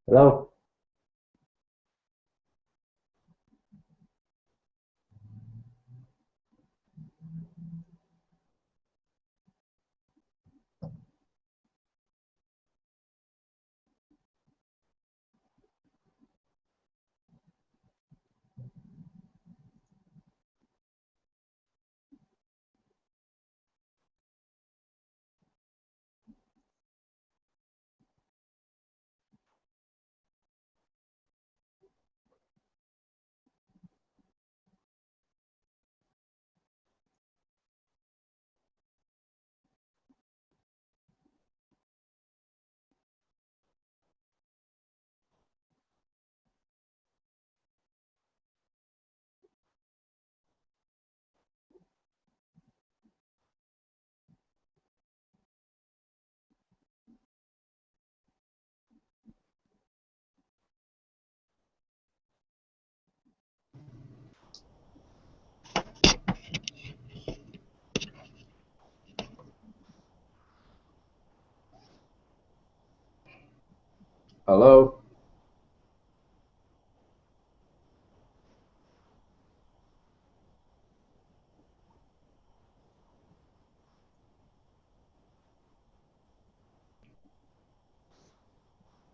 Hello? Hello?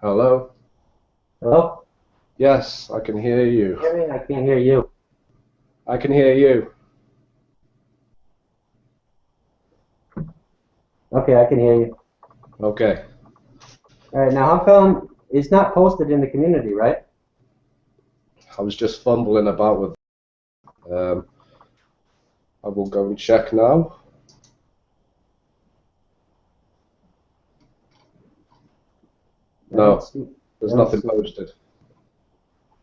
Hello? Hello? Yes, I can hear you. Hear me? I can't hear you. I can hear you. Okay, I can hear you. Okay. All right, now how come it's not posted in the community, right? I was just fumbling about with I will go and check now. I don't No, see. there's I don't nothing see. posted.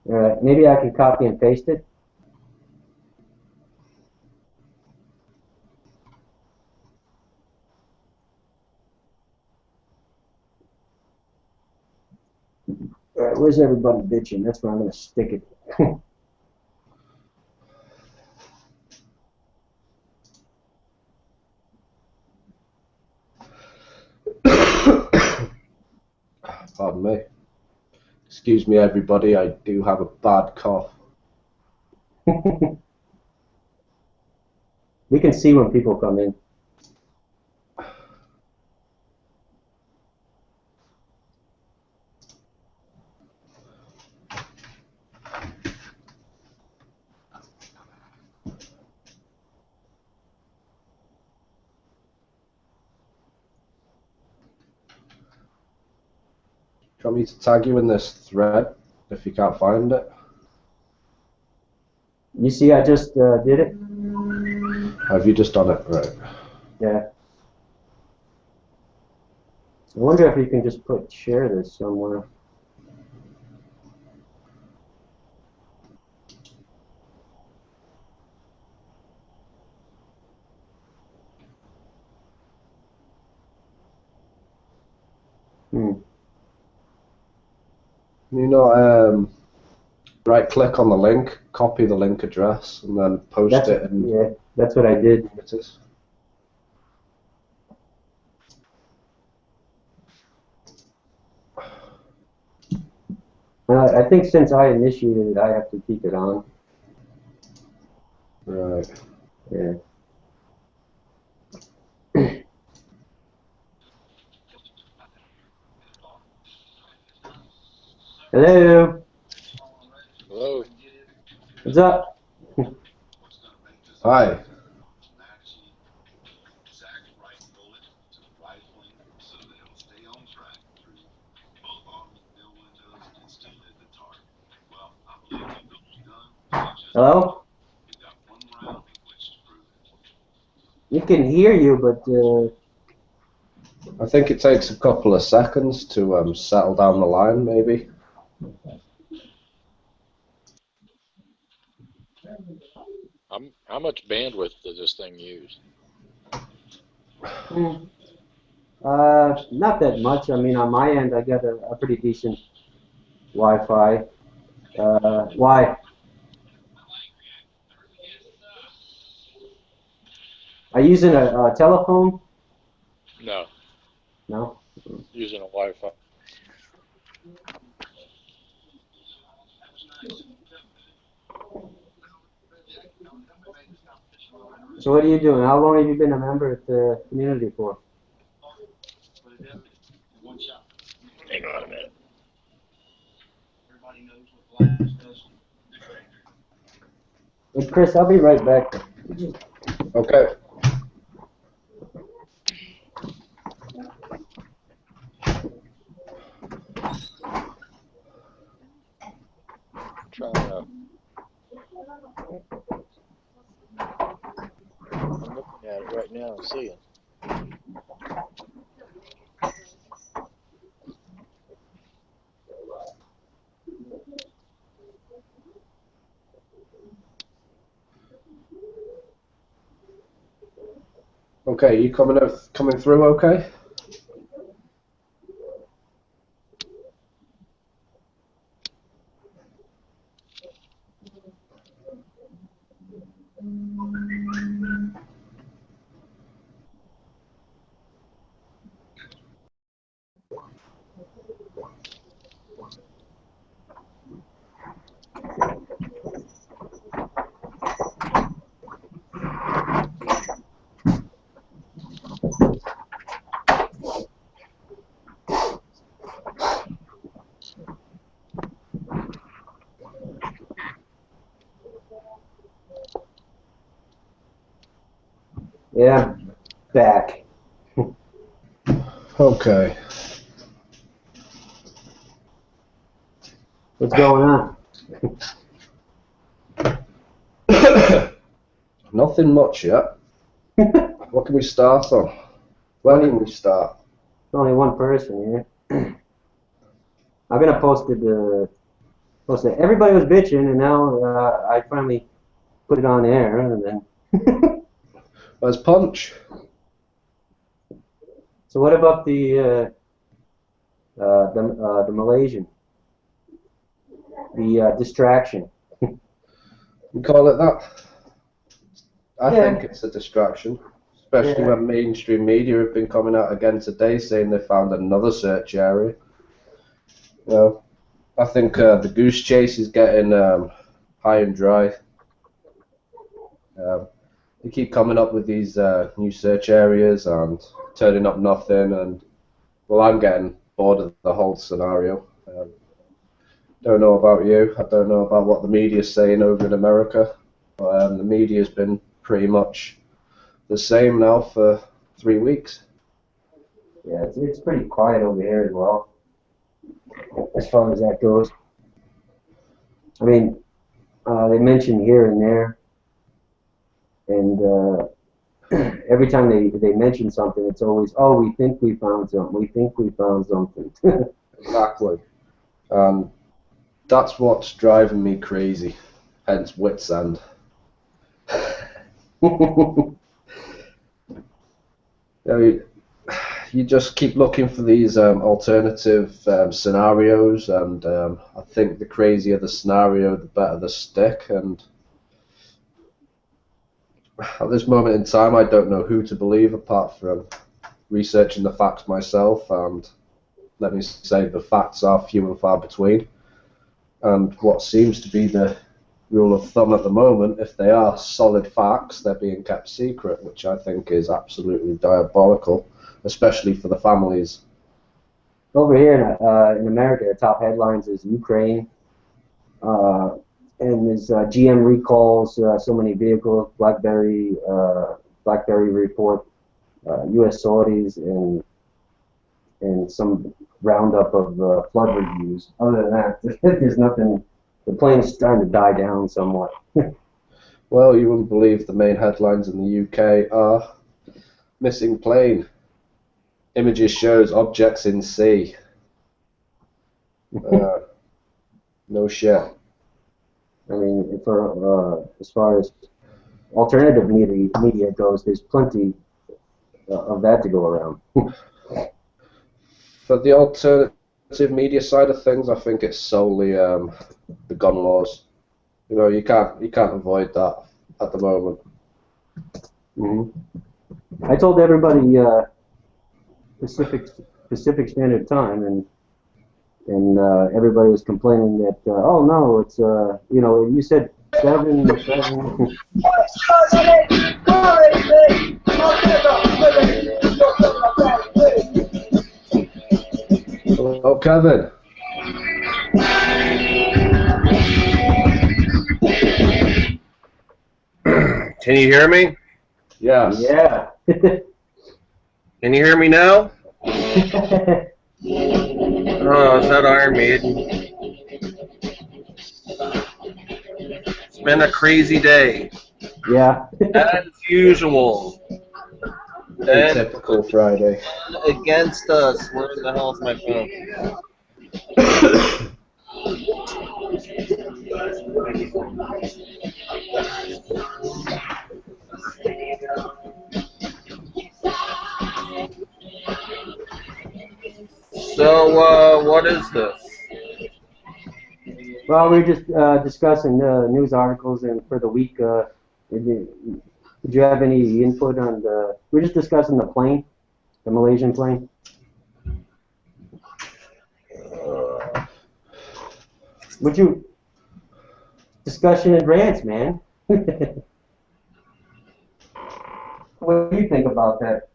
All right, maybe I can copy and paste it. All right, where's everybody bitching? That's where I'm going to stick it. Pardon me. Excuse me, everybody. I do have a bad cough. We can see when people come in. Do you want me to tag you in this thread if you can't find it? You see, I just did it. Have you just done it? Right. Yeah. I wonder if you can just share this somewhere. Hmm. You know, right click on the link, copy the link address, and then post it in Yeah, that's what I did. communities. I think since I initiated it, I have to keep it on. Right. Yeah. Hello. Hello. What's up? Hi. Hello? You can hear you, but I think it takes a couple of seconds to settle down the line, maybe. How much bandwidth does this thing use? hmm, not that much. I mean, on my end, I got a pretty decent Wi-Fi. Why? Are you using a telephone? No, No. using a Wi-Fi. So what are you doing? How long have you been a member of the community for? Hang on a minute. Hey, Chris, I'll be right back. Okay. Trying to. I'm looking at it right now and seeing. Okay, you coming through okay? Yeah, back. Okay. What's going on? Nothing much yet. What can we start on? Where can we start? Only one person here. I'm gonna post it. Everybody was bitching, and now I finally put it on air, and then. Where's Punch? So what about the Malaysian, the distraction? You call it that? I Yeah. think it's a distraction, especially when mainstream media have been coming out again today saying they found another search area. You know, I think the goose chase is getting high and dry. They keep coming up with these new search areas and turning up nothing, and well, I'm getting bored of the whole scenario. Don't know about you. I don't know about what the media's saying over in America, but the media's been pretty much the same now for 3 weeks. Yeah, it's pretty quiet over here as well, as far as that goes. I mean, they mention here and there, and every time they mention something, it's always, oh, we think we found something. We think we found something. Exactly. And that's what's driving me crazy. Hence wits end. You just keep looking for these alternative scenarios, and I think the crazier the scenario, the better the stick. And at this moment in time, I don't know who to believe apart from researching the facts myself. And let me say, the facts are few and far between. And what seems to be the rule of thumb at the moment, if they are solid facts, they're being kept secret, which I think is absolutely diabolical, especially for the families. Over here in America, the top headlines is Ukraine, and there's GM recalls so many vehicles, BlackBerry report, U.S. sorties, and some roundup of flood reviews. Other than that, there's nothing. The plane's starting to die down somewhat. Well, you wouldn't believe the main headlines in the UK are missing plane. Images shows objects in sea. No shit. I mean, for as far as alternative media goes, there's plenty of that to go around. For the alternative media side of things, I think it's solely the gun laws. You know, you can't avoid that at the moment. I told everybody Pacific Standard Time, and everybody was complaining that oh no, it's you know, you said 7. Hello, Kevin. Can you hear me? Yes. Yeah. Can you hear me now? Oh, is that Iron Maiden? It's been a crazy day, Yeah. as usual. A And typical Friday. against us. Where the hell is my phone? So, what is this? Well, we were just discussing news articles and for the week. Did you have any input on the? We were just discussing the plane, the Malaysian plane. Would you discussion and rants, man? What do you think about that?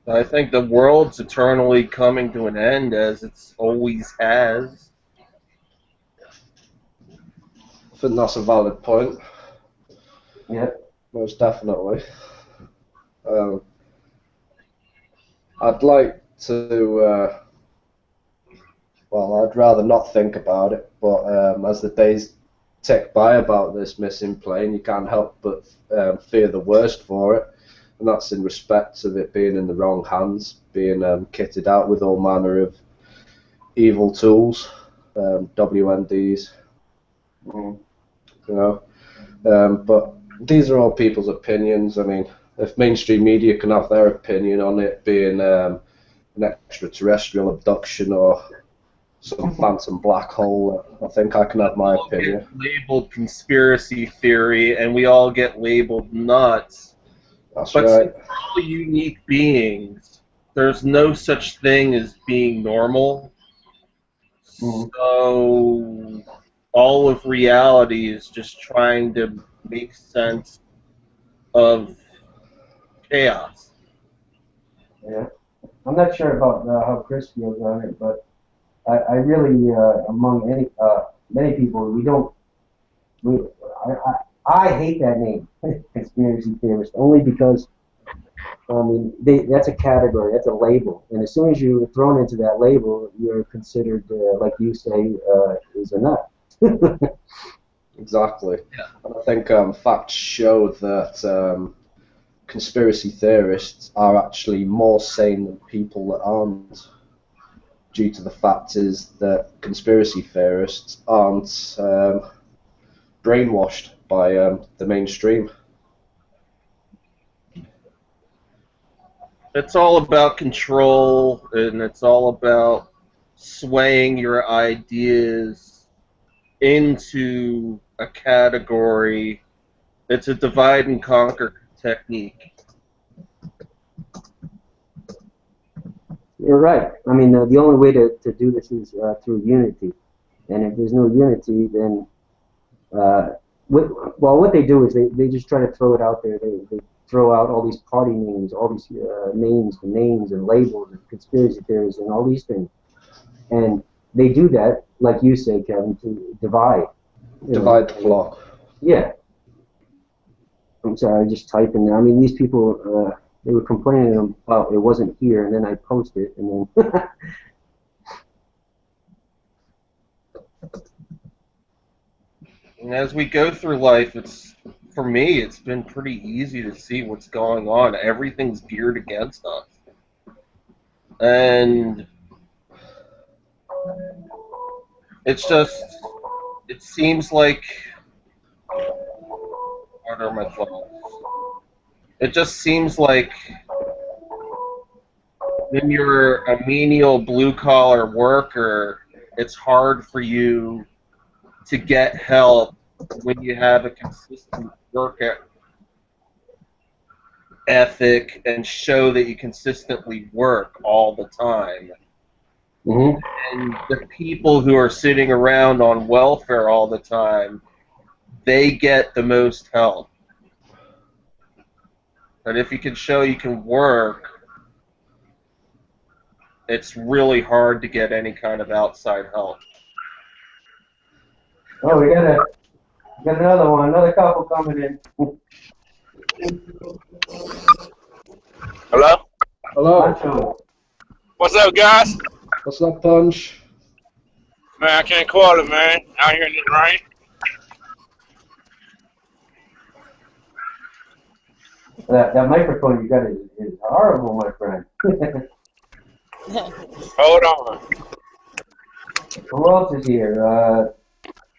I think the world's eternally coming to an end, as it's always has. I think that's a valid point. Yeah. Most definitely. I'd like to, well, I'd rather not think about it, but as the days tick by about this missing plane, you can't help but fear the worst for it, and that's in respect of it being in the wrong hands, being kitted out with all manner of evil tools, WNDs, you know. But these are all people's opinions. I mean, if mainstream media can have their opinion on it being an extraterrestrial abduction or some phantom black hole, I think I can have my opinion. Get labeled conspiracy theory, and we all get labeled nuts. That's But right. since we're all unique beings, there's no such thing as being normal. So all of reality is just trying to make sense of chaos. Yeah. I'm not sure about how Chris feels on it, but I really, among many people, we don't. We, I hate that name, conspiracy theorist, only because that's a category, that's a label, and as soon as you're thrown into that label, you're considered, like you say, is a nut. Exactly. Yeah. And I think facts show that conspiracy theorists are actually more sane than people that aren't, due to the fact is that conspiracy theorists aren't brainwashed by the mainstream. It's all about control, and it's all about swaying your ideas into a category. It's a divide and conquer technique. You're right. I mean, the only way to do this is through unity, and if there's no unity, then what they do is they just try to throw it out there. They throw out all these party names, all these names and labels and conspiracy theories and all these things. And they do that, like you say, Kevin, to divide. Divide the flock. Yeah. I'm sorry, I just typing. I mean, these people, they were complaining about it wasn't here, and then I post it, and then... And as we go through life, for me, it's been pretty easy to see what's going on. Everything's geared against us. And it's just, it seems like, what are my thoughts? It just seems like when you're a menial blue-collar worker, it's hard for you to get help when you have a consistent work ethic and show that you consistently work all the time. Mm-hmm. And the people who are sitting around on welfare all the time, they get the most help. But if you can show you can work, it's really hard to get any kind of outside help. Oh, we got another one, another couple coming in. Hello? Hello. Macho. What's up, guys? What's up, Punch? Man, I can't call it, man. Out here in this rain. That microphone you got is horrible, my friend. Hold on. Who else is here?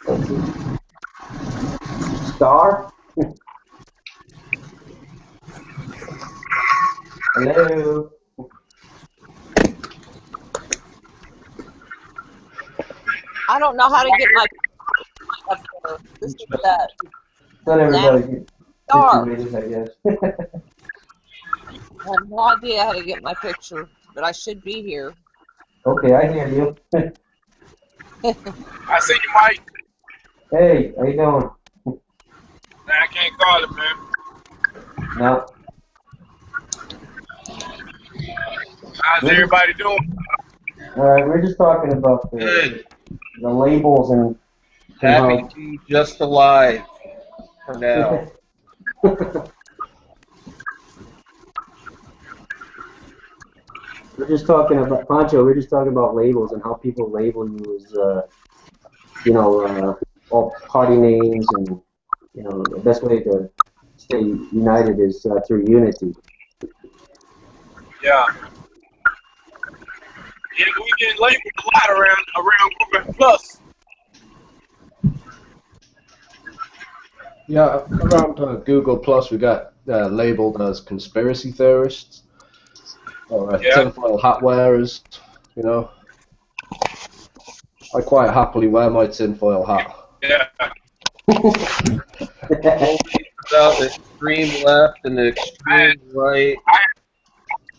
Let's see. Star? Hello? I don't know how to get my up there. This is that. Not everybody gets Star. situated, I guess. I have no idea how to get my picture, but I should be here. Okay, I hear you. I see you, Mike. Hey, how you doing? Man, I can't call it, man. No. How's everybody doing? Alright, we're just talking about Good. the labels and Happy to be just alive for now. We're just talking about Pancho. We're just talking about labels and how people label you as, all party names, and the best way to stay united is through unity. Yeah. Yeah, we getting labeled a lot around Google Plus. Yeah, around Google Plus, we got labeled as conspiracy theorists or tinfoil hat wearers. I quite happily wear my tinfoil hat. Yeah. About the extreme left and the extreme right,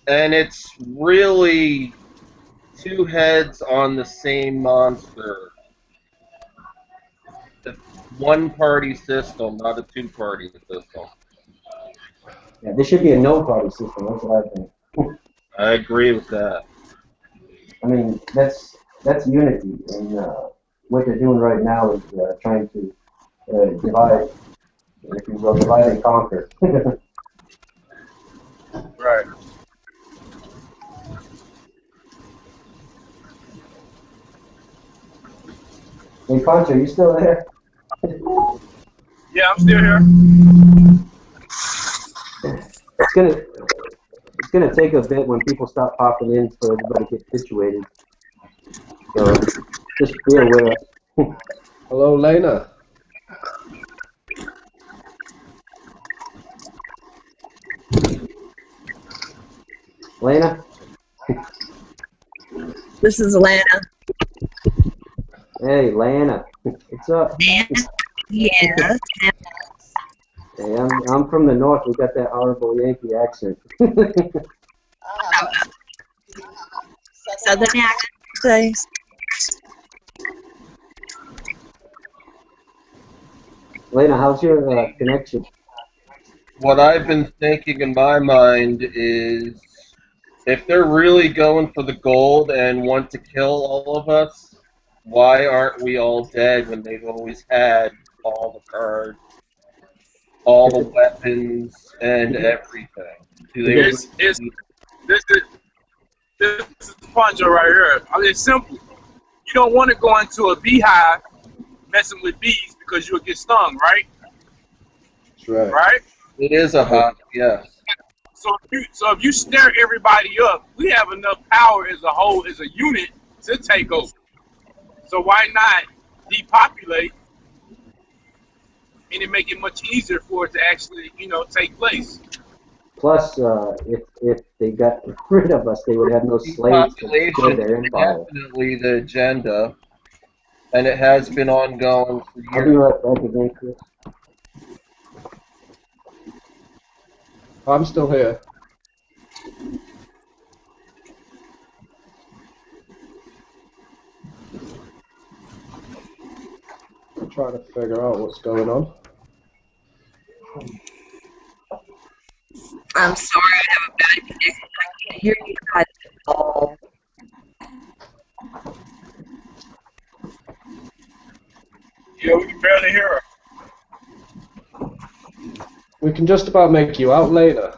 and it's really two heads on the same monster. It's one-party system, not a two-party system. Yeah, there should be a no-party system. That's what I think. I agree with that. I mean, that's unity, and what they're doing right now is trying to divide, if you will, divide and conquer. Right. Hey, Pancho, you still there? Yeah, I'm still here. It's gonna take a bit when people stop popping in for everybody to get situated. So just bear with us. Hello, Lena. Lena? This is Lana. Hey, Lana. What's up? Yes. Hey, I'm from the north. We got that horrible Yankee accent. Southern accent, please. Lena, how's your connection? What I've been thinking in my mind is, if they're really going for the gold and want to kill all of us, why aren't we all dead when they've always had all the cards, all the weapons, and everything? This is Pancho right here. I mean, it's simple. You don't want to go into a beehive messing with bees because you'll get stung, right? That's right. Right? It is a hot, yes. So if you stir everybody up, we have enough power as a whole, as a unit, to take over. So why not depopulate and it make it much easier for it to actually, take place? Plus, if they got rid of us, they would have no slaves to build Depopulation their is empire. definitely the agenda, and it has been ongoing for I'll be years. right back again, Chris. I'm still here. trying to figure out what's going on. I'm sorry, I have a bad connection. I can't hear you guys at all. Yeah, we can barely hear her. We can just about make you out later.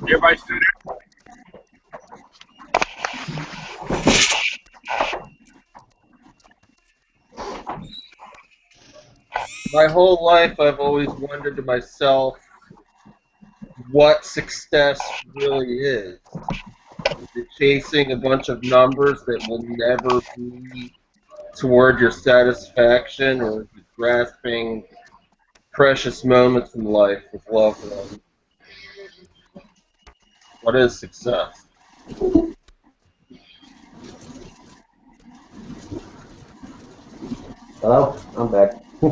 Everybody still there? My whole life, I've always wondered to myself what success really is. Is it chasing a bunch of numbers that will never be toward your satisfaction, or is it grasping precious moments in life with loved ones? What is success? Hello? I'm back. Yeah,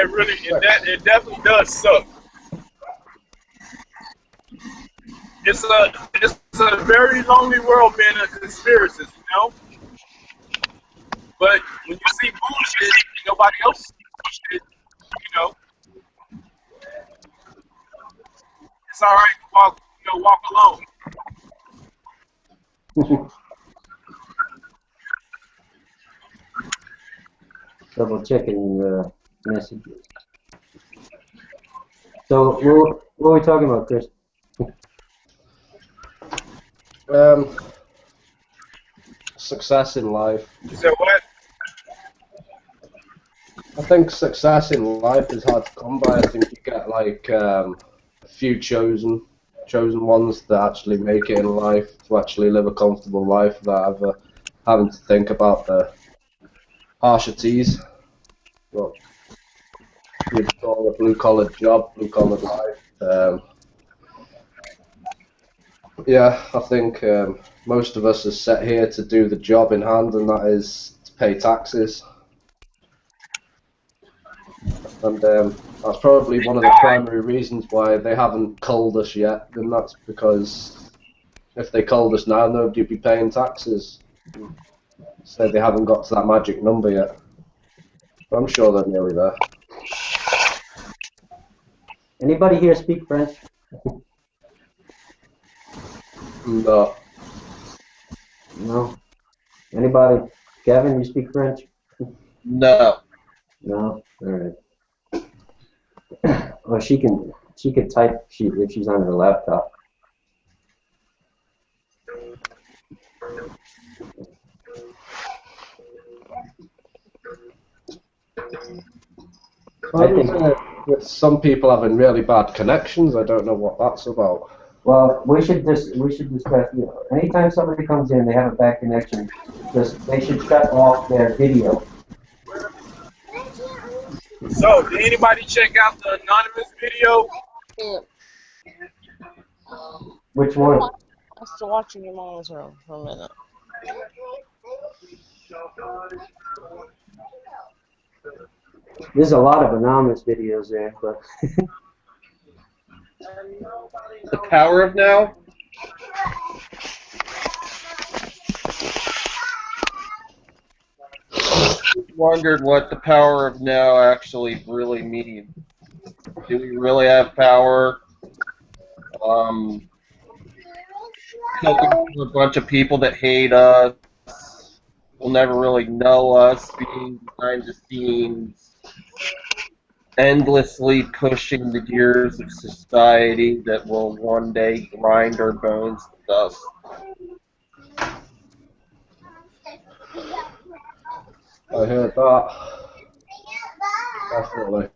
it really, it definitely does suck. It's a very lonely world being a conspiracist, you know? But when you see bullshit, nobody else sees bullshit, you know? It's alright to walk alone. Double checking the messages. So, what are we talking about, Chris? Success in life. You said what? I think success in life is hard to come by. I think you get like a few chosen ones that actually make it in life, to actually live a comfortable life without ever having to think about the harshities. What you'd call a blue-collar job, blue-collar life. Yeah, I think most of us are set here to do the job in hand, and that is to pay taxes. And that's probably one of the primary reasons why they haven't culled us yet, and that's because if they culled us now, nobody would be paying taxes. So they haven't got to that magic number yet. But I'm sure they're nearly there. Anybody here speak French? No. No? Anybody? Kevin, you speak French? No. No? Alright. Well, she could type if she's on her laptop. I think with some people having really bad connections, I don't know what that's about. Well, we should discuss. You know, anytime somebody comes in, they have a bad connection. They should shut off their video. So, did anybody check out the anonymous video? Yeah. Which one? I'm still watching your mom's room for a minute. There's a lot of anonymous videos there, but The power of now? Wondered what the power of now actually really means. Do we really have power? Talking to a bunch of people that hate us, will never really know us, being behind the scenes, endlessly pushing the gears of society that will one day grind our bones to dust. I heard that. Definitely.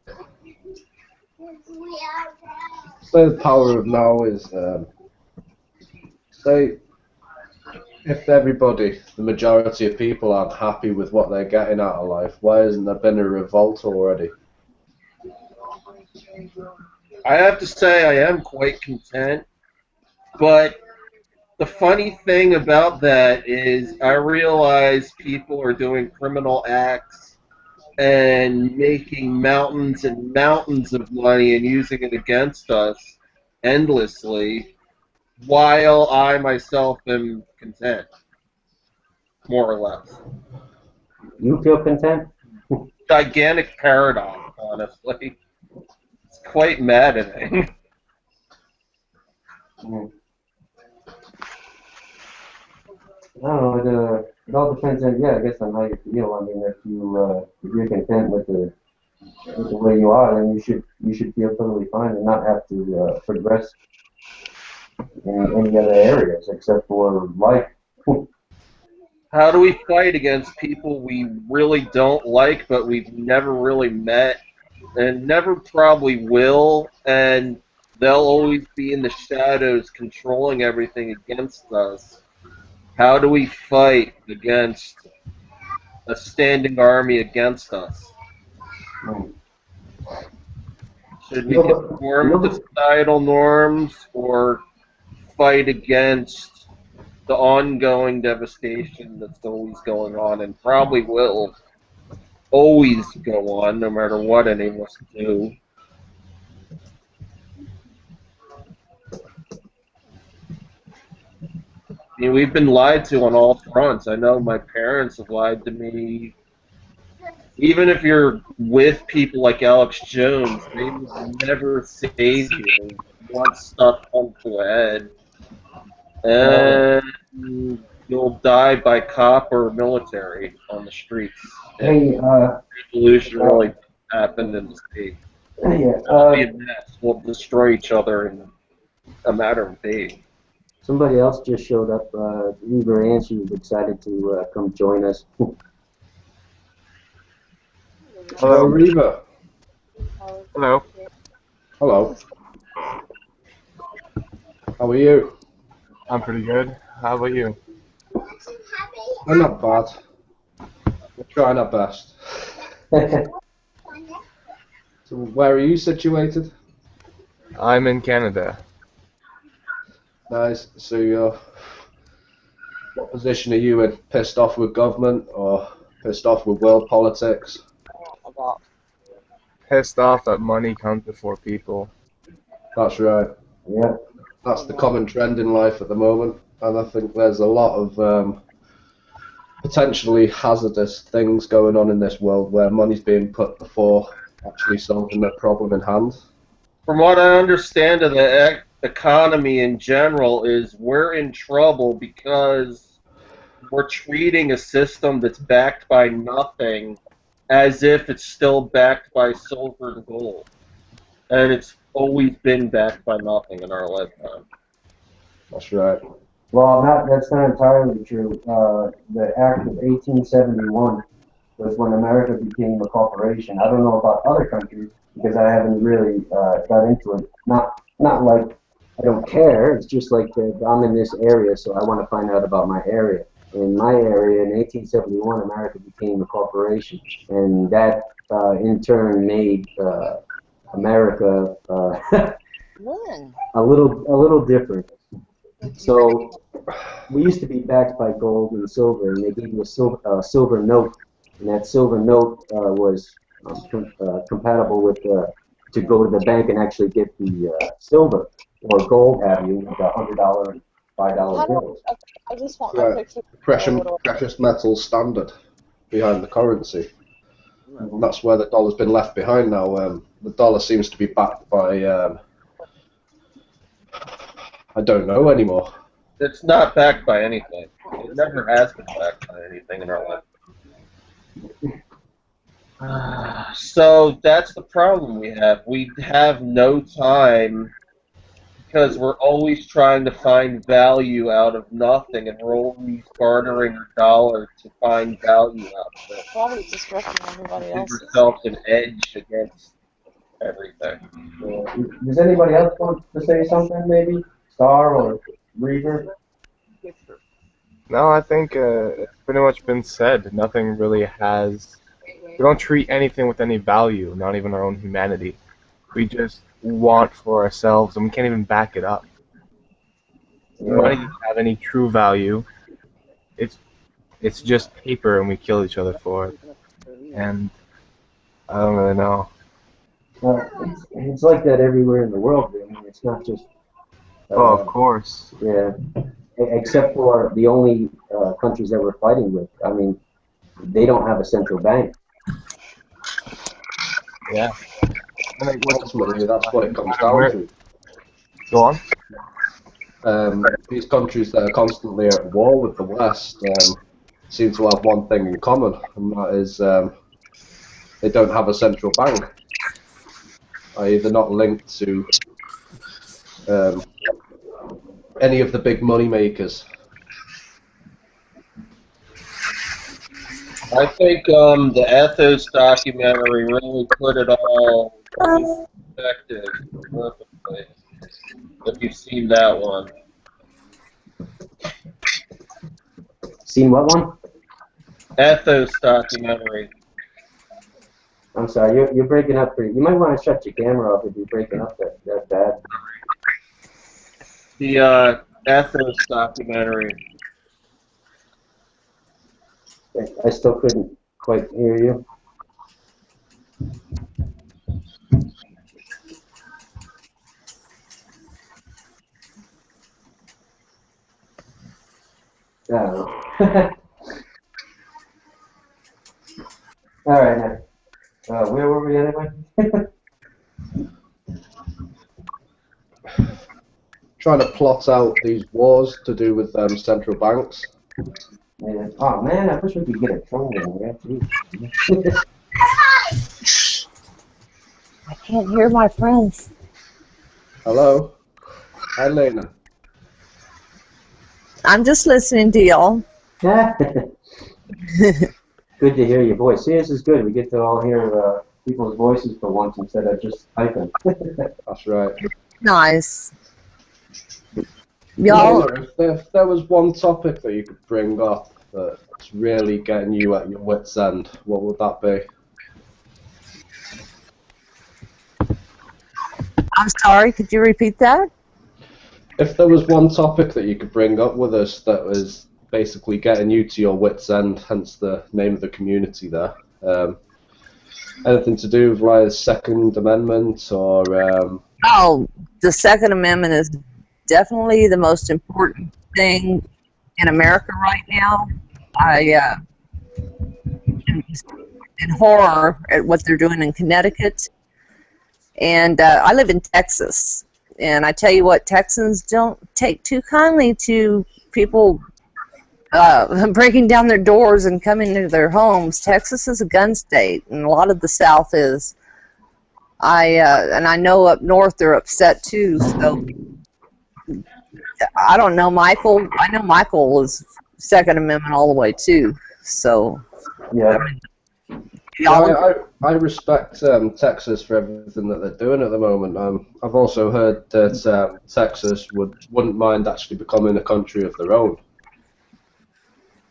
So the power of now is, say, if everybody, the majority of people aren't happy with what they're getting out of life, why hasn't there been a revolt already? I have to say I am quite content But the funny thing about that is I realize people are doing criminal acts and making mountains and mountains of money and using it against us endlessly, while I myself am content, more or less. You feel content? Gigantic paradox, honestly. It's quite maddening. Mm. I don't know. It all depends on, yeah, I guess on how you feel. I mean, if you're content with the way you are, then you should feel totally fine and not have to progress in any other areas except for life. How do we fight against people we really don't like, but we've never really met and never probably will, and they'll always be in the shadows controlling everything against us? How do we fight against a standing army against us? Mm. Should we Nobody, conform to nobody, societal norms or fight against the ongoing devastation that's always going on and probably will always go on no matter what any of us do? I mean, we've been lied to on all fronts. I know my parents have lied to me. Even if you're with people like Alex Jones, they would never save you once stuff comes to a head. And you'll die by cop or military on the streets if hey, revolution uh, really happened in the state. yeah, It'll be a mess. We'll destroy each other in a matter of days. somebody else just showed up. Uber Ann, she was excited to come join us. Hello, Reva. Hello. Hello. How are you? I'm pretty good. How about you? I'm not bad. We're trying our best. So where are you situated? I'm in Canada. Nice. So what position are you in? Pissed off with government or pissed off with world politics? About Pissed off that money comes before people. That's right. Yeah. That's the common trend in life at the moment, and I think there's a lot of potentially hazardous things going on in this world where money's being put before actually solving the problem in hand. From what I understand of the economy in general is we're in trouble because we're treating a system that's backed by nothing as if it's still backed by silver and gold. And it's always been backed by nothing in our lifetime. That's right. Well, that's not entirely true. The Act of 1871 was when America became a corporation. I don't know about other countries because I haven't really got into it. Not like I don't care. It's just like I'm in this area, so I want to find out about my area. In my area, in 1871, America became a corporation, and that in turn made America when? a little different. So we used to be backed by gold and silver, and they gave you a silver note, and that silver note was compatible with to go to the bank and actually get the silver or gold have you with $100 and $5 bills. Okay, I just want my Right. picture. Precious metal standard behind the currency. Mhm. That's where the dollar's been left behind now. The dollar seems to be backed by I don't know anymore. It's not backed by anything. It never has been backed by anything in our life. So that's the problem we have. We have no time because we're always trying to find value out of nothing, and we're always bartering a dollar to find value out of it. Probably disrupting everybody Give else's. yourself an edge against everything. Does anybody else want to say something, maybe? Star or Reaver? No, I think it's pretty much been said. Nothing really has. We don't treat anything with any value, not even our own humanity. We just want for ourselves, and we can't even back it up. Money doesn't have any true value. It's just paper, and we kill each other for it. And I don't really know. It's like that everywhere in the world. I mean, it's not just. Oh, of course. Yeah, except for the only countries that we're fighting with. I mean, they don't have a central bank. Yeah. I think Ultimately, that's what it comes down to. Go on. These countries that are constantly at war with the West seem to have one thing in common, and that is they don't have a central bank. i.e. they're not linked to any of the big money makers. I think the Ethos documentary really put it all in perspective perfectly. If you've seen that one. Seen what one? Ethos documentary. I'm sorry, you're breaking up pretty. You might want to shut your camera off if you're breaking up that bad. The Ethos documentary. I still couldn't quite hear you. I don't know. All right. Where were we anyway? Trying to plot out these wars to do with central banks. Yeah. Oh man, I wish we could get a phone in here. I can't hear my friends. Hello? Hi, Lena. I'm just listening to y'all. Good to hear your voice. See, this is good. We get to all hear people's voices for once instead of just typing. That's right. Nice. Y'all, If there was one topic that you could bring up that's really getting you at your wit's end, what would that be? I'm sorry, could you repeat that? If there was one topic that you could bring up with us that was basically getting you to your wit's end, hence the name of the community there, anything to do with like the Second Amendment or... Oh, the Second Amendment is definitely the most important thing in America right now. I am in horror at what they're doing in Connecticut. And I live in Texas. And I tell you what, Texans don't take too kindly to people breaking down their doors and coming into their homes. Texas is a gun state, and a lot of the South is. And I know up north they're upset too. So I don't know, Michael. I know Michael is Second Amendment all the way too. So Yeah. I respect Texas for everything that they're doing at the moment. I've also heard that Texas wouldn't mind actually becoming a country of their own.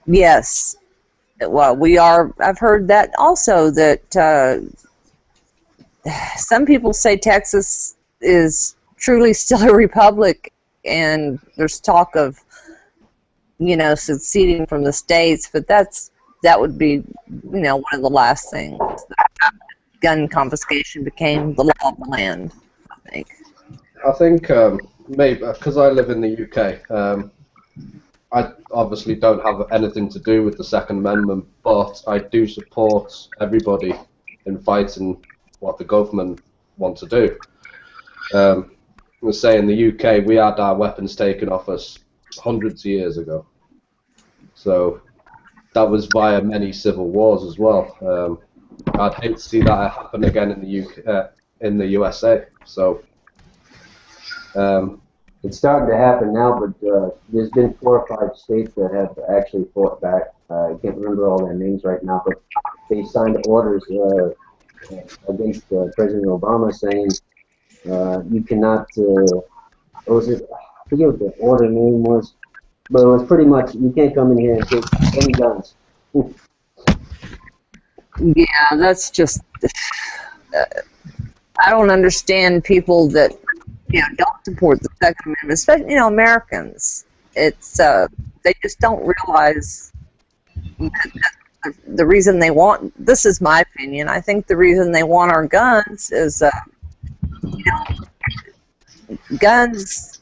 Yes. Well, we are. I've heard that also, that some people say Texas is truly still a republic, and there's talk of, seceding from the states, but that would be, one of the last things. Gun confiscation became the law of the land, I think. I think maybe because I live in the UK, I obviously don't have anything to do with the Second Amendment, but I do support everybody in fighting what the government want to do. Let's say in the UK, we had our weapons taken off us hundreds of years ago. So that was via many civil wars as well. I'd hate to see that happen again in the UK, in the USA. So It's starting to happen now, but there's been 4 or 5 states that have actually fought back. I can't remember all their names right now, but they signed orders against President Obama saying you cannot, what was it? I forget what the order name was, but it was pretty much you can't come in here and take any guns. Yeah, that's just. I don't understand people that don't support the Second Amendment, especially Americans. it's they just don't realize the reason they want. This is my opinion. I think the reason they want our guns is, guns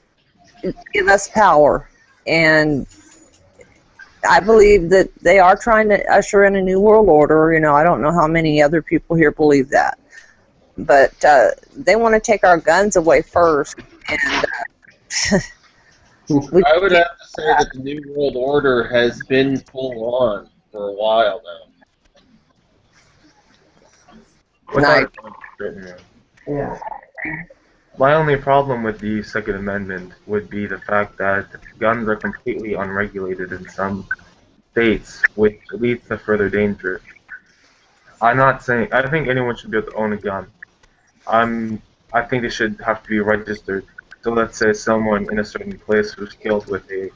give us power, and I believe that they are trying to usher in a new world order. I don't know how many other people here believe that, but they want to take our guns away first. And I would have to say that the New World Order has been full on for a while now. Without written in. Yeah. My only problem with the Second Amendment would be the fact that guns are completely unregulated in some states, which leads to further danger. I'm not saying I think anyone should be able to own a gun. I think they should have to be registered. So let's say someone in a certain place was killed with a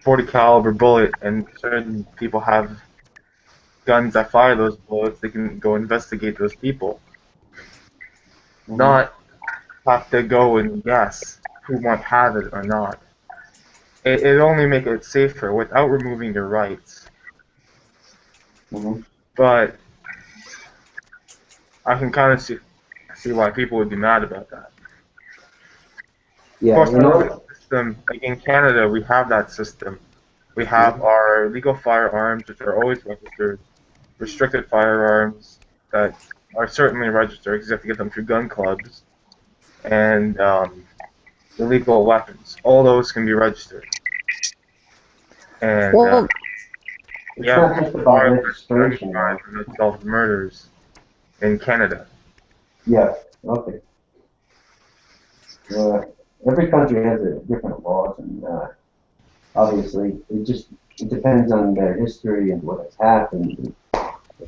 40 caliber bullet, and certain people have guns that fire those bullets. They can go investigate those people, not have to go and guess who might have it or not. It only make it safer without removing your rights. But I can kind of see why people would be mad about that. Yeah, Of course, system, like in Canada, we have that system. We have our legal firearms, which are always registered, restricted firearms that are certainly registered because you have to get them through gun clubs, and illegal weapons. All those can be registered. And it's not just about registration. Unsolved murders in Canada. Yeah, okay. Every country has different laws, and obviously it depends on their history and what has happened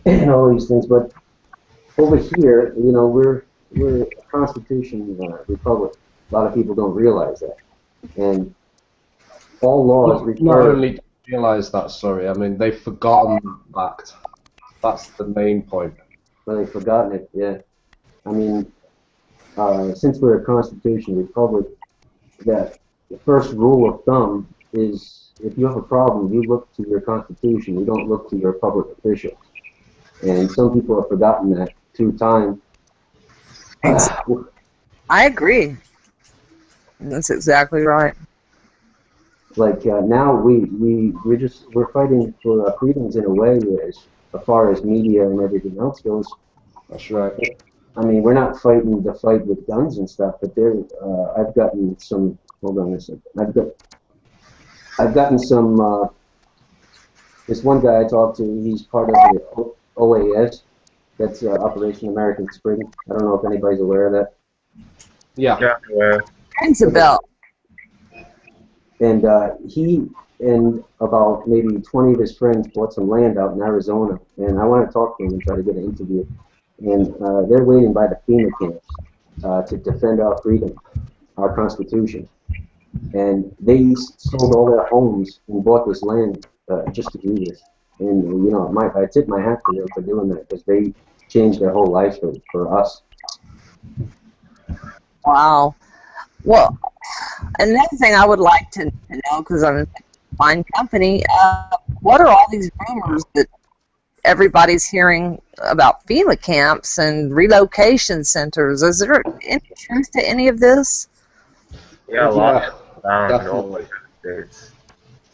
and all these things. But over here, we're a constitution republic. A lot of people don't realize that, and all laws not only realize that. Sorry, I mean they've forgotten that. That's the main point. Well, they've forgotten it. Yeah, I mean, since we're a constitution republic, that the first rule of thumb is if you have a problem, you look to your constitution. You don't look to your public officials. And some people have forgotten that through time. I agree. That's exactly right. Like now we're fighting for freedoms in a way as far as media and everything else goes. That's right. I mean, we're not fighting the fight with guns and stuff, but I've gotten some. Hold on a second. I've gotten some. This one guy I talked to, he's part of the OAS. That's Operation American Spring. I don't know if anybody's aware of that. Yeah. Rings a bell. And he and about maybe 20 of his friends bought some land out in Arizona, and I want to talk to him and try to get an interview. And they're waiting by the FEMA camps to defend our freedom, our Constitution. And they sold all their homes and bought this land just to do this. And I tip my hat to them for doing that because they changed their whole lives for us. Wow. Well, another thing I would like to know, because I'm in fine company, what are all these rumors that everybody's hearing about FEMA camps and relocation centers? Is there any truth to any of this? Yeah, a lot. Definitely.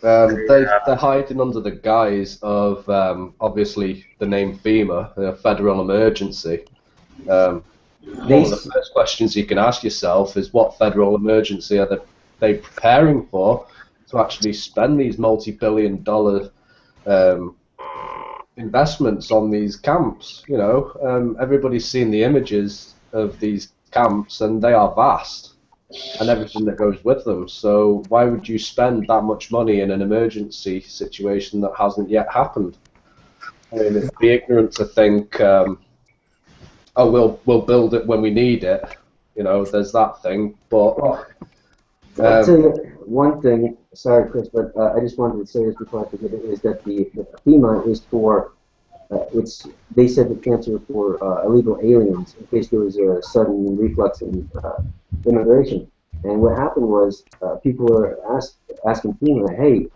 They're hiding under the guise of obviously the name FEMA, a federal emergency. One of the first questions you can ask yourself is what federal emergency are they preparing for to actually spend these multi-billion-dollar investments on these camps? Everybody's seen the images of these camps, and they are vast, and everything that goes with them. So why would you spend that much money in an emergency situation that hasn't yet happened? I mean, it'd be ignorant to think, we'll build it when we need it. There's that thing. But I'll tell you one thing. Sorry, Chris, but I just wanted to say this before I forget it. Is that the FEMA is for they said the camps were for illegal aliens in case there was a sudden reflux in immigration. And what happened was people were asking FEMA, hey,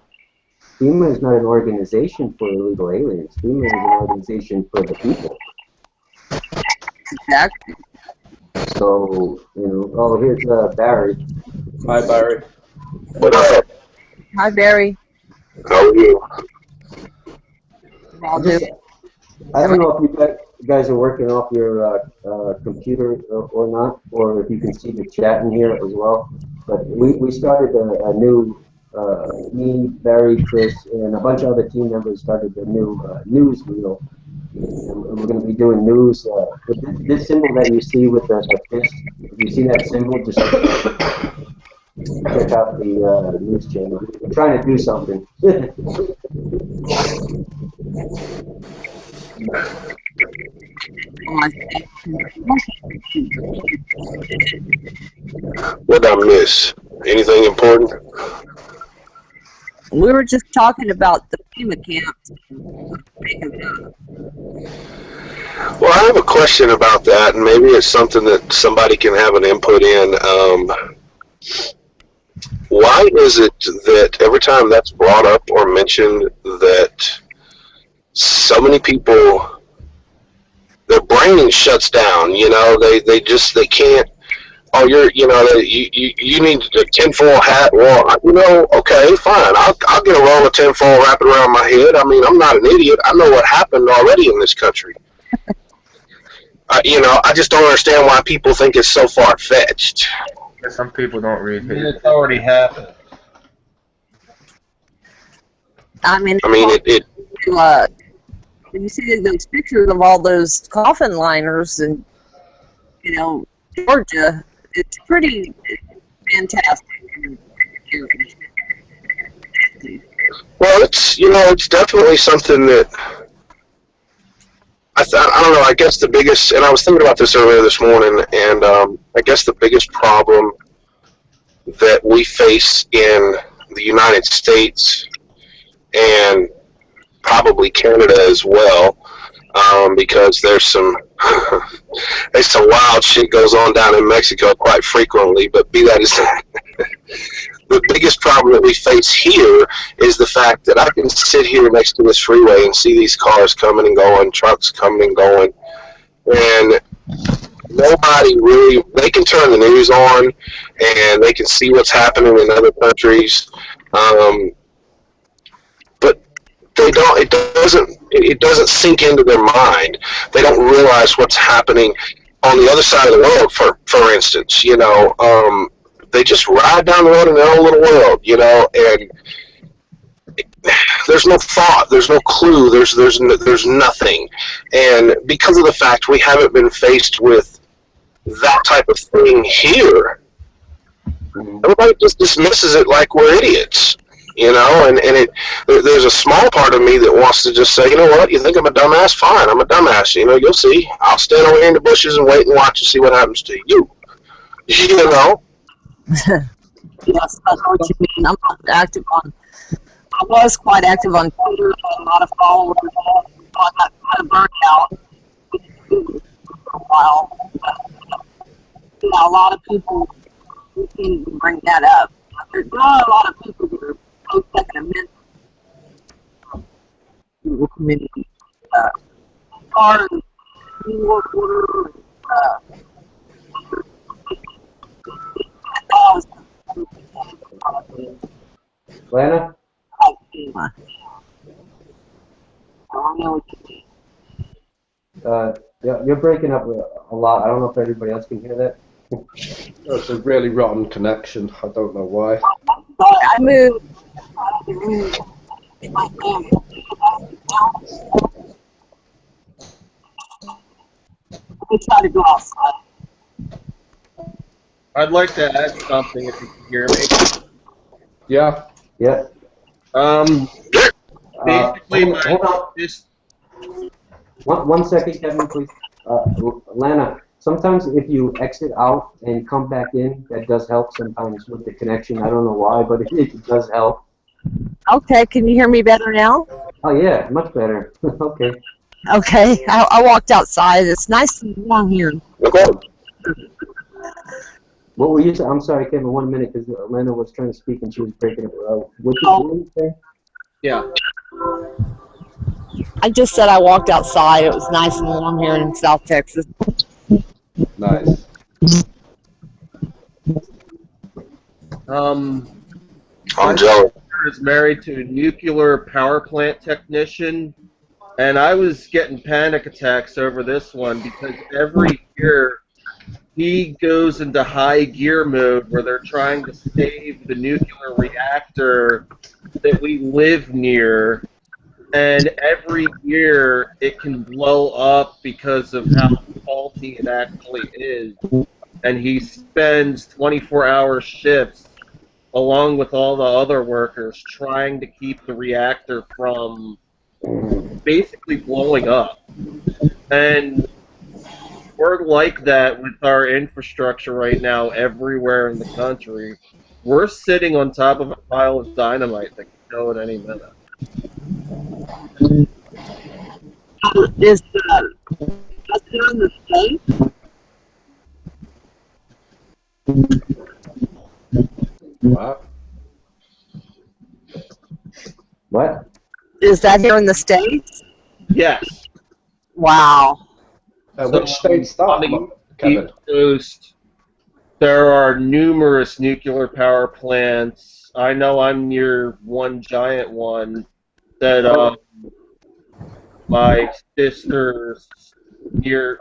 FEMA is not an organization for illegal aliens. FEMA is an organization for the people. Exactly. So, oh, here's Barry. Hi, Barry. What up? Hi, Barry. How are you? I'll do. I don't know if you guys are working off your computer or not, or if you can see the chat in here as well. But we started a new, me, Barry, Chris, and a bunch of other team members started a new news wheel. And we're going to be doing news with this symbol that you see with the fist. If you see that symbol, just check out the news channel. We're trying to do something. What I miss? Anything important? We were just talking about the FEMA camps. Well, I have a question about that, and maybe it's something that somebody can have an input in. Why is it that every time that's brought up or mentioned that so many people, their brain shuts down, they can't, oh, you need a tinfoil hat. Well, okay, fine. I'll get a roll of tinfoil wrapped around my head. I mean, I'm not an idiot. I know what happened already in this country. I just don't understand why people think it's so far-fetched. Some people don't read history. It's already happened. I mean, it when you see those pictures of all those coffin liners and, Georgia, it's pretty fantastic. Well, it's definitely something that I don't know. I guess the biggest, and I was thinking about this earlier this morning, and I guess the biggest problem that we face in the United States and probably Canada as well, because there's some wild shit goes on down in Mexico quite frequently. But be that as the biggest problem that we face here is the fact that I can sit here next to this freeway and see these cars coming and going, trucks coming and going, and nobody really, they can turn the news on and they can see what's happening in other countries, but they don't, it doesn't sink into their mind. They don't realize what's happening on the other side of the world, for instance, they just ride down the road in their own little world, and there's no thought, there's no clue, there's nothing. And because of the fact we haven't been faced with that type of thing here, everybody just dismisses it like we're idiots, and there's a small part of me that wants to just say, you know what, you think I'm a dumbass? Fine, I'm a dumbass, you'll see. I'll stand over here in the bushes and wait and watch and see what happens to you. Yes, I know what you mean. I'm not active on. I was quite active on Twitter. I had a lot of followers. I got kind of burned out for a while. A lot of people seem to bring that up. There's not a lot of people that are pro-Second Amendment. People community. As far as New World Order. Lana? I don't know what you mean. Yeah, you're breaking up a lot. I don't know if everybody else can hear that. It's a really rotten connection. I don't know why. Sorry, I moved. Let me try to go outside. I'd like to add something if you can hear me. Yeah. Yeah. Basically, hold on. One second, Kevin, please. Lana, sometimes if you exit out and come back in, that does help sometimes with the connection. I don't know why, but it does help. Okay, can you hear me better now? Oh, yeah, much better. Okay. Okay, I walked outside. It's nice and warm here. Okay. What were you saying? I'm sorry, Kevin. 1 minute, because Lena was trying to speak and she was breaking it out. What were you saying? Yeah. I just said I walked outside. It was nice and warm here in South Texas. Nice. I'm My jealous. sister is married to a nuclear power plant technician, and I was getting panic attacks over this one because every year he goes into high gear mode where they're trying to save the nuclear reactor that we live near, and every year it can blow up because of how faulty it actually is. And he spends 24-hour shifts along with all the other workers trying to keep the reactor from basically blowing up. And we're like that with our infrastructure right now everywhere in the country. We're sitting on top of a pile of dynamite that can go at any minute. Is that's in the States? What? What? Is that here in the States? Yes. Wow. Which state's on that, the Kevin? East Coast, there are numerous nuclear power plants. I know I'm near one giant one that my sister's near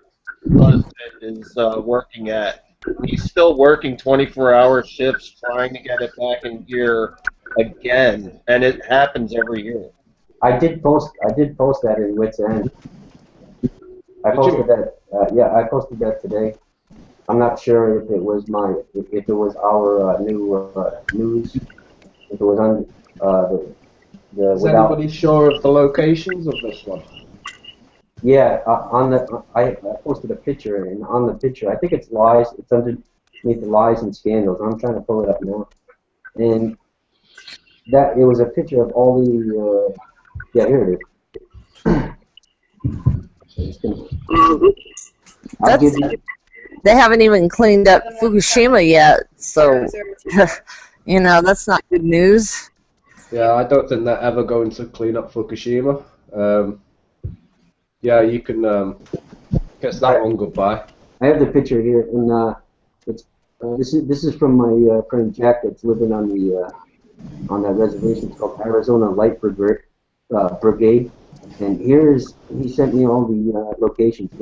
husband is working at. He's still working 24-hour shifts trying to get it back in gear again, and it happens every year. I did post that in Wits End. I posted that. Yeah, I posted that today. I'm not sure if it was if it was our new news. If it was on the Is anybody sure of the locations of this one? Yeah, I posted a picture, and on the picture, I think it's lies. It's underneath the lies and scandals. I'm trying to pull it up now, and that it was a picture of all the. Yeah, here it is. They haven't even cleaned up Fukushima yet, so you know that's not good news. Yeah, I don't think they're ever going to clean up Fukushima. Yeah, you can guess that one goodbye. I have the picture here, and it's this is from my friend Jack that's living on that reservation. It's called Arizona Light Brigade, and he sent me all the locations. I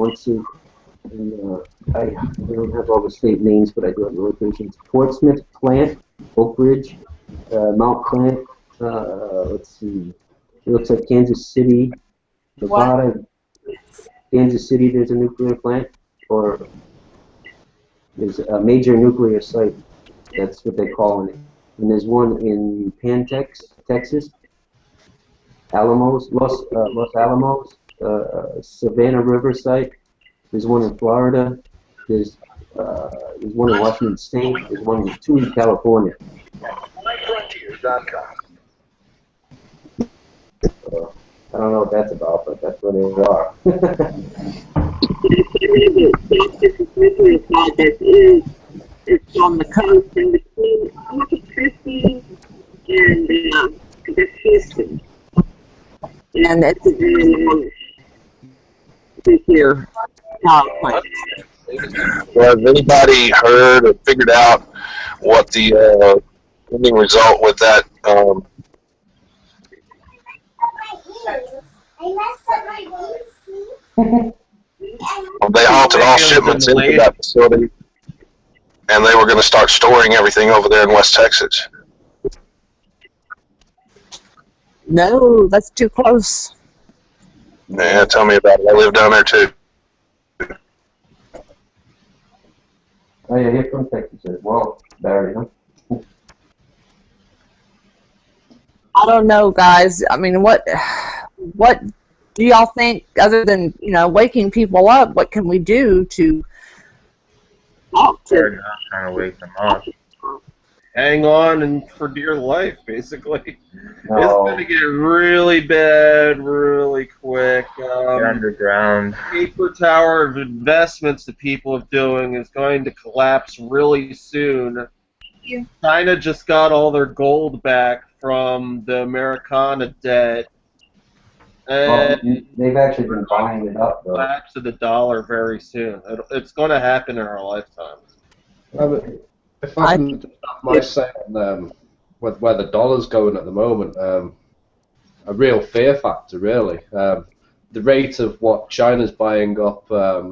don't have all the state names, but I do have the locations. Portsmouth Plant, Oak Ridge, Mount Clant. Let's see. It looks like Kansas City, Nevada. Kansas City, there's a nuclear plant, or there's a major nuclear site. That's what they call it. And there's one in Pantex, Texas. Los Alamos, Savannah River site. There's one in Florida. There's one in Washington State. There's two in California. I don't know what that's about, but that's where they are. It's on the coast in between Albuquerque and Houston. And it's here. Well, has anybody heard or figured out what the ending result with that? They halted all shipments into that facility, and they were going to start storing everything over there in West Texas. No, that's too close. Yeah, tell me about it. I live down there too. Oh yeah, you're from Texas as well, Barry, huh? I don't know, guys. I mean, what do y'all think, other than, you know, waking people up, what can we do to talk to They're not trying to wake them up. hang on and for dear life, basically. No. It's going to get really bad really quick. Get underground. Paper tower of investments that people are doing is going to collapse really soon. Yeah. China just got all their gold back from the Americana debt. Well, And they've actually been buying it up, though. collapse of the dollar very soon. It's going to happen in our lifetimes. If I can just have my say on where the dollar's going at the moment, a real fear factor, really. The rate of what China's buying up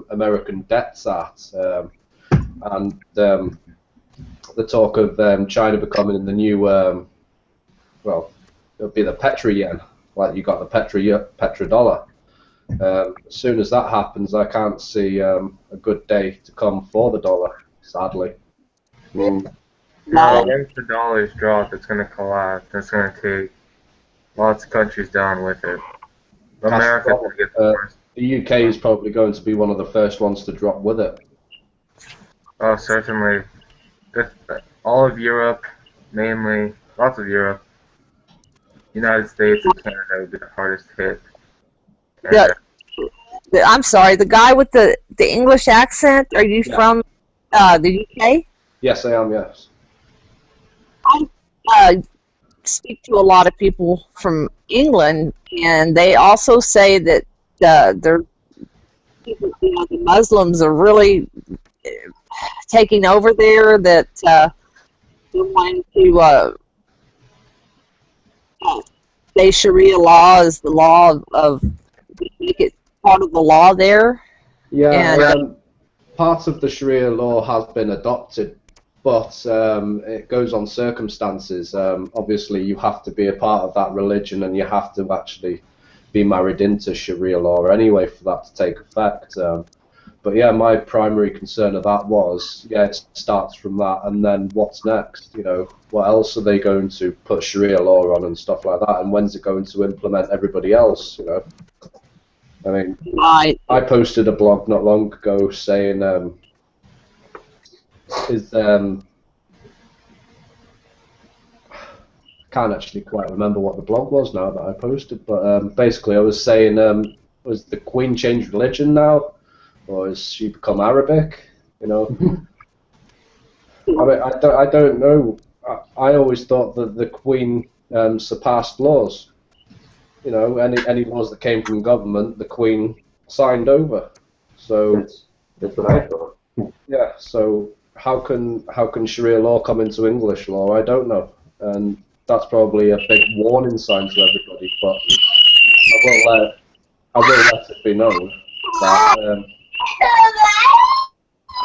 American debts at, and the talk of China becoming the new, well, it'll be the petro-yen, like you got the petrodollar. As soon as that happens, I can't see a good day to come for the dollar, sadly. Once the dollars drop, it's going to collapse. It's going to take lots of countries down with it. America's going to get the worst. The UK is probably going to be one of the first ones to drop with it. Oh, certainly. All of Europe, mainly, lots of Europe, United States and Canada would be the hardest hit. And, Yeah. I'm sorry, the guy with the English accent, are you from the UK? Yes, I am, yes. I speak to a lot of people from England, and they also say that the Muslims are really taking over there, that they're wanting to say Sharia law is the law of make it part of the law there. Yeah, And, part of the Sharia law has been adopted, but it goes on circumstances. Obviously, you have to be a part of that religion, and you have to actually be married into Sharia law anyway for that to take effect. But yeah, my primary concern of that was, yeah, it starts from that, and then what's next? You know, what else are they going to put Sharia law on and stuff like that, and when's it going to implement everybody else? You know, I mean, I posted a blog not long ago saying, can't actually quite remember what the blog was now that I posted, but basically I was saying, was the Queen changed religion now, or has she become Arabic? You know, I mean, I don't know. I always thought that the Queen surpassed laws. You know, any laws that came from government, the Queen signed over. So that's what I thought. Yeah. So how can Sharia law come into English law? I don't know, and that's probably a big warning sign to everybody. But I will let it be known that.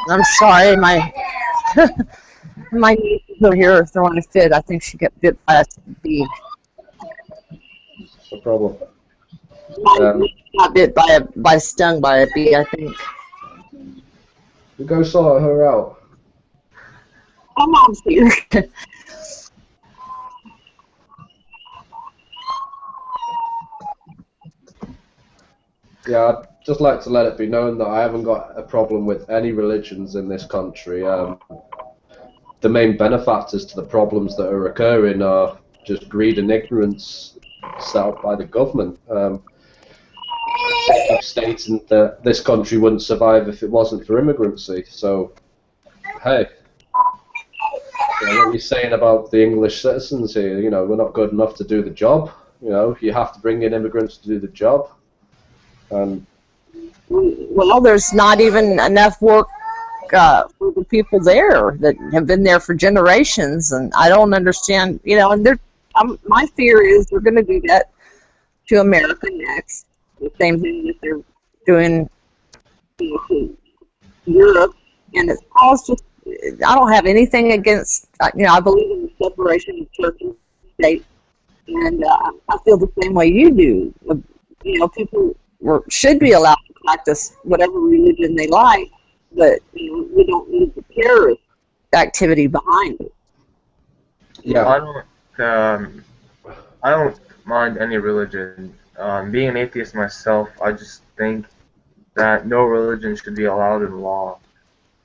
I'm sorry, my my niece is over here throwing a fit. I think she got bit by a bee. No problem. Not bit by stung by a bee, I think. You go sort her out. My mom's here. Yeah, I'd just like to let it be known that I haven't got a problem with any religions in this country. The main benefactors to the problems that are occurring are just greed and ignorance set up by the government. They keep stating that this country wouldn't survive if it wasn't for immigrancy. So, hey, you know, what are you saying about the English citizens here? You know, we're not good enough to do the job. You know, you have to bring in immigrants to do the job. Well, there's not even enough work for the people there that have been there for generations, and I don't understand. You know, and my fear is they're going to do that to America next. The same thing that they're doing to Europe, and it's all just. I don't have anything against. You know, I believe in the separation of church and state, and I feel the same way you do. You know, people should be allowed to practice whatever religion they like, but you know, we don't need the terrorist activity behind it. Yeah, I don't mind any religion. Being an atheist myself, I just think that no religion should be allowed in law.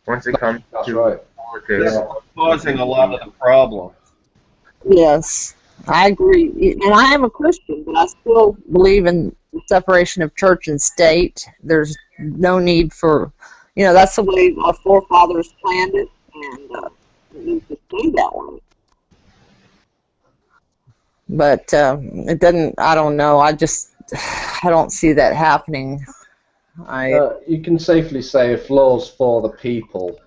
Once it comes that's to right. politics. Yeah. causing a lot of the problems. Yes, I agree. And I am a Christian, but I still believe in the separation of church and state. There's no need for, that's the way our forefathers planned it, and it needs to stay that way. But it doesn't, I don't know. I don't see that happening. You can safely say if law's for the people,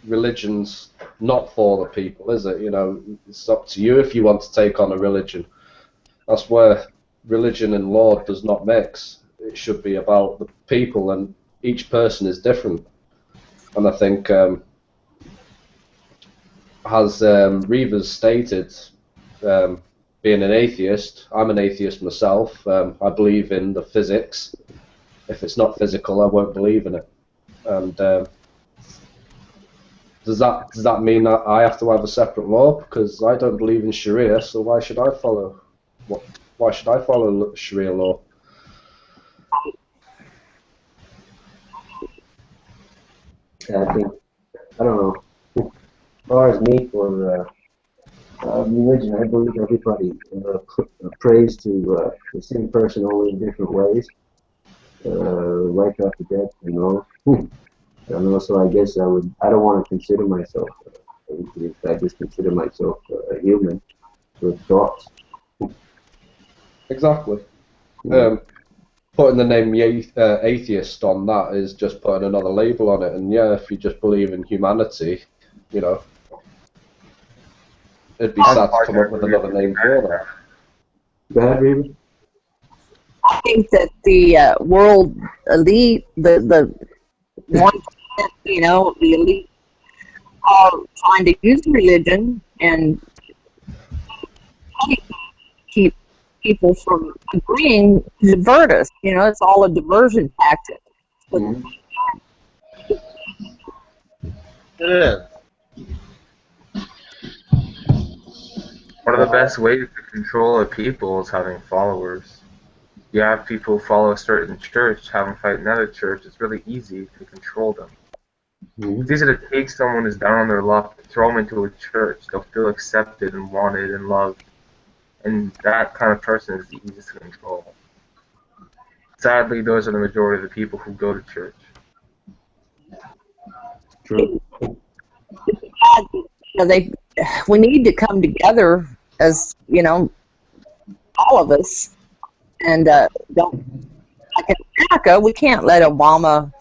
religion's not for the people, is it? It's up to you if you want to take on a religion. That's where religion and law does not mix. It should be about the people, and each person is different. And I think, as Reavers stated, being an atheist, I'm an atheist myself. I believe in the physics. If it's not physical, I won't believe in it. And does that mean that I have to have a separate law? Because I don't believe in Sharia, so why should I follow? Why should I follow Sharia law? I think, I don't know. As far as me, for religion, I believe everybody prays to the same person, only in different ways. Life after death, I don't know, so I guess I don't want to consider myself atheist. I just consider myself a human with thoughts. Exactly. Putting the name atheist on that is just putting another label on it. And yeah, if you just believe in humanity, it'd be sad to come up with another name for that. Go ahead, Reba. I think that the world elite, the 1%, the elite, are trying to use religion and keep people from agreeing to divert us. It's all a diversion tactic. Mm-hmm. It is. One of the best ways to control a people is having followers. You have people follow a certain church, have them fight another church. It's really easy to control them. Mm-hmm. It's easy to take someone who's down on their luck, throw them into a church. They'll feel accepted and wanted and loved. And that kind of person is the easiest to control. Sadly, those are the majority of the people who go to church. True. We need to come together as, all of us, and don't, like in America, we can't let Obama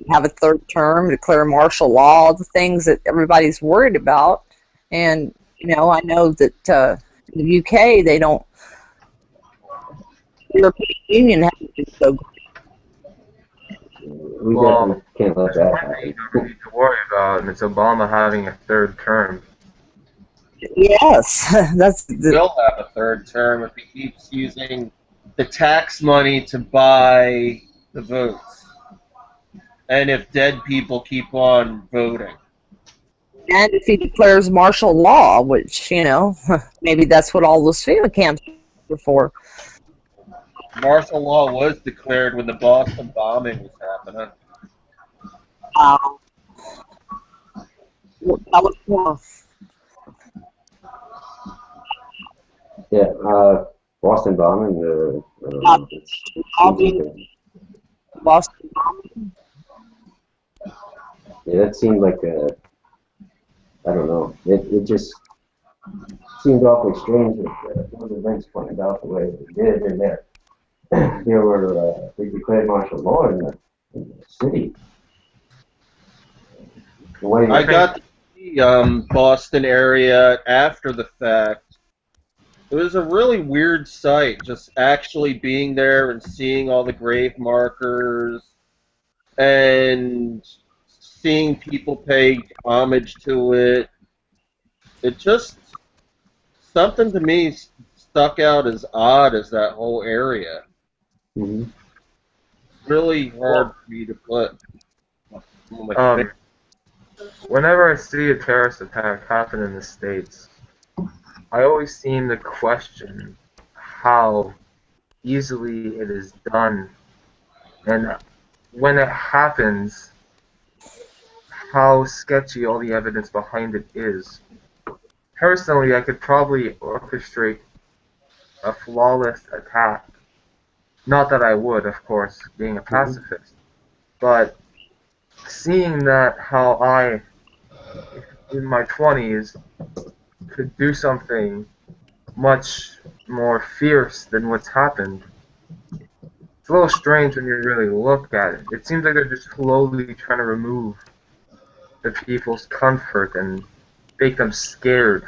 have a third term, declare martial law, the things that everybody's worried about. And, I know that in the UK, they don't, the European Union hasn't been so great. We definitely can't let that One thing happen. you don't need to worry about, and it's Obama having a third term. Yes, that's He will have a third term if he keeps using the tax money to buy the votes. And if dead people keep on voting. and if he declares martial law, which, maybe that's what all those FEMA camps are for. Martial law was declared when the Boston bombing was happening. That was more. Yeah, Boston bombing. Boston bombing. Yeah, that seemed like I don't know. It just seemed awfully strange that those events pointed out the way they did, and that they declared martial law in the city. The way I got to see Boston area after the fact. It was a really weird sight, just actually being there and seeing all the grave markers and seeing people pay homage to it. It just, something to me stuck out as odd as that whole area. Mm-hmm. Really hard for me to put. Whenever I see a terrorist attack happen in the States, I always seem to question how easily it is done. And when it happens, how sketchy all the evidence behind it is. Personally, I could probably orchestrate a flawless attack. Not that I would, of course, being a pacifist, but seeing that how I, in my 20s, could do something much more fierce than what's happened. It's a little strange when you really look at it. It seems like they're just slowly trying to remove the people's comfort and make them scared.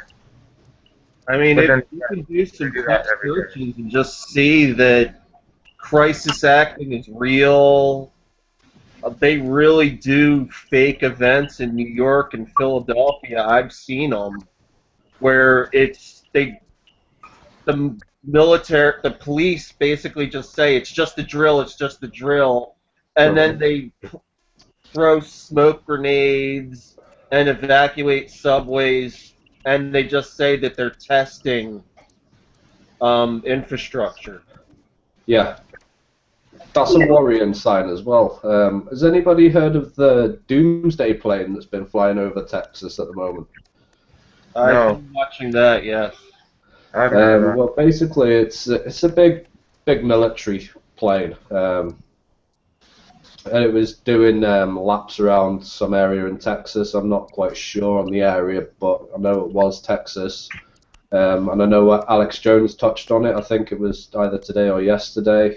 I mean, But then you can do some do quick that every day. searches and just see that crisis acting is real. They really do fake events in New York and Philadelphia. I've seen them where the military, the police basically just say it's just a drill, it's just a drill, and then they throw smoke grenades and evacuate subways, and they just say that they're testing infrastructure. Yeah. That's a worrying sign as well. Has anybody heard of the Doomsday plane that's been flying over Texas at the moment? I've been watching that, yes. I've heard of that. Well, basically, it's a big military plane, and it was doing laps around some area in Texas. I'm not quite sure on the area, but I know it was Texas. And I know Alex Jones touched on it. I think it was either today or yesterday.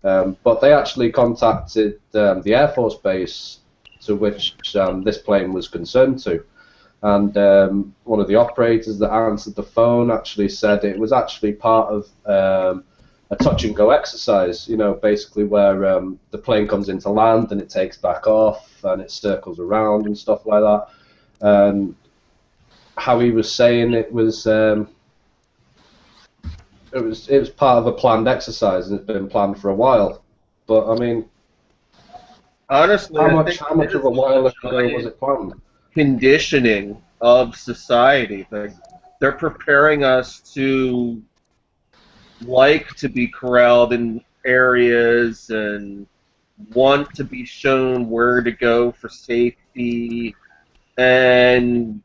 But they actually contacted the Air Force base to which this plane was concerned to. And one of the operators that answered the phone actually said it was actually part of a touch-and-go exercise, you know, basically where the plane comes into land and it takes back off and it circles around and stuff like that. And how he was saying it was part of a planned exercise and it's been planned for a while. But I mean, honestly, how much of a while ago was it planned? Conditioning of society. They're preparing us to like to be corralled in areas and want to be shown where to go for safety, and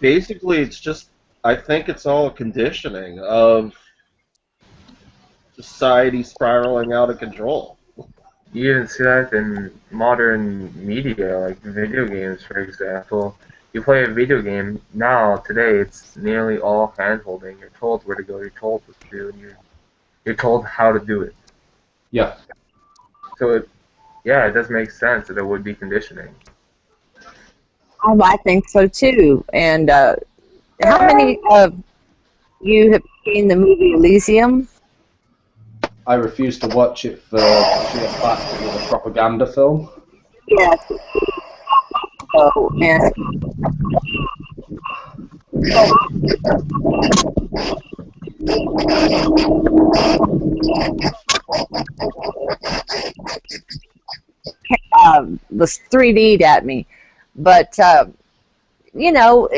basically it's just, I think it's all a conditioning of society spiraling out of control. You even see that in modern media, like video games, for example. You play a video game now, today, it's nearly all hand-holding. You're told where to go, you're told what to do, and you're told how to do it. Yeah. So, it does make sense that it would be conditioning. I think so too. And how many of you have seen the movie Elysium? I refuse to watch it for sheer fact it was a propaganda film. Yes. So, and was 3D'd at me, but you know,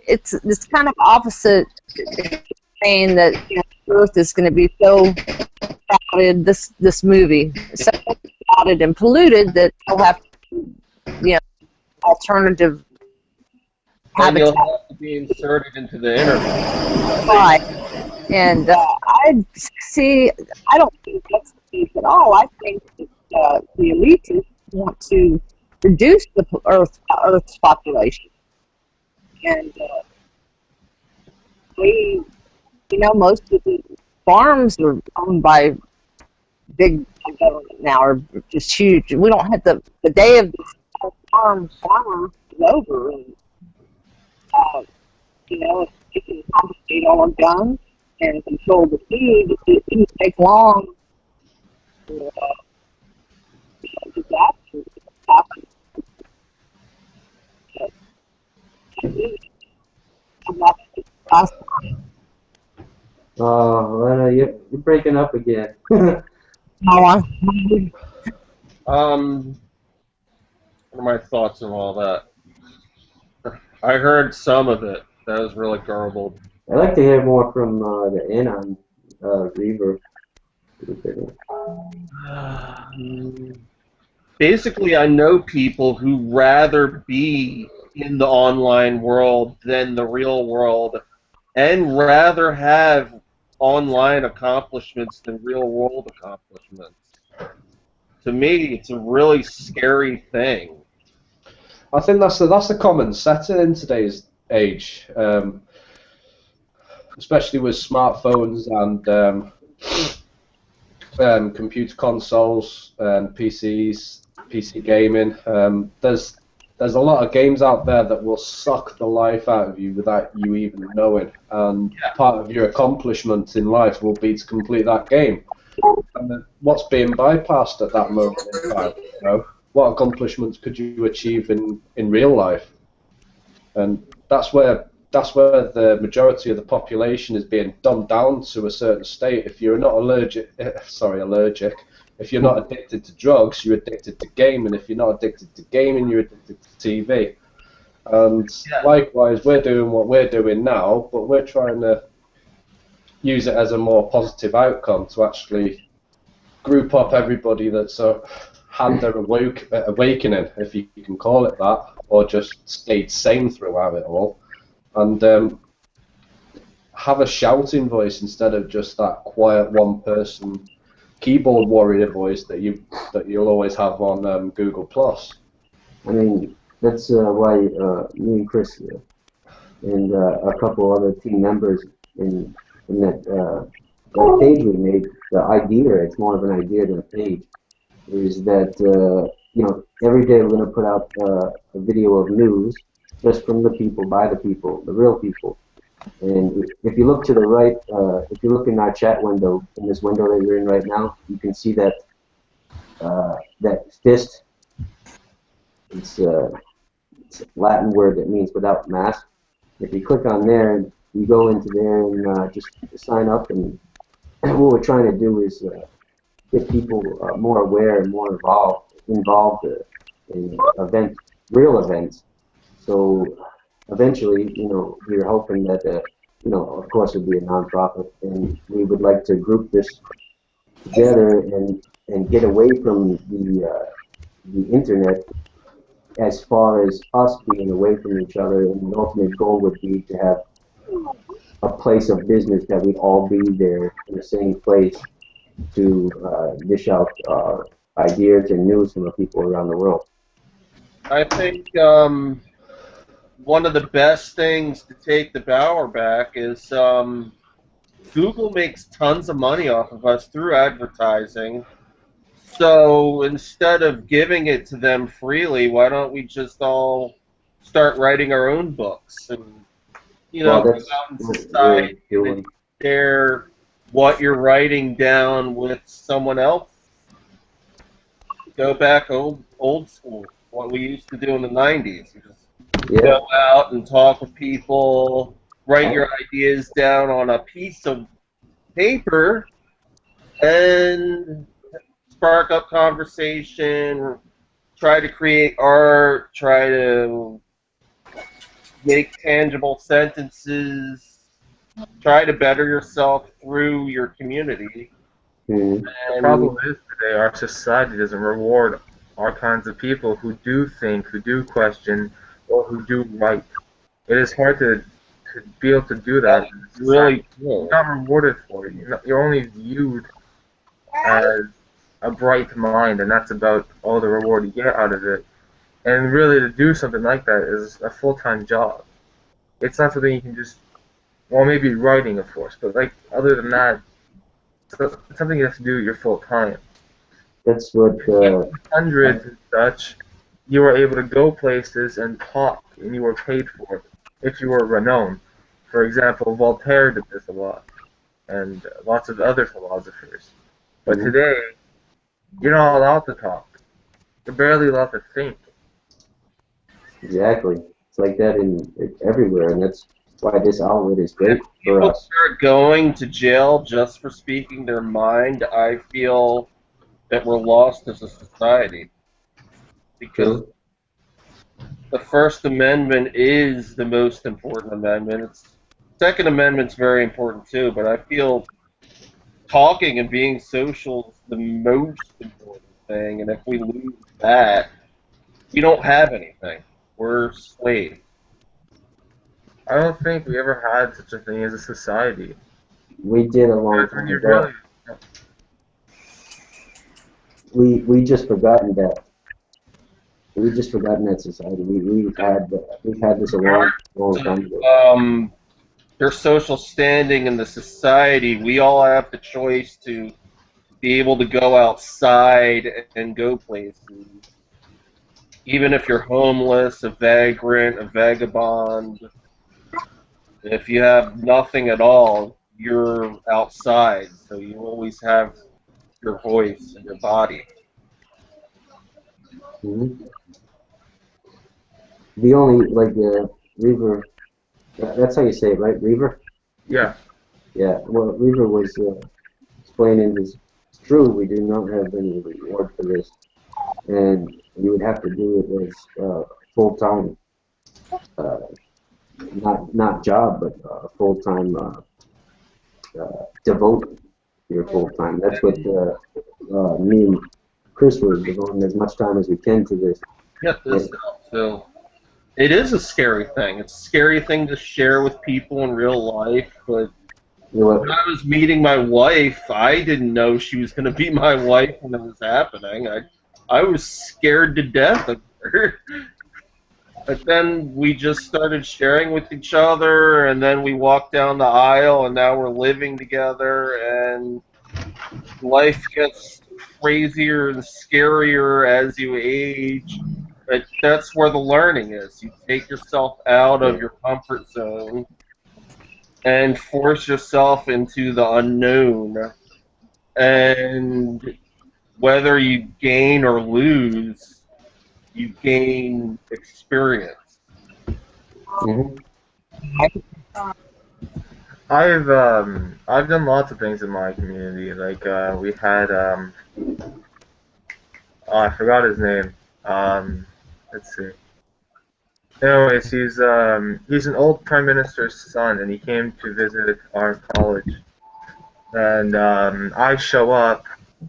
it's kind of opposite, saying that the Earth is going to be so crowded. This movie so crowded and polluted that they'll have to, alternative And you'll habitat. have to be inserted into the internet. Right. And I don't think that's the case at all. I think that the elitists want to reduce the Earth's population. And most of the farms are owned by big government now, are just huge. We don't have the day of the farmer is over. And, if you can confiscate all our guns and control the food, it didn't take long for disasters to happen. Lena, you're breaking up again. What are my thoughts on all that? I heard some of it. That was really garbled. I'd like to hear more from the Anon Reaver. basically, I know people who rather be in the online world than the real world, and rather have online accomplishments than real world accomplishments. To me, it's a really scary thing. I think that's the common setting in today's age, especially with smartphones and computer consoles and PCs, PC gaming. There's a lot of games out there that will suck the life out of you without you even knowing. And part of your accomplishment in life will be to complete that game. And what's being bypassed at that moment in time? You know, what accomplishments could you achieve in real life? And that's where the majority of the population is being dumbed down to a certain state. If you're not allergic, if you're not addicted to drugs, you're addicted to gaming. If you're not addicted to gaming, you're addicted to TV. And likewise, we're doing what we're doing now, but we're trying to use it as a more positive outcome to actually group up everybody that's had their awakening, if you can call it that, or just stayed sane throughout it all, and have a shouting voice instead of just that quiet one-person keyboard warrior voice that you'll always have on Google Plus. I mean, that's why me and Chris and a couple other team members in that page we made, the idea, it's more of an idea than a page, is that you know, every day we're going to put out a video of news just from the people, by the people, the real people. And if you look to the right, if you look in our chat window, in this window that you're in right now, you can see that that fist. It's a Latin word that means without mask. If you click on there, you go into there and just sign up. And what we're trying to do is get people more aware and more involved in real events. So eventually, you know, we're hoping that, you know, of course, it would be a nonprofit, and we would like to group this together and get away from the internet as far as us being away from each other. And the ultimate goal would be to have a place of business that we'd all be there in the same place to dish out ideas and news from the people around the world. I think one of the best things to take the power back is Google makes tons of money off of us through advertising. So instead of giving it to them freely, why don't we just all start writing our own books and, you know, go out in society and share what you're writing down with someone else? Go back old school, what we used to do in the 90s. You just go out and talk with people, write your ideas down on a piece of paper, and spark up conversation, try to create art, try to make tangible sentences, try to better yourself through your community. The problem is today our society doesn't reward our kinds of people who do think, who do question, or who do write. It is hard to be able to do that. It's really cool. You're not rewarded for it. You're only viewed as a bright mind, and that's about all the reward you get out of it. And really, to do something like that is a full-time job. It's not something you can just, well, maybe writing, of course, but like other than that, it's something you have to do your full time. That's what. Hundreds and such, you were able to go places and talk, and you were paid for it if you were renowned. For example, Voltaire did this a lot, and lots of other philosophers. But today, you're not allowed to talk. You're barely allowed to think. Exactly. It's like that everywhere, and that's why this outlet is great for People us. start going to jail just for speaking their mind. I feel that we're lost as a society, because the First Amendment is the most important amendment. Second Amendment's very important too, but I feel talking and being social is the most important everything, and if we lose that, we don't have anything. We're slaves. I don't think we ever had such a thing as a society. We did a long Because when time you ago. really, We just forgotten that. We just forgotten that society. We've had this a long time ago. Their social standing in the society, we all have the choice to be able to go outside and go places. Even if you're homeless, a vagrant, a vagabond, if you have nothing at all, you're outside, so you always have your voice and your body. Mm-hmm. The only Reaver. That's how you say it, right? Reaver. yeah. Yeah. Well, Reaver was explaining this. It's true. We do not have any reward for this, and you would have to do it as full time, uh, not job, but full time. Devote your full time. That's what me and Chris were devoting as much time as we can to this. Get this out. So it is a scary thing. It's a scary thing to share with people in real life, but You know when I was meeting my wife, I didn't know she was going to be my wife when it was happening. I was scared to death of her. But then we just started sharing with each other, and then we walked down the aisle, and now we're living together, and life gets crazier and scarier as you age. But that's where the learning is. You take yourself out of your comfort zone and force yourself into the unknown. And whether you gain or lose, you gain experience. Mm-hmm. I've done lots of things in my community. Like we had oh, I forgot his name. Let's see. Anyways, he's an old prime minister's son, and he came to visit our college. And I show up.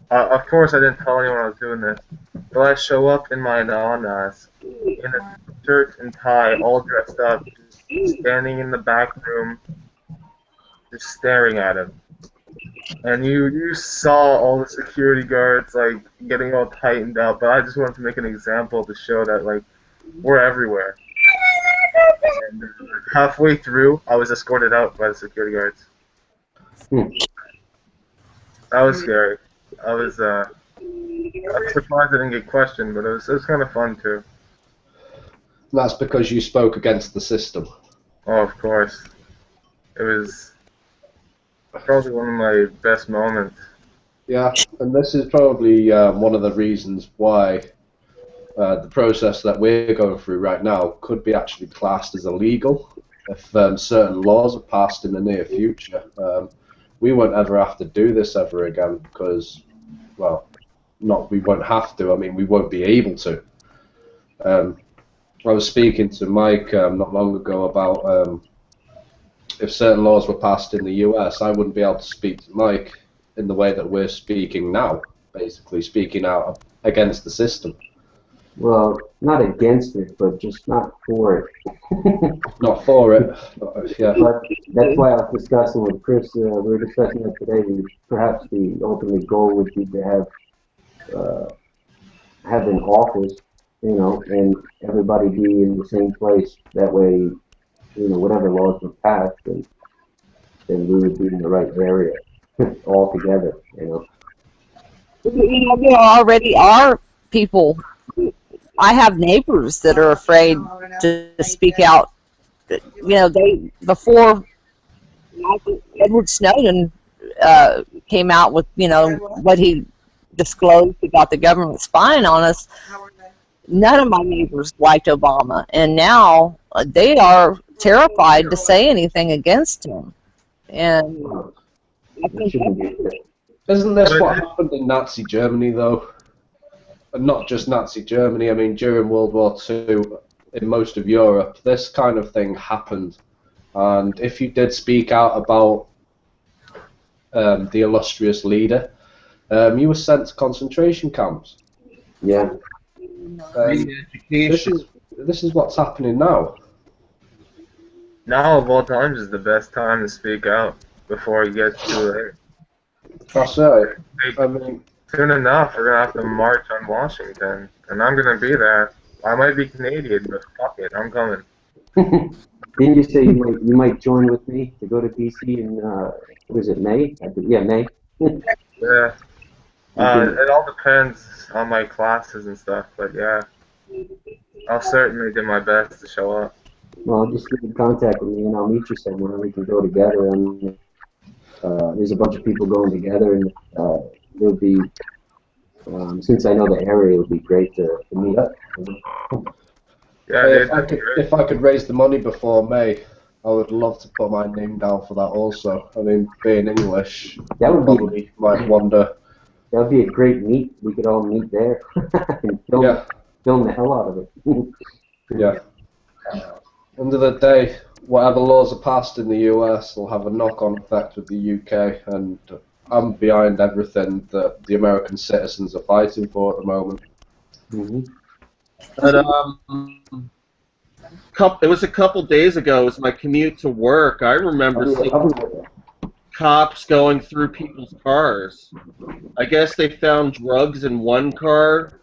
Of course, I didn't tell anyone I was doing this, but I show up in my non in a shirt and tie, all dressed up, just standing in the back room, just staring at him. And you saw all the security guards like getting all tightened up, but I just wanted to make an example to show that like we're everywhere. And halfway through, I was escorted out by the security guards. That was scary. I was surprised I didn't get questioned, but it was kind of fun too. That's because you spoke against the system. Oh, of course. It was probably one of my best moments. Yeah, and this is probably one of the reasons why the process that we're going through right now could be actually classed as illegal if certain laws are passed in the near future. We won't ever have to do this ever again because, well, not we won't have to, I mean we won't be able to. I was speaking to Mike not long ago about if certain laws were passed in the US, I wouldn't be able to speak to Mike in the way that we're speaking now, basically speaking out against the system. Well, not against it, but just not for it. Not for it. Yeah. But that's why I was discussing with Chris. We were discussing it today. Perhaps the ultimate goal would be to have an office, you know, and everybody be in the same place. That way, you know, whatever laws were passed, then we would be in the right area all together, you know. You know, there already are people. I have neighbors that are afraid to speak out. You know, before Edward Snowden came out with, you know, what he disclosed about the government spying on us, none of my neighbors liked Obama, and now they are terrified to say anything against him. And I think isn't this what happened in Nazi Germany, though? And not just Nazi Germany, I mean, during World War II, in most of Europe, this kind of thing happened. And if you did speak out about the illustrious leader, you were sent to concentration camps. Yeah. Education. This is what's happening now. Now of all times is the best time to speak out before it gets too late. That's right. I mean, Soon enough, we're gonna have to march on Washington, and I'm gonna be there. I might be Canadian, but fuck it, I'm coming. Didn't you say you might join with me to go to DC in was it May? Yeah, May. Yeah. It all depends on my classes and stuff, but yeah, I'll certainly do my best to show up. Well, just get in contact with me and I'll meet you somewhere and we can go together. And there's a bunch of people going together, and it would be since I know the area, it would be great to meet up. Yeah, if I could raise the money before May, I would love to put my name down for that also. I mean, being English, That would probably might wonder. That would be a great meet. We could all meet there and film the hell out of it. Yeah. End of the day, whatever laws are passed in the US will have a knock-on effect with the UK, and I'm behind everything that the American citizens are fighting for at the moment. Mm-hmm. But it was a couple days ago. It was my commute to work. I remember seeing cops going through people's cars. I guess they found drugs in one car,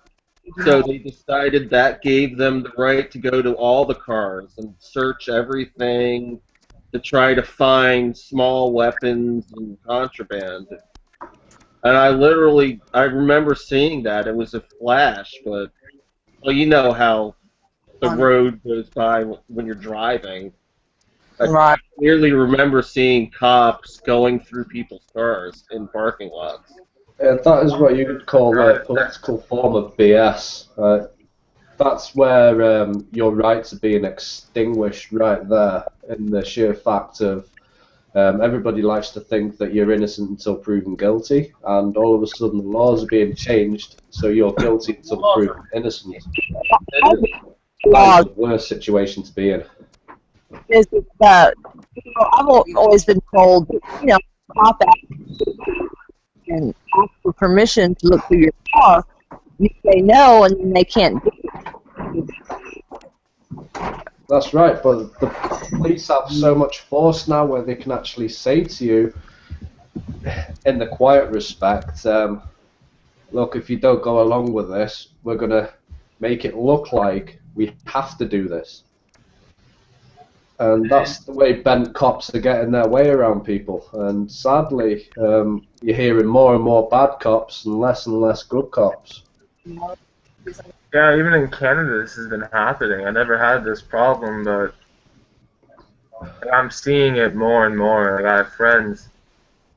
so they decided that gave them the right to go to all the cars and search everything to try to find small weapons and contraband. And I remember seeing that. It was a flash, but, well, you know how the road goes by when you're driving. I clearly remember seeing cops going through people's cars in parking lots. That is what you could call a political form of BS. That's where your rights are being extinguished right there, in the sheer fact of everybody likes to think that you're innocent until proven guilty, and all of a sudden the laws are being changed so you're guilty until proven innocent. That's the worst situation to be in. I've always been told, cop out and ask for permission to look through your car. You say no, and then they can't do it. That's right, but the police have so much force now where they can actually say to you, in the quiet respect, look, if you don't go along with this, we're going to make it look like we have to do this. And that's the way bent cops are getting their way around people. And sadly, you're hearing more and more bad cops and less good cops. Yeah, even in Canada this has been happening. I never had this problem, but I'm seeing it more and more. Like, I have friends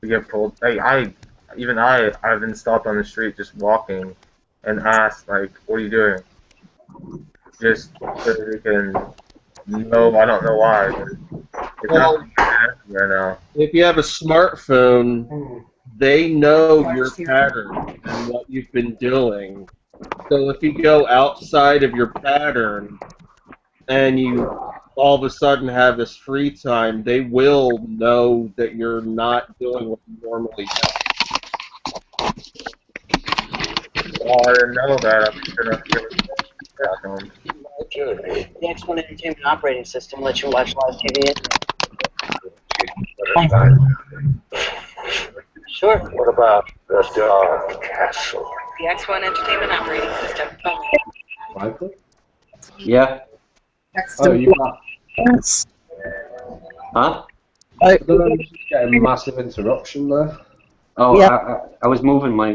who get pulled. I've been stopped on the street just walking and asked, like, what are you doing? Just so they can know, I don't know why. Well, right now. if you have a smartphone, they know your pattern and what you've been doing. So if you go outside of your pattern and you all of a sudden have this free time, they will know that you're not doing what you normally do. Well, I didn't know that. I'm just gonna get home. The X1 Entertainment operating system lets you watch live TV. Sure. What about the Dark Castle? The X1 Entertainment operating system. Michael? Yeah. Oh, you are. Huh? I don't know, just getting a massive interruption there. Oh, Yeah. I was moving my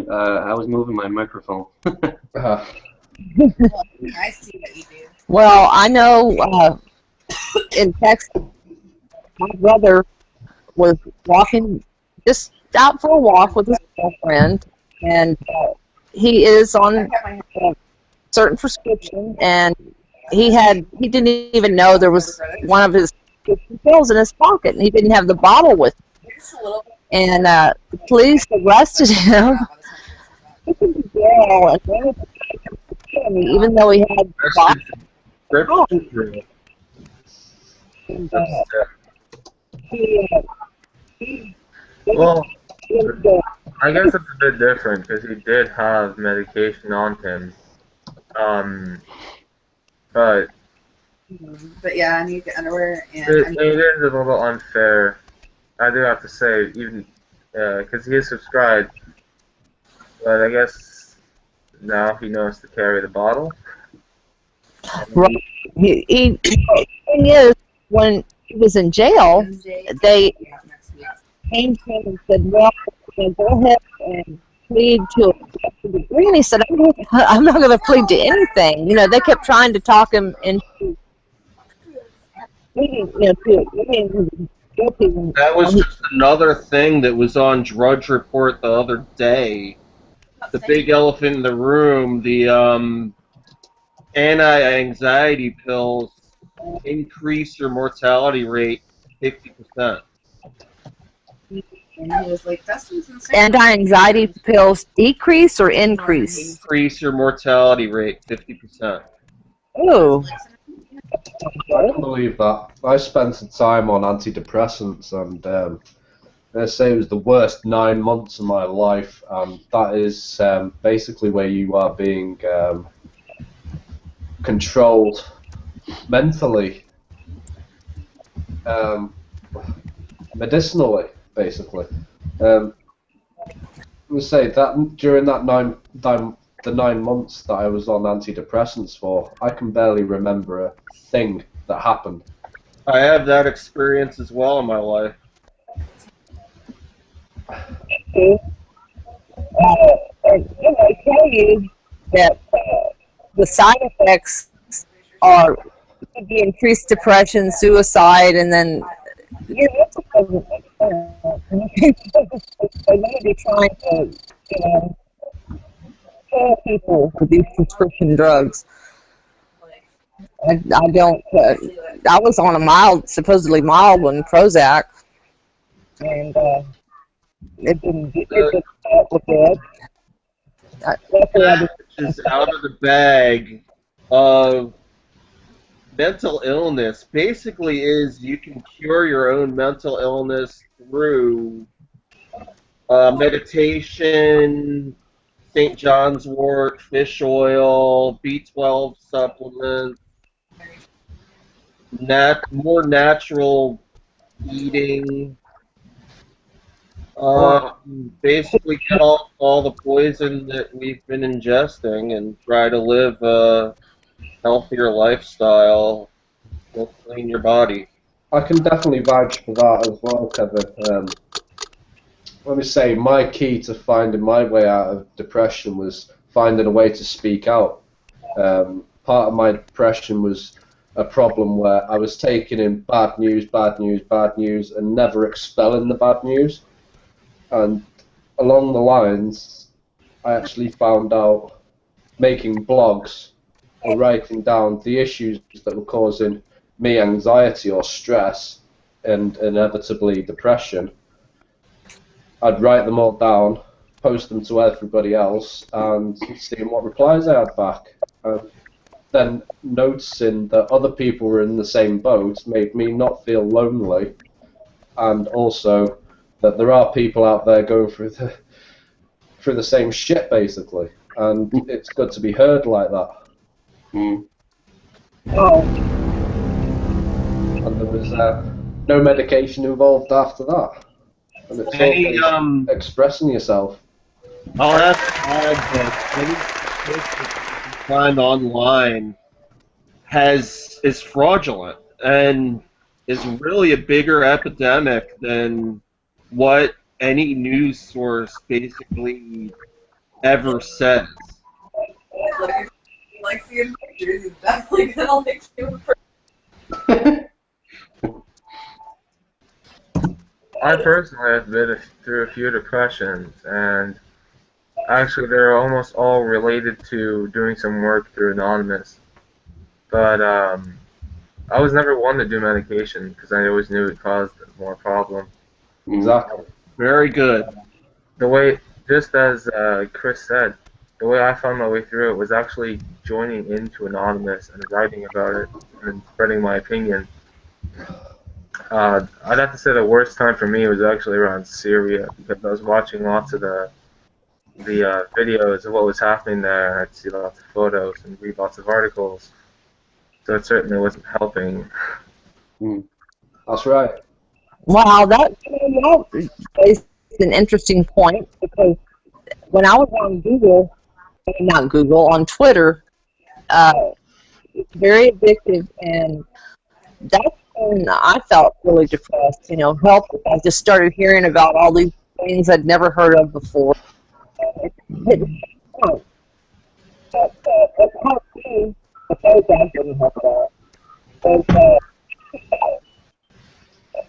microphone. I see what you do. Well, I know in Texas, my brother was walking, just out for a walk with his girlfriend, and he is on a certain prescription, and he didn't even know there was one of his prescription pills in his pocket, and he didn't have the bottle with him. And the police arrested him. Took him to jail, and they were I mean, even though he had the bottle. Well, I guess it's a bit different because he did have medication on him But But yeah, I need the underwear and it is a little unfair. I do have to say, even because he is subscribed, but I guess now he knows to carry the bottle. Right. The thing is, when he was in jail, they came to him and said, well, go ahead and plead to a degree. And he said, I'm not going to plead to anything. You know, they kept trying to talk him into pleading, to guilty. That was just another thing that was on Drudge Report the other day. The big elephant in the room, the anti-anxiety pills increase your mortality rate 50%. he was like, Dustin's insane. Anti-anxiety pills decrease or increase? Increase your mortality rate 50%. Ooh. I can believe that. I spent some time on antidepressants, and they say it was the worst 9 months of my life. That is basically where you are being controlled mentally, medicinally, basically. I would say that during that the 9 months that I was on antidepressants for, I can barely remember a thing that happened. I have that experience as well in my life. I tell you that the side effects are could be increased depression, suicide, and then you're going to be trying to, kill people with these prescription drugs. I don't. I was on a supposedly mild one, Prozac, and it didn't help with it. That is out of the bag of mental illness. Basically, is you can cure your own mental illness through meditation, St. John's wort, fish oil, B12 supplements, more natural eating. Basically get all the poison that we've been ingesting and try to live a healthier lifestyle. Will clean your body. I can definitely vouch for that as well, Kevin. Let me say, my key to finding my way out of depression was finding a way to speak out. Part of my depression was a problem where I was taking in bad news, and never expelling the bad news. And along the lines, I actually found out making blogs or writing down the issues that were causing me anxiety or stress and inevitably depression. I'd write them all down, post them to everybody else, and seeing what replies I had back. Then noticing that other people were in the same boat made me not feel lonely, and also that there are people out there going through the same shit, basically, and it's good to be heard like that. Oh. And there was no medication involved after that. And it's all expressing yourself. I'll have to add that any statistic you find online is fraudulent and is really a bigger epidemic than what any news source basically ever says. He likes the pictures. He's definitely gonna like you. I personally have been through a few depressions, and actually they're almost all related to doing some work through Anonymous. But I was never one to do medication because I always knew it caused more problem. Exactly. Very good. The way, just as Chris said, the way I found my way through it was actually joining into Anonymous and writing about it and spreading my opinion. I'd have to say the worst time for me was actually around Syria because I was watching lots of the the videos of what was happening there. I'd see lots of photos and read lots of articles. So it certainly wasn't helping. That's right. Wow, that is an interesting point, because when I was on Google, not Google, on Twitter, it's very addictive, and that's when I felt really depressed. Help! I just started hearing about all these things I'd never heard of before. It didn't help. But it helped me, but those guys didn't help at all. But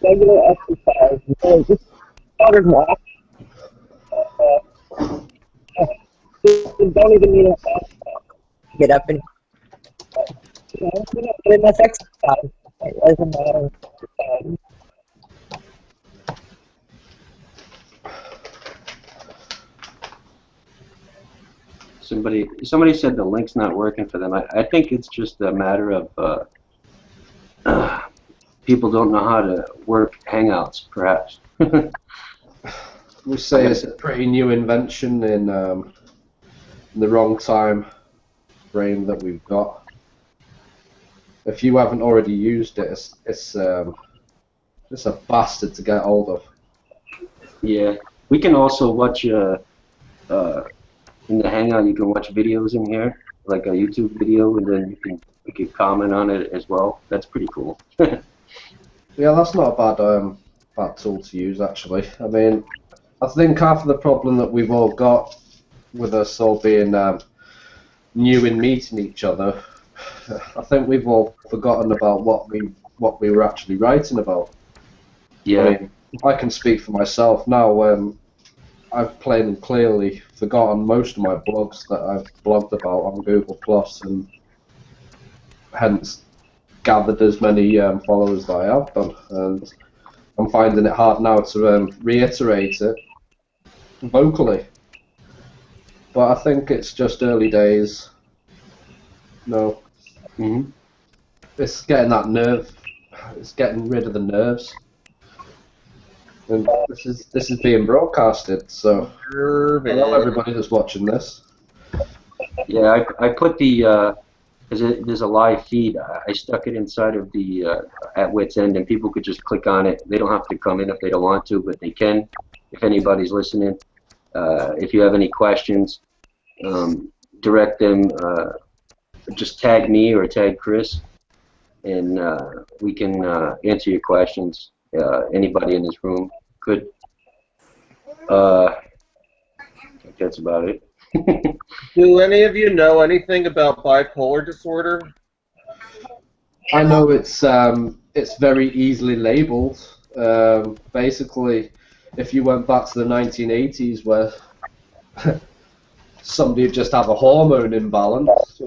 regular exercise, really just started walking. You don't even need a get up and you don't get enough exercise. It doesn't matter. Somebody said the link's not working for them. I think it's just a matter of people don't know how to work Hangouts, perhaps. We say it's a pretty new invention in the wrong time frame that we've got. If you haven't already used it, it's a bastard to get hold of. Yeah, we can also watch in the Hangout. You can watch videos in here, like a YouTube video, and then you can comment on it as well. That's pretty cool. Yeah, that's not a bad tool to use, actually. I mean, I think half of the problem that we've all got with us all being new in meeting each other, I think we've all forgotten about what we were actually writing about. Yeah. I mean, I can speak for myself now. I've plain and clearly forgotten most of my blogs that I've blogged about on Google+, and hence gathered as many followers that I have done. And I'm finding it hard now to reiterate it vocally. But I think it's just early days. No. Mm-hmm. It's getting that nerve. It's getting rid of the nerves. And this is being broadcasted, so hello everybody that's watching this. Yeah, I put the there's a live feed. I stuck it inside of the at Wits End, and people could just click on it. They don't have to come in if they don't want to, but they can if anybody's listening. If you have any questions, direct them. Just tag me or tag Chris, and we can answer your questions. Anybody in this room could. I think that's about it. Do any of you know anything about bipolar disorder? I know it's very easily labeled. Basically, if you went back to the 1980s, where somebody would just have a hormone imbalance,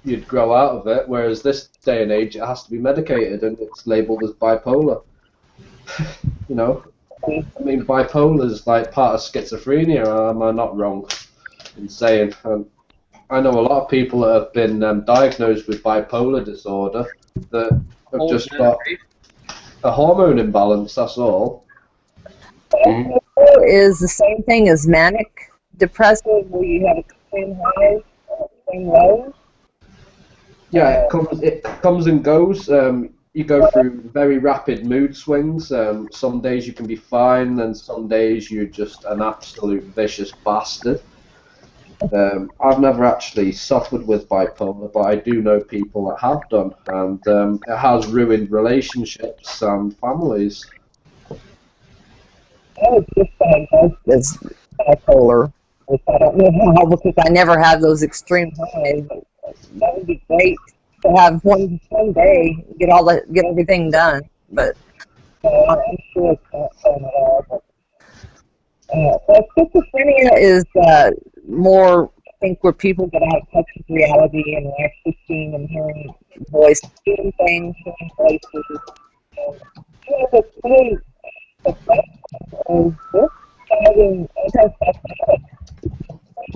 you'd grow out of it. Whereas this day and age, it has to be medicated, and it's labeled as bipolar. I mean, bipolar is like part of schizophrenia. Am I not wrong in saying? I know a lot of people that have been diagnosed with bipolar disorder that have just got a hormone imbalance. That's all. Bipolar is the same thing as manic depressive, where you have extreme highs, extreme lows. Yeah, it comes and goes. You go through very rapid mood swings. Some days you can be fine, and some days you're just an absolute vicious bastard. I've never actually suffered with bipolar, but I do know people that have done, and it has ruined relationships and families. I was just diagnosed as bipolar, which I don't know how, because I never had those extreme highs. But that would be great to have one day get everything done. But I'm sure it's not fun at all. But schizophrenia is more, I think, where people get out of touch with reality and are actually seeing and hearing voices, seeing things, hearing voices. It's really this having antipsychotic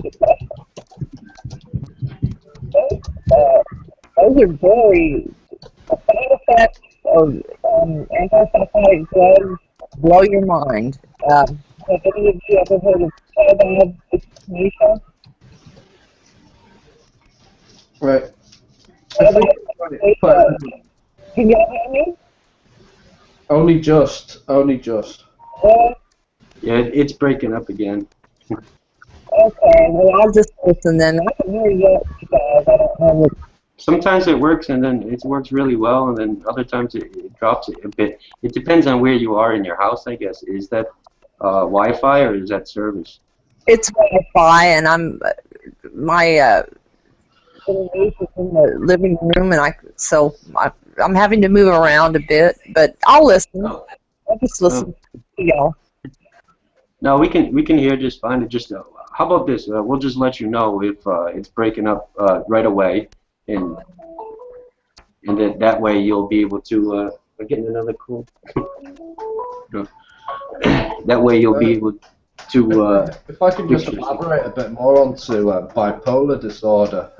depression. Those are very, the side effects of antipsychotic drugs blow your mind. Have any of you ever heard of Nisha? Right. Can you hear me? Only just. Yeah, it's breaking up again. Okay, well, I'll just listen then. I can hear you guys. I don't know what. Sometimes it works, and then it works really well, and then other times it drops a bit. It depends on where you are in your house, I guess. Is that Wi-Fi or is that service? It's Wi-Fi, and my little niece is in the living room, and I'm having to move around a bit, but I'll listen. I'll just listen to y'all. No, we can hear just fine. It just how about this? We'll just let you know if it's breaking up right away, and that way you'll be able to. We're getting another call. That way you'll be able to. If I can just elaborate a bit more onto bipolar disorder,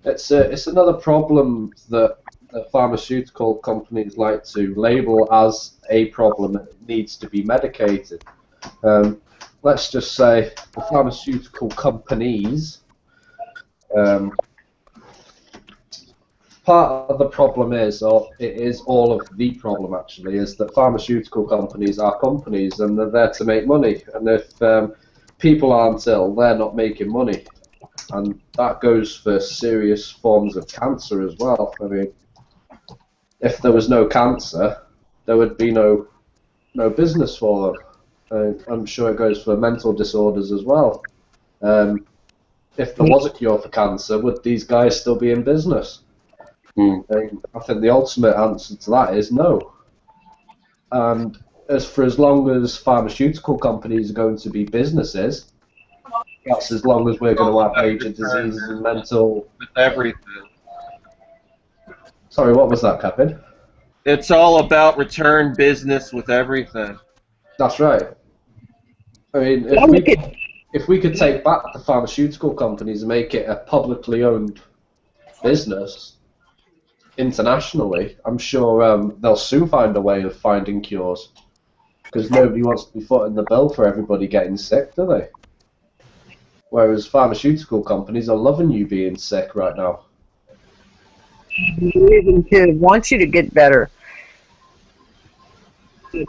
it's another problem that the pharmaceutical companies like to label as a problem that needs to be medicated. Let's just say the pharmaceutical companies, part of the problem is, or it is all of the problem actually, is that pharmaceutical companies are companies and they're there to make money. And if people aren't ill, they're not making money. And that goes for serious forms of cancer as well. I mean, if there was no cancer, there would be no business for them. I'm sure it goes for mental disorders as well. If there was a cure for cancer, would these guys still be in business? I think the ultimate answer to that is no. And as long as pharmaceutical companies are going to be businesses, that's as long as we're going to have major diseases and mental... With everything. Sorry, what was that, Kevin? It's all about return business with everything. That's right. I mean, if we could take back the pharmaceutical companies and make it a publicly owned business internationally, I'm sure they'll soon find a way of finding cures. Because nobody wants to be footing the bill for everybody getting sick, do they? Whereas pharmaceutical companies are loving you being sick right now. To want you to get better. That's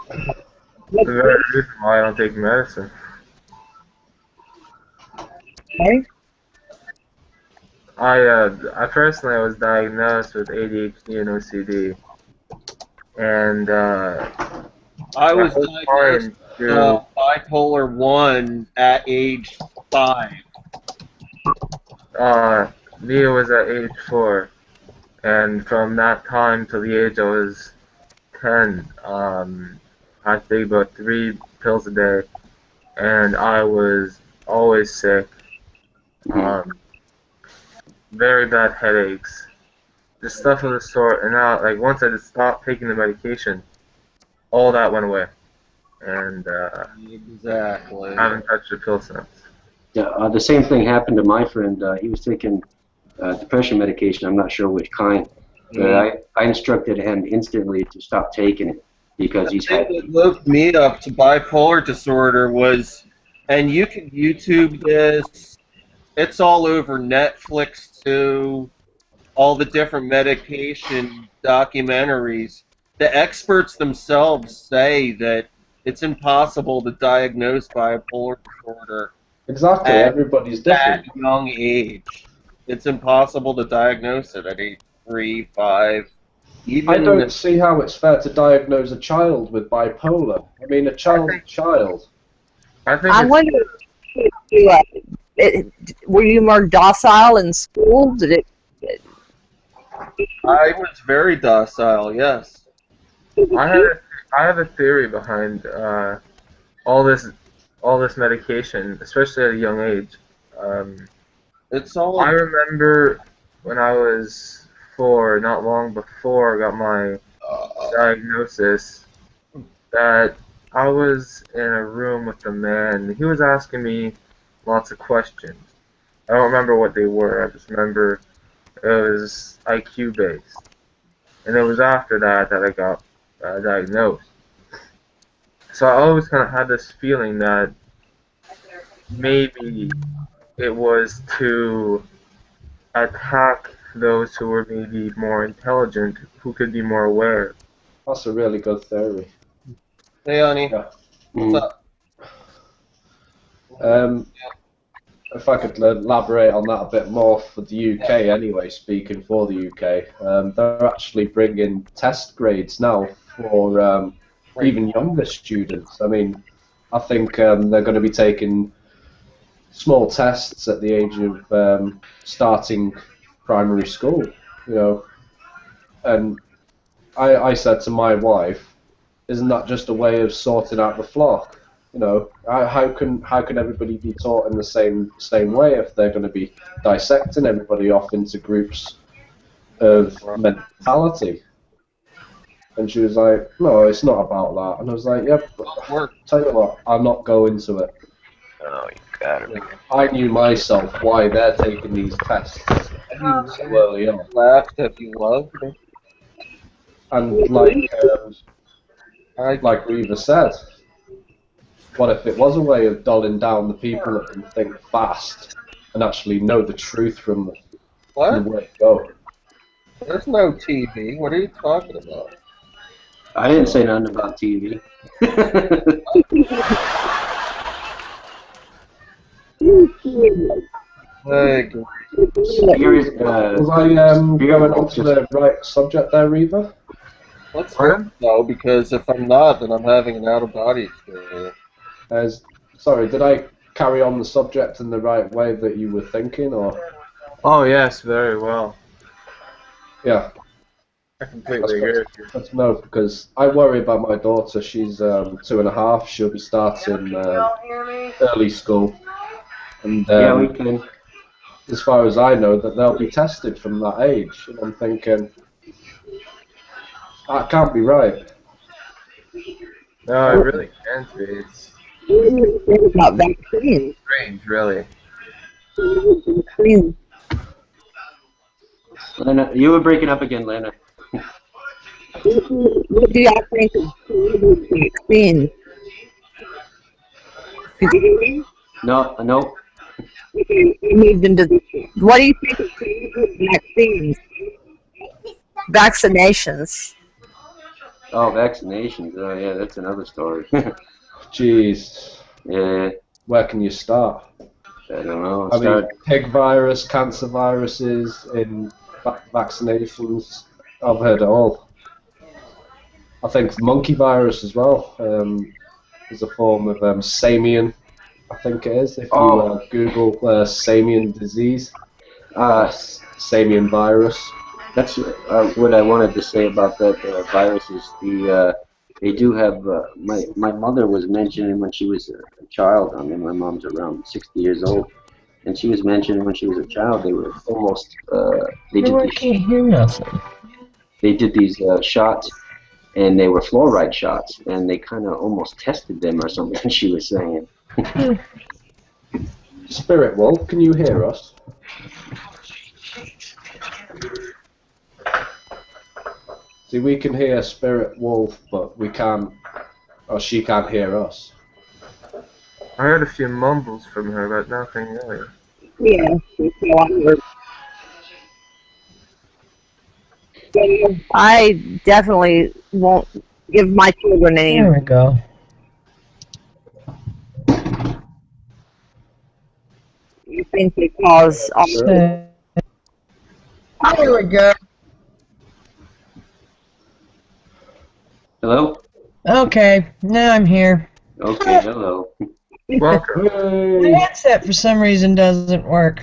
the very reason why I don't take medicine. Okay. I personally was diagnosed with ADHD and OCD, and I was diagnosed with bipolar 1 at age 5. Mia was at age 4, and from that time till the age I was 10, I take about 3 pills a day, and I was always sick. Very bad headaches, just stuff of the sort. And now, like, once I just stopped taking the medication, all that went away, and exactly. I haven't touched a pill since. Yeah, the same thing happened to my friend. He was taking depression medication. I'm not sure which kind, but I instructed him instantly to stop taking it because he's had. The thing that woke me up to bipolar disorder was, and you can YouTube this. It's all over Netflix too. All the different medication documentaries. The experts themselves say that it's impossible to diagnose bipolar disorder. Exactly, everybody's different. At young age. It's impossible to diagnose it at age 3, 5. I don't see how it's fair to diagnose a child with bipolar. I mean, a child's a child. I wonder, were you more docile in school? I was very docile, yes. I have a theory behind all this medication, especially at a young age. I remember when I was 4, not long before I got my diagnosis, that I was in a room with a man. He was asking me lots of questions. I don't remember what they were. I just remember it was IQ based. And it was after that I got diagnosed. So I always kind of had this feeling that maybe it was to attack those who were maybe more intelligent, who could be more aware. That's a really good theory. Hey, honey. Yeah. What's up? If I could elaborate on that a bit more for the UK anyway, speaking for the UK, they're actually bringing test grades now for even younger students. I mean, I think they're going to be taking small tests at the age of starting primary school, you know. And I said to my wife, isn't that just a way of sorting out the flock? You know, how can everybody be taught in the same way if they're going to be dissecting everybody off into groups of mentality? And she was like, no, it's not about that. And I was like, yeah, but tell you what, I'm not going to it. Oh, you gotta be. I knew myself why they're taking these tests so early on. Laughed if you loved me. And like Reva said, what if it was a way of dulling down the people that can think fast and actually know the truth from the way to go? There's no TV. What are you talking about? I didn't say nothing about TV. Was I going on to the right subject there, Reva? Let's hope so, because if I'm not, then I'm having an out-of-body experience. Sorry, did I carry on the subject in the right way that you were thinking, or? Oh yes, very well. Yeah. I completely agree with you. That's no, because I worry about my daughter. She's 2.5. She'll be starting early school, and yeah, we can. As far as I know, that they'll be tested from that age, and I'm thinking that can't be right. No, it really can't be. It's about vaccines. strange, really. Lena, you were breaking up again, Lena. What do y'all think of vaccines? No, no. Moved into what do you think of vaccines? Vaccinations. Oh, vaccinations. Oh, yeah, that's another story. Jeez. Yeah. Where can you start? I don't know. I mean, pig virus, cancer viruses, in vaccinations. I've heard it all. I think monkey virus as well is a form of Samian, I think it is. If you Google Samian disease, Samian virus. That's what I wanted to say about that virus is they do have, my mother was mentioning when she was a child, I mean my mom's around 60 years old, and she was mentioning when she was a child they were almost, they did these shots, and they were fluoride shots, and they kind of almost tested them or something, she was saying. Spirit Wolf, can you hear us? See, we can hear Spirit Wolf, but we can't, or she can't hear us. I heard a few mumbles from her, but nothing really. Yeah, I definitely won't give my children any. There we go. You think they cause all There we go. Hello? Okay, now I'm here. Okay, hello. Welcome. My headset for some reason doesn't work.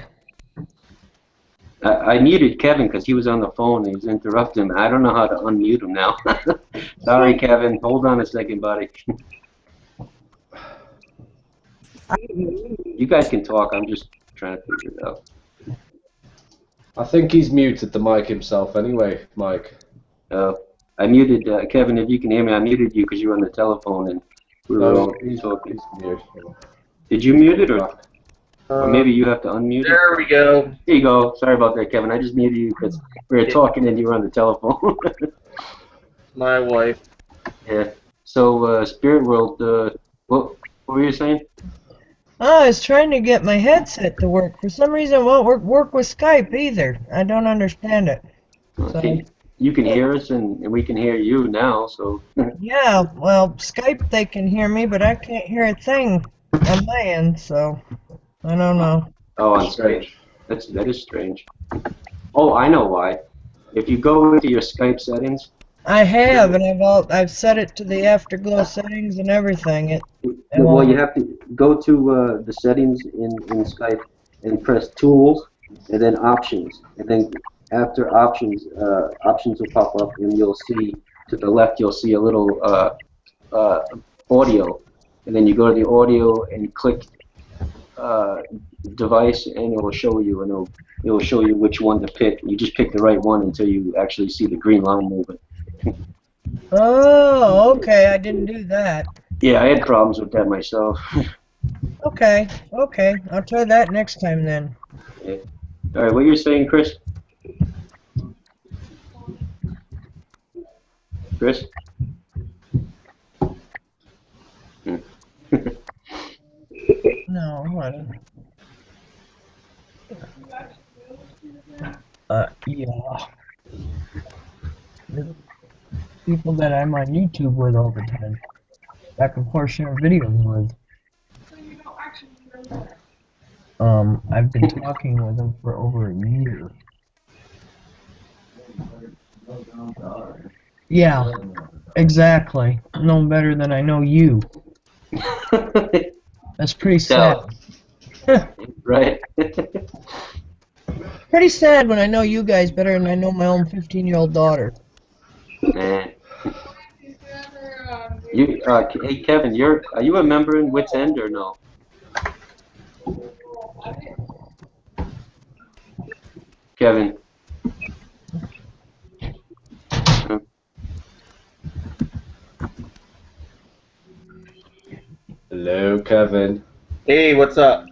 I muted Kevin because he was on the phone and he was interrupting him. I don't know how to unmute him now. Sorry, Kevin. Hold on a second, buddy. You guys can talk. I'm just trying to figure it out. I think he's muted the mic himself anyway, Mike. I muted Kevin. If you can hear me, I muted you because you were on the telephone and we were all talking. Did you mute it or maybe you have to unmute it? There we go. There you go. Sorry about that, Kevin. I just muted you because we were talking and you were on the telephone. My wife. Yeah. So, Spirit World, what were you saying? I was trying to get my headset to work. For some reason, it won't work with Skype either. I don't understand it. Okay. You can hear us, and we can hear you now. So. Yeah, well, Skype they can hear me, but I can't hear a thing on my end. So I don't know. Oh, on Skype. That is strange. Oh, I know why. If you go into your Skype settings. I have, and I've set it to the afterglow settings and everything. Well, you have to go to the settings in Skype and press Tools, and then Options, and then after Options, Options will pop up, and you'll see to the left you'll see a little audio, and then you go to the audio and click device, and it will show you, and it will show you which one to pick. You just pick the right one until you actually see the green line moving. Oh, okay. I didn't do that. Yeah, I had problems with that myself. Okay. I'll try that next time then. Yeah. All right, what you're saying, Chris? Chris? No, what? Yeah. The people that I'm on YouTube with all the time. Back and forth share videos with. I've been talking with them for over a year. Yeah, exactly. No better than I know you. That's pretty sad. Right. Pretty sad when I know you guys better than I know my own 15-year-old daughter. Hey, Kevin, are you a member in Wits End or no? Kevin. Hello, Kevin. Hey, what's up?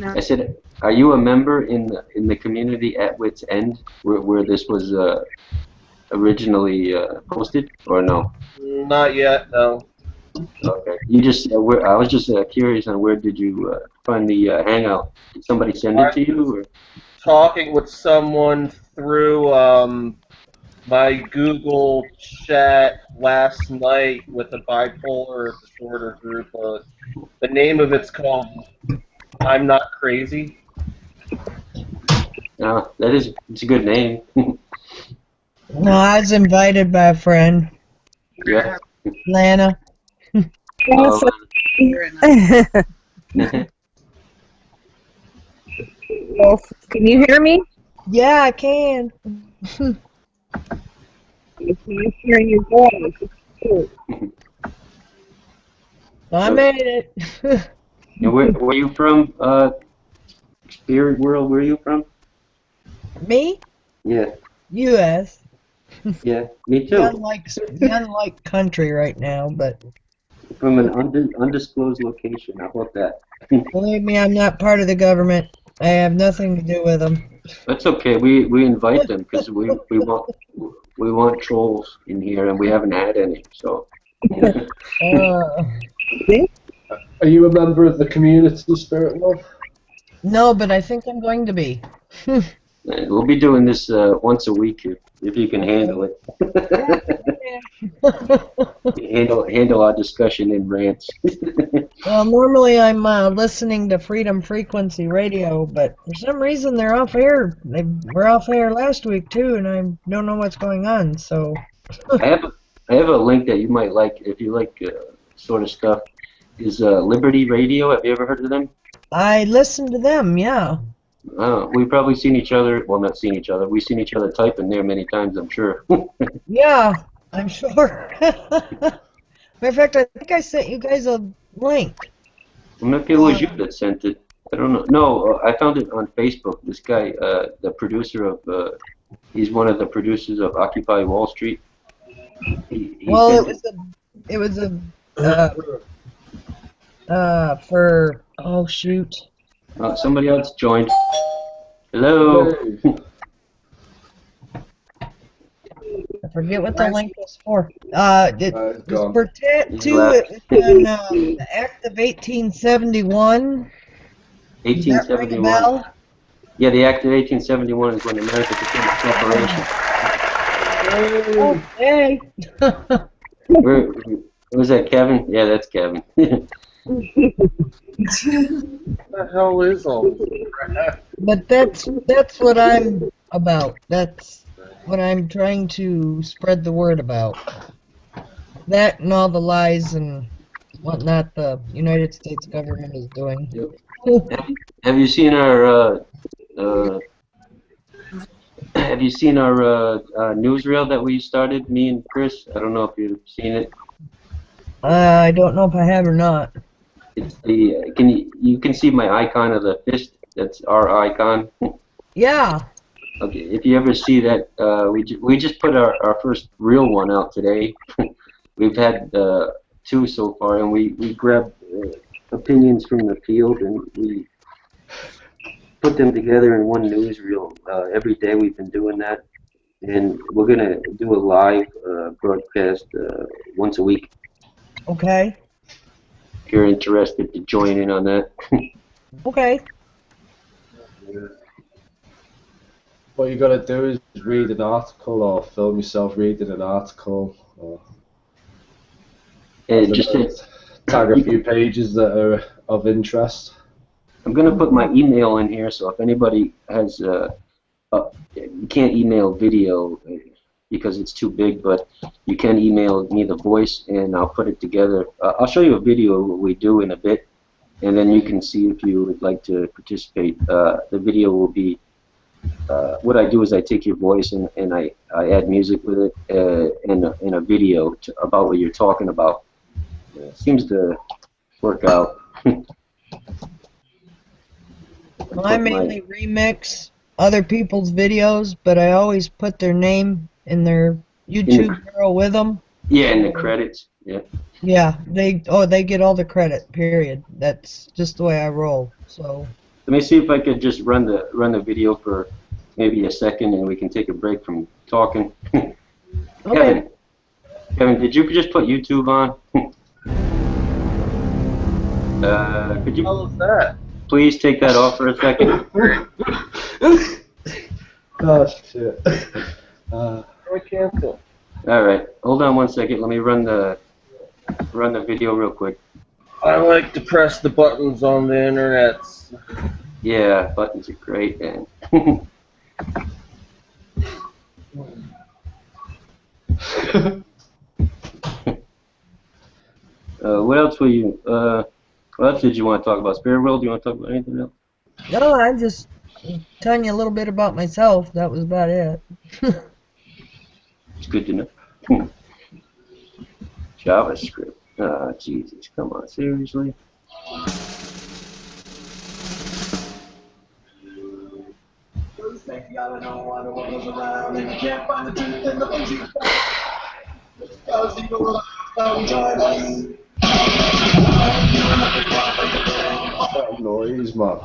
I said, are you a member in the community at Wits End where this was originally posted, or no? Not yet, no. Okay. You just I was just curious on where did you find the hangout? Did somebody send it to you? Or? Talking with someone through my Google chat last night with a bipolar disorder group. The name of it's called I'm Not Crazy. No, it's a good name. No, I was invited by a friend. Yeah. Lana. Oh, Well, can you hear me? Yeah, I can. It's nice hearing your voice. It's cute. I made it. And where you from? Spirit World, where are you from? Me? Yeah. U.S. Yeah, me too. The unlike country right now, but From an undisclosed location. How about that? believe me, I'm not part of the government. I have nothing to do with them. That's okay. We invite them because we want trolls in here, and we haven't had any. So. Are you a member of the community, Spirit World? No, but I think I'm going to be. We'll be doing this once a week if you can handle it. handle our discussion in rants. Well, normally I'm listening to Freedom Frequency Radio, but for some reason they're off air. They were off air last week too, and I don't know what's going on. So I have a link that you might like if you like sort of stuff. Is Liberty Radio? Have you ever heard of them? I listened to them. Yeah. We've probably seen each other. Well, not seen each other. We've seen each other typing there many times, I'm sure. Yeah, I'm sure. Matter of fact, I think I sent you guys a link. Maybe it was you that sent it. I don't know. No, I found it on Facebook. This guy, the producer of, he's one of the producers of Occupy Wall Street. Well, it was for, oh shoot. Somebody else joined. Hello. I forget what the link was for. It was Gone. for two. It was on the Act of 1871. Does that ring a 1871. bell? Yeah, the Act of 1871 is when America became a corporation. Okay. Was that Kevin? Yeah, that's Kevin. What the hell is all this? But that's what I'm about. That's what I'm trying to spread the word about. That and all the lies and whatnot the United States government is doing. Have you seen our newsreel that we started, me and Chris? I don't know if you've seen it. I don't know if I have or not. It's the you can see my icon of the fist. That's our icon. Yeah. Okay, if you ever see that, we just put our first real one out today. We've had 2 so far, and we grabbed opinions from the field and we put them together in one newsreel. Every day we've been doing that, and we're gonna do a live broadcast once a week. Okay. If you're interested to join in on that. Okay. What you gotta do is read an article or film yourself reading an article, or Just tag a few pages that are of interest. I'm gonna put my email in here, so if anybody has, you can't email video because it's too big, but you can email me the voice, and I'll put it together. I'll show you a video of what we do in a bit, and then you can see if you would like to participate. The video will be, what I do is I take your voice and I add music with it in a video about what you're talking about. Seems to work out. Well, I mainly remix other people's videos, but I always put their name in their YouTube girl with them. Yeah, in the credits. Yeah. Yeah, they get all the credit. Period. That's just the way I roll. So. Let me see if I could just run the video for maybe a second, and we can take a break from talking. Okay. Kevin, did you just put YouTube on? Could you please take that off for a second? Oh shit. I cancel. All right, hold on one second. Let me run the video real quick. I like to press the buttons on the internet. Yeah, buttons are great, man. What else were you? What else did you want to talk about? Spirit World? Do you want to talk about anything else? No, I'm just telling you a little bit about myself. That was about it. It's good to know. JavaScript. Ah, Jesus, come on, seriously? That noise, man.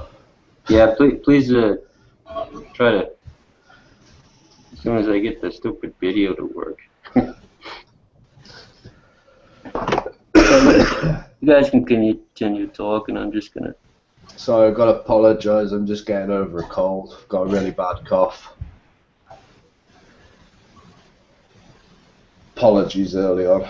Yeah, please try to, as soon as I get the stupid video to work. You guys can continue talking. I'm just gonna. So I've got to apologise. I'm just getting over a cold. I've got a really bad cough. Apologies early on.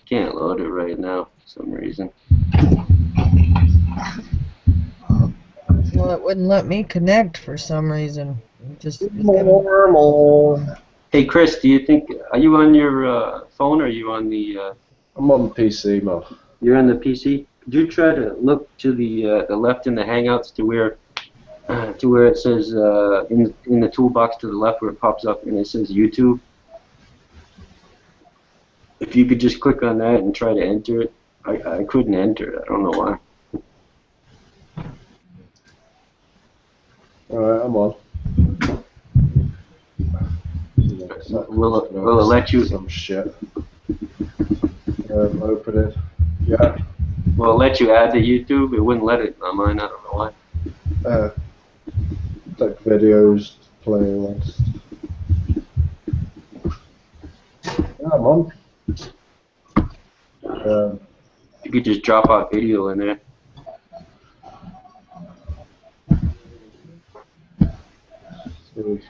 Can't load it right now for some reason. Well, it wouldn't let me connect for some reason. Just normal. Hey Chris, do you think, are you on your phone or are you on the? I'm on the PC, man. You're on the PC. Could you try to look to the left in the Hangouts to where it says in the toolbox to the left where it pops up and it says YouTube. If you could just click on that and try to enter it. I couldn't enter it. I don't know why. Alright, I'm on. Will it let you? Some shit. Open it. Yeah. Well, it let you add to YouTube. It wouldn't let it on mine. I don't know why. Like videos, playlist. Yeah, I'm on. You could just drop out video in there. Sweet.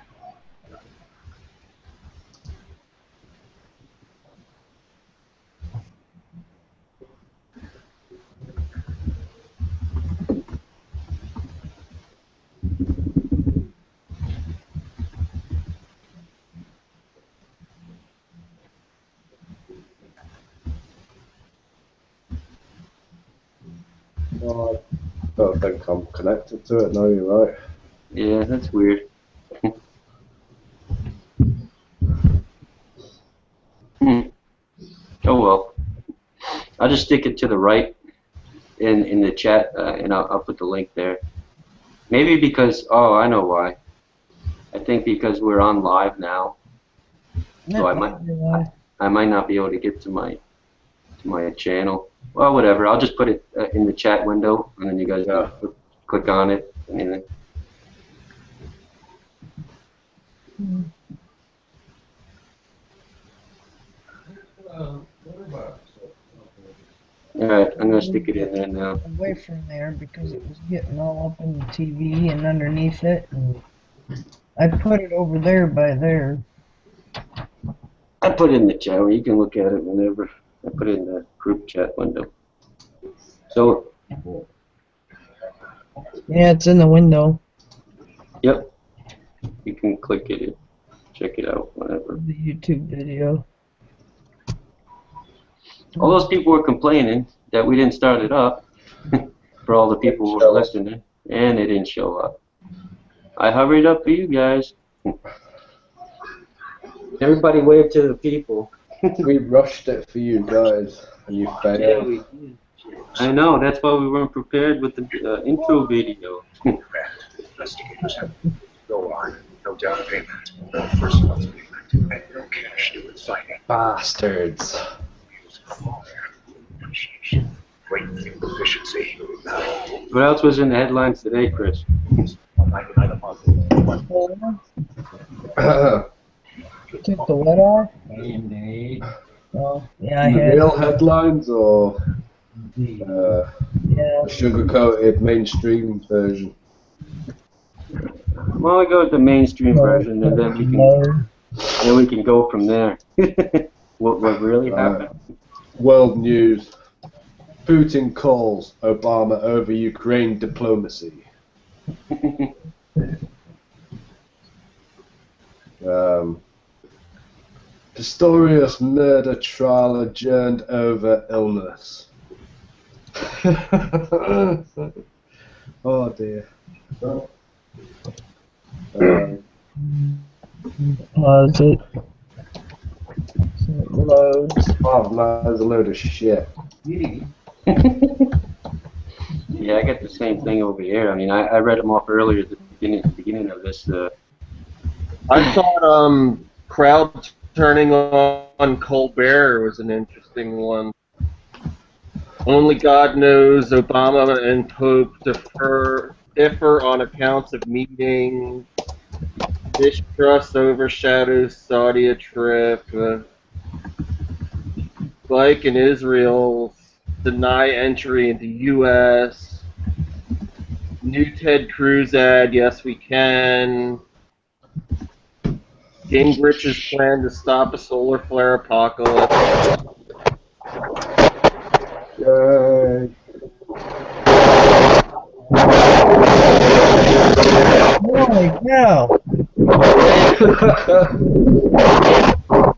Oh, I don't think I'm connected to it. No, you're right. Yeah, that's weird. Oh well. I'll just stick it to the right in the chat, and I'll put the link there. Maybe because, oh, I know why. I think because we're on live now, so I might not be able to get to my channel. Well, whatever. I'll just put it in the chat window, and then you guys click on it. Alright, I'm gonna stick it in there now. Away from there because it was getting all up in the TV and underneath it. And I put it over there by there. I put it in the chat. You can look at it whenever. I put it in the group chat window. So. Yeah, it's in the window. Yep. You can click it, check it out whenever. The YouTube video. All those people were complaining that we didn't start it up for all the people who were listening, and they didn't show up. I hurried up for you guys. Everybody wave to the people. We rushed it for you guys, and you failed. Yeah, we did. I know, that's why we weren't prepared with the intro video. Investigators have no warrant, no down payment, no first month's payment, and no cash due at signing. Bastards. Great efficiency. What else was in the headlines today, Chris? Took the what off? Oh, yeah, I had. Real headlines or Yeah. the sugar-coated mainstream version? Well, we go with the mainstream version, and then we can go from there. What really happened? World news. Putin calls Obama over Ukraine diplomacy. Pistorius murder trial adjourned over illness. Oh dear. Pause it. So it loads. Oh, that's a load of shit. Yeah, I got the same thing over here. I mean, I read them off earlier at the beginning of this. I thought crowd turning on Colbert was an interesting one. Only God knows Obama and Pope differ on accounts of meetings. Distrust overshadows Saudi trip. Spike in Israel deny entry into U.S. New Ted Cruz ad, yes we can. Gingrich's plan to stop a solar flare apocalypse. Yay. Holy cow!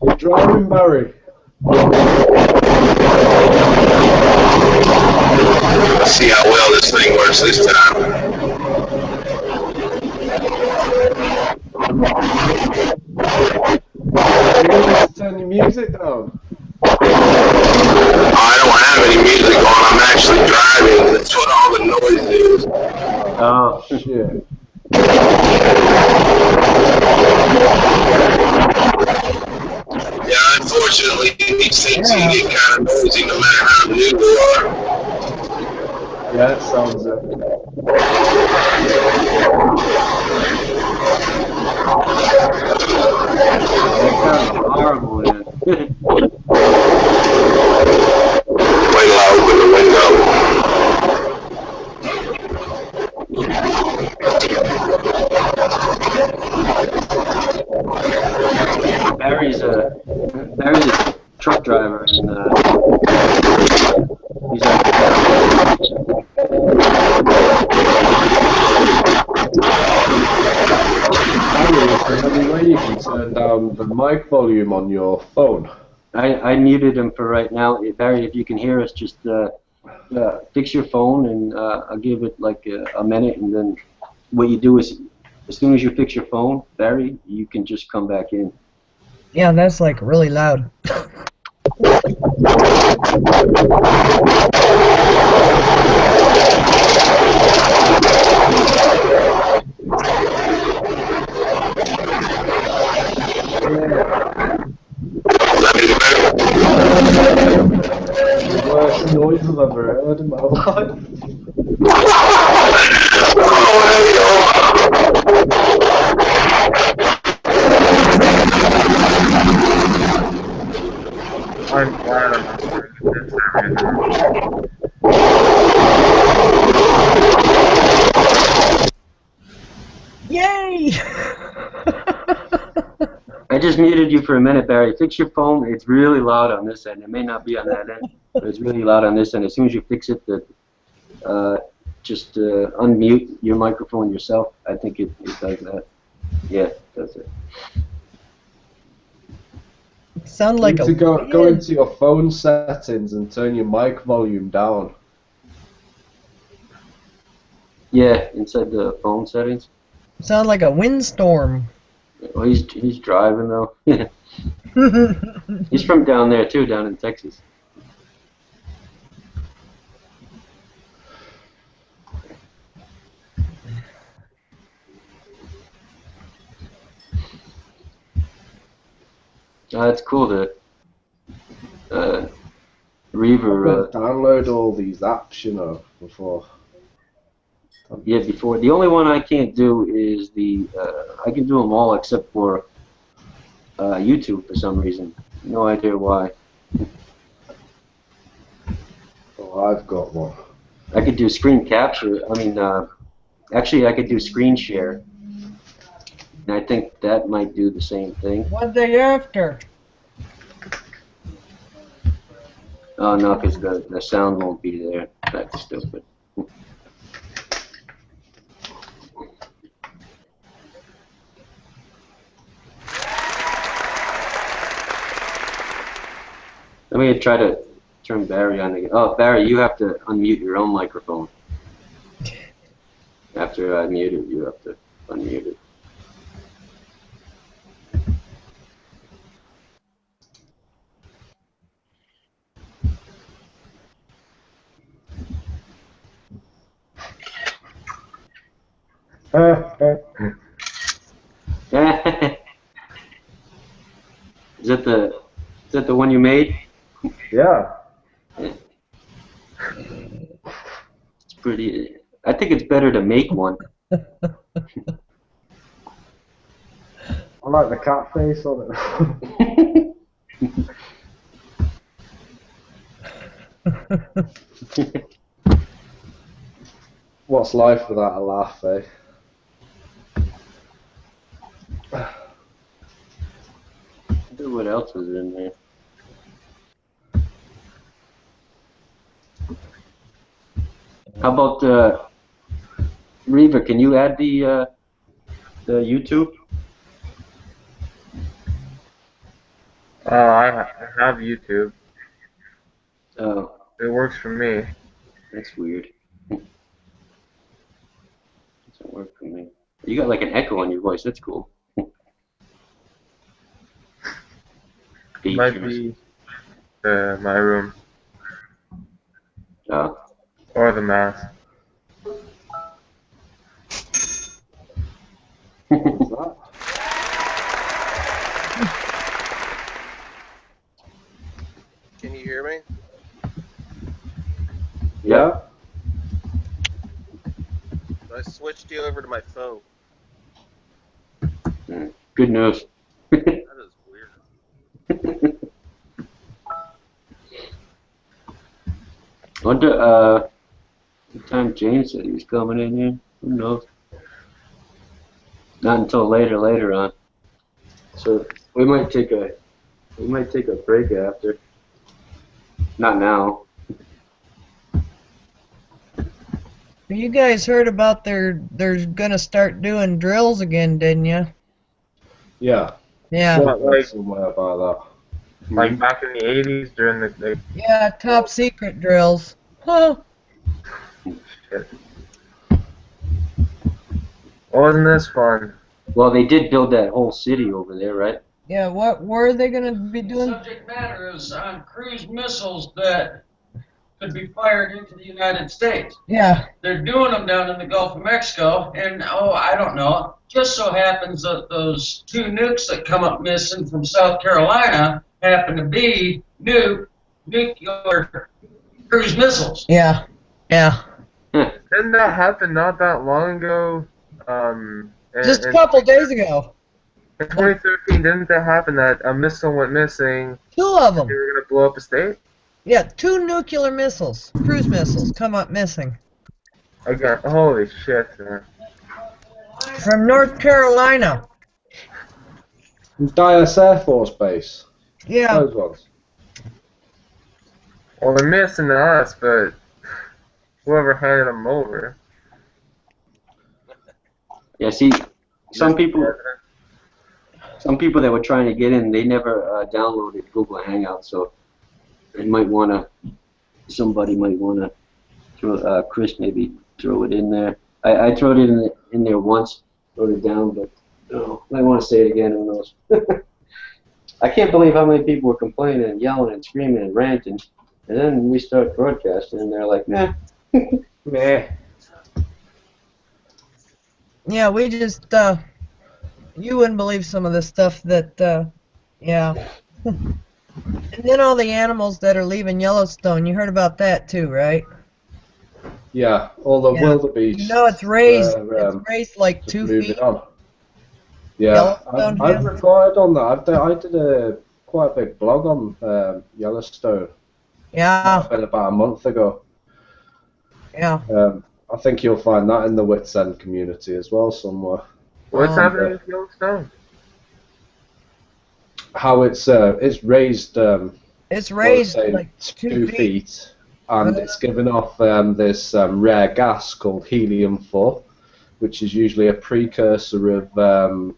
You're driving, Barry. Let's see how well this thing works this time. Turn your music down. I don't have any music on. I'm actually driving. That's what all the noise is. Oh, shit. Yeah, unfortunately, these seems to get kind of noisy no matter how new we are. Yeah, it sounds it. That sounds horrible, man. Wait till I open the window. Barry's a truck driver, and he's out Any way you can turn down the mic volume on your phone? I muted him for right now. Barry, if you can hear us, just fix your phone, and I'll give it like a minute, and then what you do is, as soon as you fix your phone, Barry, you can just come back in. Yeah, that's like really loud. The worst noise I've ever heard in my life. I'm glad I'm not doing this area. Yay! I just muted you for a minute, Barry. Fix your phone. It's really loud on this end. It may not be on that end, but it's really loud on this end. As soon as you fix it, just unmute your microphone yourself. I think it does that. Yeah, it does it. Sound You like need to go into your phone settings and turn your mic volume down. Yeah, inside the phone settings. Sound like a windstorm. Well, he's driving though. He's from down there too, down in Texas. It's cool to Reaver. Download all these apps, you know, before. Yeah, before. The only one I can't do is I can do them all except for YouTube for some reason. No idea why. Oh, I've got one. I could do screen capture. I mean, actually, I could do screen share. And I think that might do the same thing. What they after? Oh, no, because the sound won't be there. That's stupid. Let me try to turn Barry on again. Oh, Barry, you have to unmute your own microphone. After I mute it, you have to unmute it. Is that the one you made? Yeah. It's pretty. I think it's better to make one. I like the cat face on it. What's life without a laugh, eh? I wonder what else is in there. How about Reaver? Can you add the YouTube? I have YouTube. Oh, It works for me. that's weird. Doesn't work for me. You got like an echo on your voice. That's cool. It might be my room. Oh. Or the mask. What's that? you hear me? Yeah. I switched you over to my phone. Good news. That is weird. Wonder, what time James said he was coming in here? Who knows? Not until later on. So we might take a break after. Not now. You guys heard about they're gonna start doing drills again, didn't you? Yeah. Yeah. What, like, somewhere about like back in the 80s during the Yeah, top secret drills. Huh. shit. Wasn't this fun? Well, they did build that whole city over there, right? Yeah, what were they gonna be doing? Subject matter is cruise missiles that could be fired into the United States. Yeah. They're doing them down in the Gulf of Mexico, and I don't know. Just so happens that those 2 nukes that come up missing from South Carolina happen to be nuclear cruise missiles. Yeah. Yeah. Didn't that happen not that long ago? Just a couple days ago. In 2013, didn't that happen that a missile went missing? 2 of them. They were gonna blow up a state? Yeah, 2 nuclear missiles, cruise missiles, come up missing. Again, holy shit, man. From North Carolina. Dyess Air Force Base. Yeah. Those ones. Well, they're missing us, but whoever handed them over. Yeah. See, some people that were trying to get in, they never downloaded Google Hangouts, so they might wanna. Somebody might wanna throw. Chris maybe throw it in there. I threw it in there once, wrote it down, but I want to say it again. Who knows? I can't believe how many people were complaining and yelling and screaming and ranting, and then we start broadcasting, and they're like, nah, meh. Yeah, we just, you wouldn't believe some of the stuff that, yeah. And then all the animals that are leaving Yellowstone, you heard about that too, right? Yeah, all the wildebeest. You know, it's raised like 2 feet. On. Yeah, I've reported on that. I did quite a big blog on Yellowstone. Yeah. About a month ago. Yeah. I think you'll find that in the Wits End community as well somewhere. What's happening with Yellowstone? How it's raised. It's raised say, like 2 feet, and it's given off this rare gas called helium-4, which is usually a precursor of a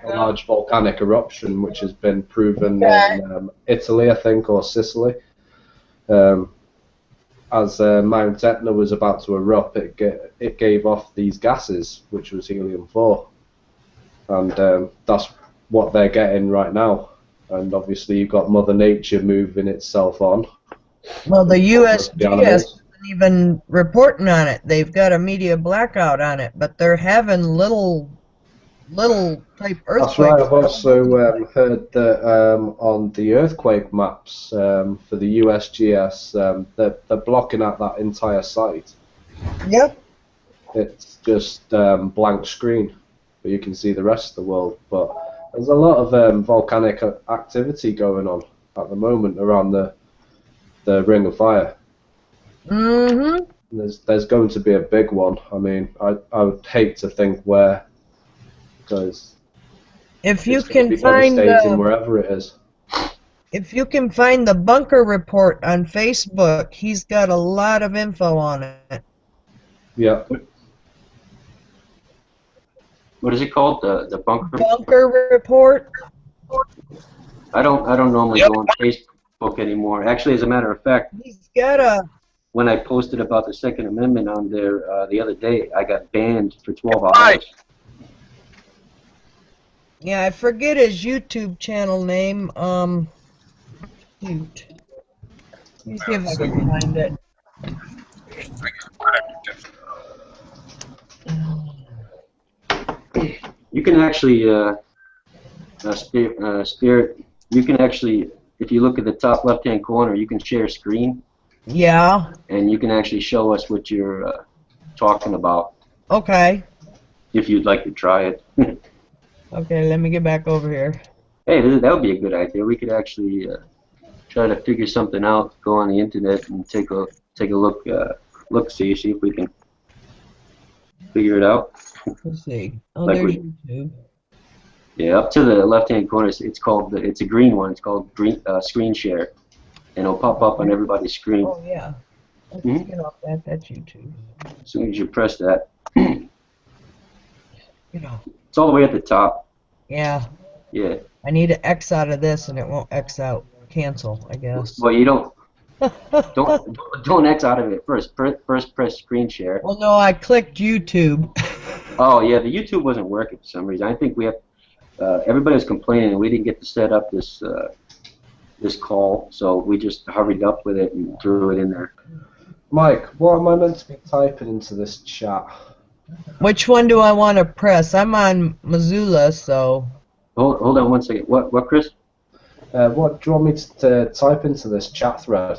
large volcanic eruption, which has been proven in Italy, I think, or Sicily. As Mount Etna was about to erupt, it gave off these gases, which was helium-4, and that's what they're getting right now. And obviously you've got Mother Nature moving itself on. Well, the USGS isn't even reporting on it. They've got a media blackout on it, but they're having little type earthquakes. That's right. I've also heard that on the earthquake maps for the USGS, they're blocking out that entire site. Yep. It's just blank screen, but you can see the rest of the world. But there's a lot of volcanic activity going on at the moment around the Ring of Fire. Mm-hmm. There's going to be a big one. I mean, I would hate to think where, because if you it's going to can be find devastating wherever it is. If you can find the Bunker Report on Facebook, he's got a lot of info on it. Yeah. What is it called? The bunker? Bunker Report. I don't normally go on Facebook anymore. Actually, as a matter of fact, he's got a. When I posted about the Second Amendment on there the other day, I got banned for 12 hours. Yeah, I forget his YouTube channel name. Shoot. Let me see if I can find it. You can actually, Spirit, you can actually if you look at the top left-hand corner, you can share screen, Yeah. and you can actually show us what you're talking about. Okay. If you'd like to try it. Okay, let me get back over here. Hey, that would be a good idea. We could actually try to figure something out. Go on the internet and take a look, see if we can figure it out. Let's see. Oh, Like there's we- YouTube. Yeah, up to the left-hand corner, it's called it's a green one. It's called screen share, and it'll pop up on everybody's screen. Oh yeah. Let's Mhm. get off that. That's YouTube. As soon as you press that, You know. it's all the way at the top. Yeah. Yeah. I need to X out of this, and it won't X out. Cancel, I guess. Well, you don't X out of it first. First press screen share. Well, no, I clicked YouTube. Oh yeah, the YouTube wasn't working for some reason. I think we have. Everybody was complaining, and we didn't get to set up this this call, so we just hurried up with it and threw it in there. Mike, what am I meant to be typing into this chat? Which one do I want to press? I'm on Missoula, so. Hold on one second. What, Chris? What do you want me to type into this chat thread?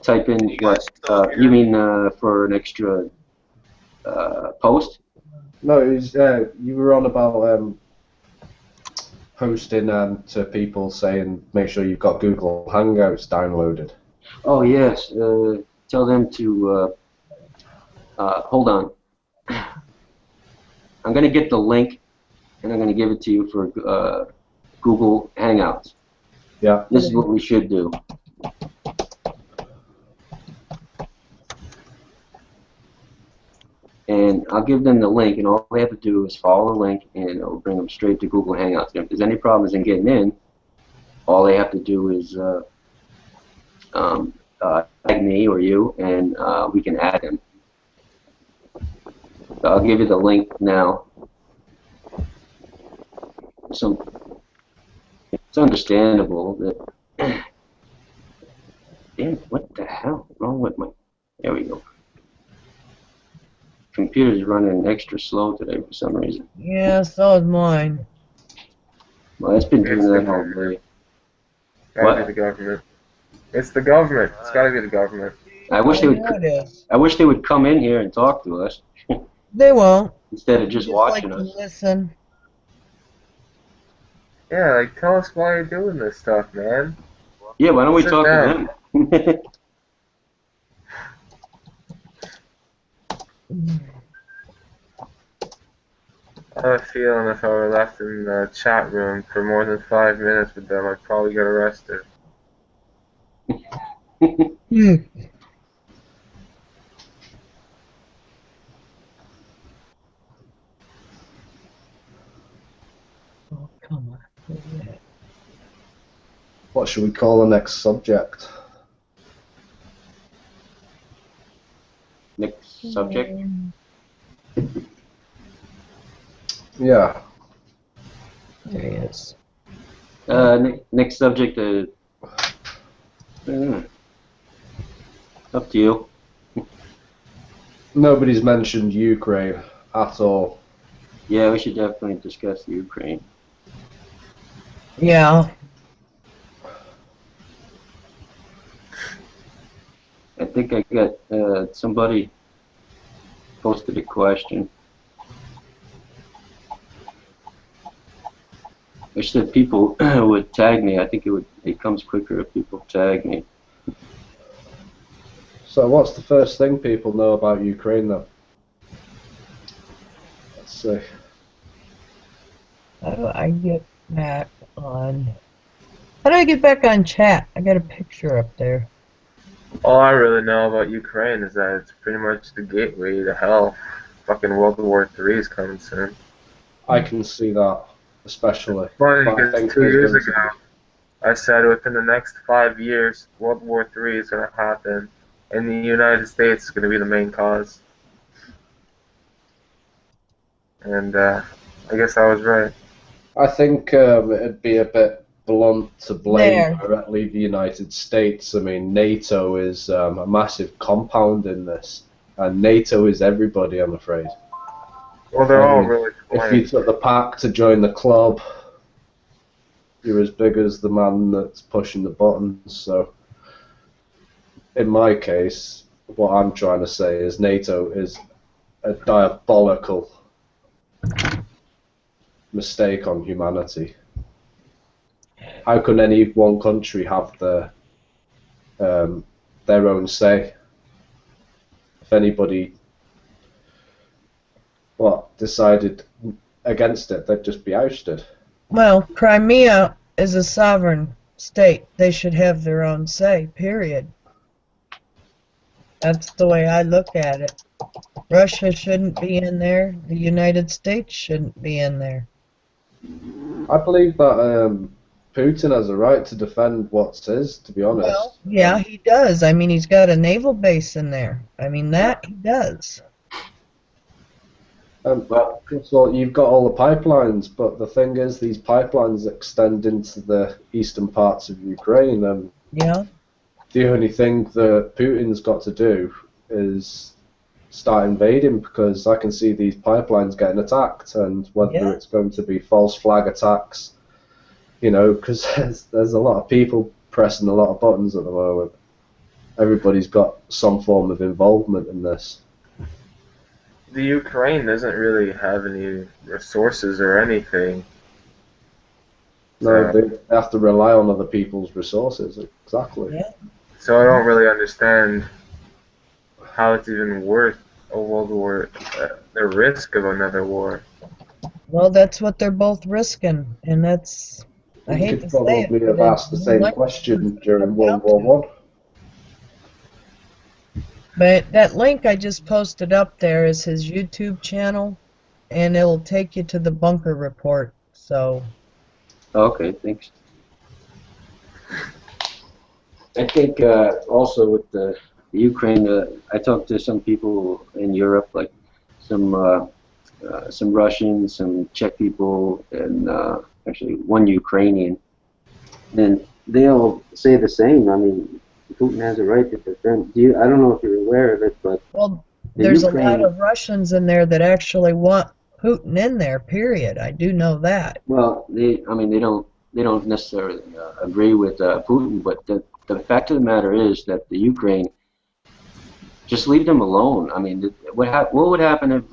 Type in what? You mean for an extra post? No, it was, you were on about posting to people saying make sure you've got Google Hangouts downloaded. Oh yes. Tell them to hold on. I'm gonna get the link, and I'm gonna give it to you for Google Hangouts. Yeah. This is what we should do. And I'll give them the link, and all they have to do is follow the link, and it'll bring them straight to Google Hangouts. And if there's any problems in getting in, all they have to do is tag me or you, and we can add them. So I'll give you the link now. So it's understandable that. Damn, what the hell is wrong with my? There we go. Computer's running extra slow today for some reason. Yeah, so is mine. Well, it's been doing that all day. Gotta be the government. It's the government. It's gotta be the government. I wish they would. Yeah, it is. I wish they would come in here and talk to us They won't. instead of just watching like us. to listen. Yeah, like tell us why you're doing this stuff, man. Yeah, why don't we Sit talk down. to them? I have a feeling if I were left in the chat room for more than 5 minutes with them, I'd probably get arrested. Oh, come on. What should we call the next subject? Next subject. Yeah. There he is. Next subject. Up to you. Nobody's mentioned Ukraine at all. Yeah, we should definitely discuss the Ukraine. Yeah. I think I got somebody posted a question. I said people would tag me. I think it comes quicker if people tag me. So what's the first thing people know about Ukraine then? Let's see. How do I get back on? How do I get back on chat? I got a picture up there. All I really know about Ukraine is that it's pretty much the gateway to hell. Fucking World War III is coming soon. I can see that, especially. Funny, But I because think 2 there's years going to ago, I said within the next 5 years, World War III is going to happen, and the United States is going to be the main cause. And I guess I was right. I think it'd be a bit blunt to blame There. directly the United States. I mean, NATO is a massive compound in this, and NATO is everybody, I'm afraid. Well, they're all I mean, really if playing. you took the pack to join the club, you're as big as the man that's pushing the buttons. So, in my case, what I'm trying to say is NATO is a diabolical mistake on humanity. How can any one country have their own say? If anybody decided against it, they'd just be ousted. Well, Crimea is a sovereign state. They should have their own say, period. That's the way I look at it. Russia shouldn't be in there. The United States shouldn't be in there. I believe that Putin has a right to defend what's his, to be honest. Well, yeah, he does. I mean, he's got a naval base in there. I mean, that he does. Well, you've got all the pipelines, but the thing is, these pipelines extend into the eastern parts of Ukraine, and yeah, the only thing that Putin's got to do is start invading, because I can see these pipelines getting attacked, and whether it's going to be false flag attacks, you know, because there's a lot of people pressing a lot of buttons at the moment. Everybody's got some form of involvement in this. The Ukraine doesn't really have any resources or anything. No, they have to rely on other people's resources, exactly. Yeah. So I don't really understand how it's even worth a world war, the risk of another war. Well, that's what they're both risking, and that's, I hate to say it. You could probably have asked the same question during World War I. But that link I just posted up there is his YouTube channel, and it'll take you to the bunker report. So. Okay, thanks. I think also with the Ukraine, I talked to some people in Europe, like some Russians, some Czech people, and actually one Ukrainian, and they all say the same. I mean, Putin has a right to defend. I don't know if you're aware of it, but well, there's a lot of Russians in there that actually want Putin in there. Period. I do know that. Well, they don't necessarily agree with Putin, but the fact of the matter is that the Ukraine, just leave them alone. I mean, what would happen if,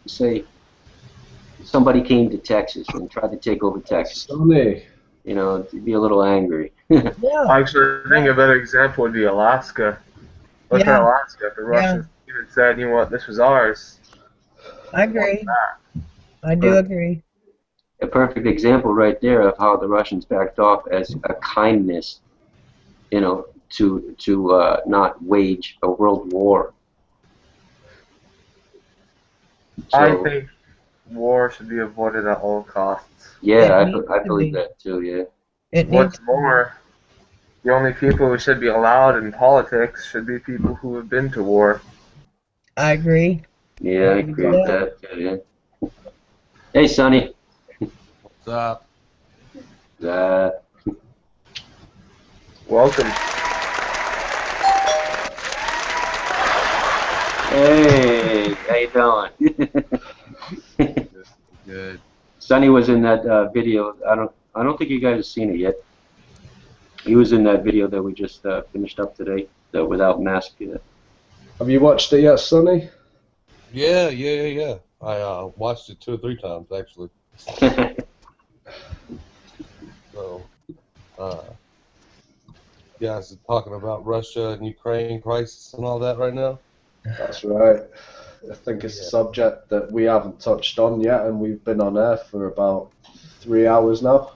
say, somebody came to Texas and tried to take over Texas? You know, be a little angry. Yeah. Actually, I think a better example would be Alaska. Look at Alaska. The Russians even said, you know what, this was ours. I agree. I do agree. A perfect example right there of how the Russians backed off as a kindness, you know, to not wage a world war. So, I think war should be avoided at all costs. Yeah, I believe that too, yeah. What's more, the only people who should be allowed in politics should be people who have been to war. I agree. Yeah, I agree with that too, yeah. Hey, Sonny. What's up? Welcome. Hey, how you doing? Good. Sonny was in that video. I don't think you guys have seen it yet. He was in that video that we just finished up today, the without mask. Have you watched it yet, Sonny? Yeah. I watched it 2 or 3 times actually. So, you guys are talking about Russia and Ukraine crisis and all that right now? That's right. I think it's a subject that we haven't touched on yet, and we've been on air for about 3 hours now.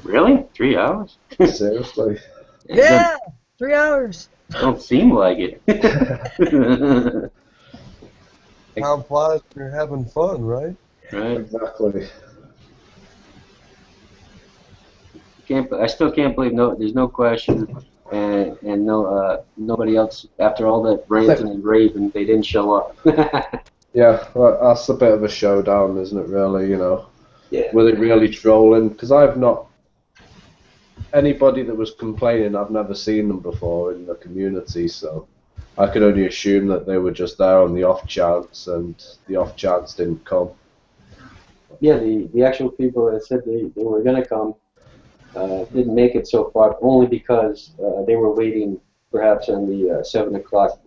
Really? 3 hours? Seriously? Yeah, 3 hours. Don't seem like it. Time flies when you're having fun, right? Right. Exactly. I still can't believe there's no question, and nobody else, after all that ranting and raving, they didn't show up. Yeah, well, that's a bit of a showdown, isn't it, really, you know? Yeah. Were they really trolling? Because anybody that was complaining, I've never seen them before in the community, so I could only assume that they were just there on the off chance, and the off chance didn't come. Yeah, the actual people that said they were going to come, didn't make it so far, only because they were waiting perhaps on the 7 o'clock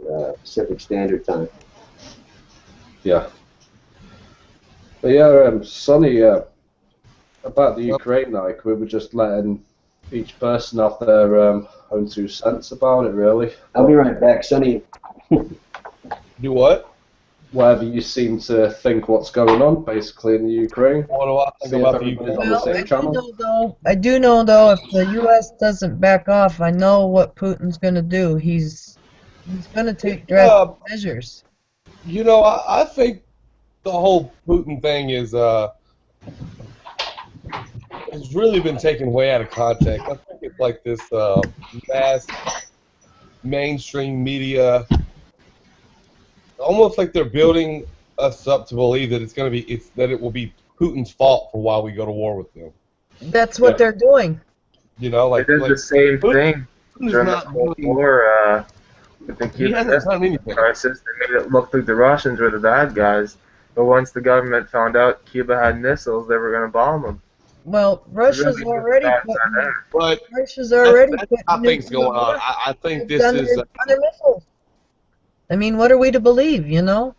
Pacific Standard Time. Yeah. But yeah, Sonny, about the Ukraine, like, we were just letting each person have their own 2 cents about it, really. I'll be right back, Sonny. Do what? Whatever you seem to think what's going on, basically, in the Ukraine. What do I think about the Ukraine? On the same channel. I do know though, if the U.S. doesn't back off, I know what Putin's going to do. He's going to take drastic measures. You know, I think the whole Putin thing is has really been taken way out of context. I think it's like this mass mainstream media, almost like they're building us up to believe that it's going to be that it will be Putin's fault for why we go to war with them. That's what they're doing. You know, like they did the same thing during the Cold War with the Cuban Missile Crisis. They made it look like the Russians were the bad guys, but once the government found out Cuba had missiles, they were going to bomb them. Well, Russia's Really already But Russia's already that's putting how things nukes going on. war. I think They've this done is. their missiles. I mean, what are we to believe? You know,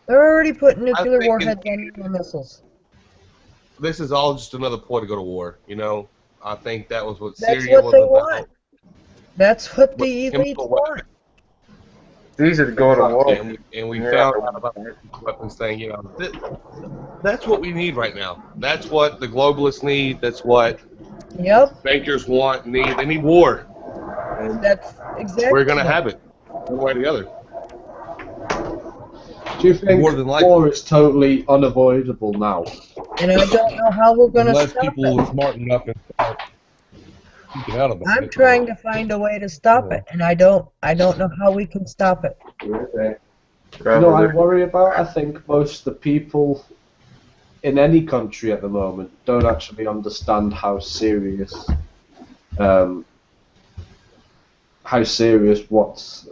they're already putting nuclear warheads on their missiles. This is all just another ploy to go to war. You know, I think that was what That's Syria what was they about. want. That's what the elites want. It's easy to go to war. And we found out about the weapons thing. You know, that's what we need right now. That's what the globalists need. That's what bankers want. They need war. And that's exactly. We're gonna have it one way or the other. Do you think More than likely. war is totally unavoidable now? And I don't know how we're going to Unless stop people it. are smart enough and start speaking out about I'm it. trying to find a way to stop it, and I don't know how we can stop it. You know what I worry about? I think most of the people in any country at the moment don't actually understand how serious what's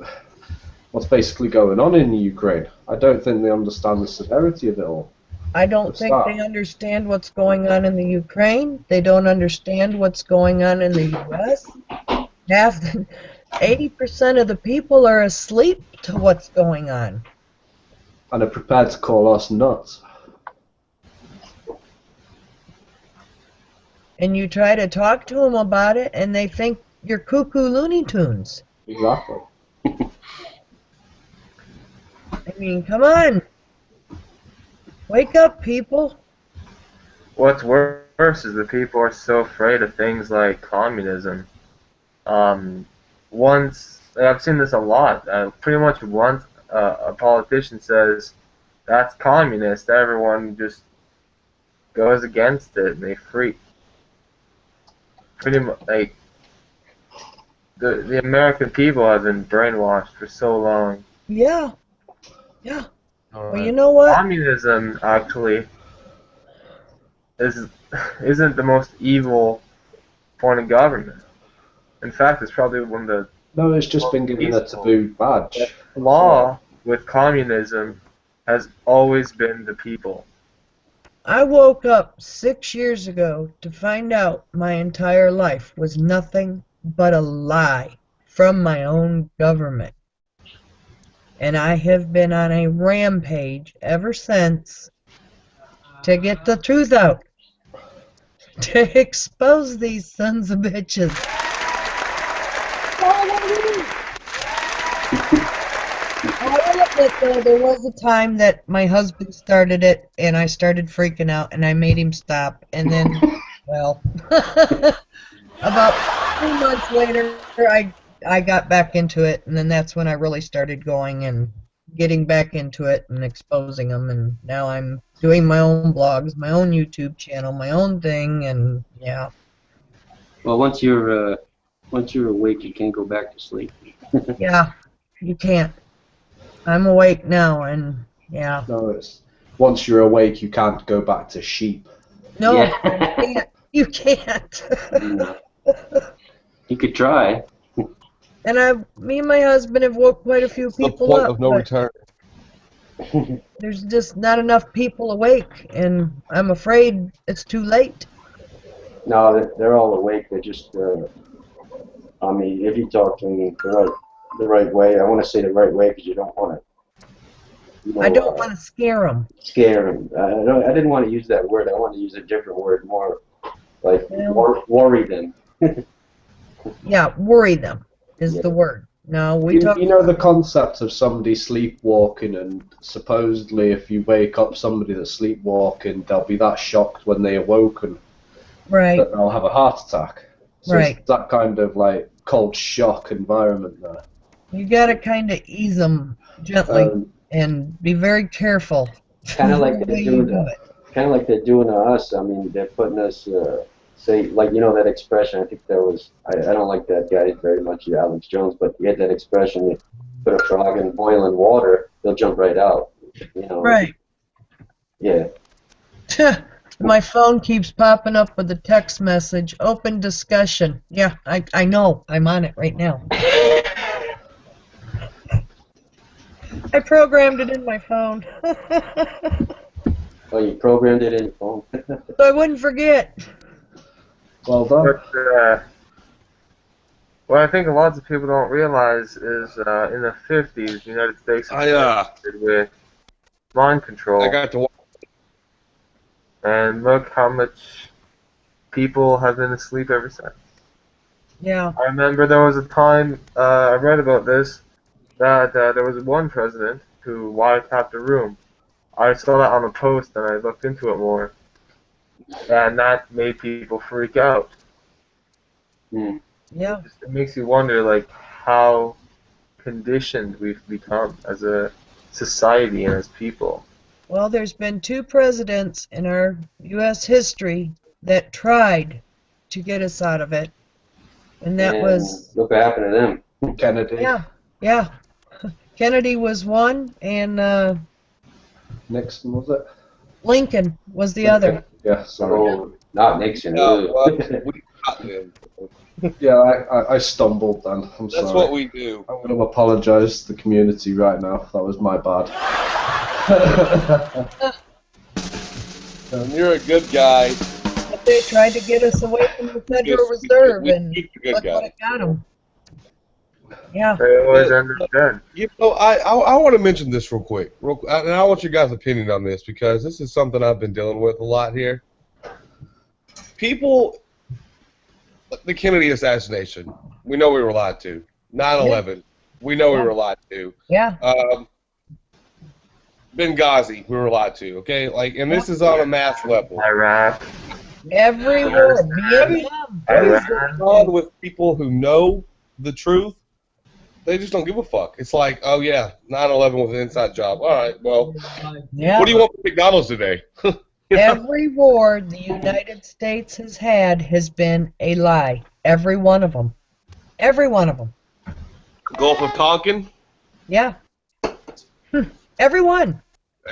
basically going on in the Ukraine. I don't think they understand the severity of it all. I don't think they understand what's going on in the Ukraine. They don't understand what's going on in the U.S. 80% of the people are asleep to what's going on. And are prepared to call us nuts. And you try to talk to them about it, and they think you're cuckoo Looney Tunes. Exactly. I mean, come on. Wake up, people. What's worse is that people are so afraid of things like communism. Once, I've seen this a lot, pretty much once a politician says, that's communist, everyone just goes against it and they freak. Pretty much, like, the American people have been brainwashed for so long. Yeah. Yeah. Well, you know what? Communism actually isn't the most evil form of government. In fact, it's probably one of the No, it's just been given a taboo badge. The law with communism has always been the people. I woke up 6 years ago to find out my entire life was nothing but a lie from my own government. And I have been on a rampage ever since to get the truth out. To expose these sons of bitches. I will admit, though, there was a time that my husband started it, and I started freaking out, and I made him stop. And then, well, about 3 months later, I got back into it, and then that's when I really started going and getting back into it and exposing them. And now I'm doing my own blogs, my own YouTube channel, my own thing, and yeah. Well, once you're awake, you can't go back to sleep. Yeah, you can't. I'm awake now, and yeah. No, it's once you're awake, you can't go back to sheep. No, Yeah. you can't. You could try. And me and my husband have woke quite a few people The point up. of no but return. There's just not enough people awake, and I'm afraid it's too late. No, they're all awake. They're just, I mean, if you talk to them the right way, I want to say the right way because you don't want to, I don't want to scare them. scare them. I didn't want to use that word. I want to use a different word, more like worry them. Yeah, worry them is the word. No, we talk. You know the concept of somebody sleepwalking, and supposedly if you wake up somebody that's sleepwalking, they'll be that shocked when they awoken that they'll have a heart attack. So it's that kind of like cold shock environment there. You gotta kind of ease them gently and be very careful. Kind of like they're doing to us. I mean, they're putting us, say, like, you know that expression. I think that was, I don't like that guy very much, Alex Jones, but he had that expression. You put a frog in boiling water, they'll jump right out. You know. Right. Yeah. My phone keeps popping up with a text message. Open discussion. Yeah, I know. I'm on it right now. I programmed it in my phone. Oh, you programmed it in your phone? So I wouldn't forget. Well done. But, what I think lots of people don't realize is in the 50s, the United States experimented with mind control. I got to watch. And look how much people have been asleep ever since. Yeah. I remember there was a time, I read about this, that there was one president who wiretapped a room. I saw that on a post and I looked into it more. And that made people freak out. Yeah. It makes you wonder, like, how conditioned we've become as a society and as people. Well, there's been 2 presidents in our U.S. history that tried to get us out of it. And that was... Look what happened to them. Kennedy. Yeah. Kennedy was one, and... Nixon, was it? Lincoln was the other. Yeah, sorry. Oh, not Nixon. Yeah, I stumbled then. I'm sorry. That's what we do. I'm going to apologise to the community right now. That was my bad. You're a good guy. But they tried to get us away from the Federal Reserve, and look what it got them. Yeah. They always end up dead. You know, I want to mention this real quick, and I want your guys' opinion on this because this is something I've been dealing with a lot here. People, the Kennedy assassination, we know we were lied to. 9/11, we know we were lied to. Yeah. Benghazi, we were lied to. Okay, like, and this is on a mass level. Iraq. Everywhere. Vietnam. What is going on with people who know the truth? They just don't give a fuck. It's like, oh yeah, 9/11 was an inside job. All right, well, what do you want from McDonald's today? Every war the United States has had has been a lie. Every one of them. Every one of them. Gulf of Tonkin? Yeah. Every one.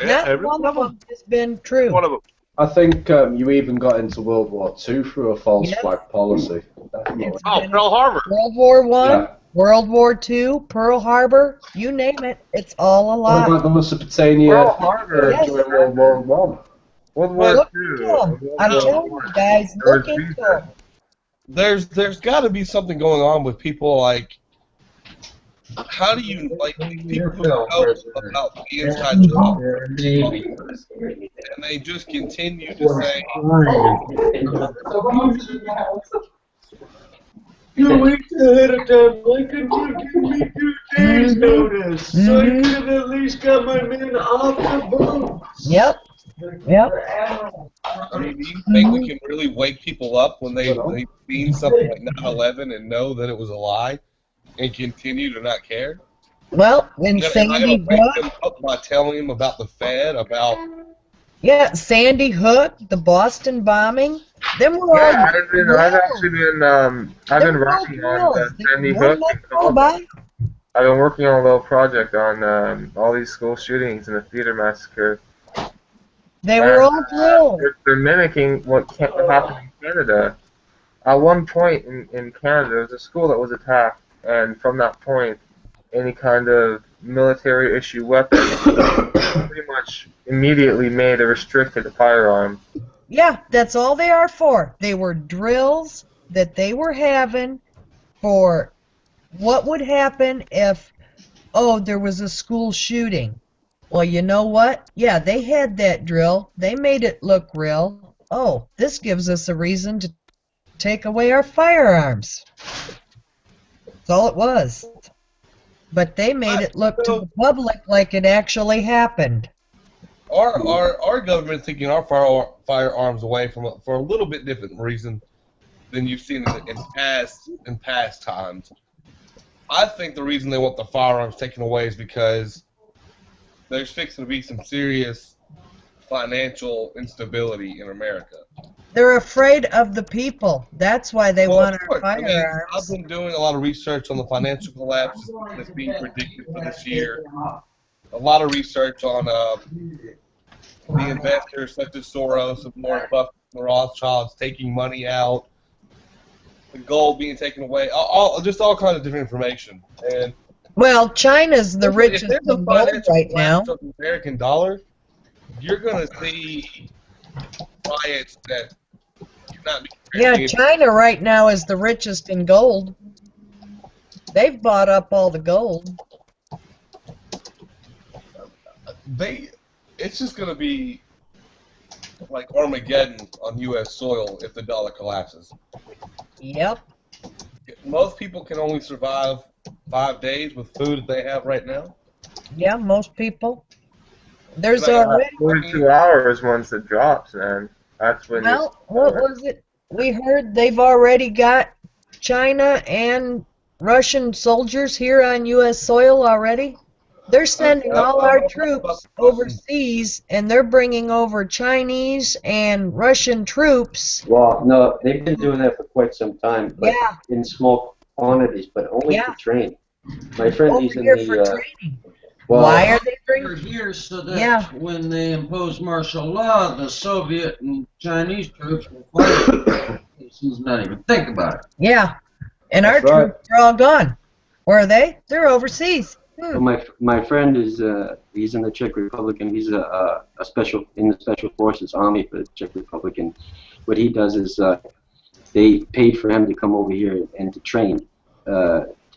Yeah, Not one of them has been true. One of them. I think you even got into World War II through a false flag policy. Oh, Pearl Harbor. World War I, Yeah. World War II, Pearl Harbor, you name it, it's all a lie. What about the Mesopotamia Pearl Harbor during World War I? World War Look II. into them. I'm telling you guys, look into them. There's got to be something going on with people like. How do you like people who know about the inside job, and they just continue to say, "You weeks ahead of time. Why couldn't you give me 2 days notice so I could have at least got my men off the boat?" Yep. I mean, do you think we can really wake people up when they seen something like 9/11 and know that it was a lie and continue to not care? Well, when Am I Sandy gonna wake Hook, them up by telling them about the Fed, about yeah, Sandy Hook, the Boston bombing, them were all I've actually been I've been working on Sandy Hook. I've been working on a little project on all these school shootings and the theater massacre. They were all drilled. They're mimicking what happened in Canada. At one point in Canada, there was a school that was attacked, and from that point, any kind of military issue weapon pretty much immediately made a restricted firearm. Yeah, that's all they are for. They were drills that they were having for what would happen if, oh, there was a school shooting. Well, you know what? Yeah, they had that drill. They made it look real. Oh, this gives us a reason to take away our firearms. That's all it was. But they made it look to the public like it actually happened. Our government's taking our firearms away for a little bit different reason than you've seen in past times. I think the reason they want the firearms taken away is because there's fixing to be some serious financial instability in America. They're afraid of the people. That's why they want our firearms. I've been doing a lot of research on the financial collapse that's being predicted for this year. A lot of research on the investors such as Soros and Warren Buffett and the Rothschilds taking money out, the gold being taken away, just all kinds of different information. And well, China's the richest in gold right now. Of the American dollar, you're going to see riots that cannot be. Yeah, China right now is the richest in gold. They've bought up all the gold. It's just going to be like Armageddon on U.S. soil if the dollar collapses. Yep. Most people can only survive 5 days with food that they have right now. Yeah, most people. There's already 42 hours once it drops, man. That's when. Well, what was it? We heard they've already got China and Russian soldiers here on U.S. soil already. They're sending all our troops overseas, and they're bringing over Chinese and Russian troops. Well, no, they've been doing that for quite some time, but in small quantities, but only to train. My friend, he's in the. Well, why are they bringing here so that when they impose martial law, the Soviet and Chinese troops will fight? Let's not even think about it. Yeah, and our troops are all gone. Where are they? They're overseas. Well, my friend is he's in the Czech Republic, and he's a special in the Special Forces Army for the Czech Republic. And what he does is they paid for him to come over here and to train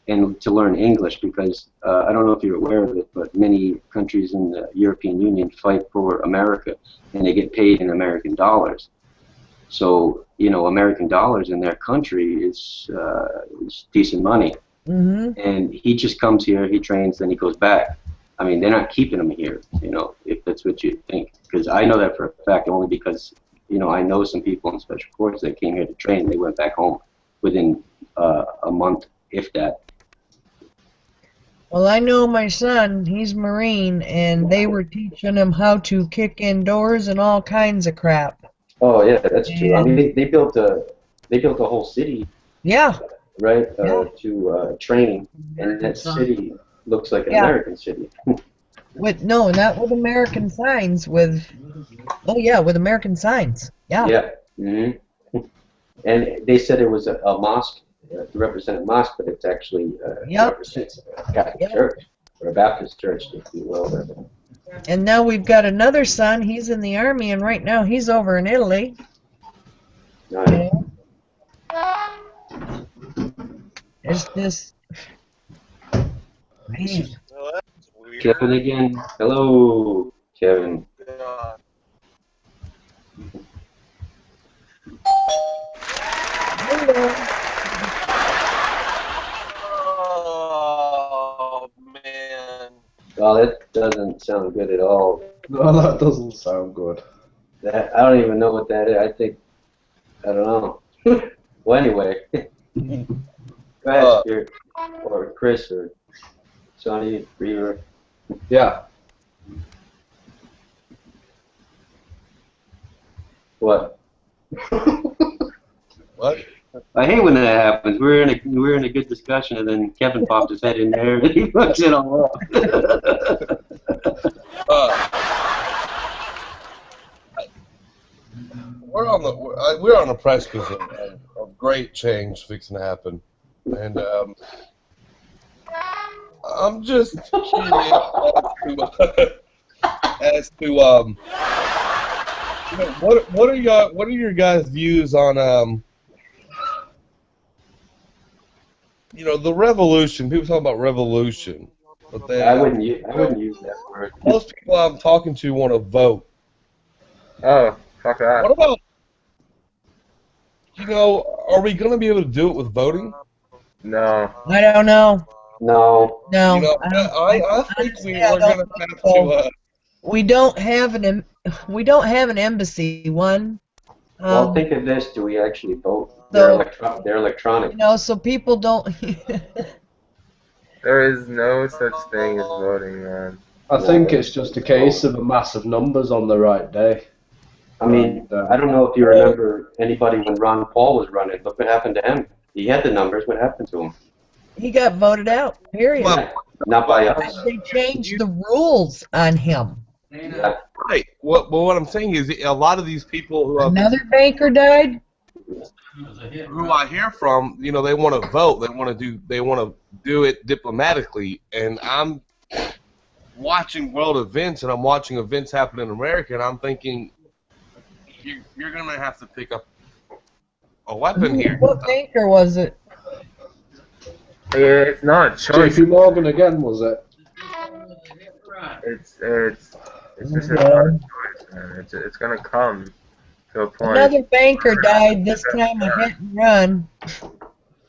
and to learn English, because I don't know if you're aware of it, but many countries in the European Union fight for America, and they get paid in American dollars. So American dollars in their country is decent money. Mm-hmm. And he just comes here, he trains, then he goes back. I mean, they're not keeping him here, if that's what you think. Because I know that for a fact, only because, I know some people in Special Forces that came here to train, and they went back home within a month, if that. Well, I know my son, he's Marine, and they were teaching him how to kick indoors and all kinds of crap. Oh, yeah, that's true. I mean, they built a whole city. Yeah. Right, to train, and that city looks like an American city. Not with American signs. With American signs. Yeah. Yeah. Mm-hmm. And they said it was a mosque to represent a mosque, but it's actually represents a Catholic church or a Baptist church, if you will. And now we've got another son. He's in the army, and right now he's over in Italy. Nice. It's just, man. Kevin again. Hello, Kevin. Hello. Oh man. Well, that doesn't sound good at all. No, that doesn't sound good. I don't even know what that is. I don't know. Well, anyway. Go ahead, Spirit, or Chris, or Sonny, Reaver. Yeah. What? What? I hate when that happens. We're in a good discussion, and then Kevin popped his head in there, and he fucks it all up. We're on the precipice of great change fixing to happen, and I'm just curious as to What are your guys' views on the revolution? People talk about revolution, but I wouldn't use that word. most people I'm talking to want to vote. Oh, fuck that. What about are we going to be able to do it with voting? No. I don't know. No. No. I think honestly, we're don't going to think have so. to. We don't have an embassy. Well, think of this: do we actually vote? So They're electronic. so people don't. There is no such thing as voting, man. I think it's just a case of a massive numbers on the right day. I mean, I don't know if you remember anybody when Ron Paul was running. Look what happened to him. He had the numbers. What happened to him? He got voted out. Period. Yeah, not by us. They changed the rules on him. Yeah. Right. What I'm saying is a lot of these people Another banker died. who I hear from, they want to vote. They want to do it diplomatically. And I'm watching world events, and I'm watching events happen in America, and I'm thinking, you're going to have to pick up a weapon here. What banker was it? Yeah, it's not a choice. JP Morgan again, was it? It's just not a choice, man. It's gonna come to a point. Another banker died. This time a hit and run.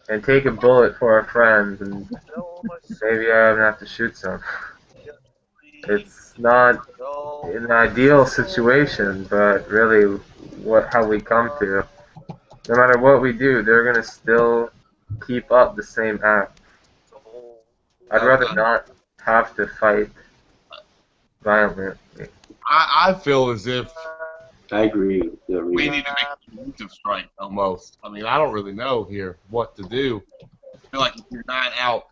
And take a bullet for our friends, and maybe I even have to shoot some. It's not an ideal situation, but really, how we come to. No matter what we do, they're gonna still keep up the same act. I'd rather not have to fight violently. I feel as if I agree. we need to make a YouTube strike almost. I mean, I don't really know here what to do. I feel like if you're not out,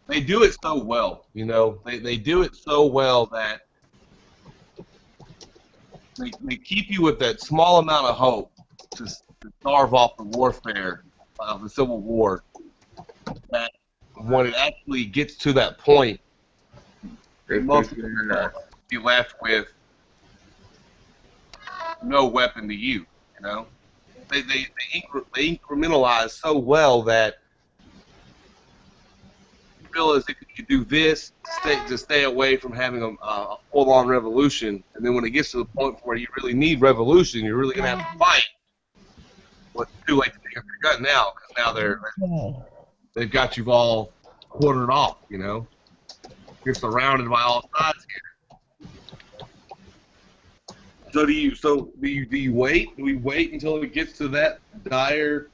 they do it so well. They do it so well that they keep you with that small amount of hope to starve off the warfare of the Civil War. That when it actually gets to that point, most people be left with no weapon to use. They incrementalize so well that you feel as if you could do this to stay away from having a full-on revolution, and then when it gets to the point where you really need revolution, you're really going to have to fight. Well, it's too late to pick up your gun now, because now they've got you all quartered off. You're surrounded by all sides here. So do you wait? Do we wait until it gets to that dire?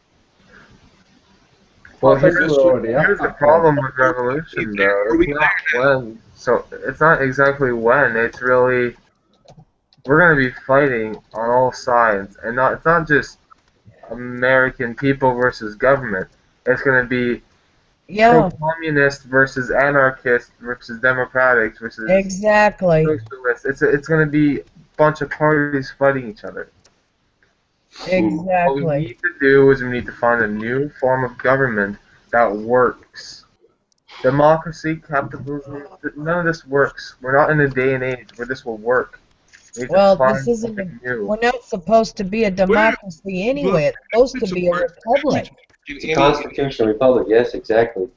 Well, here's the problem with revolution, though. It's not when. So it's not exactly when. It's really we're going to be fighting on all sides, and it's not just American people versus government. It's going to be pro-communist versus anarchist versus democratic versus socialist. It's going to be a bunch of parties fighting each other. Exactly. What we need to do is we need to find a new form of government that works. Democracy, capitalism, none of this works. We're not in a day and age where this will work. Well, this isn't. We're not supposed to be a democracy anyway. It's supposed to be a republic. It's a constitutional republic. Yes, exactly.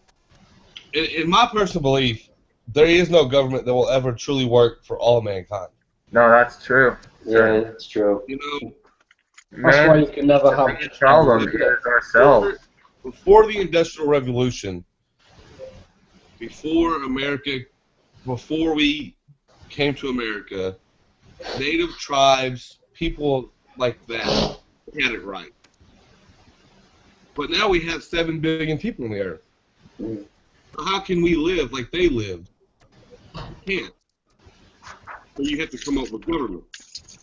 In my personal belief, there is no government that will ever truly work for all mankind. No, that's true. Yeah, that's true. That's why you can never have a problem is ourselves. Before the Industrial Revolution, before we came to America, native tribes, people like that had it right. But now we have 7 billion people on the earth. So how can we live like they lived? We can't. So you have to come up with government.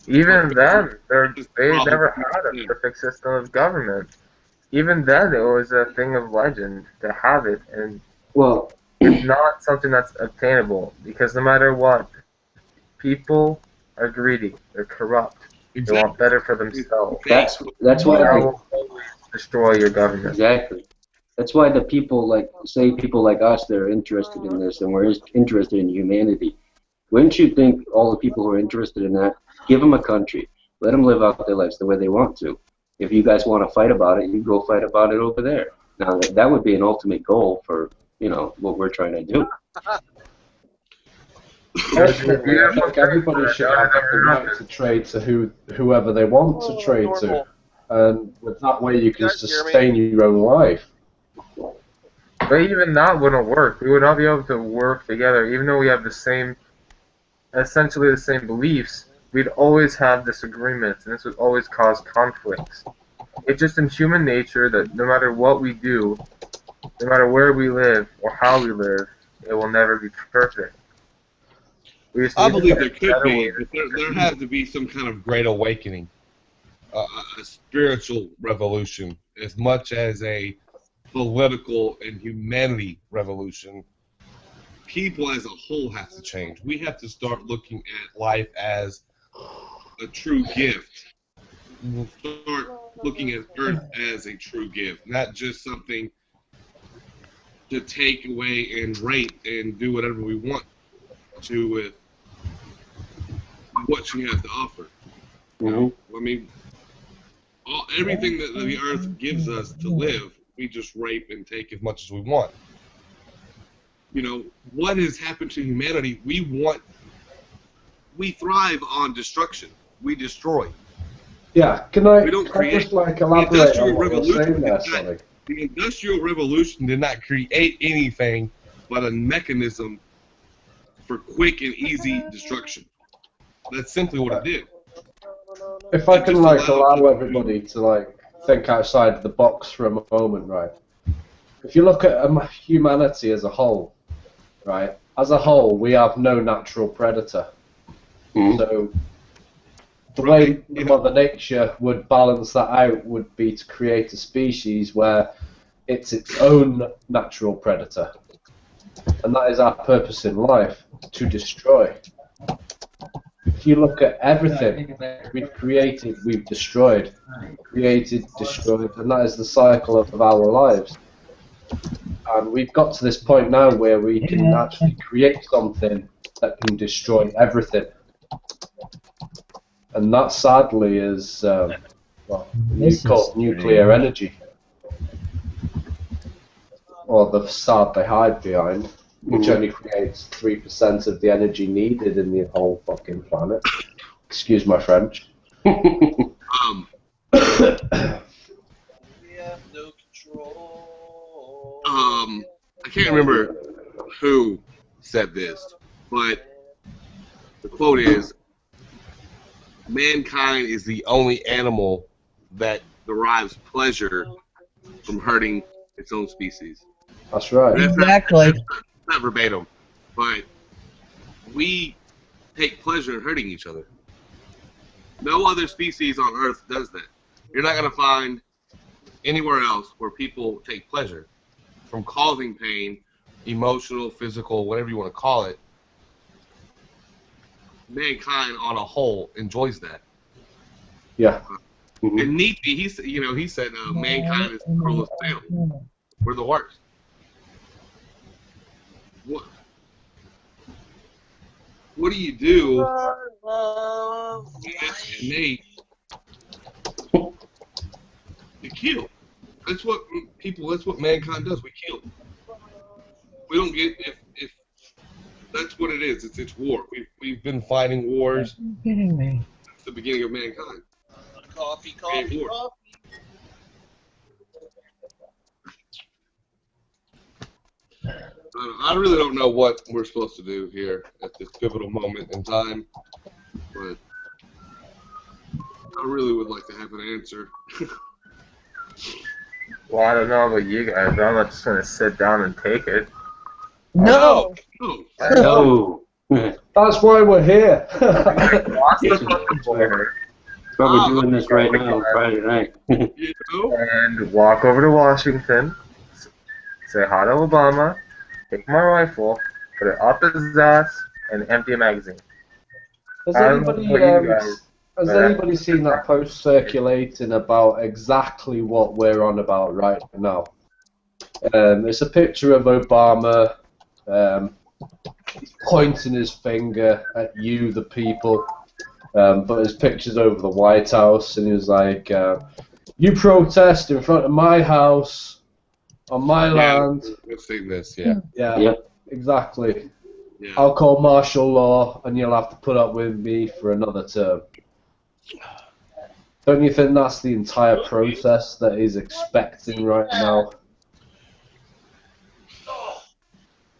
Even then, they never had a perfect system of government. Even then, it was a thing of legend to have it, and it's not something that's obtainable, because no matter what, people are greedy, they're corrupt, they want better for themselves. That's why that will always destroy your government. Exactly. That's why the people like us, they're interested in this, and we're interested in humanity. Wouldn't you think all the people who are interested in that, give them a country, let them live out their lives the way they want to. If you guys want to fight about it, you go fight about it over there. Now that would be an ultimate goal for, you know, what we're trying to do. Ultimately, I think everybody should have the right to trade to whoever they want to trade to, and with that way you can sustain your own life. But even that wouldn't work. We would not be able to work together, even though we have the same, essentially the same beliefs. We'd always have disagreements, and this would always cause conflicts. It's just in human nature that no matter what we do, no matter where we live or how we live, it will never be perfect. I believe there could be, but there has to be some kind of great awakening, a spiritual revolution, as much as a political and humanity revolution. People as a whole have to change. We have to start looking at life as a true gift. We'll start looking at Earth as a true gift, not just something to take away and rape and do whatever we want to with what she has to offer. You know, I mean, everything that the Earth gives us to live, we just rape and take as much as we want. You know, what has happened to humanity? We thrive on destruction. We destroy. Yeah, can I create. just like elaborate on what you're saying there, Sonny? The Industrial Revolution did not create anything but a mechanism for quick and easy destruction. That's simply what it did. If I can like allow everybody to like think outside the box for a moment, right? If you look at humanity as a whole, right? As a whole, we have no natural predator. So the way Mother Nature would balance that out would be to create a species where it's its own natural predator. And that is our purpose in life, to destroy. If you look at everything we've created, we've destroyed. Created, destroyed, and that is the cycle of our lives. And we've got to this point now where we can actually create something that can destroy everything. And that sadly is well, called nuclear energy. Or the facade they hide behind, which only creates 3% of the energy needed in the whole fucking planet. Excuse my French. We have no control. I can't remember who said this, but the quote is, mankind is the only animal that derives pleasure from hurting its own species. That's right. Exactly. Not verbatim, but we take pleasure in hurting each other. No other species on Earth does that. You're not going to find anywhere else where people take pleasure from causing pain, emotional, physical, whatever you want to call it. Mankind on a whole enjoys that. Yeah. And Nietzsche, he said mankind is the cruelest animal. We're the worst. What do you do as innate to kill? That's what mankind does. We kill. We don't get if that's what it is. It's war. We've been fighting wars since the beginning of mankind. Coffee. I really don't know what we're supposed to do here at this pivotal moment in time, but I really would like to have an answer. Well, I don't know about you guys, but I'm not just going to sit down and take it. No! No! That's why we're here! That's why we're doing this right now on Friday night. And walk over to Washington, say hi to Obama, take my rifle, put it up his ass, and empty a magazine. Has anybody seen that post circulating about exactly what we're on about right now? It's a picture of Obama he's pointing his finger at you, the people, but his picture's over the White House, and he was like, you protest in front of my house, on my land. We've seen this, yeah. Yeah, Yep. exactly. Yeah. I'll call martial law, and you'll have to put up with me for another term. Don't you think that's the entire process that he's expecting right now?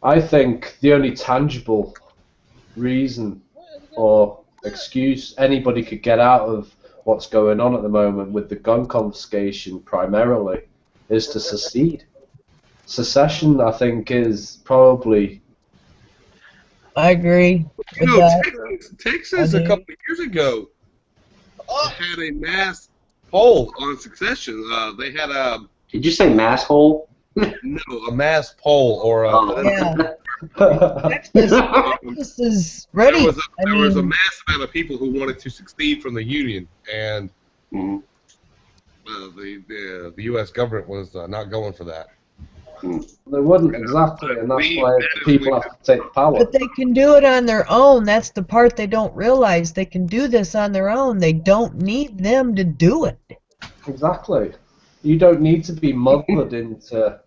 I think the only tangible reason or excuse anybody could get out of what's going on at the moment with the gun confiscation primarily is to secede. Secession, I think, is probably... I agree with You know, that. Texas a couple of years ago had a mass poll on succession. They had a... Did you say mass hole? No, a mass poll or a... Yeah. Texas is ready. There was a mass amount of people who wanted to succeed from the Union, and the U.S. government was not going for that. They wouldn't, exactly, and that's why people have to take power. But they can do it on their own. That's the part they don't realize. They can do this on their own. They don't need them to do it. Exactly. You don't need to be mothered into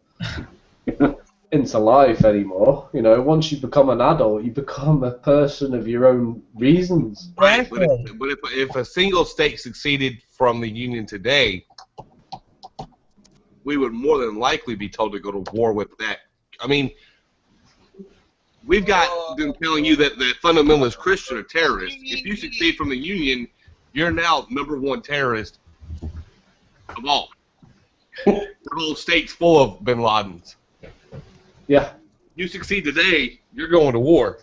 life anymore. You know, once you become an adult, you become a person of your own reasons. Right, but if a single state succeeded from the Union today, we would more than likely be told to go to war with that. I mean, we've got them telling you that the fundamentalist Christian are terrorists. If you succeed from the Union, you're now #1 terrorist of all. The whole state's full of bin Ladens. Yeah. You succeed today, you're going to war.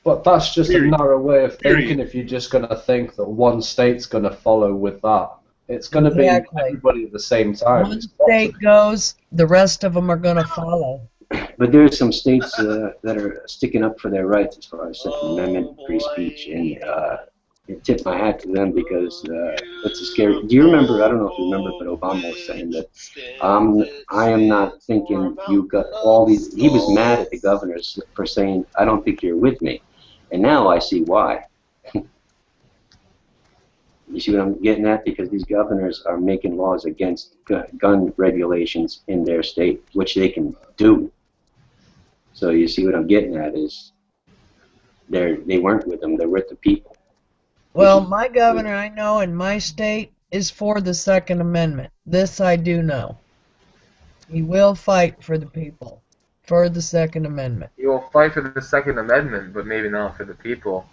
But that's just a narrow way of thinking if you're just going to think that one state's going to follow with that. It's going to be everybody at the same time. One state goes, the rest of them are going to follow. But there are some states that are sticking up for their rights as far as Second Amendment, free speech, and I tip my hat to them because it's a scary. Do you remember? I don't know if you remember, but Obama was saying that I am not thinking you got all these. He was mad at the governors for saying I don't think you're with me, and now I see why. You see what I'm getting at? Because these governors are making laws against gun regulations in their state, which they can do. So you see what I'm getting at is they weren't with them, they're with the people. Well, my governor I know in my state is for the Second Amendment. This I do know. He will fight for the people, for the Second Amendment. He will fight for the Second Amendment, but maybe not for the people.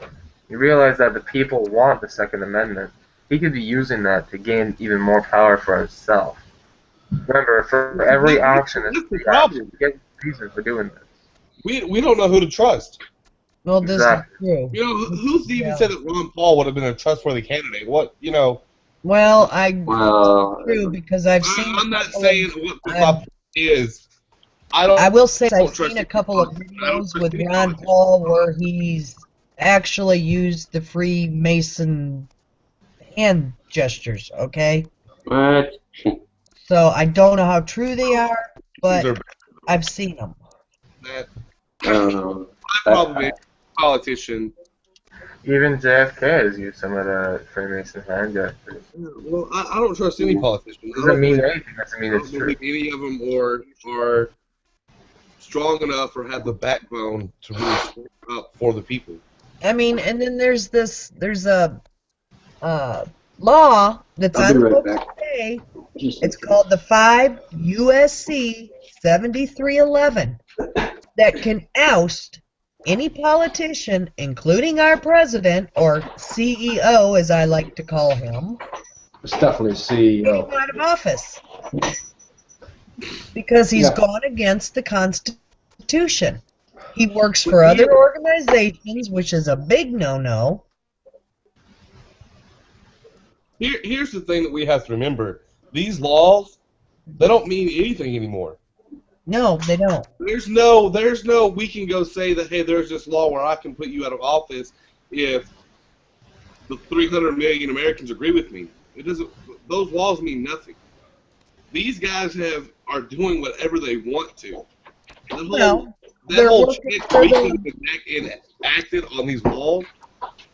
You realize that the people want the Second Amendment. He could be using that to gain even more power for himself. Remember, for every action, it's the problem. He gets reason for doing this. We don't know who to trust. Well, this is true. You know, who's even said that Ron Paul would have been a trustworthy candidate? What, you know? Well, true because I've seen. I'm not saying what the problem is. I will say I've seen a couple of videos with Ron Paul where he's actually used the Freemason hand gestures. Okay. What? So I don't know how true they are, but I've seen them. My problem is politician. Even JFK has used some of the Freemason hand gestures. Well, I don't trust any politician. Doesn't mean anything. Doesn't mean it's true. I don't believe any of them are strong enough or have the backbone to really stand up for the people. I mean, and then there's a law that's on the books today. It's called the 5 USC 7311 that can oust any politician, including our president, or CEO as I like to call him. It's definitely CEO. Out of office. Because he's gone against the Constitution. He works for other organizations, which is a big no-no. Here's the thing that we have to remember. These laws, they don't mean anything anymore. No, they don't. There's no we can go say that, hey, there's this law where I can put you out of office if the 300 million Americans agree with me. It doesn't. Those laws mean nothing. These guys are doing whatever they want to. that whole transformation and acted on these walls,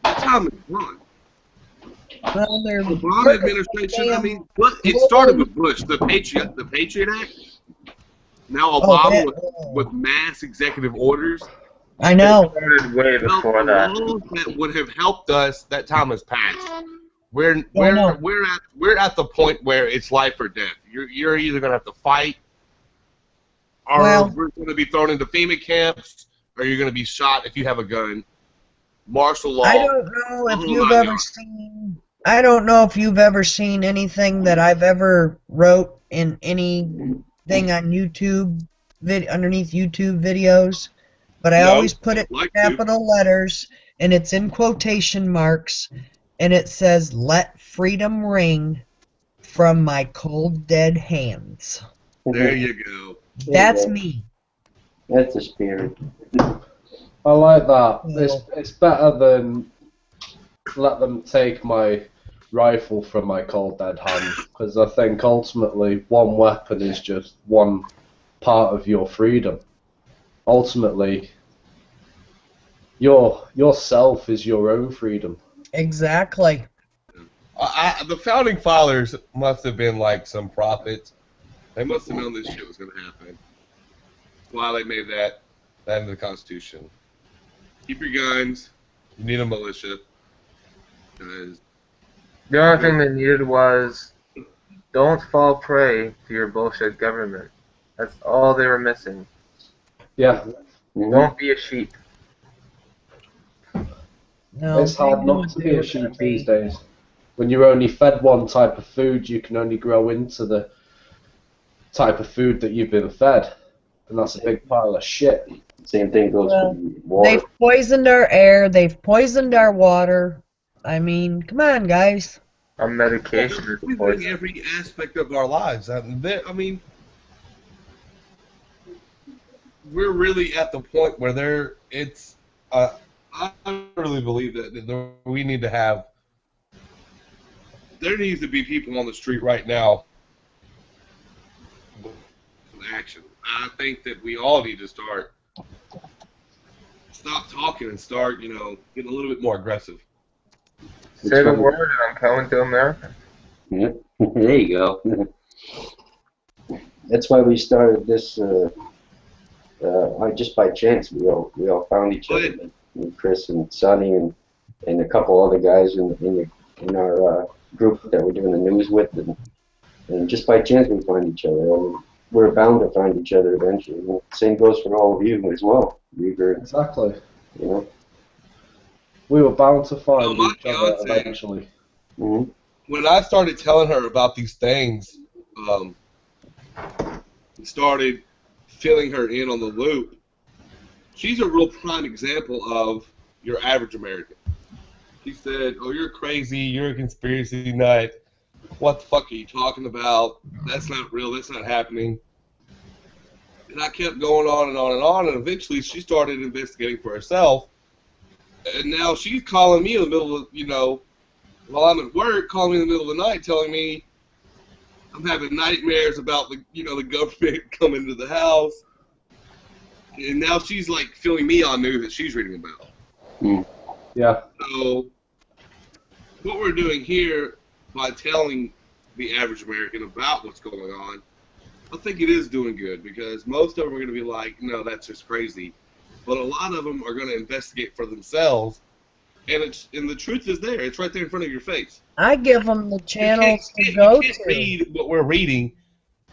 that time is gone. Well, they're the Obama administration, I mean, it started with Bush, the Patriot Act. Now Obama with mass executive orders. I know. It started way before that. Laws that would have helped us, that time has passed. We're at the point where it's life or death. You're either gonna have to fight, or we're gonna be thrown into FEMA camps, or you're gonna be shot if you have a gun. Martial law. I don't know if you've ever seen. I don't know if you've ever seen anything that I've ever wrote in anything on YouTube, underneath YouTube videos, but I always put it in capital letters, and it's in quotation marks, and it says, "Let freedom ring from my cold dead hands." There you go. That's me. That's a spirit. I like that. It's better than let them take my rifle from my cold dead hand, because I think ultimately one weapon is just one part of your freedom. Ultimately, yourself is your own freedom. Exactly. The founding fathers must have been like some prophets. They must have known this shit was going to happen. That's why they made that into the Constitution. Keep your guns. You need a militia. Because the only thing they needed was, don't fall prey to your bullshit government. That's all they were missing. Yeah. Don't be a sheep. No, it's hard not to be a sheep these days. When you're only fed one type of food, you can only grow into the type of food that you've been fed. And that's a big pile of shit. Same thing goes for water. They've poisoned our air. They've poisoned our water. I mean, come on, guys. Our medication is poisoning every aspect of our lives. I mean, we're really at the point where I really believe that we need to have. There needs to be people on the street right now with action. I think that we all need to stop talking and start, getting a little bit more aggressive. Say the word and I'm coming to America. Yeah. There you go. That's why we started this. Just by chance, we all found each other. Chris and Sonny and a couple other guys in our group that we're doing the news with, and just by chance we find each other. And we're bound to find each other eventually. And same goes for all of you as well. Exactly. We were bound to find each other eventually. Mm-hmm. When I started telling her about these things, started filling her in on the loop, she's a real prime example of your average American. She said, "Oh, you're crazy. You're a conspiracy nut. What the fuck are you talking about? That's not real. That's not happening." And I kept going on and on and on, and eventually she started investigating for herself. And now she's calling me in the middle of, while I'm at work, calling me in the middle of the night, telling me I'm having nightmares about the government coming to the house. And now she's like filling me on news that she's reading about. Yeah. So what we're doing here by telling the average American about what's going on, I think it is doing good, because most of them are going to be like, no, that's just crazy. But a lot of them are going to investigate for themselves, and the truth is there. It's right there in front of your face. I give them the channels to go You can't read what we're reading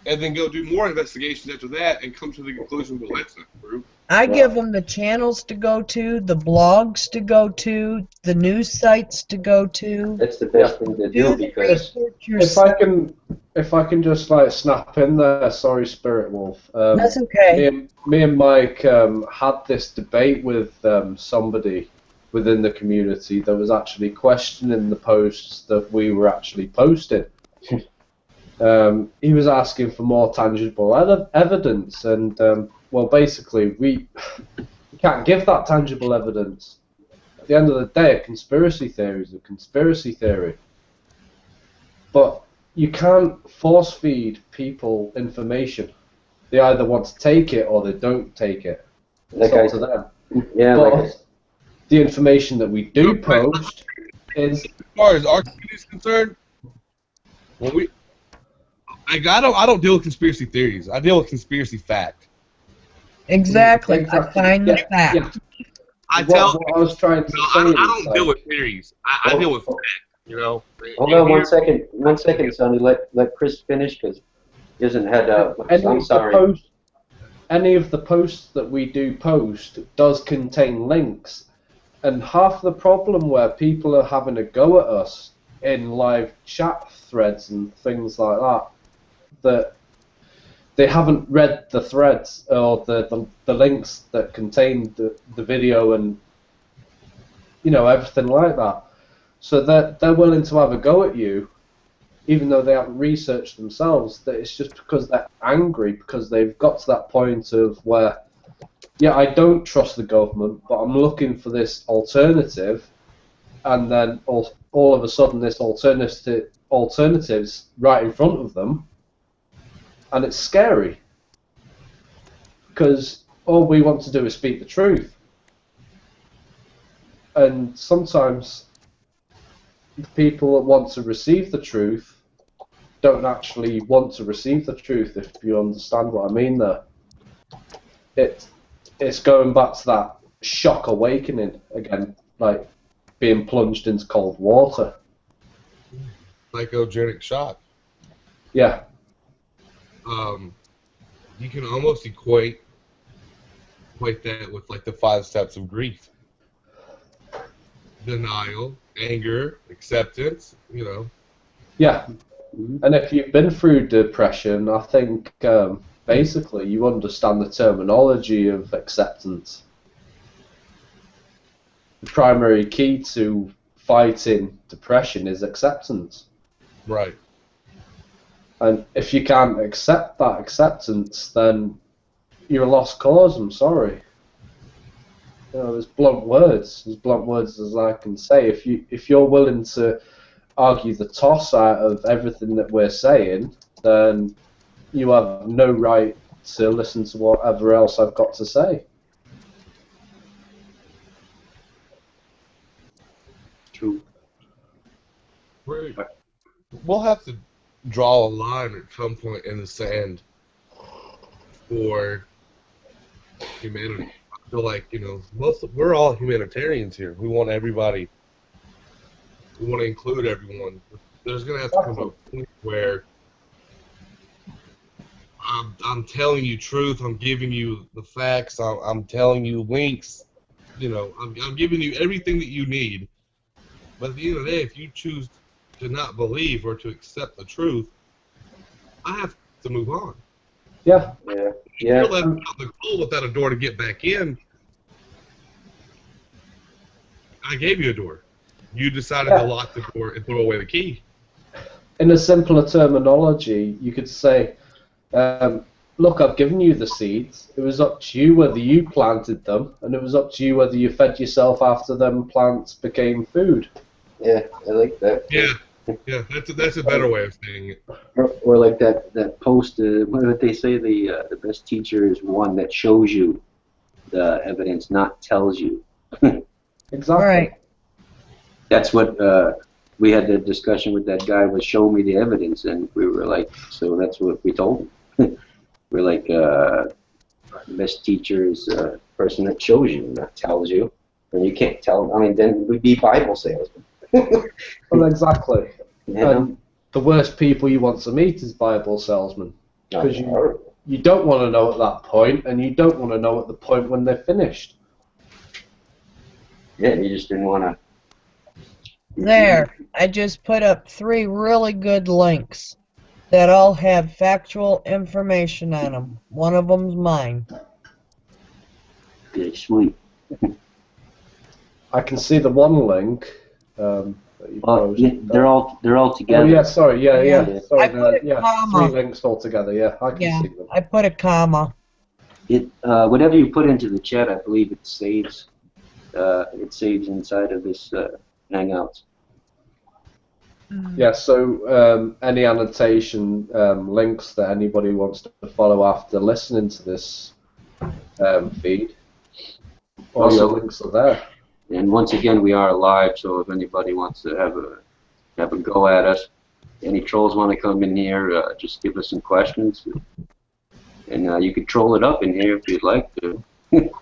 and then go do more investigations after that and come to the conclusion, well, that's not true. I give them the channels to go to, the blogs to go to, the news sites to go to. That's the best thing to do, because if I can just snap in there, sorry, Spirit Wolf. That's okay. Me and Mike had this debate with somebody within the community that was actually questioning the posts that we were actually posting. He was asking for more tangible evidence, and well, basically, we can't give that tangible evidence. At the end of the day, a conspiracy theory is a conspiracy theory. But you can't force feed people information. They either want to take it or they don't take it. It's up to them. Yeah, but the information that we do post is... As far as our community is concerned, when I don't deal with conspiracy theories. I deal with conspiracy fact. Exactly. I find the fact. Yeah. What I was trying to say I don't deal with theories. I deal with fact. You know. Hold on 1 second. 1 second, Sonny. Let Chris finish because he hasn't had. I'm sorry. Any of the posts that we do post does contain links, and half the problem where people are having a go at us in live chat threads and things like that they haven't read the threads or the links that contain the video and everything like that. So they're willing to have a go at you, even though they haven't researched themselves. That it's just because they're angry because they've got to that point of where, yeah, I don't trust the government, but I'm looking for this alternative, and then all of a sudden this alternative's right in front of them, and it's scary because all we want to do is speak the truth, and sometimes the people that want to receive the truth don't actually want to receive the truth, if you understand what I mean there. It's going back to that shock awakening again, like being plunged into cold water. Psychogenic shock. Yeah. You can almost equate that with like the 5 steps of grief. Denial, anger, acceptance, Yeah. And if you've been through depression, I think basically you understand the terminology of acceptance. The primary key to fighting depression is acceptance. Right. And if you can't accept that acceptance, then you're a lost cause, I'm sorry. There's blunt words as I can say. If you're willing to argue the toss out of everything that we're saying, then you have no right to listen to whatever else I've got to say. True. Right. We'll have to draw a line at some point in the sand for humanity. I feel like, we're all humanitarians here. We want everybody. We want to include everyone. There's going to have to come a point where I'm telling you truth. I'm giving you the facts. I'm telling you links. I'm giving you everything that you need. But at the end of the day, if you choose to not believe or to accept the truth, I have to move on. Yeah. Yeah. If you're left out the cold without a door to get back in, I gave you a door. You decided to lock the door and throw away the key. In a simpler terminology, you could say, look, I've given you the seeds. It was up to you whether you planted them, and it was up to you whether you fed yourself after them plants became food. Yeah, I like that. Yeah, that's a better way of saying it. Or like that post, what did they say? The best teacher is one that shows you the evidence, not tells you. Exactly. Right. That's what we had the discussion with that guy, was show me the evidence, and we were like, so that's what we told him. We're like, the best teacher is a person that shows you, not tells you. And you can't tell, then we'd be Bible salesmen. Well, exactly. And the worst people you want to meet is Bible salesmen. Because you don't want to know at that point, and you don't want to know at the point when they're finished. Yeah, you just didn't want to. There, I just put up 3 really good links that all have factual information on them. One of them's mine. Okay, sweet. I can see the one link. That you posted. They're all together. Oh yeah, sorry, yeah. Sorry, I put a comma. 3 links all together. Yeah, I can see them. I put a comma. Whatever you put into the chat, I believe it saves. It saves inside of this Hangouts. Yeah, so any annotation links that anybody wants to follow after listening to this feed, All your links are there. And once again, we are live, so if anybody wants to have a go at us, any trolls want to come in here, just give us some questions, and you could troll it up in here if you'd like to.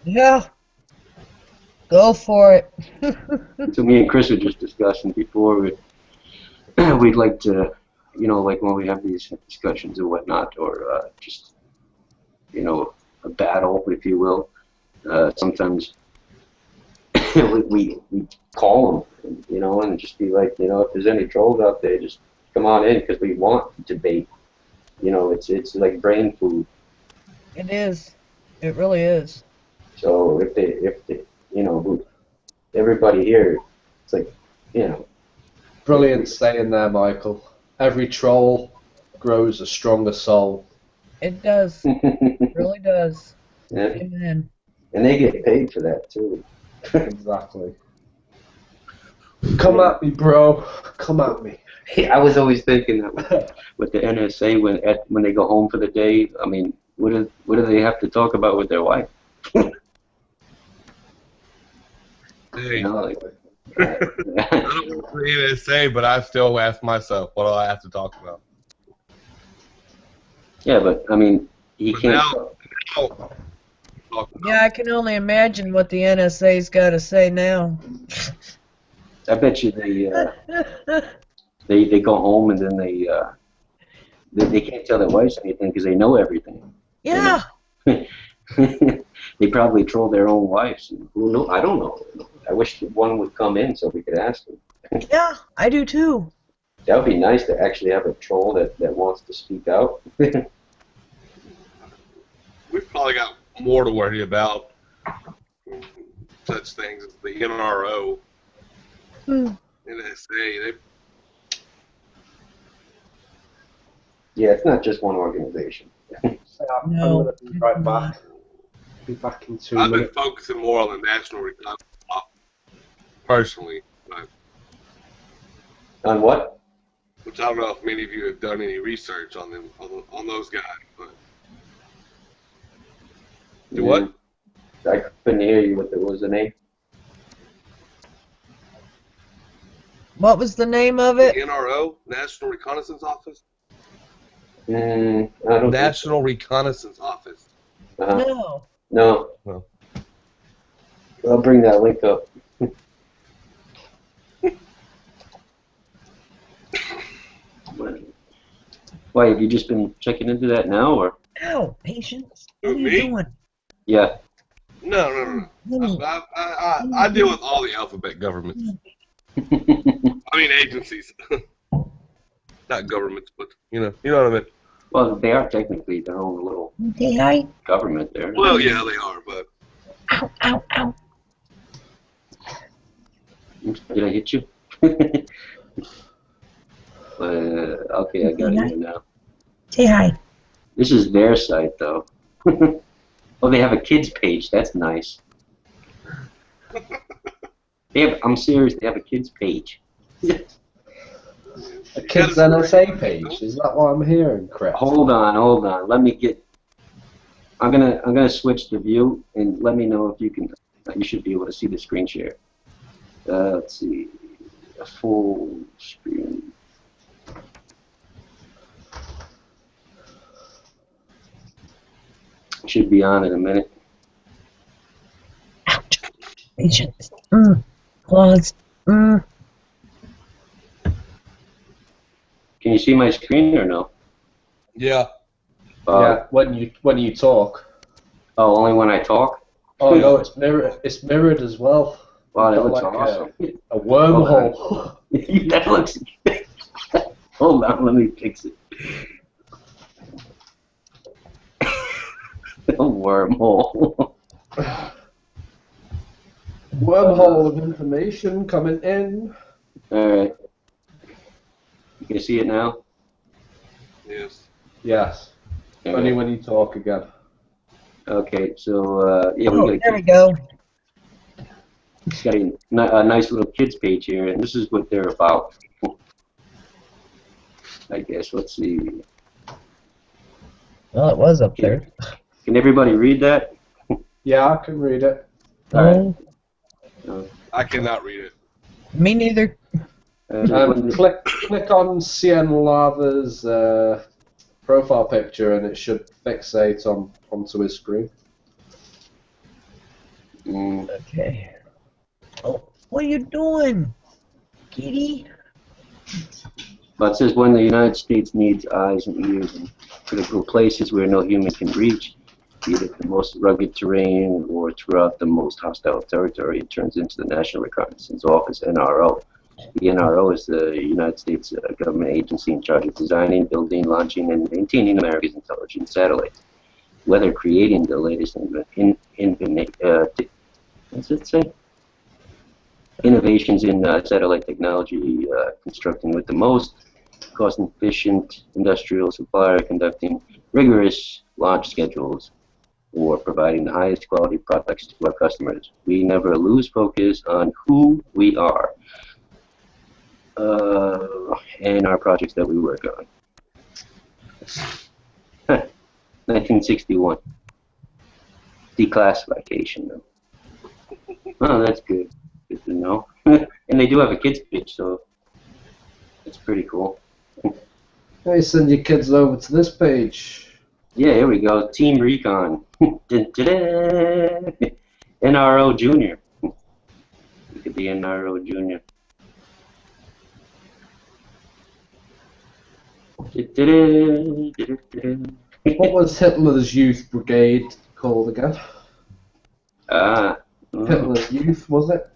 Yeah. Go for it. So me and Chris were just discussing before, we'd like to, like when we have these discussions or whatnot, or just, a battle, if you will. Sometimes we call them, and just be like, if there's any trolls out there, just come on in, because we want debate. It's like brain food. It is. It really is. So if they, everybody here, it's like, Brilliant saying there, Michael. Every troll grows a stronger soul. It does. It really does. Yeah. Amen. And they get paid for that too. Exactly. Come at me, bro. Come at me. Hey, I was always thinking that with the NSA, when they go home for the day, I mean, what do they have to talk about with their wife? Hey. Like, I don't want to say, but I still ask myself, what do I have to talk about? yeah, but I mean, he can't. Yeah, I can only imagine what the NSA's got to say now. I bet you they go home and then they can't tell their wives anything because they know everything. Yeah. They probably troll their own wives. Who knows? I don't know. I wish one would come in so we could ask them. Yeah, I do too. That would be nice to actually have a troll that wants to speak out. We've probably got more to worry about such things as the NRO, NSA. Yeah, it's not just one organization. I'm going to be right back. Be back in 2 minutes. I've been focusing more on the national reconnaissance personally, but on what? Which I don't know if many of you have done any research on them, on those guys. But do what? I couldn't hear you. What was the name? What was the name of it? The NRO, National Reconnaissance Office. I don't National Reconnaissance Office. No. No. I'll bring that link up. Why, have you just been checking into that now, or? Ow, Patience. What are you doing? Yeah. No. I deal with all the alphabet governments. I mean agencies. Not governments, but you know what I mean. Well, they are technically their own little government there. Well, yeah, they are, but. Ow, ow, ow. Did I hit you? Okay, I got it here now. Say hi. This is their site, though. Oh, they have a kids page. That's nice. I'm serious. They have a kids page. A kids NSA page. Is that what I'm hearing, Chris? Hold on. Let me get. I'm gonna switch the view and let me know if you can. You should be able to see the screen share. Let's see. A full screen. Should be on in a minute. Patience. Pause. Can you see my screen or no? Yeah. Yeah. When you talk. Oh, only when I talk? Oh no, it's mirrored as well. Wow, that looks like awesome. A wormhole. That looks. Hold on, let me fix it. A wormhole. Wormhole of information coming in. Alright. You can see it now? Yes. Yes. All Only right. when you talk again. Okay, so yeah, There we go. It's got a nice little kids page here, and this is what they're about. I guess. Let's see. Well, it was up there. Can everybody read that? Yeah, I can read it. No, I cannot read it. me neither. Click on Sine Larva's profile picture and it should fixate onto his screen. Okay. Oh, what are you doing, kitty? But it says when the United States needs eyes and ears in critical places where no human can reach, be it the most rugged terrain or throughout the most hostile territory, it turns into the National Reconnaissance Office, NRO. The NRO is the United States government agency in charge of designing, building, launching, and maintaining America's intelligence satellites. Whether creating the latest innovations in satellite technology, constructing with the most cost-efficient industrial supplier, conducting rigorous launch schedules, or providing the highest quality products to our customers. We never lose focus on who we are and our projects that we work on. 1961. Declassification, though. Oh, that's good. Good to know. And they do have a kids page, so it's pretty cool. Hey, send your kids over to this page. Yeah, here we go. Team Recon. NRO Junior. Look at the NRO Junior. What was Hitler's Youth Brigade called again? Hitler's Youth, was it?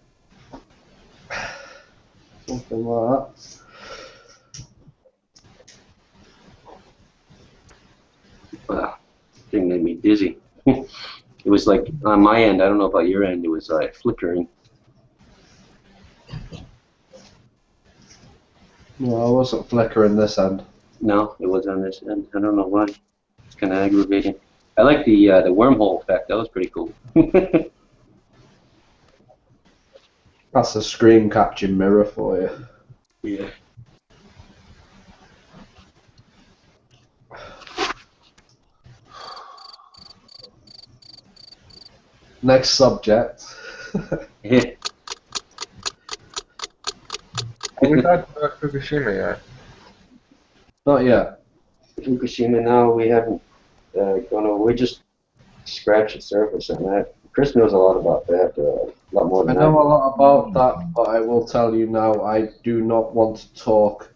Something like that. Wow, thing made me dizzy. It was like on my end. I don't know about your end. It was like flickering. No, I wasn't flickering this end. No, it was on this end. I don't know why. It's kind of aggravating. I like the wormhole effect. That was pretty cool. That's a screen capture mirror for you. Yeah. Next subject. Have we talked about Fukushima yet? Not yet. Fukushima, no, we haven't gone over. We just scratched the surface on that. Chris knows a lot about that, a lot more than I know a lot about that, but I will tell you now, I do not want to talk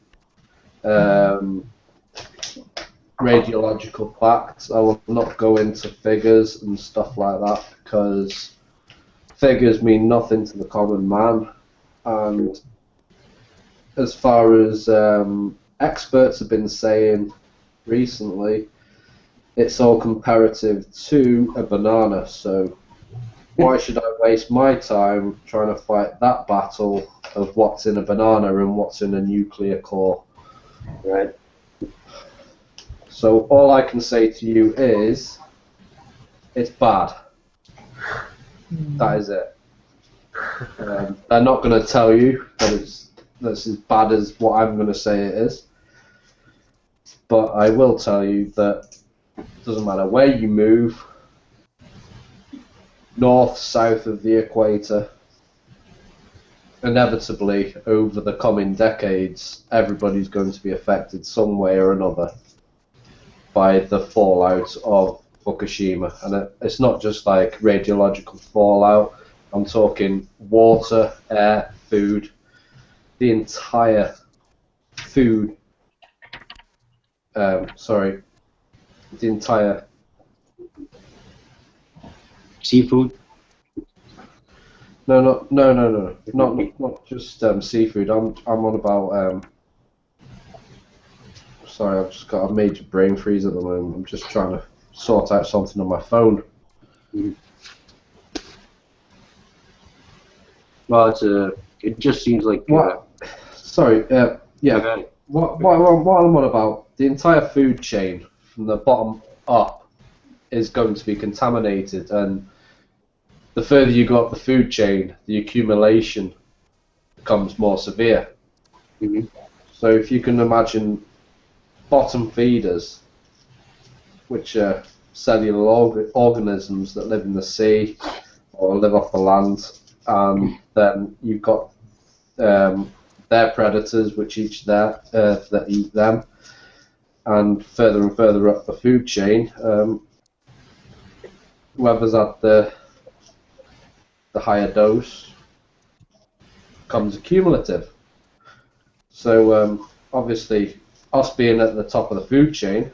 radiological facts. I will not go into figures and stuff like that, because figures mean nothing to the common man. And as far as experts have been saying recently, it's all comparative to a banana, so why should I waste my time trying to fight that battle of what's in a banana and what's in a nuclear core? Right. So all I can say to you is, it's bad. That is it. They're not going to tell you that that's as bad as what I'm going to say it is. But I will tell you that it doesn't matter where you move, north, south of the equator, inevitably over the coming decades, everybody's going to be affected some way or another by the fallout of Fukushima. And it's not just like radiological fallout, I'm talking water, air, food, the entire food, the entire seafood. No, not just seafood. I'm on about. Sorry, I've just got a major brain freeze at the moment. I'm just trying to sort out something on my phone. Well, it just seems like. Sorry. Yeah. What I'm on about, the entire food chain from the bottom up is going to be contaminated, and the further you go up the food chain, the accumulation becomes more severe. So if you can imagine bottom feeders, which are cellular organisms that live in the sea or live off the land, and then you've got their predators, which eat that eat them, and further up the food chain, whoever's at the higher dose becomes accumulative. So obviously, us being at the top of the food chain,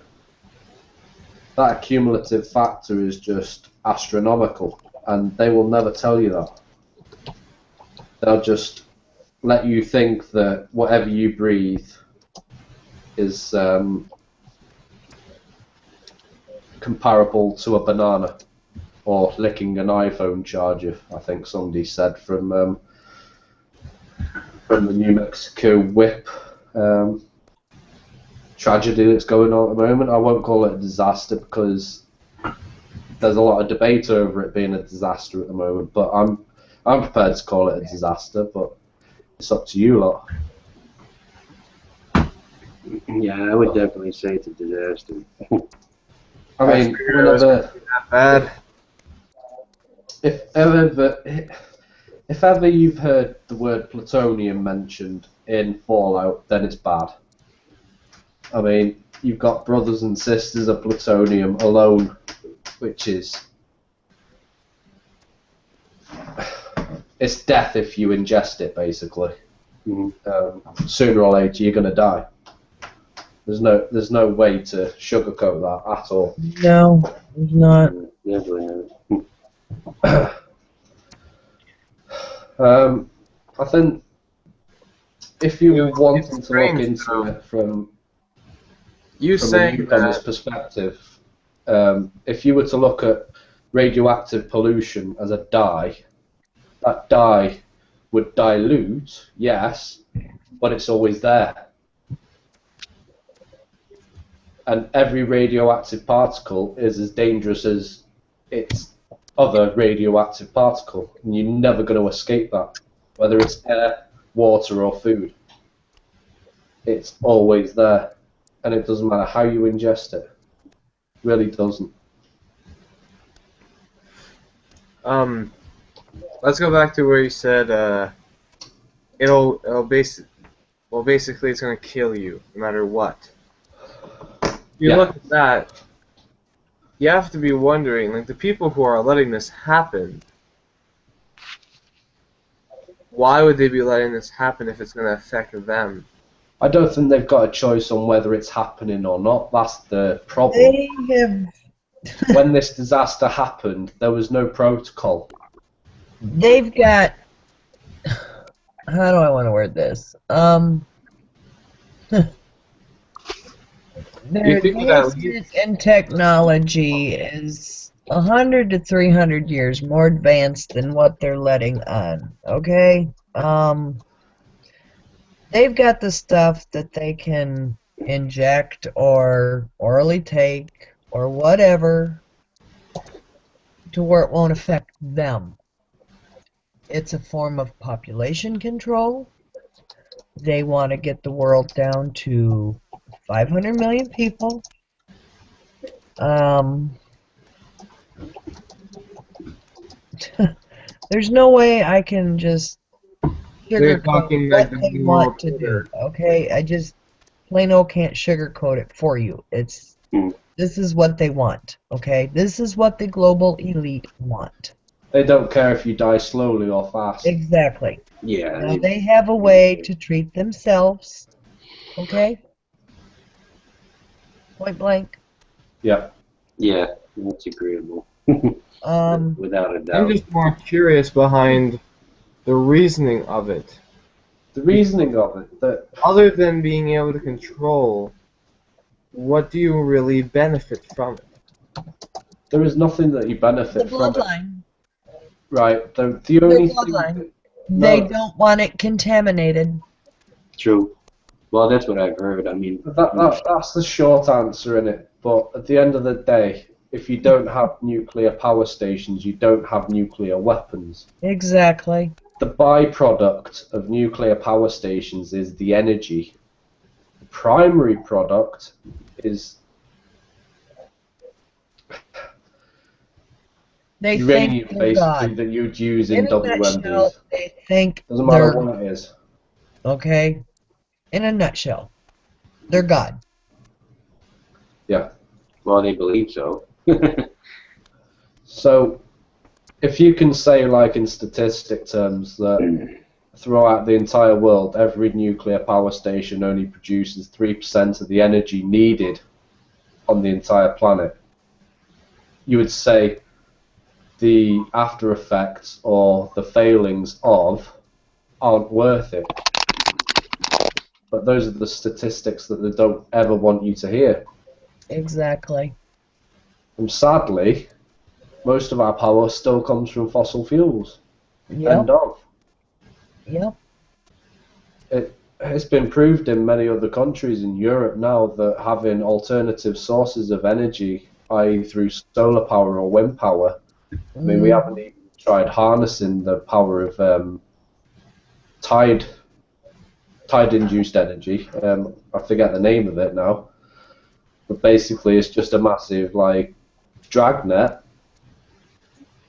that accumulative factor is just astronomical, and they will never tell you that. They'll just let you think that whatever you breathe is comparable to a banana or licking an iPhone charger, I think somebody said from the New Mexico whip tragedy that's going on at the moment. I won't call it a disaster because there's a lot of debate over it being a disaster at the moment, but I'm prepared to call it a disaster, but it's up to you lot. Yeah, I would definitely say it's a disaster. I mean, whenever, bad. if ever you've heard the word plutonium mentioned in Fallout, then it's bad. I mean, you've got brothers and sisters of plutonium alone, which is... it's death if you ingest it, basically. Sooner or later, you're going to die. There's no way to sugarcoat that at all. No, there's not. Definitely not. I think if you wanted to look into it from a newcomer's perspective, if you were to look at radioactive pollution as a dye, that dye would dilute, yes, but it's always there. And every radioactive particle is as dangerous as its other radioactive particle, and you're never going to escape that, whether it's air, water, or food. It's always there, and it doesn't matter how you ingest it. It really doesn't. Let's go back to where you said basically it's gonna kill you no matter what. You look at that, you have to be wondering, like, the people who are letting this happen, why would they be letting this happen if it's going to affect them? I don't think they've got a choice on whether it's happening or not. That's the problem. They have... when this disaster happened, there was no protocol. They've got... How do I want to word this? Their advancement in technology is 100 to 300 years more advanced than what they're letting on, okay? They've got the stuff that they can inject or orally take or whatever to where it won't affect them. It's a form of population control. They want to get the world down to 500 million people. There's no way I can just sugarcoat what they want to do. Okay, I just plain old can't sugarcoat it for you. This is what they want. Okay, this is what the global elite want. They don't care if you die slowly or fast. Exactly. Yeah. Now they have a way to treat themselves. Okay. Point blank. Yeah. Yeah, that's agreeable. Without a doubt. I'm just more curious behind the reasoning of it. The reasoning of it, that other than being able to control, what do you really benefit from it? There is nothing that you benefit The from bloodline. it. Right. The only thing Bloodline. They don't want it contaminated. True. Well, that's what I've heard. I mean, that's the short answer in it. But at the end of the day, if you don't have nuclear power stations, you don't have nuclear weapons. Exactly. The byproduct of nuclear power stations is the energy. The primary product is They uranium, think they're basically, God. that you'd use In in a nutshell, WMDs. they think Doesn't matter they're what it is. okay. In a nutshell, they're God. Yeah. Well, they believe so. So, if you can say, like in statistic terms, that throughout the entire world, every nuclear power station only produces 3% of the energy needed on the entire planet, you would say the after effects or the failings of aren't worth it. But those are the statistics that they don't ever want you to hear. Exactly. And sadly, most of our power still comes from fossil fuels. Yep. End of. Yep. It's been proved in many other countries in Europe now that having alternative sources of energy, i.e. through solar power or wind power, I mean, we haven't even tried harnessing the power of tide-induced energy. I forget the name of it now, but basically it's just a massive like dragnet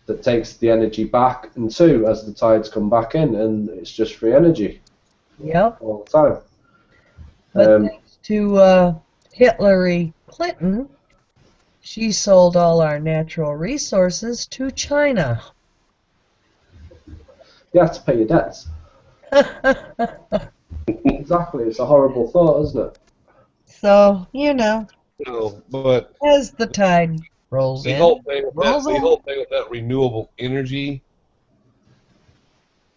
that takes the energy back and too as the tides come back in, and it's just free energy. Yep. All the time. But thanks to Hillary Clinton, she sold all our natural resources to China. You have to pay your debts. Exactly. It's a horrible thought, isn't it? So, you know, No, but as the tide rolls the in, whole thing with rolls that, the out. whole thing with that renewable energy,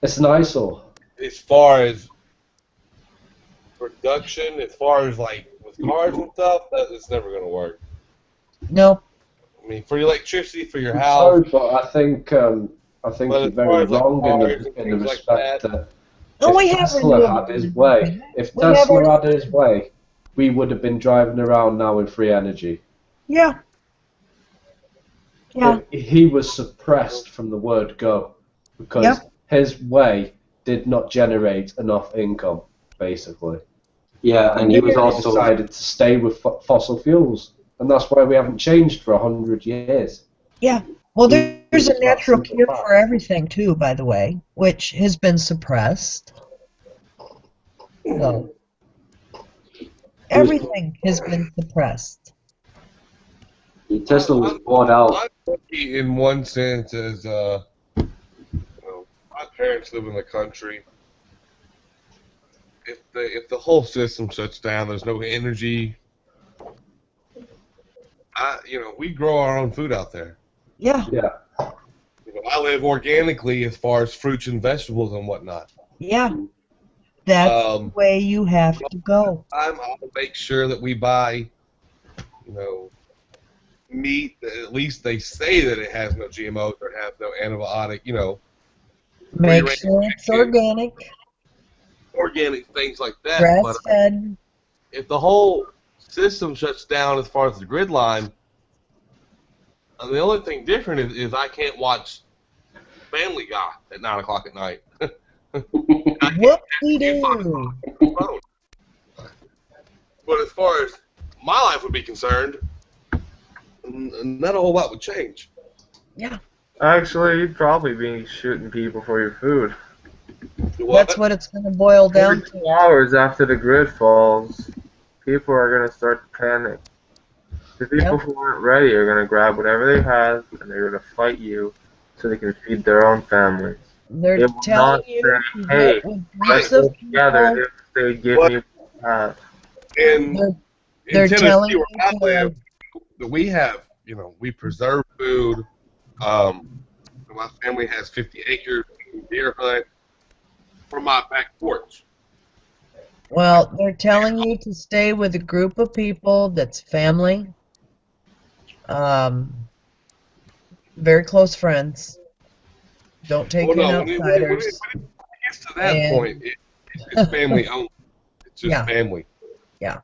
it's an eyesore. as far as production, as far as like with cars and stuff, it's never going to work. Nope. I mean, for electricity for your I'm house. sorry, but I think But you're as very far as, like, wrong cars and in the things like respect that, that Oh, we if have Tesla renewable had his energy. way, if We have Tesla our- had his way, we would have been driving around now in free energy. Yeah. Yeah. He was suppressed from the word go because his way did not generate enough income, basically. Yeah, and he was also decided to stay with fossil fuels, and that's why we haven't changed for 100 years. Yeah. Well, there's a It's that natural simple cure fact. for everything, too, by the way, which has been suppressed. So, everything has been suppressed. Tesla was bought out. I'm lucky in one sense as you know, my parents live in the country. If the whole system shuts down, there's no energy. We grow our own food out there. Yeah. Yeah. I live organically as far as fruits and vegetables and whatnot. Yeah. That's the way you have to go. I'll make sure that we buy, meat that at least they say that it has no GMOs or has no antibiotic, Make sure it's organic. Organic things like that. Grass But fed. if the whole system shuts down as far as the grid line, and the only thing different is I can't watch Family Guy at 9 o'clock at night. Whoop-de-doo. But as far as my life would be concerned, not a whole lot would change. Yeah. Actually, you'd probably be shooting people for your food. That's what it's going to boil down Every to. 2 hours after the grid falls, people are going to start to panic. The people who aren't ready are going to grab whatever they have and they're going to fight you so they can feed their own families. They're They will telling not you say, to hey, get with let's groups of work together people. if they give me what you have. In They're Tennessee, telling where I you live, we have, we preserve food. My family has 50 acres, deer hunt from my back porch. Well, they're telling you to stay with a group of people that's family, very close friends. Don't take in outsiders. When it gets to that point, it's family only. It's just family. Yeah.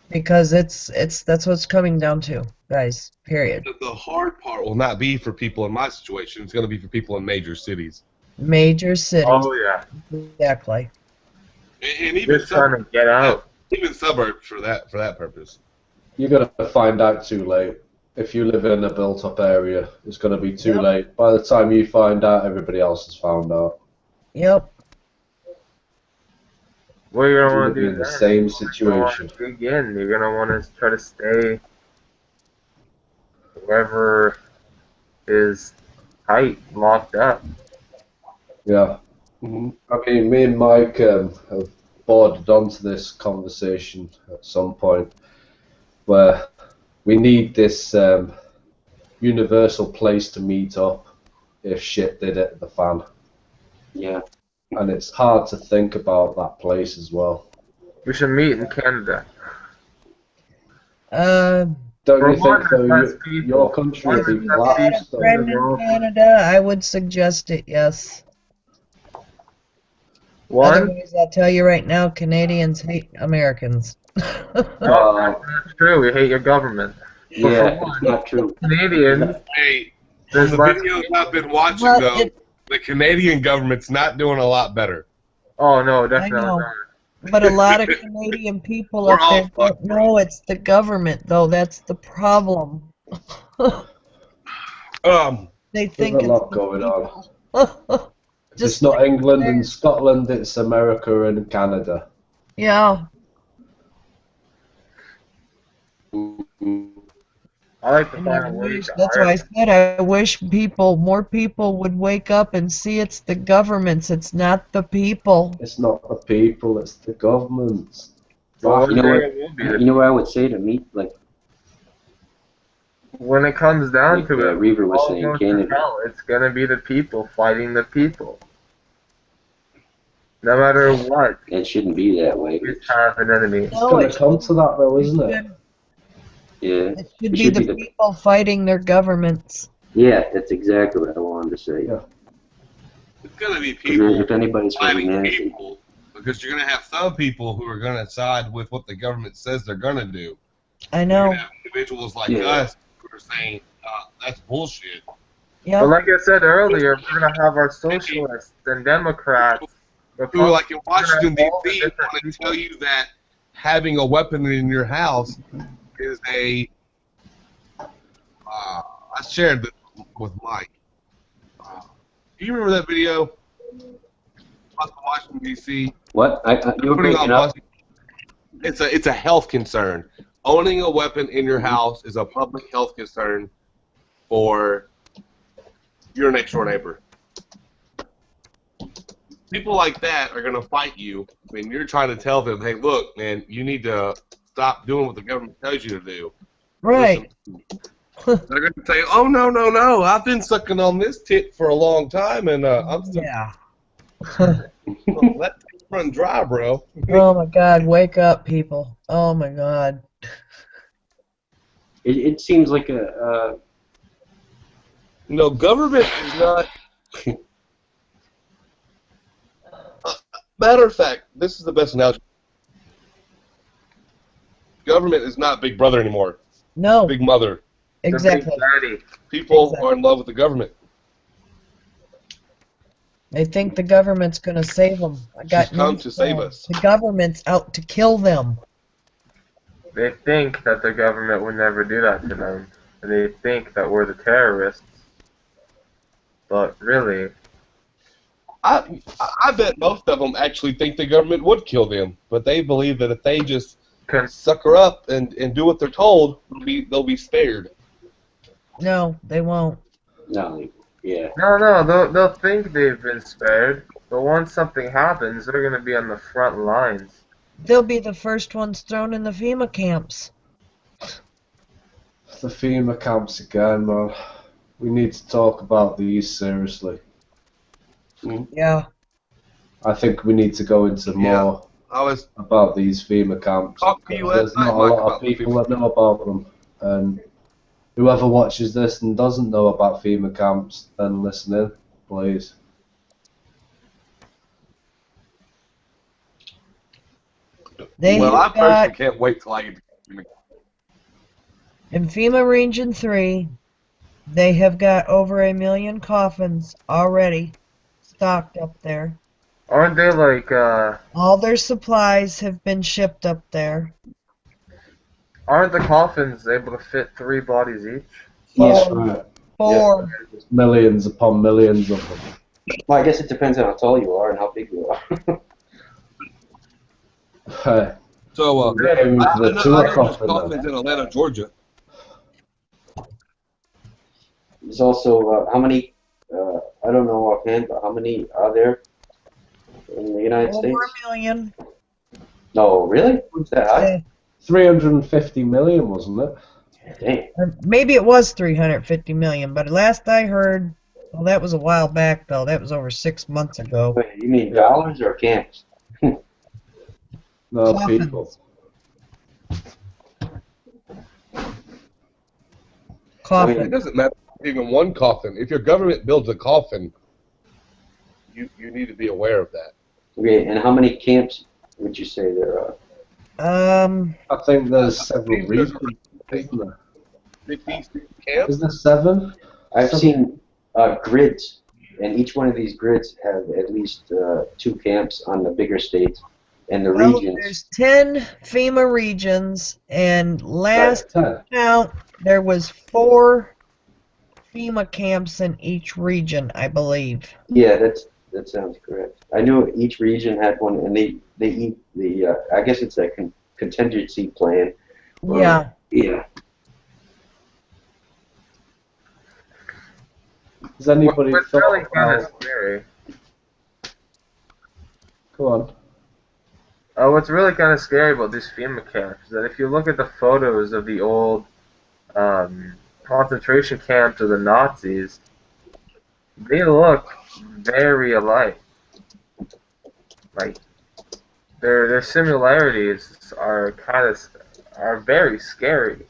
Because that's what it's coming down to, guys. Period. The hard part will not be for people in my situation. It's going to be for people in major cities. Major cities. Oh, yeah. Exactly. And even Just trying to get out. Even suburbs for that purpose. You're going to find out too late. if you live in a built-up area, it's going to be too late. By the time you find out, everybody else has found out. Yep. What you're gonna You're want going to to be do in the then? same You're situation. gonna dig in. You're gonna want to try to stay wherever is tight, locked up. Yeah. I mean, me and Mike have bordered onto this conversation at some point where we need this universal place to meet up if shit did hit the fan. Yeah. And it's hard to think about that place as well. We should meet in Canada. Don't For you think, one, though, there's less people. your country would be If you had a collapsed? friend in Canada, I would suggest it, yes. One? Otherwise, I'll tell you right now, Canadians hate Americans. No, that's not true. We hate your government. But for Yeah, one, it's not true. Canadians, Hey, there's from the less videos I've been watching, Well, though, the Canadian government's not doing a lot better. Oh, no, I definitely know. not. But a lot of Canadian people We're up there all don't know it's the government, though. That's the problem. They There's think a it's lot the going on. people. If it's not England and Scotland, it's America and Canada. Yeah. I like to And find I a way wish, to that's why I Ireland. said I wish more people would wake up and see it's the governments, it's not the people. It's not the people, it's the governments. Well, You know one day what? it will be You know what I would say to meet, like when it comes down to it, Reaver was all saying, goes to Canada. hell. It's gonna be the people fighting the people. No matter what, It shouldn't be that way. we have an enemy. It's going to come to that, though, isn't it? Yeah. It should be the people fighting their governments. Yeah, that's exactly what I wanted to say. Yeah. It's going to be people If anybody's for fighting humanity. people, because you're going to have some people who are going to side with what the government says they're going to do. I You're know. going to have individuals like us who are saying, that's bullshit. Yeah. But like I said earlier, we're gonna have our socialists and Democrats. Who, like in Washington, all the D.C., different want to tell you that having a weapon in your house is a... I shared this with Mike. Do you remember that video? About Washington, D.C.? What? You were Putting breaking on up. It's a health concern. Owning a weapon in your house is a public health concern for your next door neighbor. People like that are going to fight you when you're trying to tell them, hey, look, man, you need to stop doing what the government tells you to do. Right. They're going to say, oh, no, no, no, I've been sucking on this tit for a long time, and I'm still... Yeah. Let it run dry, bro. Oh my God, wake up, people. Oh my God. It seems like a... No, government is not... Matter of fact, this is the best analogy. Government is not Big Brother anymore. No. Big Mother. Exactly. People are in love with the government. They think the government's going to save them. I got She's come news to for save them. us. The government's out to kill them. They think that the government would never do that to them. And they think that we're the terrorists. But really... I bet most of them actually think the government would kill them, but they believe that if they just sucker up and do what they're told, they'll be spared. No, they won't. No, yeah. No, they'll think they've been spared, but once something happens, they're going to be on the front lines. They'll be the first ones thrown in the FEMA camps. The FEMA camps again, man. We need to talk about these seriously. Yeah. I think we need to go into more about these FEMA camps. There's not a lot of people that know about them. And whoever watches this and doesn't know about FEMA camps, then listen in, please. Well, I personally can't wait till I get to in FEMA Region 3, they have got over 1 million coffins already stocked up there. Aren't they like, All their supplies have been shipped up there. Aren't the coffins able to fit 3 bodies each? Yes. Right. 4. Yeah. There's millions upon millions of them. Well, I guess it depends on how tall you are and how big you are. So, Yeah, I know there's coffin, coffins in Atlanta, Georgia. There's also how many? I don't know offhand, but how many are there in the United Over States? a million. No, really? What's that high? Yeah. 350 million, wasn't it? Dang. Or maybe it was 350 million, but last I heard, well, that was a while back though. That was over 6 months ago. Wait, you mean dollars or camps? No, Coffins. people. Coffin. It doesn't matter even one coffin. If your government builds a coffin, you need to be aware of that. Okay, and how many camps would you say there are? I think there's several regions, isn't there? 50 camps? Is there 7? I've seen grids, and each one of these grids have at least 2 camps on the bigger states and the Well, regions. there's 10 FEMA regions, and last count there was 4 FEMA camps in each region, I believe. Yeah, that sounds correct. I knew each region had one, and they eat the. I guess it's a contingency plan. Yeah. Yeah. Has anybody What's thought really kind of about... scary? Go on. What's really kind of scary about these FEMA camps is that if you look at the photos of the old concentration camps of the Nazis, they look very alike. Like their similarities are very scary.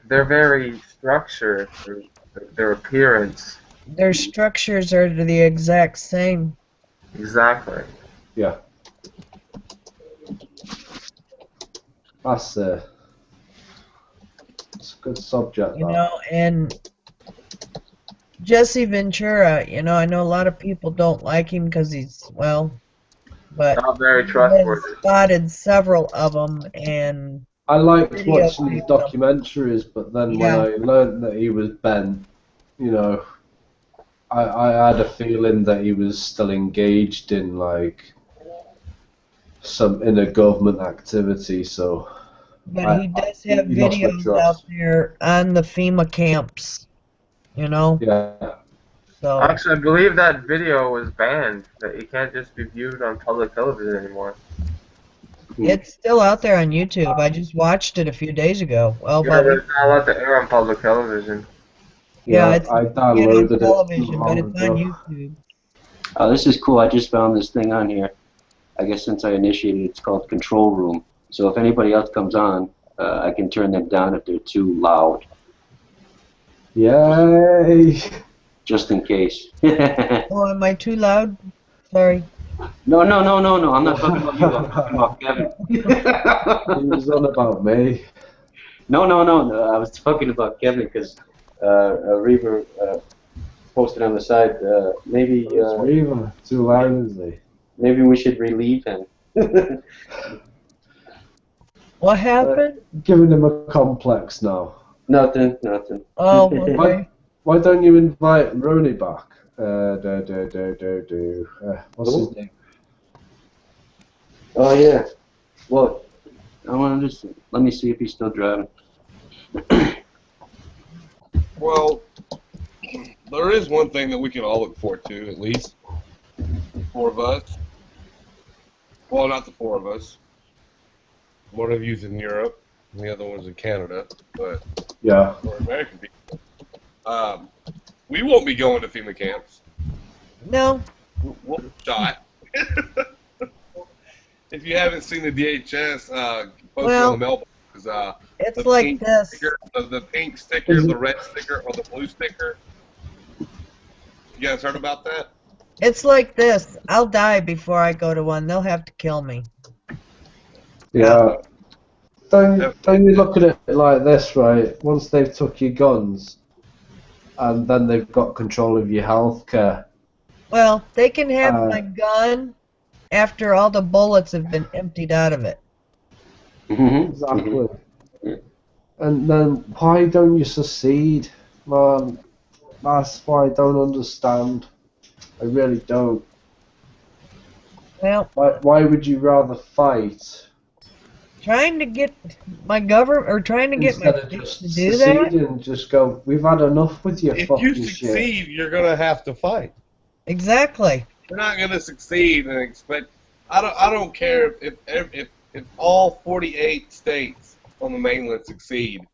They're very structured. Their appearance. Their structures are the exact same. Exactly. Yeah. That's a good subject, You that. know, and Jesse Ventura, you know, I know a lot of people don't like him because he's, well, but not very he trustworthy. has spotted several of them, and I liked videotaped watching his them. documentaries, but then when Yeah. I learned that he was bent, you know, I had a feeling that he was still engaged in like some inner government activity. So, But he does have he lost my videos trust. out there on the FEMA camps, you know. Yeah. So Actually, I believe that video was banned. That it can't just be viewed on public television anymore. it's still out there on YouTube. I just watched it a few days ago. Well, Yeah, about but it's not allowed to air on public television. yeah, it's I not downloaded on it television, long but it's ago. on YouTube. Oh, this is cool. I just found this thing on here. I guess since I initiated it, it's called Control Room. So if anybody else comes on, I can turn them down if they're too loud. Yay! Just in case. Oh, am I too loud? Sorry. No. I'm not talking about you. I'm talking about Kevin. He was on about me. No. I was talking about Kevin because Reaver posted on the side. Maybe Reaver, too loud, is he? maybe we should relieve him. What happened? Giving him a complex now. Nothing. Oh, okay. Why don't you invite Ronnie back? What's his name? Oh yeah. Well, I want to just let me see if he's still driving. Well, there is one thing that we can all look forward to, at least. 4 of us. Well, not the 4 of us. One of you's in Europe, and the other one's in Canada, but Yeah. we're American people. We won't be going to FEMA camps. No. We'll be shot. If you haven't seen the DHS, post it on the mailbox. It's the like pink this. Sticker, the pink sticker, the red sticker, or the blue sticker. You guys heard about that? It's like this. I'll die before I go to one. They'll have to kill me. Yeah. Don't you look at it like this, right? Once they've took your guns, and then they've got control of your healthcare. Well, they can have my gun after all the bullets have been emptied out of it. Exactly. And then why don't you secede, man? That's why I don't understand. I really don't. Well, Why would you rather fight trying to get my government or trying to get my instead of state just to do that? seceding and just go, we've had enough with your If you fucking shit. succeed, you're gonna have to fight. Exactly. You're not gonna succeed and expect. I don't care if all 48 states on the mainland succeed.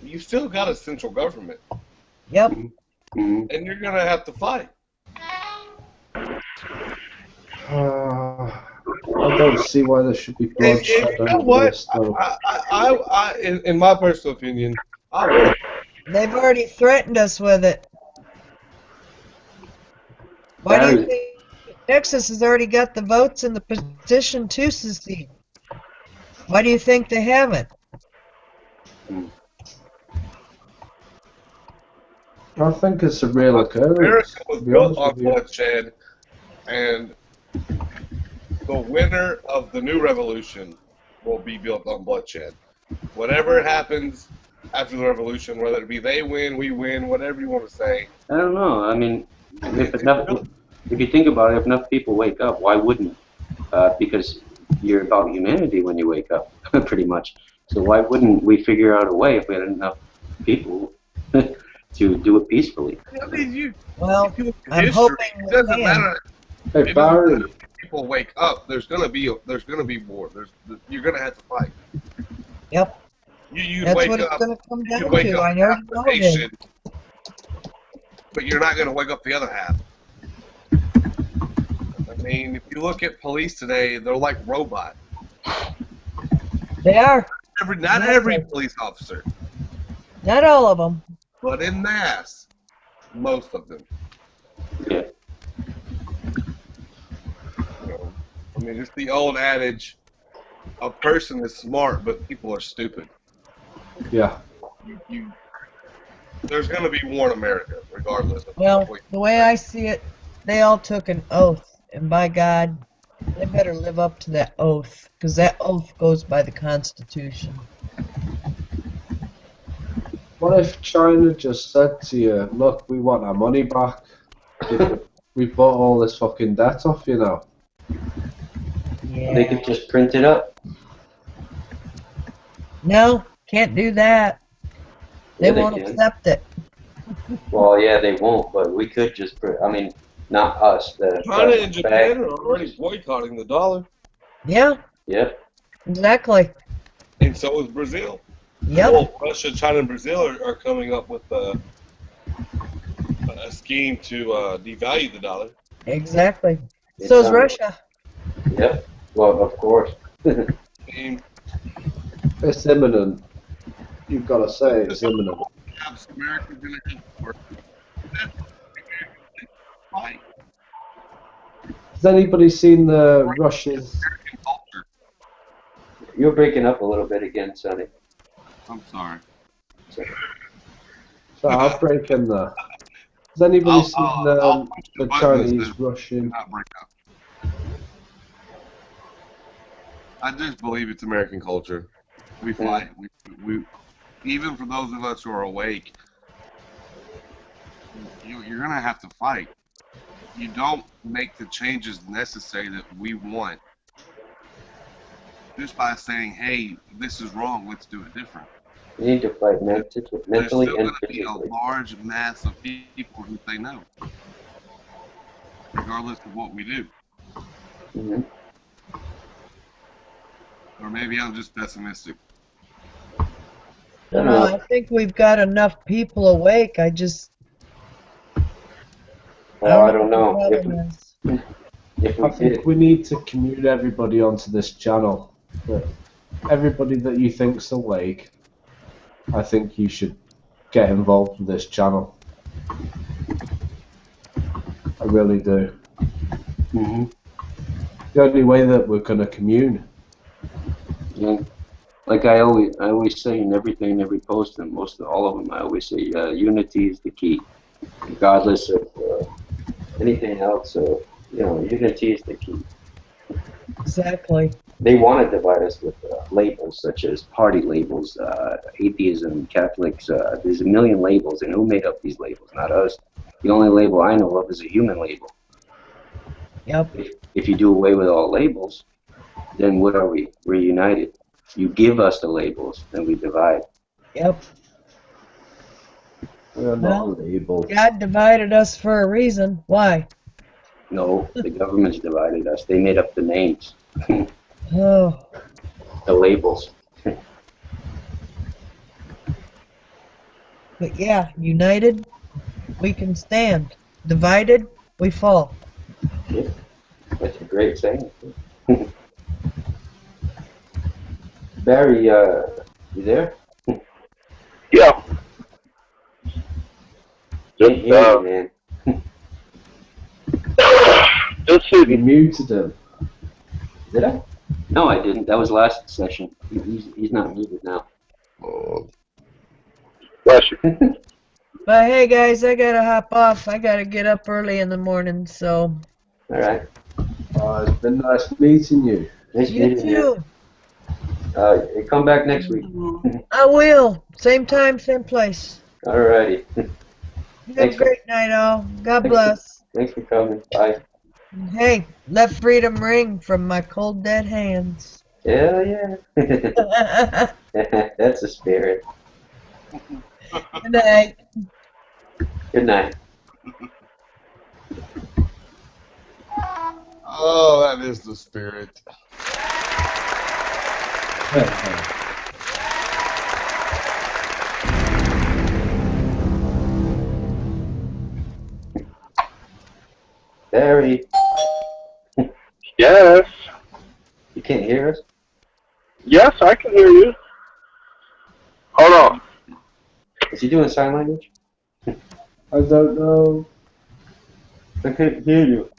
You still got a central government. Yep. And you're gonna have to fight. I don't see why there should be bloodshed You know over what? this, though. In my personal opinion, I would. They've already threatened us with it. Why do you think Texas has already got the votes in the petition to secede? Why do you think they haven't? I think it's a real occurrence. America was built on bloodshed, and the winner of the new revolution will be built on bloodshed. Whatever happens after the revolution, whether it be they win, we win, whatever you want to say. I don't know. I mean, if you think about it, if enough people wake up, why wouldn't? Because you're about humanity when you wake up, pretty much. So why wouldn't we figure out a way if we had enough people to do it peacefully? I mean, Well, I'm history, hoping it doesn't matter. Hey, Barry. If people wake up, there's gonna be war. You're gonna have to fight. Yep. You'd That's wake what up, it's going to come down you'd wake to. up I know half you the know it nation, is. but you're not gonna wake up the other half. I mean, if you look at police today, they're like robots. They are. Not every police officer, Not all of them. but in mass, most of them. Yeah. I mean, it's the old adage: a person is smart, but people are stupid. Yeah. There's going to be war in America, regardless of Well, the way I see it, they all took an oath, and by God, they better live up to that oath, because that oath goes by the Constitution. What if China just said to you, look, we want our money back. We bought all this fucking debt off you now. Yeah. They could just print it up. No, can't do that. They won't accept it. Well, yeah, they won't, but we could just print. I mean, not us. China and Japan are already boycotting the dollar. Yeah. Yep. Exactly. And so is Brazil. Yep. Well, Russia, China, and Brazil are coming up with a scheme to devalue the dollar. Exactly. So is Russia. Yep. Well, of course. It's imminent. You've got to say it's imminent. America's going to work. Has anybody seen the Russia's... You're breaking up a little bit again, Sonny. I'm sorry. So I'll break in there. Has anybody seen the Chinese-Russian... I just believe it's American culture. We fight. We even for those of us who are awake, you're gonna have to fight. You don't make the changes necessary that we want just by saying, "Hey, this is wrong. Let's do it different." You need to fight mentally There's still and going to be a large mass of people who say no, regardless of what we do. Mm-hmm. Or maybe I'm just pessimistic. No, I think we've got enough people awake. I don't know. I think we need to commute everybody onto this channel. But everybody that you think's awake, I think you should get involved with this channel. I really do. Mm-hmm. The only way that we're going to commune. Yeah. Like I always say in everything, every post, and most of all of them, I always say unity is the key, regardless of anything else. Unity is the key. Exactly. They want to divide us with labels such as party labels, atheism, Catholics. There's a million labels, and who made up these labels? Not us. The only label I know of is a human label. Yep. If you do away with all labels, then what are we? We're united. You give us the labels, then we divide. Yep. We're not labeled. God divided us for a reason. Why? No, the government's divided us. They made up the names. Oh. The labels. But yeah, united, we can stand. Divided, we fall. Yeah, that's a great saying. Barry, you there? Yeah. Can't hear you, man. You muted him. Did I? No, I didn't. That was last session. He's not muted now. Bless you. But hey guys, I gotta hop off. I gotta get up early in the morning, so. Alright. It's been nice meeting you. Nice You meeting too. you. Come back next week. I will. Same time, same place. Alrighty. Have a great night, all. God bless. Thanks for coming. Bye. Hey, let freedom ring from my cold dead hands. Hell yeah. That's the spirit. Good night. Good night. Oh, that is the spirit. Barry. Yes. You can't hear us? Yes, I can hear you. Hold on. Is he doing sign language? I don't know. I can't hear you.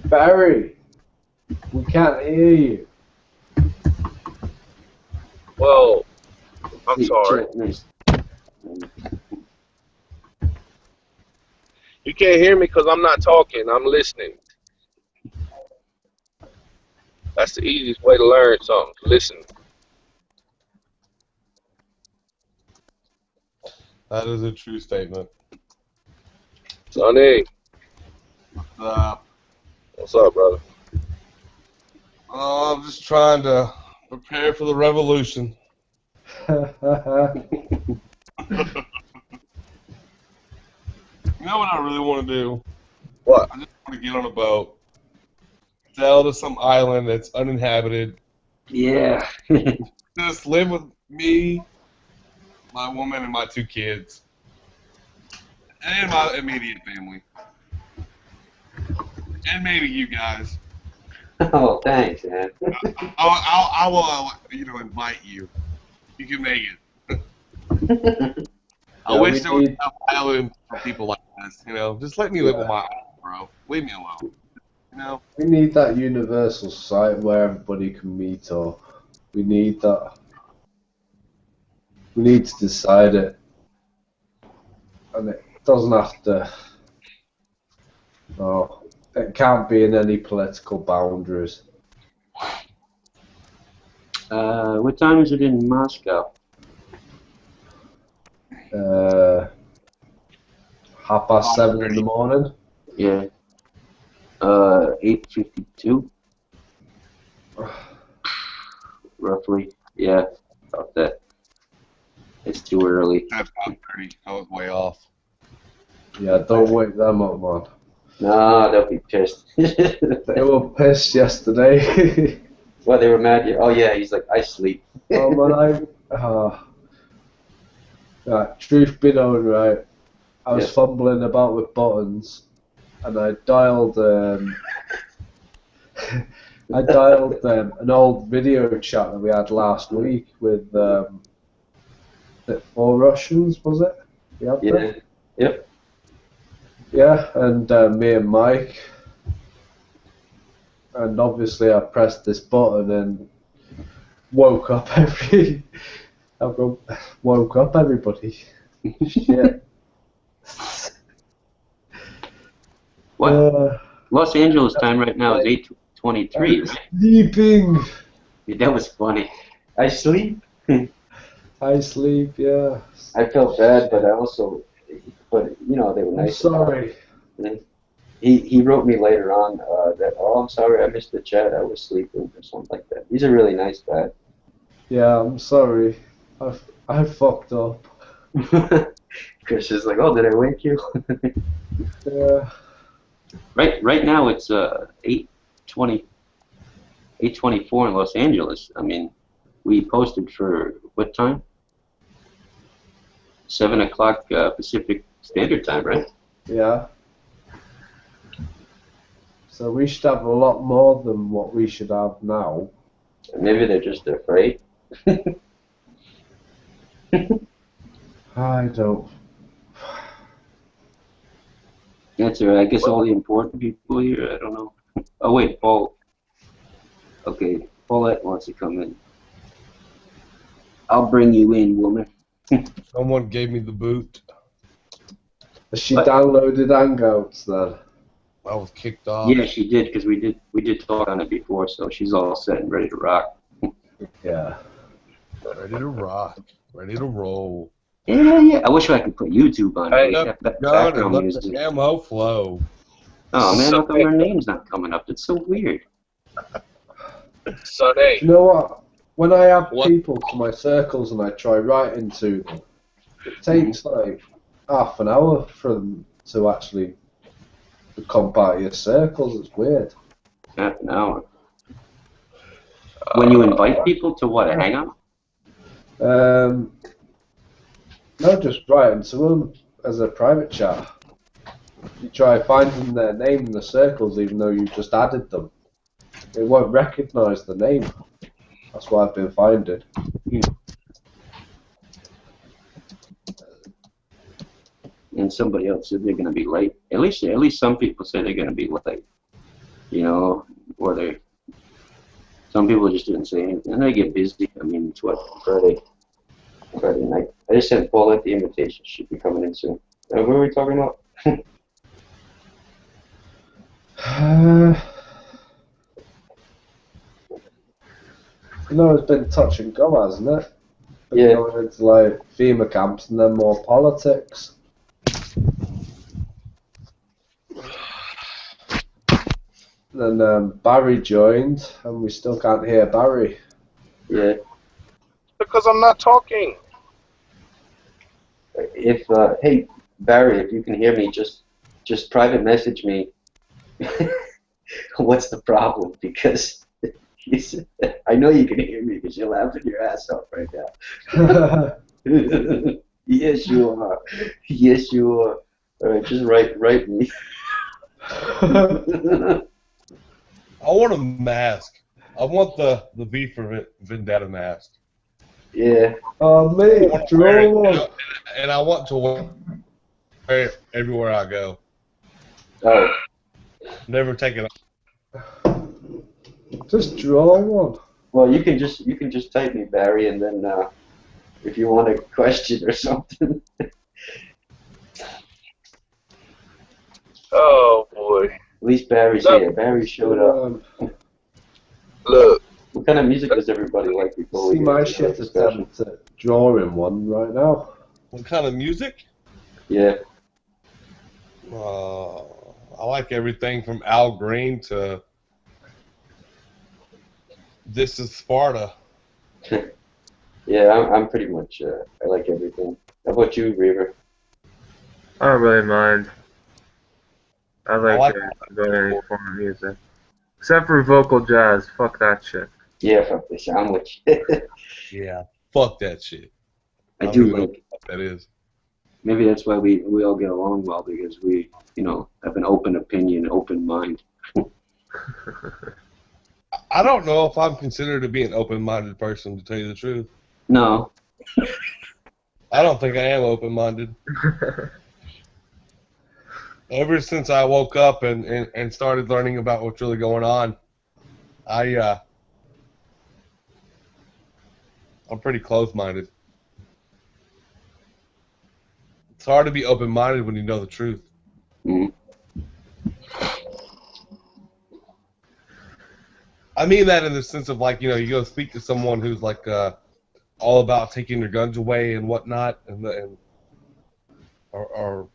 Barry, we can't hear you. Whoa. I'm sorry. You can't hear me because I'm not talking. I'm listening. That's the easiest way to learn something. Listen. That is a true statement. Sonny. What's What's up, brother? Oh, I'm just trying to prepare for the revolution. You know what I really want to do? What? I just want to get on a boat, sail to some island that's uninhabited. Yeah. Just live with me, my woman, and my 2 kids, and my immediate family, and maybe you guys. Oh, thanks, man. I will, invite you. You can make it. I wish there was an island for people like this. Just let me live on my island, bro. Leave me alone. We need that universal site where everybody can meet up. We need that. We need to decide it. And it doesn't have to. No, it can't be in any political boundaries. What time is it in Moscow? 7:30 in the morning. Yeah. 8:52. Roughly. Yeah. About that. It's too early. That's 5:30. I was way off. Yeah, don't wake them up, man. No, they'll be pissed. They were pissed yesterday. Well, they were mad. Oh yeah, he's like, I sleep. Oh man, truth be known, right? I was fumbling about with buttons, and I dialed an old video chat that we had last week with the 4 Russians, was it? Yeah. Yep. Yeah, and me and Mike. And obviously I pressed this button and woke up everybody. Shit. What? Los Angeles time right now is 8:23, right? Sleeping. Yeah, that was funny. I sleep. I sleep, yeah. I felt bad, but I also, but you know, they were I'm nice. sorry. He wrote me later on that, oh, I'm sorry, I missed the chat. I was sleeping or something like that. He's a really nice guy. Yeah, I'm sorry. I fucked up. Chris is like, oh, did I wake you? Yeah. Right now it's 8:24 in Los Angeles. I mean, we posted for what time? 7 o'clock Pacific Standard Time, right? Yeah. So we should have a lot more than what we should have now. Maybe they're just afraid. I don't. That's all right. I guess all the important people here, I don't know. Oh, wait, Paul. Okay, Paulette wants to come in. I'll bring you in, woman. Someone gave me the boot. Has she downloaded Hangouts then? I was kicked off. Yeah, she did, because we did talk on it before, so she's all set and ready to rock. Yeah. Ready to rock. Ready to roll. Yeah. I wish I could put YouTube on Hey, it. up That gun background and let music. the ammo flow. Oh man, how come her name's not coming up? It's so weird. Sunday. You know what? When I add people to my circles and I try writing to them, it takes like half an hour for them to actually become part of your circles. It's weird. Half an hour. When you invite people to what, a hangout? No, just writing to them as a private chat. You try finding their name in the circles even though you just added them. It won't recognise the name. That's what I've been finding. And somebody else said they're going to be late. At least some people say they're going to be late. You know, or they. Some people just didn't say anything. And they get busy. I mean, it's what, Friday night. I just sent Paulette the invitation. She'll be coming in soon. What were we talking about? No, it's been touch and go, hasn't it? Yeah. Going into like FEMA camps and then more politics. And then Barry joined, and we still can't hear Barry. Yeah. Because I'm not talking. If hey Barry, if you can hear me, just private message me. What's the problem? Because I know you can hear me because you're laughing your ass off right now. Yes, you are. Yes, you are. All right, just write me. I want a mask. I want the V for Vendetta mask. Yeah. Oh, mate, draw one. And I want to wear it everywhere I go. Oh. Never take it off. Just draw one. Well, you can just type me, Barry, and then if you want a question or something. Oh boy. At least Barry's here. Barry showed up. Look. What kind of music does everybody like before we See get my into the shit discussion? attempt at drawing one right now. What kind of music? Yeah. I like everything from Al Green to This Is Sparta. Yeah, I'm pretty much. I like everything. How about you, Reaver? I don't really mind. I like like any form of music. Except for vocal jazz. Fuck that shit. Yeah, fuck the sandwich. Yeah, fuck that shit. I don't do even know like. what that is. Maybe that's why we all get along well, because we, have an open opinion, open mind. I don't know if I'm considered to be an open-minded person, to tell you the truth. No. I don't think I am open-minded. Ever since I woke up and started learning about what's really going on, I'm pretty close-minded. It's hard to be open-minded when you know the truth. Mm. I mean that in the sense of like, you go speak to someone who's like all about taking their guns away and whatnot, and are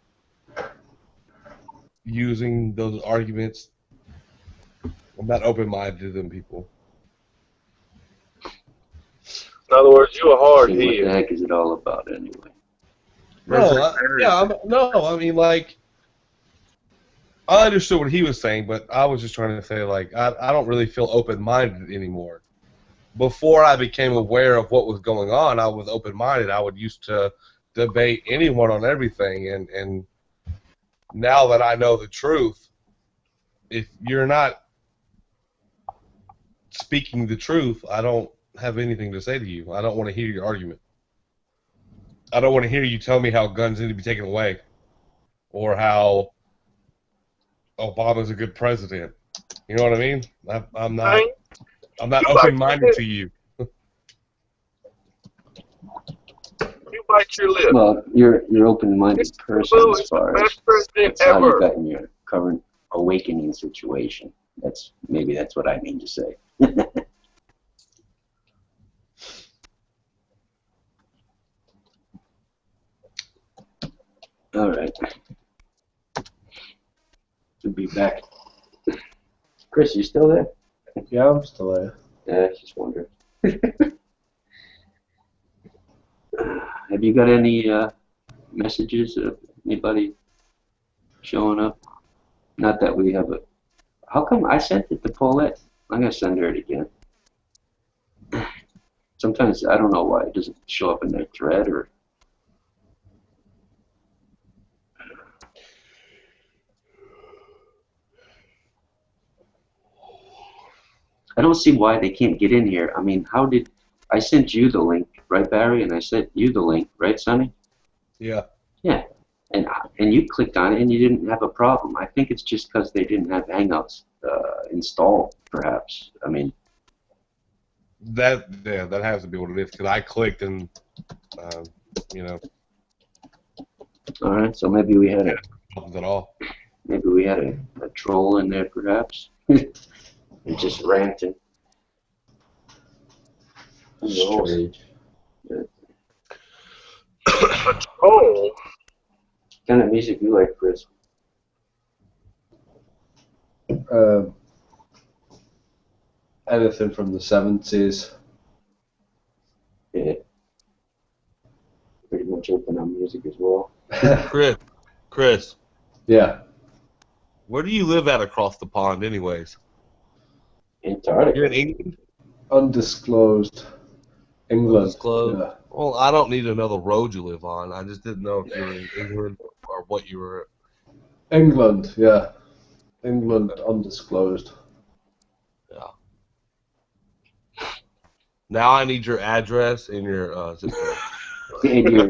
using those arguments. I'm not open-minded to them people. In other words, you're a hard See, what the head. heck is it all about anyway? I mean, like, I understood what he was saying, but I was just trying to say, like, I don't really feel open-minded anymore. Before I became aware of what was going on, I was open-minded. I would used to debate anyone on everything, and now that I know the truth, if you're not speaking the truth, I don't have anything to say to you. I don't want to hear your argument. I don't want to hear you tell me how guns need to be taken away, or how Obama's a good president. You know what I mean? I'm not open-minded to you. You bite your lip. Well, you're open-minded person as far as that's how you got in your current awakening situation. Maybe that's what I mean to say. All right. Should be back. Chris, you still there? Yeah, I'm still there. Yeah, I just wondered. Have you got any messages of anybody showing up? Not that we have a... How come I sent it to Paulette? I'm going to send her it again. Sometimes, I don't know why it doesn't show up in their thread or... I don't see why they can't get in here. I mean, how did... I sent you the link, right, Barry? And I sent you the link, right, Sonny? Yeah. Yeah. And you clicked on it and you didn't have a problem. I think it's just because they didn't have Hangouts installed, perhaps. I mean... That has to be what it is, because I clicked and, All right, so maybe we had problems at all. Maybe we had a troll in there, perhaps. And just ranting. Strange. A troll? What kind of music you like, Chris? Anything from the 70s. Yeah. Pretty much open on music as well. Chris. Yeah. Where do you live at across the pond, anyways? Antarctica. You're in England? Undisclosed. England. Undisclosed? Yeah. Well, I don't need to know the road you live on. I just didn't know if you were in England or what you were. England, yeah. England, undisclosed. Yeah. Now I need your address and your zip code. And your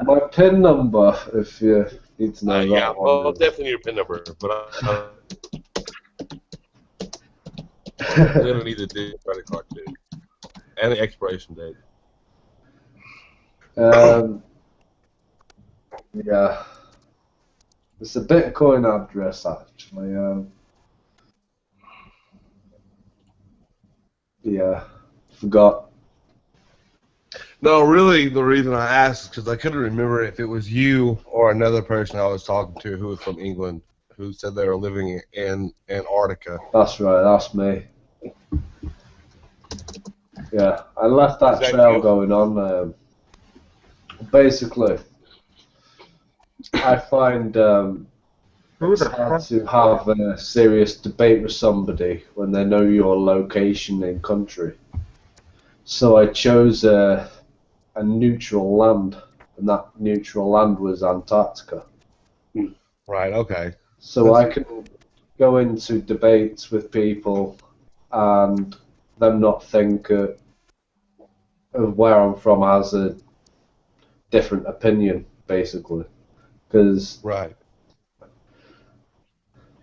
my PIN number, if you need to know that yeah, one. well, definitely your PIN number, but I'm gonna need the credit card too, and the expiration date. Yeah. It's a Bitcoin address, actually. Yeah, forgot. No, really, the reason I asked is because I couldn't remember if it was you or another person I was talking to who was from England who said they were living in Antarctica. That's right, that's me. Yeah, I left that Is that trail you? going on. Basically, I find it's hard to have a serious debate with somebody when they know your location in country. So I chose a neutral land, and that neutral land was Antarctica. Right, okay. So I can go into debates with people and them not think of where I'm from as a different opinion, basically. Because, right.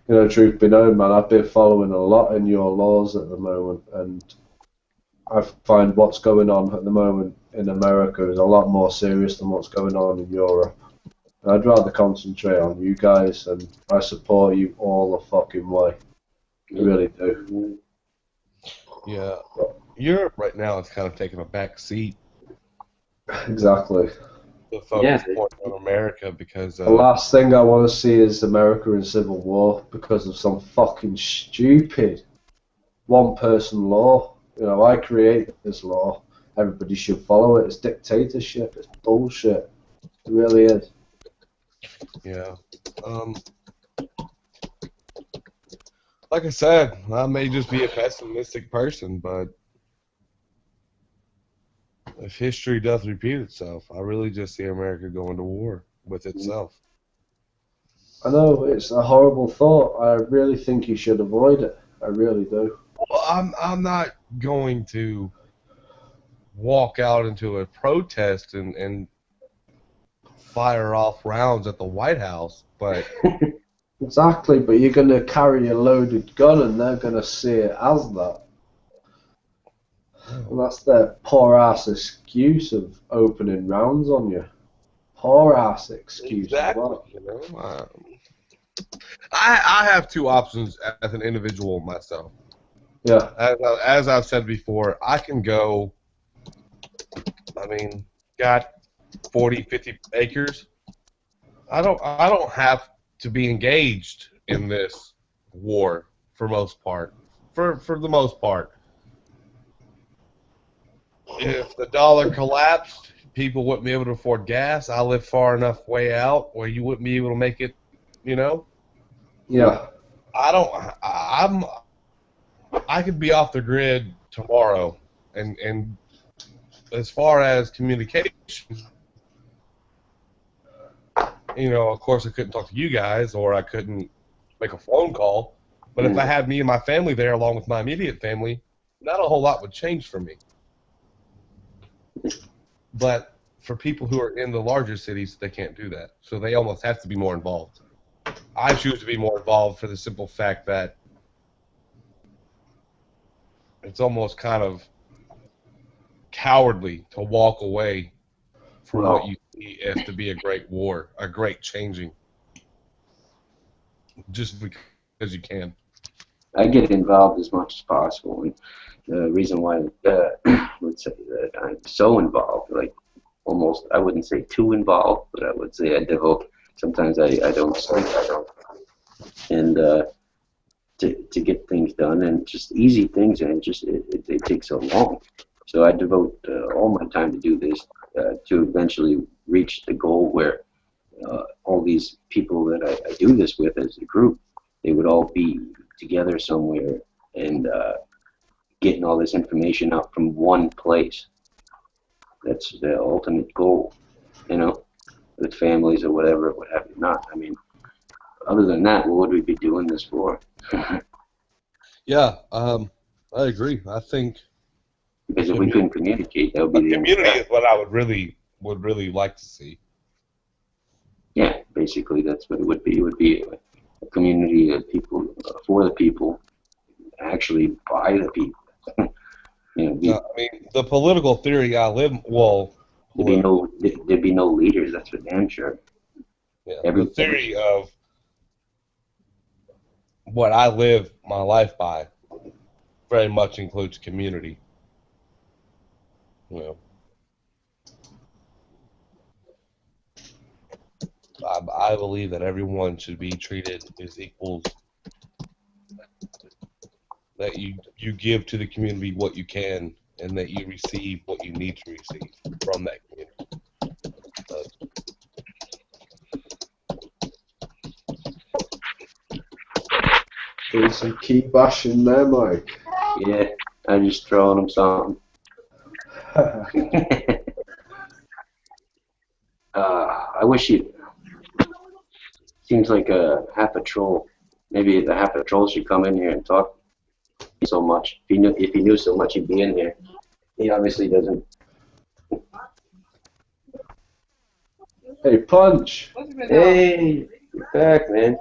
Truth be known, man, I've been following a lot in your laws at the moment, and I find what's going on at the moment in America is a lot more serious than what's going on in Europe. And I'd rather concentrate on you guys, and I support you all the fucking way. I really do. Yeah. Europe right now is kind of taking a back seat. Exactly. The focus point on America because The last thing I want to see is America in civil war because of some fucking stupid one-person law. You know, I created this law. Everybody should follow it. It's dictatorship. It's bullshit. It really is. Yeah. Like I said, I may just be a pessimistic person, but if history does repeat itself, I really just see America going to war with itself. I know, it's a horrible thought. I really think you should avoid it. I really do. Well, I'm not going to walk out into a protest and fire off rounds at the White House, but Exactly, but you're going to carry a loaded gun and they're going to see it as that. And that's their poor ass excuse of opening rounds on you. Poor ass excuse. Exactly. Well. You know, I have two options as an individual myself. Yeah. As I've said before, I can go. I mean, got 40, 50 acres. I don't have to be engaged in this war for most part. For the most part. If the dollar collapsed, people wouldn't be able to afford gas. I live far enough way out where you wouldn't be able to make it, you know? Yeah. I could be off the grid tomorrow, and as far as communication, you know, of course I couldn't talk to you guys or I couldn't make a phone call, but if I had me and my family there along with my immediate family, not a whole lot would change for me. But for people who are in the larger cities, they can't do that, so they almost have to be more involved. I choose to be more involved for the simple fact that it's almost kind of cowardly to walk away from what you see as to be a great war, a great changing, just because you can. I get involved as much as possible, and the reason why I would say that I'm so involved, like almost, I wouldn't say too involved, but I would say I devote. Sometimes I don't sleep, and to get things done, and just easy things, and it takes so long. So I devote all my time to do this, to eventually reach the goal where all these people that I do this with as a group, they would all be together somewhere and getting all this information out from one place. That's the ultimate goal, you know, with families or whatever, what have you not. I mean, other than that, what would we be doing this for? Yeah, I agree. I think because if we couldn't communicate, that would be the community is what I would really like to see. Yeah, basically that's what it would be. It would be a community of people, for the people, actually by the people. You know, I mean, the political theory I live, there'd be no leaders. That's for damn sure. Yeah, the theory of what I live my life by very much includes community. You know, I believe that everyone should be treated as equals. That you give to the community what you can, and that you receive what you need to receive from that community. Doing some key bashing there, Mike. Yeah, I'm just throwing them something. I wish you. Seems like half a troll. Maybe the half a troll should come in here and talk so much. If he knew so much, he'd be in here. He obviously doesn't. Hey, Punch. Hey, you're back, man.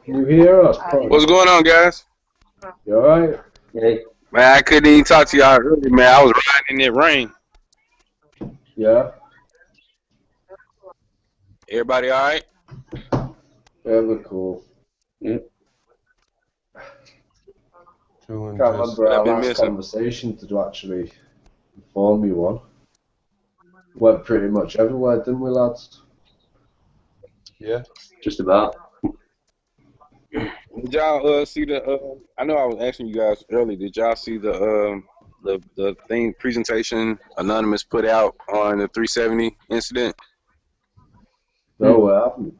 Can you hear us, Punch? What's going on, guys? You alright? Hey. Man, I couldn't even talk to y'all earlier, man. I was riding in that rain. Yeah. Everybody all right? Yeah, we're cool. Yep. Can't remember our last conversation to actually inform you on. Went pretty much everywhere, didn't we, lads? Yeah. Just about. Did y'all see the? I know I was asking you guys earlier. Did y'all see the thing presentation Anonymous put out on the 370 incident? No, I haven't.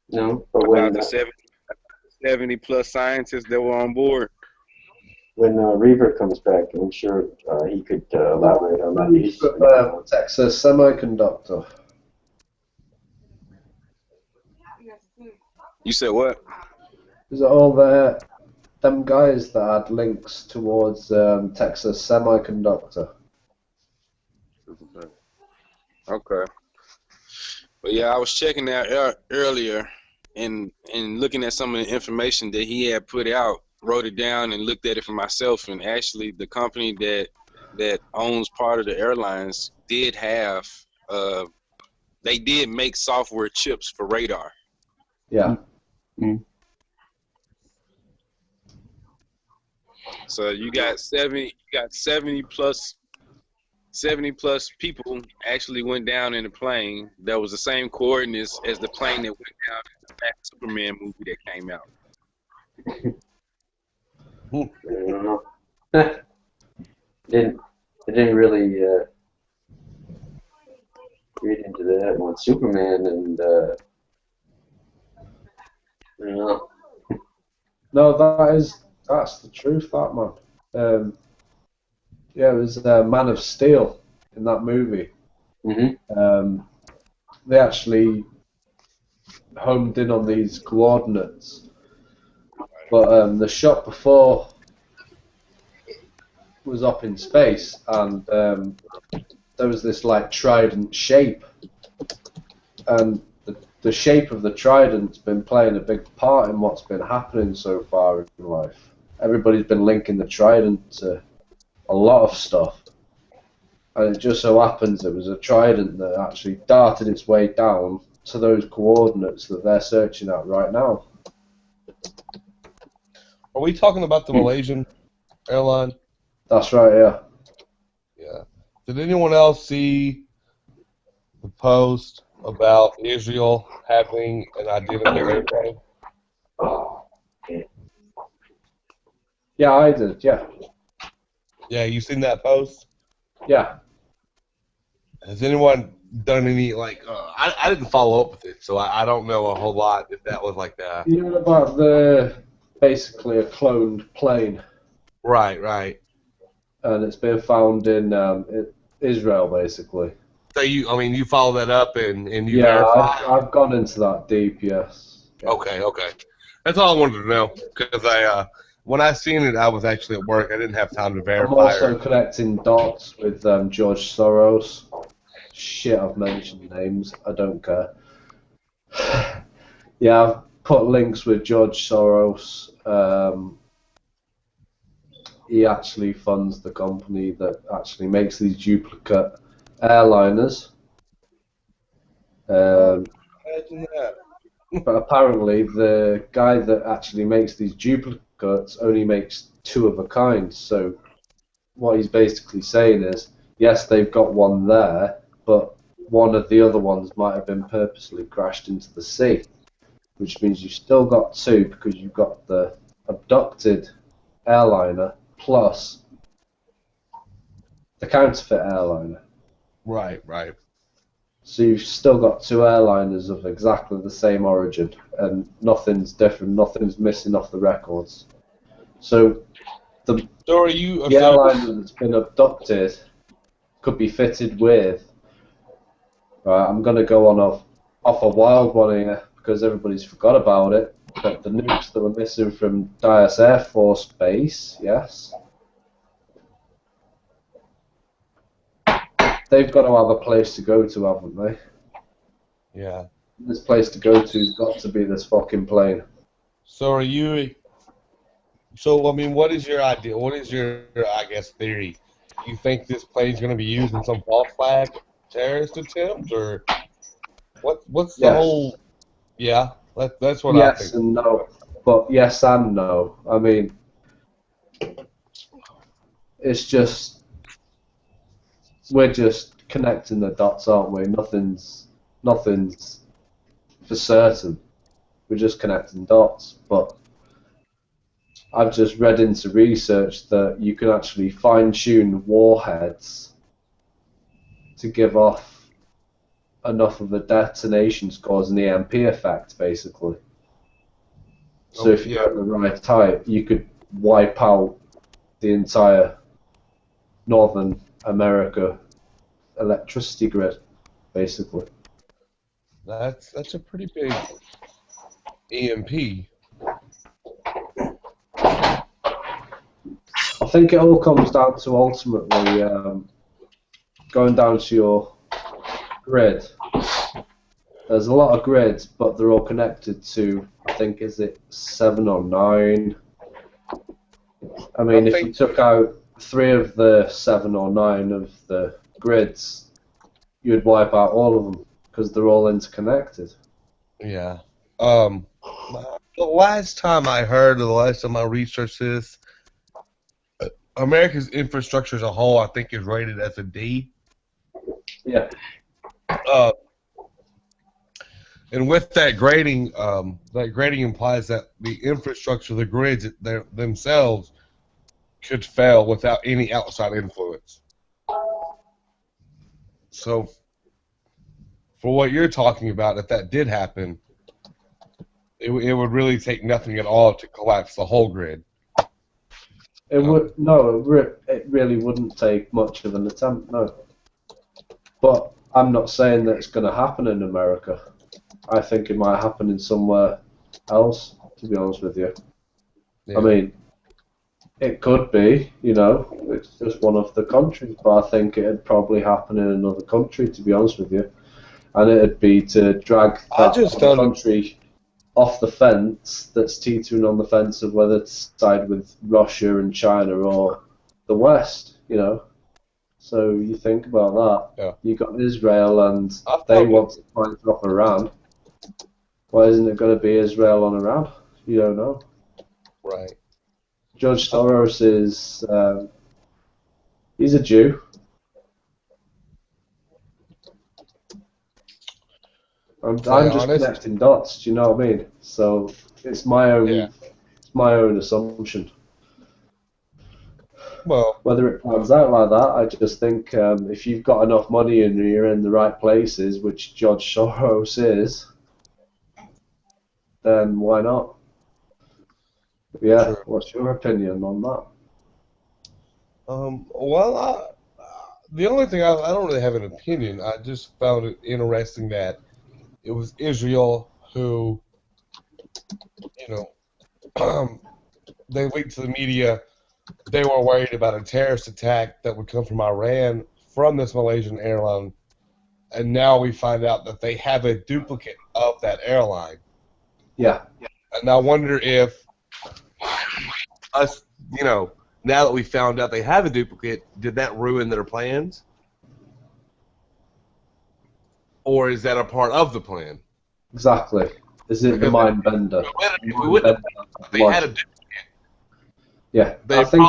No, but when About the 70 plus scientists that were on board. when Reaver comes back, I'm sure he could elaborate on that. Texas Semiconductor. You said what? Is it all them guys that had links towards Texas Semiconductor? Okay. But yeah, I was checking that earlier and looking at some of the information that he had put out, wrote it down and looked at it for myself. And actually, the company that owns part of the airlines did have, they did make software chips for radar. Yeah. Mm. So you got 70 plus people actually went down in the plane that was the same coordinates as the plane that went down in the Black Superman movie that came out. I don't know. Didn't really read into that one. Superman and I don't know. No, that's the truth, that man. Yeah, it was Man of Steel in that movie. Mm-hmm. They actually homed in on these coordinates, but the shot before was up in space, and there was this like trident shape, and the shape of the trident's been playing a big part in what's been happening so far in life. Everybody's been linking the trident to a lot of stuff, and it just so happens it was a trident that actually darted its way down to those coordinates that they're searching at right now. Are we talking about the Malaysian airline? That's right, yeah. Yeah. Did anyone else see the post about Israel having an identical airplane? Yeah, I did, yeah. Yeah, you seen that post? Yeah. Has anyone done any, like, I didn't follow up with it, so I don't know a whole lot if that was like that. You know about basically a cloned plane. Right, right. And it's been found in Israel, basically. So you follow that up and you yeah, verify? I've gone into that deep, yes. Yeah. Okay, okay. That's all I wanted to know, because when I seen it, I was actually at work. I didn't have time to verify. I'm also connecting dots with George Soros. Shit, I've mentioned names. I don't care. Yeah, I've put links with George Soros. He actually funds the company that actually makes these duplicate airliners. Imagine that. But apparently the guy that actually makes these duplicates only makes two of a kind. So what he's basically saying is, yes, they've got one there, but one of the other ones might have been purposely crashed into the sea, which means you've still got two because you've got the abducted airliner plus the counterfeit airliner. Right, right. So you've still got two airliners of exactly the same origin, and nothing's different, nothing's missing off the records. So the airliner that's been abducted could be fitted with. Right, I'm going to go on off a wild one here because everybody's forgot about it. But the nukes that were missing from Dyess Air Force Base, yes. They've got to have a place to go to, haven't they? Yeah. This place to go to's got to be this fucking plane. So what is your idea? What is your, I guess, theory? You think this plane's going to be used in some false flag terrorist attempt, or what's the whole? Yeah, that's what I think. Yes and no. But yes and no. I mean, it's just we're just connecting the dots, aren't we? Nothing's for certain. We're just connecting dots. But I've just read into research that you can actually fine-tune warheads to give off enough of a detonation to cause an EMP effect, basically. So if you're at the right height, you could wipe out the entire Northern America electricity grid, basically. That's a pretty big EMP. I think it all comes down to ultimately going down to your grid. There's a lot of grids, but they're all connected to, I think, is it 7 or 9? I mean, if you took out 3 of the 7 or 9 of the grids, you'd wipe out all of them because they're all interconnected. Yeah. The last time I heard, or the last time I researched this, America's infrastructure as a whole, I think, is rated as a D. Yeah. And with that grading implies that the infrastructure, the grids themselves, could fail without any outside influence. So, for what you're talking about, if that did happen, it would really take nothing at all to collapse the whole grid. It would it really wouldn't take much of an attempt, no. But I'm not saying that it's going to happen in America. I think it might happen in somewhere else, to be honest with you. Yeah. I mean, it could be, you know, it's just one of the countries, but I think it'd probably happen in another country, to be honest with you. And it'd be to drag that country off the fence that's teetering on the fence of whether to side with Russia and China or the West, you know. So you think about that. Yeah. You got Israel and they want to find off Iran. Why isn't it going to be Israel on Iran? You don't know. Right. George Soros is he's a Jew. I'm just connecting dots. Do you know what I mean? So it's my own assumption. Well, whether it pans out like that, I just think if you've got enough money and you're in the right places, which George Soros is, then why not? Yeah. Sure. What's your opinion on that? Well, the only thing I don't really have an opinion. I just found it interesting that it was Israel who, you know, they leaked to the media. They were worried about a terrorist attack that would come from Iran from this Malaysian airline, and now we find out that they have a duplicate of that airline. Yeah. And I wonder if us, you know, now that we found out they have a duplicate, did that ruin their plans? Or is that a part of the plan? Exactly. Is it the mind bender? They had a duplicate. Yeah, I think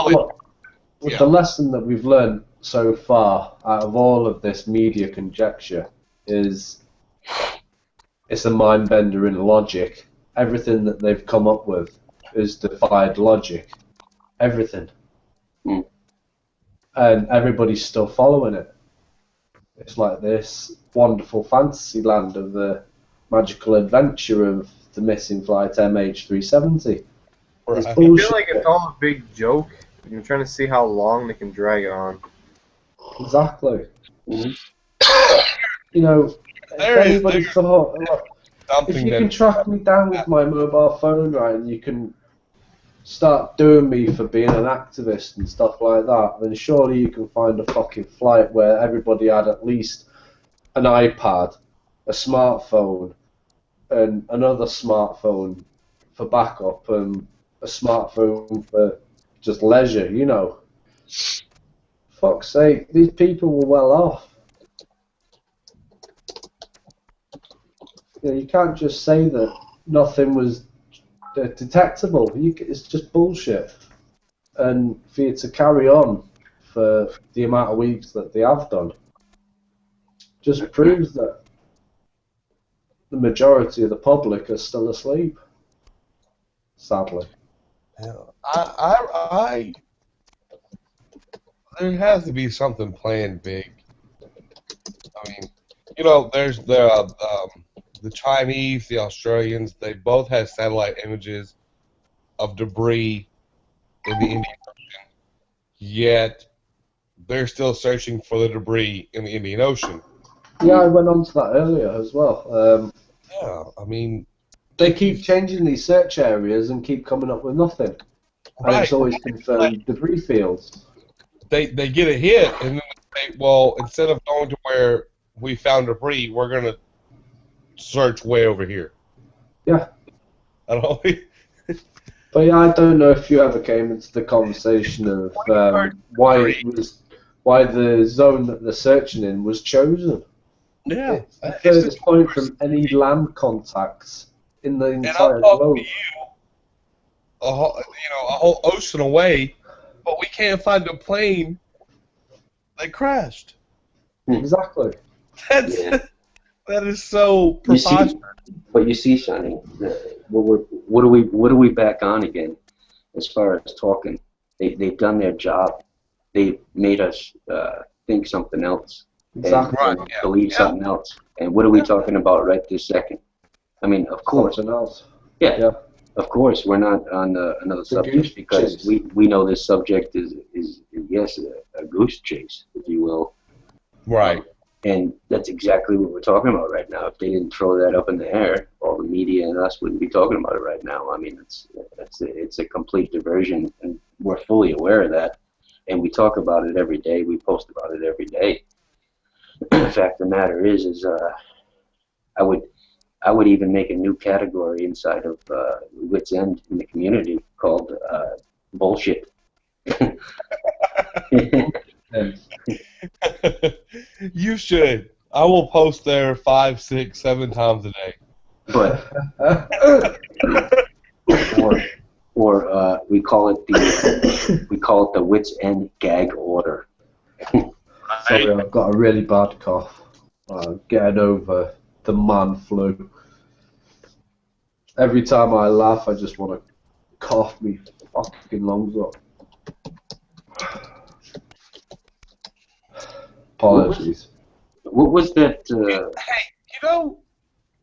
with the lesson that we've learned so far out of all of this media conjecture is it's a mind bender in logic. Everything that they've come up with is defied logic. Everything. Mm. And everybody's still following it. It's like this wonderful fantasy land of the magical adventure of the missing flight MH370. I feel like it's all a big joke. You're trying to see how long they can drag it on. Exactly. Mm-hmm. You know, if anybody thought, if you can track me down with my mobile phone, right, and you can start doing me for being an activist and stuff like that, then surely you can find a fucking flight where everybody had at least an iPad, a smartphone, and another smartphone for backup, and a smartphone for just leisure, you know. Fuck's sake, these people were well off. You know, you can't just say that nothing was detectable. It's just bullshit. And for you to carry on for the amount of weeks that they have done just proves that the majority of the public are still asleep. Sadly. I there has to be something planned big. I mean, you know, there's the Chinese, the Australians. They both have satellite images of debris in the Indian Ocean. Yet they're still searching for the debris in the Indian Ocean. Yeah, I went on to that earlier as well. Yeah, I mean, they keep changing these search areas and keep coming up with nothing. And it's always confirmed debris fields. They get a hit, and then they say, well, instead of going to where we found debris, we're going to search way over here. Yeah. I don't know. But yeah, I don't know if you ever came into the conversation of why the zone that they're searching in was chosen. Yeah. It's the furthest point from any land contacts in the entire and I'm talking globe. to you, a whole ocean away, but we can't find a plane that crashed. Exactly. That is so preposterous. But you see, Sonny, what are we back on again? As far as talking, they've done their job. They've made us think something else. Exactly. And believe something else. And what are we talking about right this second? I mean, of course. Something else. Yeah. Of course, we're not on another subject because we know this subject is yes, a goose chase, if you will. Right. And that's exactly what we're talking about right now. If they didn't throw that up in the air, all the media and us wouldn't be talking about it right now. I mean, it's a complete diversion, and we're fully aware of that. And we talk about it every day. We post about it every day. The fact of the matter is I would even make a new category inside of Wits End in the community called bullshit. You should. I will post there 5, 6, 7 times a day. But or we call it the Wits End gag order. Sorry, I've got a really bad cough. Getting over the man flu. Every time I laugh, I just want to cough me fucking lungs up. Apologies. What was that? Hey, you know,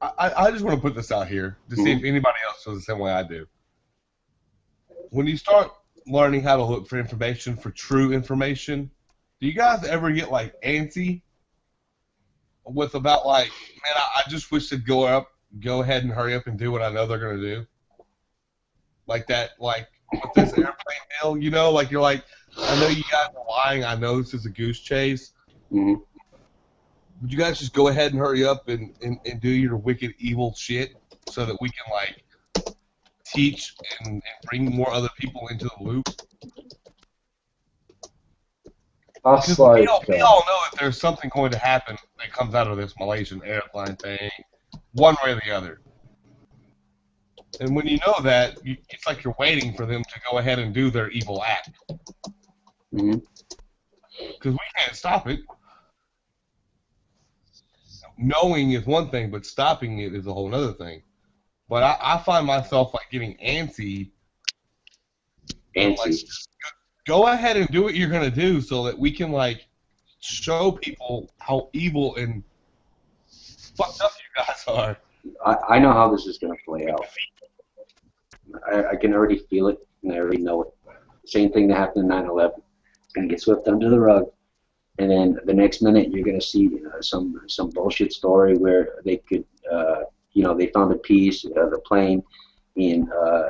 I just want to put this out here to see if anybody else feels the same way I do. When you start learning how to look for information, for true information, do you guys ever get like antsy with about like, man, I just wish they'd go ahead and hurry up and do what I know they're gonna do? Like that, like with this airplane deal, you know, like you're like, I know you guys are lying. I know this is a goose chase. Mm-hmm. Would you guys just go ahead and hurry up and do your wicked evil shit so that we can like teach and bring more other people into the loop? Because we all know that there's something going to happen that comes out of this Malaysian airplane thing, one way or the other. And when you know that, it's like you're waiting for them to go ahead and do their evil act. Mm-hmm. Because we can't stop it. Knowing is one thing, but stopping it is a whole other thing. But I find myself like getting antsy. Like, go ahead and do what you're gonna do, so that we can like show people how evil and fucked up you guys are. I know how this is gonna play out. I can already feel it, and I already know it. Same thing that happened in 9/11. It's gonna get swept under the rug. And then the next minute, you're going to see some bullshit story where they could, they found a piece of the plane, and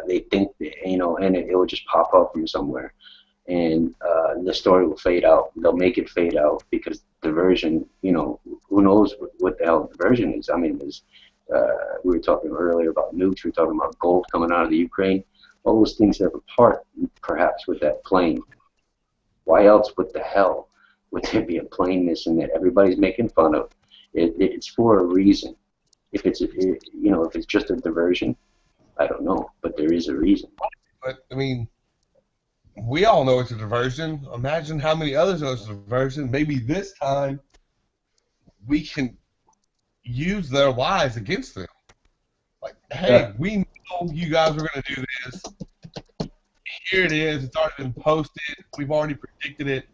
they think, and it will just pop up from somewhere, and the story will fade out. They'll make it fade out because diversion, who knows what the hell diversion is? I mean, we were talking earlier about nukes. We were talking about gold coming out of the Ukraine. All those things have a part, perhaps, with that plane. Why else? What the hell would there be a plane missing that everybody's making fun of? It's for a reason. If it's just a diversion, I don't know. But there is a reason. But, I mean, we all know it's a diversion. Imagine how many others know it's a diversion. Maybe this time we can use their lies against them. Like, hey, we know you guys are going to do this. Here it is. It's already been posted. We've already predicted it.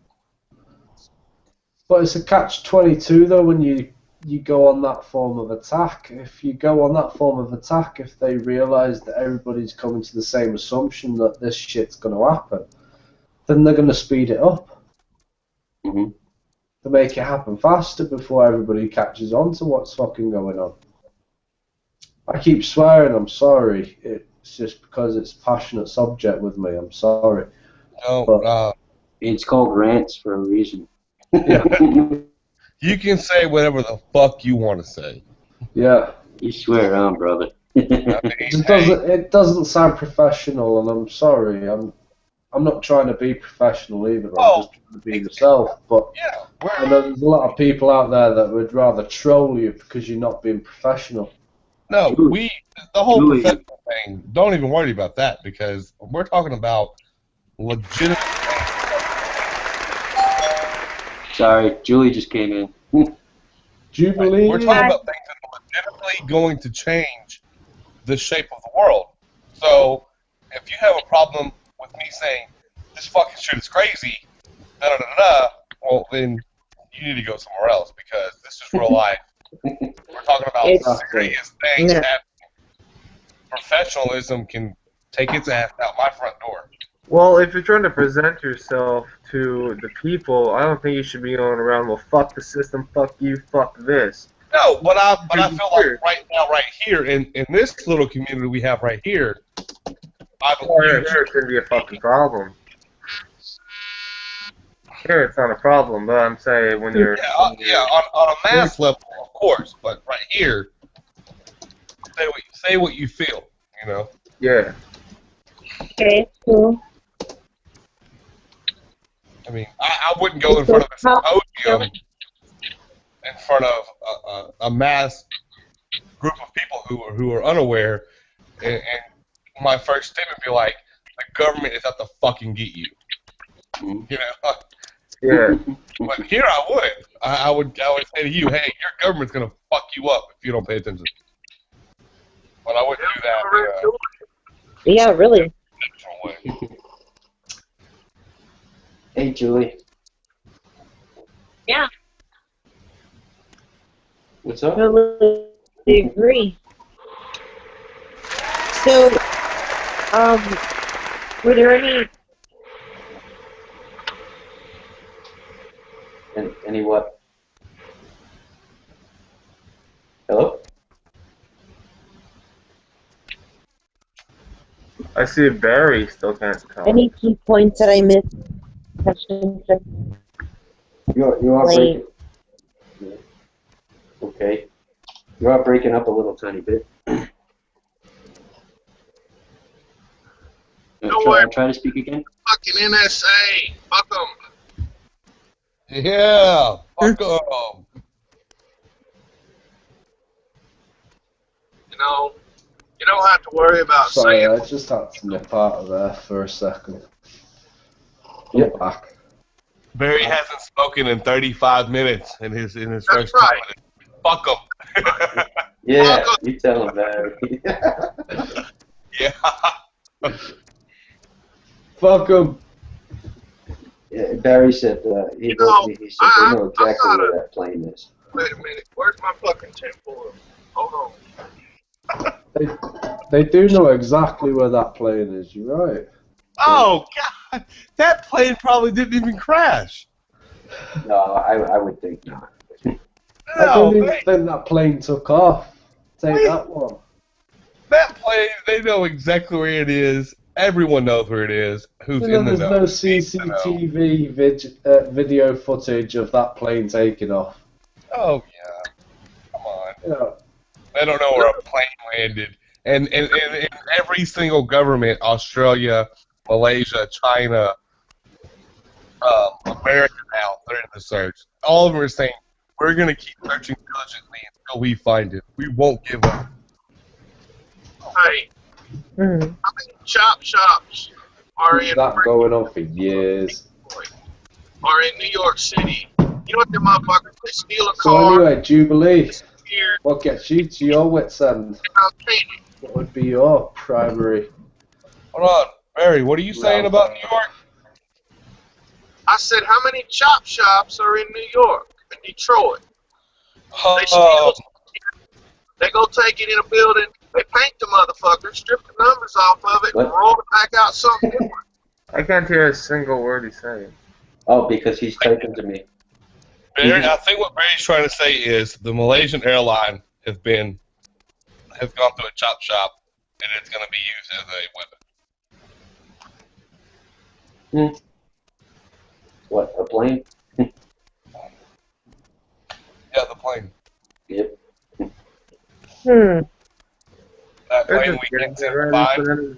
But it's a catch-22 though when you go on that form of attack. If you go on that form of attack, if they realise that everybody's coming to the same assumption that this shit's going to happen, then they're going to speed it up. Mm-hmm. To make it happen faster before everybody catches on to what's fucking going on. I keep swearing, I'm sorry. It's just because it's a passionate subject with me, I'm sorry. No, but, it's called rants for a reason. Yeah. You can say whatever the fuck you want to say. Yeah. You swear on, brother. It doesn't sound professional, and I'm sorry. I'm not trying to be professional either. I'm just trying to be myself. But I know there's a lot of people out there that would rather troll you because you're not being professional. No, the whole professional thing, don't even worry about that because we're talking about legitimate things. Sorry, Julie just came in. Jubilee. We're talking about things that are legitimately going to change the shape of the world. So, if you have a problem with me saying, this fucking shit is crazy, da-da-da-da, well, then you need to go somewhere else because this is real life. We're talking about serious things happening. Professionalism can take its ass out my front door. Well, if you're trying to present yourself to the people, I don't think you should be going around, well, fuck the system, fuck you, fuck this. No, but I feel like right now, right here, in this little community we have right here, Here it could be a fucking problem. Here it's not a problem, but I'm saying when you're... on a mass level, of course, but right here, say what you feel, you know? Yeah. Okay, cool. I mean, I wouldn't go in front of a symposium in front of a mass group of people who are unaware, and my first statement would be like, the government is out to fucking get you. You know? Yeah. But here I would. I would say to you, hey, your government's going to fuck you up if you don't pay attention. But I wouldn't do that. Yeah, really. Hey, Julie. Yeah. What's up? I totally agree. So, were there any what? Hello? I see Barry still can't tell. any key points that I missed? You are breaking. Okay. You are breaking up a little tiny bit. Try to speak again. Fucking NSA. Fuck them. Yeah. Fuck them. You know, you don't have to worry about Sorry, saying. I just had to nip out of there for a second. Back. Barry hasn't spoken in 35 minutes in his first comment. Fuck him. Yeah, you tell him, Barry. Yeah. Fuck him. Yeah, Barry said he said they know exactly where that plane is. Wait a minute, where's my fucking tinfoil? Hold on. They do know exactly where that plane is. You're right. Oh God, that plane probably didn't even crash. No, I would think not. I don't even think that plane took off. Take that one. That plane, they know exactly where it is. Everyone knows where it is. Who's in the There's know. no CCTV video footage of that plane taking off. Oh yeah, come on. Yeah. They don't know where a plane landed. And every single government, Australia, Malaysia, China, America now, they're in the search. All of them are saying, we're going to keep searching diligently until we find it. We won't give up. Hey, Mm. How many chop shops are in That going on for years. or in New York City? You know what the motherfuckers, they steal a So car, anyway, Jubilee, here, what gets you to your wits end? What would be your primary? Hold on, Barry. What are you saying about New York? I said, how many chop shops are in New York and Detroit? They steal Oh, they go take it in a building, they paint the motherfucker, strip the numbers off of it, and roll it back out something different. I can't hear a single word he's saying. Oh, because he's typing to me. Barry, I think what Barry's trying to say is the Malaysian airline has gone through a chop shop, and it's going to be used as a weapon. What, a plane? Yeah, the plane. Yep. That plane we can't seem to find.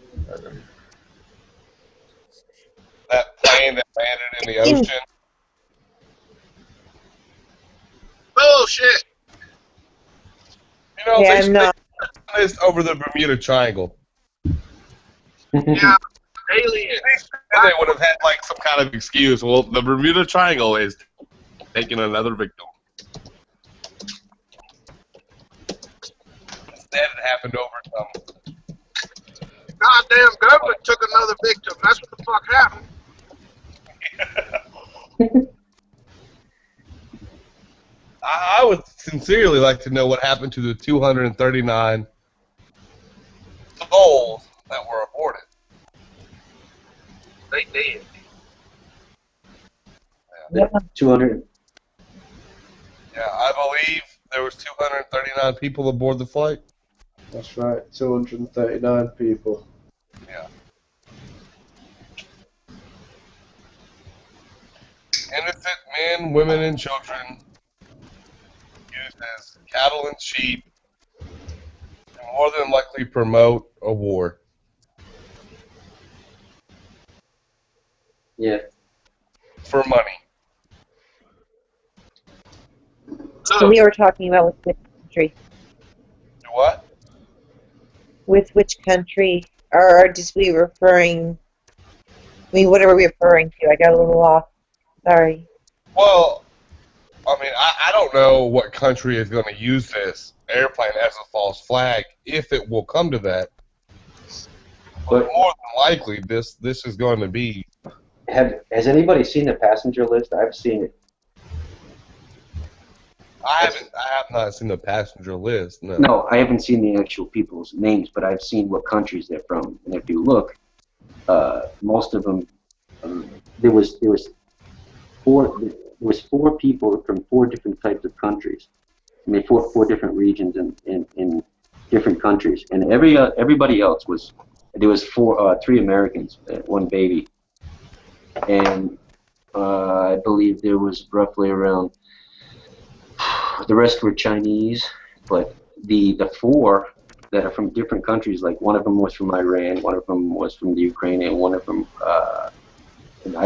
That plane that landed in the ocean. Bullshit. You know, Yeah, they I'm not. this over the Bermuda Triangle. Yeah, alien. They would have had like some kind of excuse. Well, the Bermuda Triangle is taking another victim. Instead, it happened over some. Goddamn government took another victim. That's what the fuck happened. I would sincerely like to know what happened to the 239 souls that were aborted. They did. Yeah. 200. Yeah, I believe there was 239 people aboard the flight. That's right, 239 people. Yeah. Innocent men, women, and children used as cattle and sheep to more than likely promote a war. Yeah. For money. So we were talking about with which country? What? With which country? Or just we referring? I mean, what are we referring to? I got a little lost. Sorry. Well, I mean, I don't know what country is going to use this airplane as a false flag, if it will come to that. But more than likely, this is going to be. Has anybody seen the passenger list? I've seen it. I have not seen the passenger list. No. No, I haven't seen the actual people's names, but I've seen what countries they're from. And if you look, most of them, there was four people from 4 different types of countries. I mean, four different regions in different countries, and everybody else was. There was 3 Americans, 1 baby, and I believe there was roughly around. The rest were Chinese, but the 4 that are from different countries, like one of them was from Iran, one of them was from the Ukraine, and one of them, I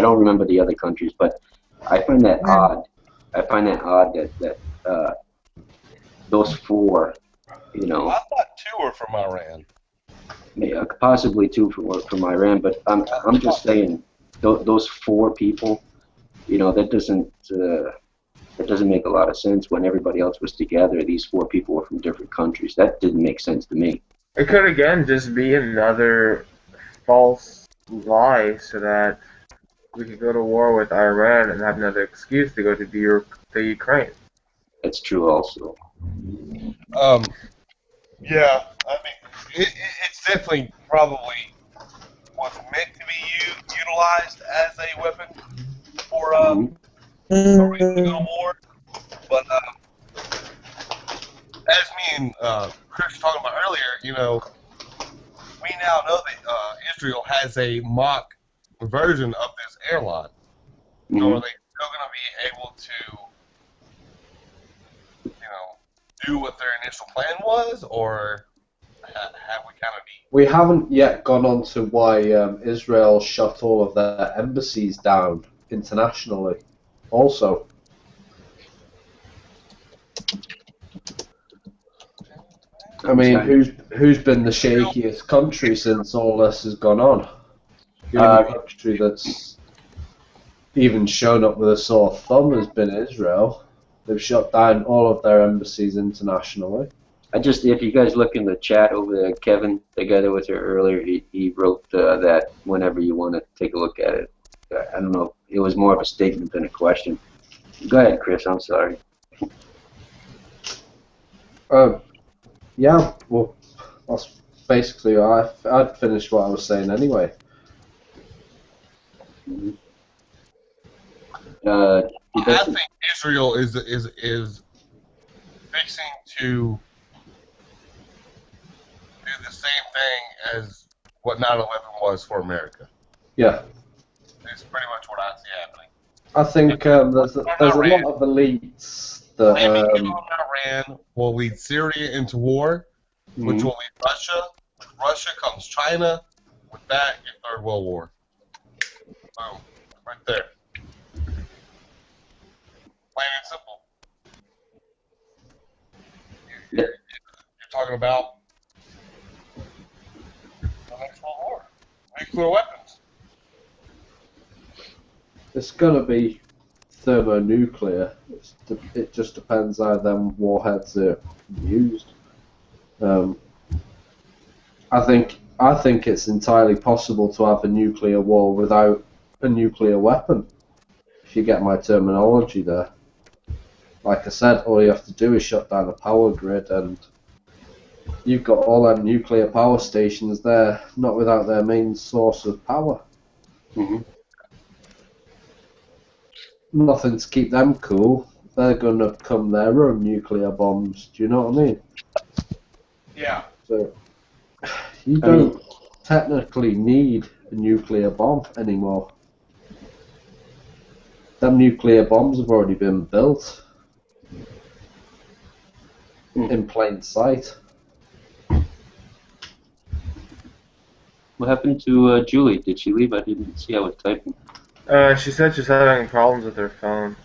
don't remember the other countries, but I find that odd. I find that odd that those 4, you know. I thought 2 were from Iran. Yeah, possibly 2 from Iran, but I'm just saying those 4 people, you know, that doesn't make a lot of sense when everybody else was together. These 4 people were from different countries. That didn't make sense to me. It could again just be another false lie so that we could go to war with Iran and have another excuse to go to the Ukraine. That's true also. Yeah, I mean, it's definitely probably was meant to be utilized as a weapon for a reason to go to war. But as me and Chris were talking about earlier, you know, we now know that Israel has a mock version of this airline. So are they still going to be able to, you know, do what their initial plan was, or have we kind of We haven't yet gone on to why Israel shut all of their embassies down internationally. Also, I mean, who's been the shakiest country since all this has gone on? The only country that's even shown up with a sore thumb has been Israel. They've shut down all of their embassies internationally. If you guys look in the chat over there, Kevin, the guy that was here earlier, he wrote that whenever you want to take a look at it. I don't know. It was more of a statement than a question. Go ahead, Chris. I'm sorry. Yeah, well, that's basically I'd finished what I was saying anyway. I think Israel is fixing to do the same thing as what 9/11 was for America. Yeah. It's pretty much what I see happening. I think there's a lot of elites that. Iran will lead Syria into war, which will lead Russia. With Russia comes China. With that, your Third World War. Boom. Right there. Plain and simple. You're talking about the next World War. Nuclear weapons. It's gonna be thermonuclear. It just depends how them warheads are used. I think it's entirely possible to have a nuclear war without a nuclear weapon. If you get my terminology there. Like I said, all you have to do is shut down the power grid, and you've got all them nuclear power stations there, not without their main source of power. Nothing to keep them cool. They're gonna come their own nuclear bombs. Do you know what I mean? Yeah. So you don't technically need a nuclear bomb anymore. Them nuclear bombs have already been built in plain sight. What happened to Julie? Did she leave? I didn't see. I was typing. She said she's having problems with her phone.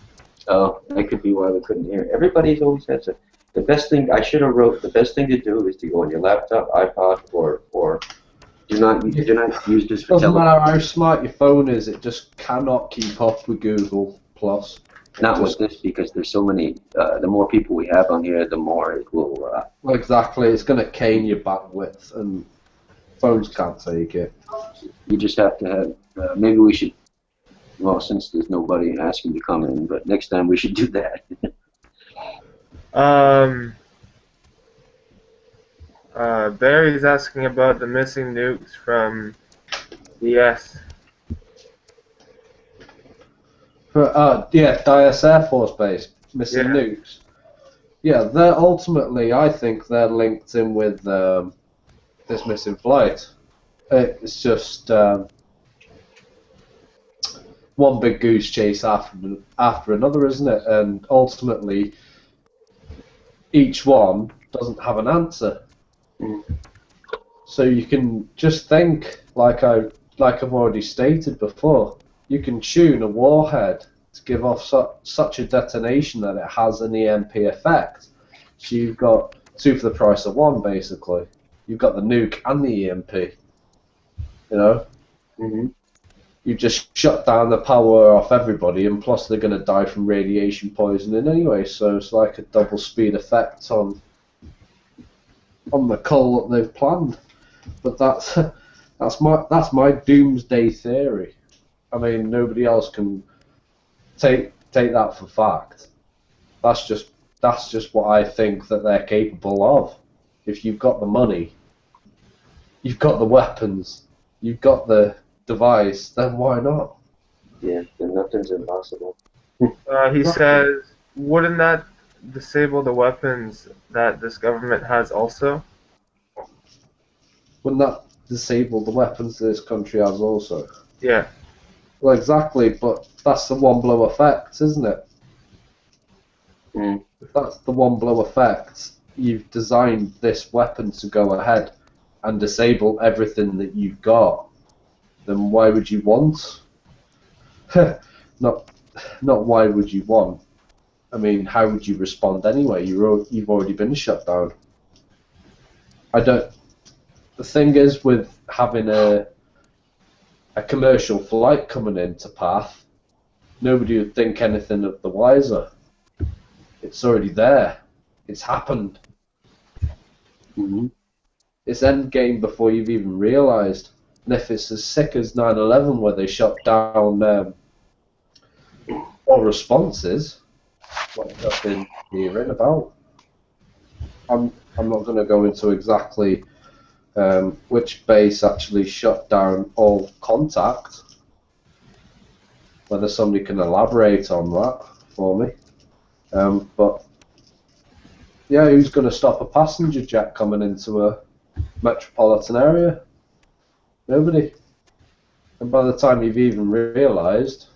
Oh, that could be why we couldn't hear. Everybody's always has it. The best thing I should have wrote. The best thing to do is to go on your laptop, iPod, or do not use this for Doesn't television. matter how smart your phone is, it just cannot keep up with Google Plus. Not with this, because there's so many. The more people we have on here, the more it will. Well, exactly, it's going to cane your bandwidth, and phones can't take it. You just have to have. Maybe we should. Well, since there's nobody asking to come in, but next time we should do that. Barry's asking about the missing nukes from DS. Yeah, Dias Air Force Base, missing nukes. Yeah, they're ultimately, I think they're linked in with this missing flight. It's just one big goose chase after another, isn't it? And ultimately, each one doesn't have an answer. So you can just think, like I've already stated before, you can tune a warhead to give off such a detonation that it has an EMP effect. So you've got two for the price of one, basically. You've got the nuke and the EMP. You know? You just shut down the power off everybody, and plus they're going to die from radiation poisoning anyway, so it's like a double speed effect on the cull that they've planned. But that's my doomsday theory. I mean, nobody else can take that for fact. That's just what I think that they're capable of. If you've got the money, you've got the weapons, you've got the device, then why not? Yeah, then nothing's impossible. He says, wouldn't that disable the weapons that this government has also? Wouldn't that disable the weapons this country has also? Yeah. Well, exactly, but that's the one blow effect, isn't it? If that's the one blow effect, you've designed this weapon to go ahead and disable everything that you've got. Then why would you want? not why would you want. I mean, how would you respond anyway? You've already been shut down. I don't. The thing is, with having a commercial flight coming into path, nobody would think anything of the wiser. It's already there. It's happened. Mm-hmm. It's endgame before you've even realised. And if it's as sick as 9/11, where they shut down all responses, what I've been hearing about, I'm not going to go into exactly which base actually shut down all contact. Whether somebody can elaborate on that for me, but yeah, who's going to stop a passenger jet coming into a metropolitan area? Nobody. And by the time you've even realised,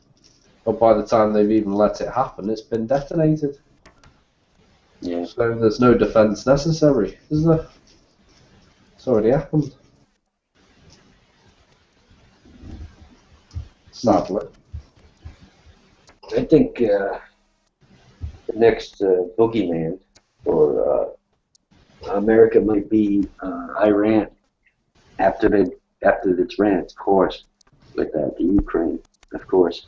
or by the time they've even let it happen, it's been detonated. Yeah. So there's no defence necessary, is there? It's already happened. Sadly. I think the next boogeyman for America might be Iran after it's ran its course with the Ukraine, of course,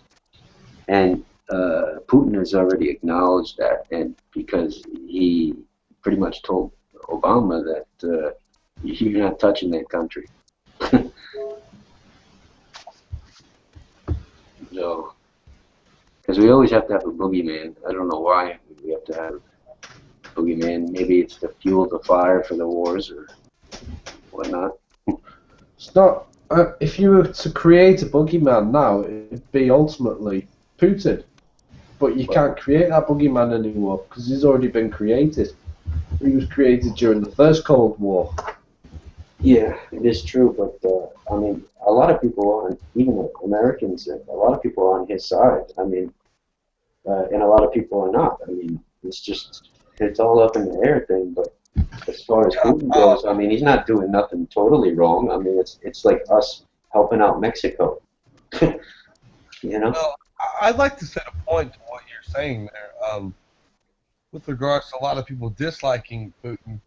and Putin has already acknowledged that, and because he pretty much told Obama that you're not touching that country. So, because we always have to have a boogeyman. I don't know why we have to have a boogeyman. Maybe it's to fuel the fire for the wars or whatnot. It's not. If you were to create a boogeyman now, it'd be ultimately Putin. But you can't create that boogeyman anymore because he's already been created. He was created during the First Cold War. Yeah, it is true, but I mean, a lot of people, even Americans, a lot of people are on his side. I mean, and a lot of people are not. I mean, it's all up in the air thing. But as far as Putin goes, I mean, he's not doing nothing totally wrong. I mean, it's like us helping out Mexico. You know? Well, I'd like to set a point to what you're saying there. With regards to a lot of people disliking Putin,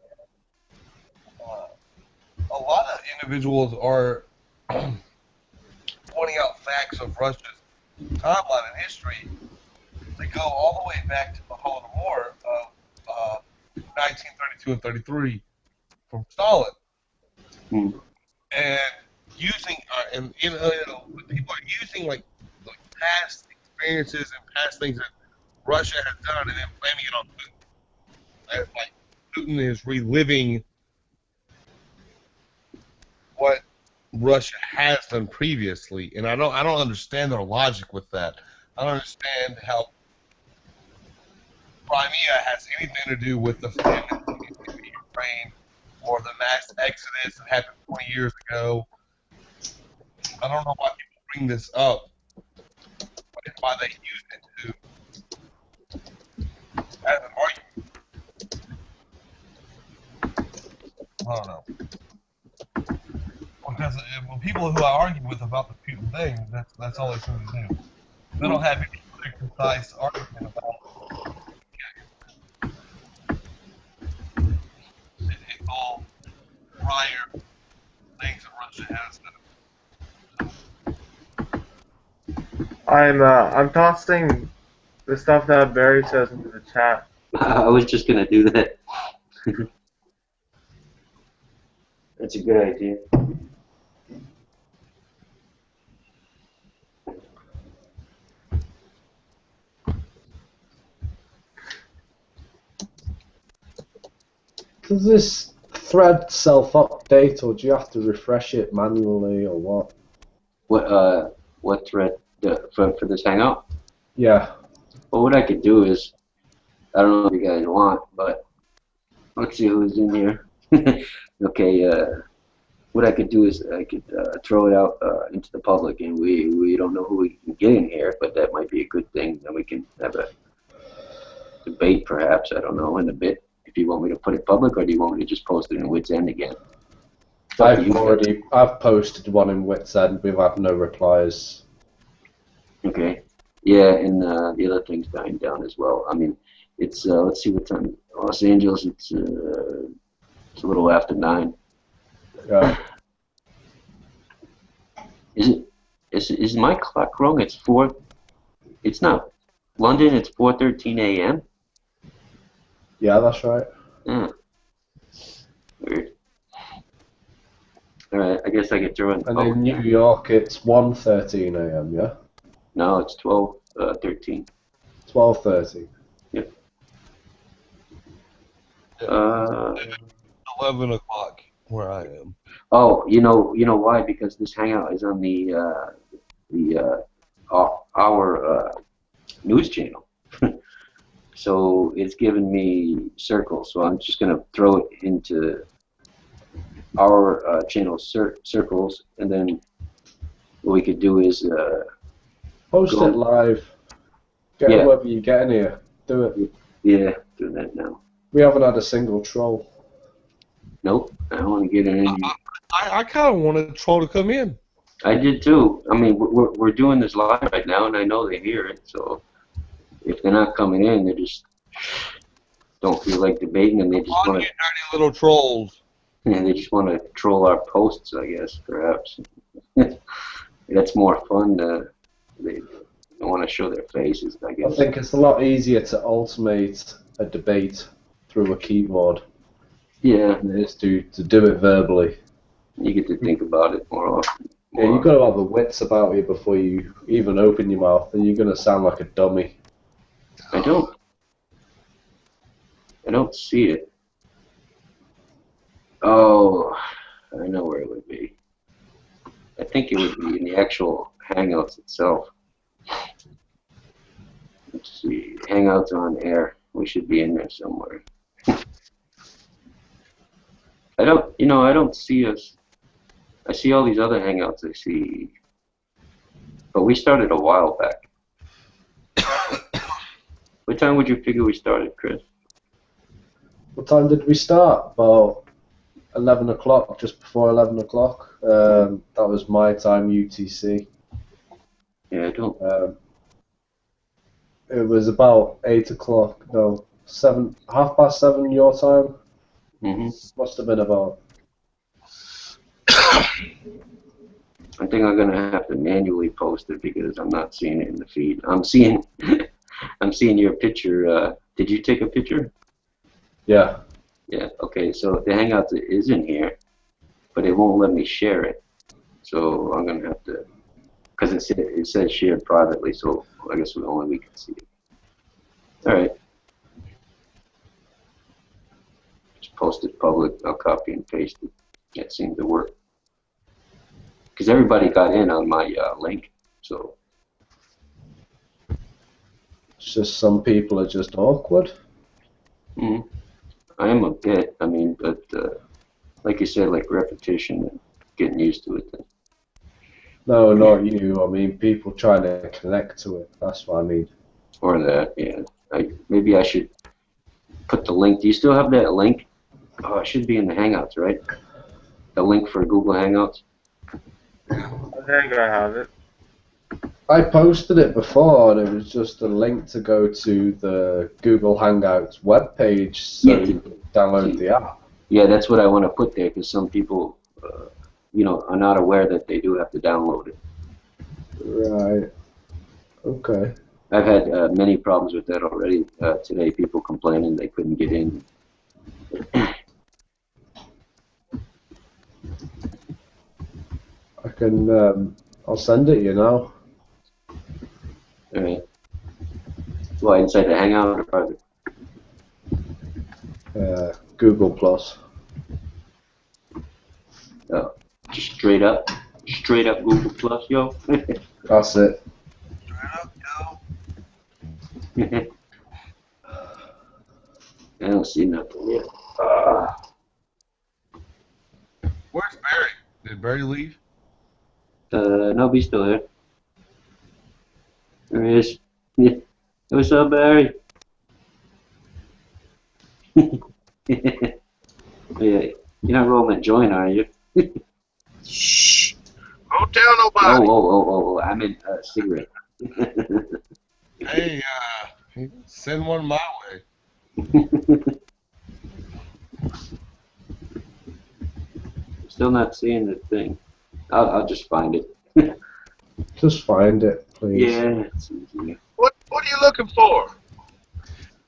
a lot of individuals are pointing out facts of Russia's timeline and history. They go all the way back to the Holodomor of 1932 and 33 from Stalin. Mm. And using, people are using like past experiences and past things that Russia has done and then blaming it on Putin. And, like, Putin is reliving what Russia has done previously, and I don't understand their logic with that. I don't understand how Crimea has anything to do with the famine in Ukraine or the mass exodus that happened 20 years ago. I don't know why people bring this up, but why they use it to as an argument. I don't know. Because when people who I argue with about the Putin thing, that's all they seem to do. They don't have any clear, concise argument about it's all prior things that Russia has done. I'm tossing the stuff that Barry says into the chat. I was just gonna do that. That's a good idea. Does this thread self-update, or do you have to refresh it manually, or what? What thread for this hangout? Yeah. Well, what I could do is, I don't know if you guys want, but let's see who's in here. Okay, what I could do is I could throw it out into the public, and we don't know who we can get in here, but that might be a good thing. Then we can have a debate, perhaps, I don't know, in a bit. If you want me to put it public, or do you want me to just post it in Wits End again? I've posted one in Wits End. We've had no replies. Okay. Yeah, and the other thing's dying down as well. I mean, it's let's see what time. Los Angeles, it's It's a little after 9. Yeah. Is my clock wrong? It's 4. It's not. London, it's 4:13 a.m. Yeah, that's right. Weird. All right, I guess I get through it. And in New York, it's 1:13 a.m. Yeah. No, it's 12:13. 12:30. Yep. 11 o'clock where I am. Oh, you know why? Because this hangout is on our news channel. So it's giving me circles. So I'm just gonna throw it into our channel circles, and then what we could do is Post it live. Get Yeah. whoever you get in here. Do it. Yeah, do that now. We haven't had a single troll. Nope, I don't want to get in. I kind of wanted the troll to come in. I did too. I mean, we're doing this live right now, and I know they hear it. So if they're not coming in, they just don't feel like debating, and they just want to. Dirty little trolls. Yeah, they just want to troll our posts, I guess, perhaps. That's more fun. They don't want to show their faces, I guess. I think it's a lot easier to automate a debate through a keyboard. Yeah. Than it is to do it verbally. You get to think about it more often. Yeah, you've got to have the wits about you before you even open your mouth, and you're going to sound like a dummy. I don't see it. Oh, I know where it would be. I think it would be in the actual Hangouts itself. Let's see, Hangouts on air. We should be in there somewhere. I don't see us. I see all these other Hangouts. I see, but we started a while back. What time would you figure we started, Chris? What time did we start? About 11 o'clock, just before 11 o'clock. That was my time, UTC. Yeah, I don't. It was about 8 o'clock, no, 7:30 your time. Must have been about. I think I'm gonna have to manually post it because I'm not seeing it in the feed. I'm seeing your picture. Did you take a picture? Yeah. Yeah. Okay. So the Hangouts is in here, but it won't let me share it. So I'm gonna have to, because it says shared privately. So I guess only we can see it. All right. Just post it public. I'll copy and paste it. That seemed to work. Because everybody got in on my link, so. It's just some people are just awkward. I am a bit. I mean, but like you said, like repetition and getting used to it. Then. No, not you. I mean, people trying to connect to it. That's what I mean. Or that, yeah. Maybe I should put the link. Do you still have that link? Oh, it should be in the Hangouts, right? The link for Google Hangouts. I think I have it. I posted it before, and it was just a link to go to the Google Hangouts webpage so you can download the app. Yeah, that's what I want to put there because some people, are not aware that they do have to download it. Right. Okay. I've had many problems with that already today. People complaining they couldn't get in. I can. I'll send it you now. All right. Why, inside the Hangout or private? Google Plus. Oh, straight up Google Plus, yo. That's it. I don't see nothing yet. Where's Barry? Did Barry leave? No, he's still there. There he is. Yeah. What's up, Barry? Yeah, you're not rolling a joint, are you? Shh. Don't tell nobody. Oh, I meant a cigarette. Hey, send one my way. Still not seeing the thing. I'll just find it. Just find it, please. Yeah, it's easier. What are you looking for?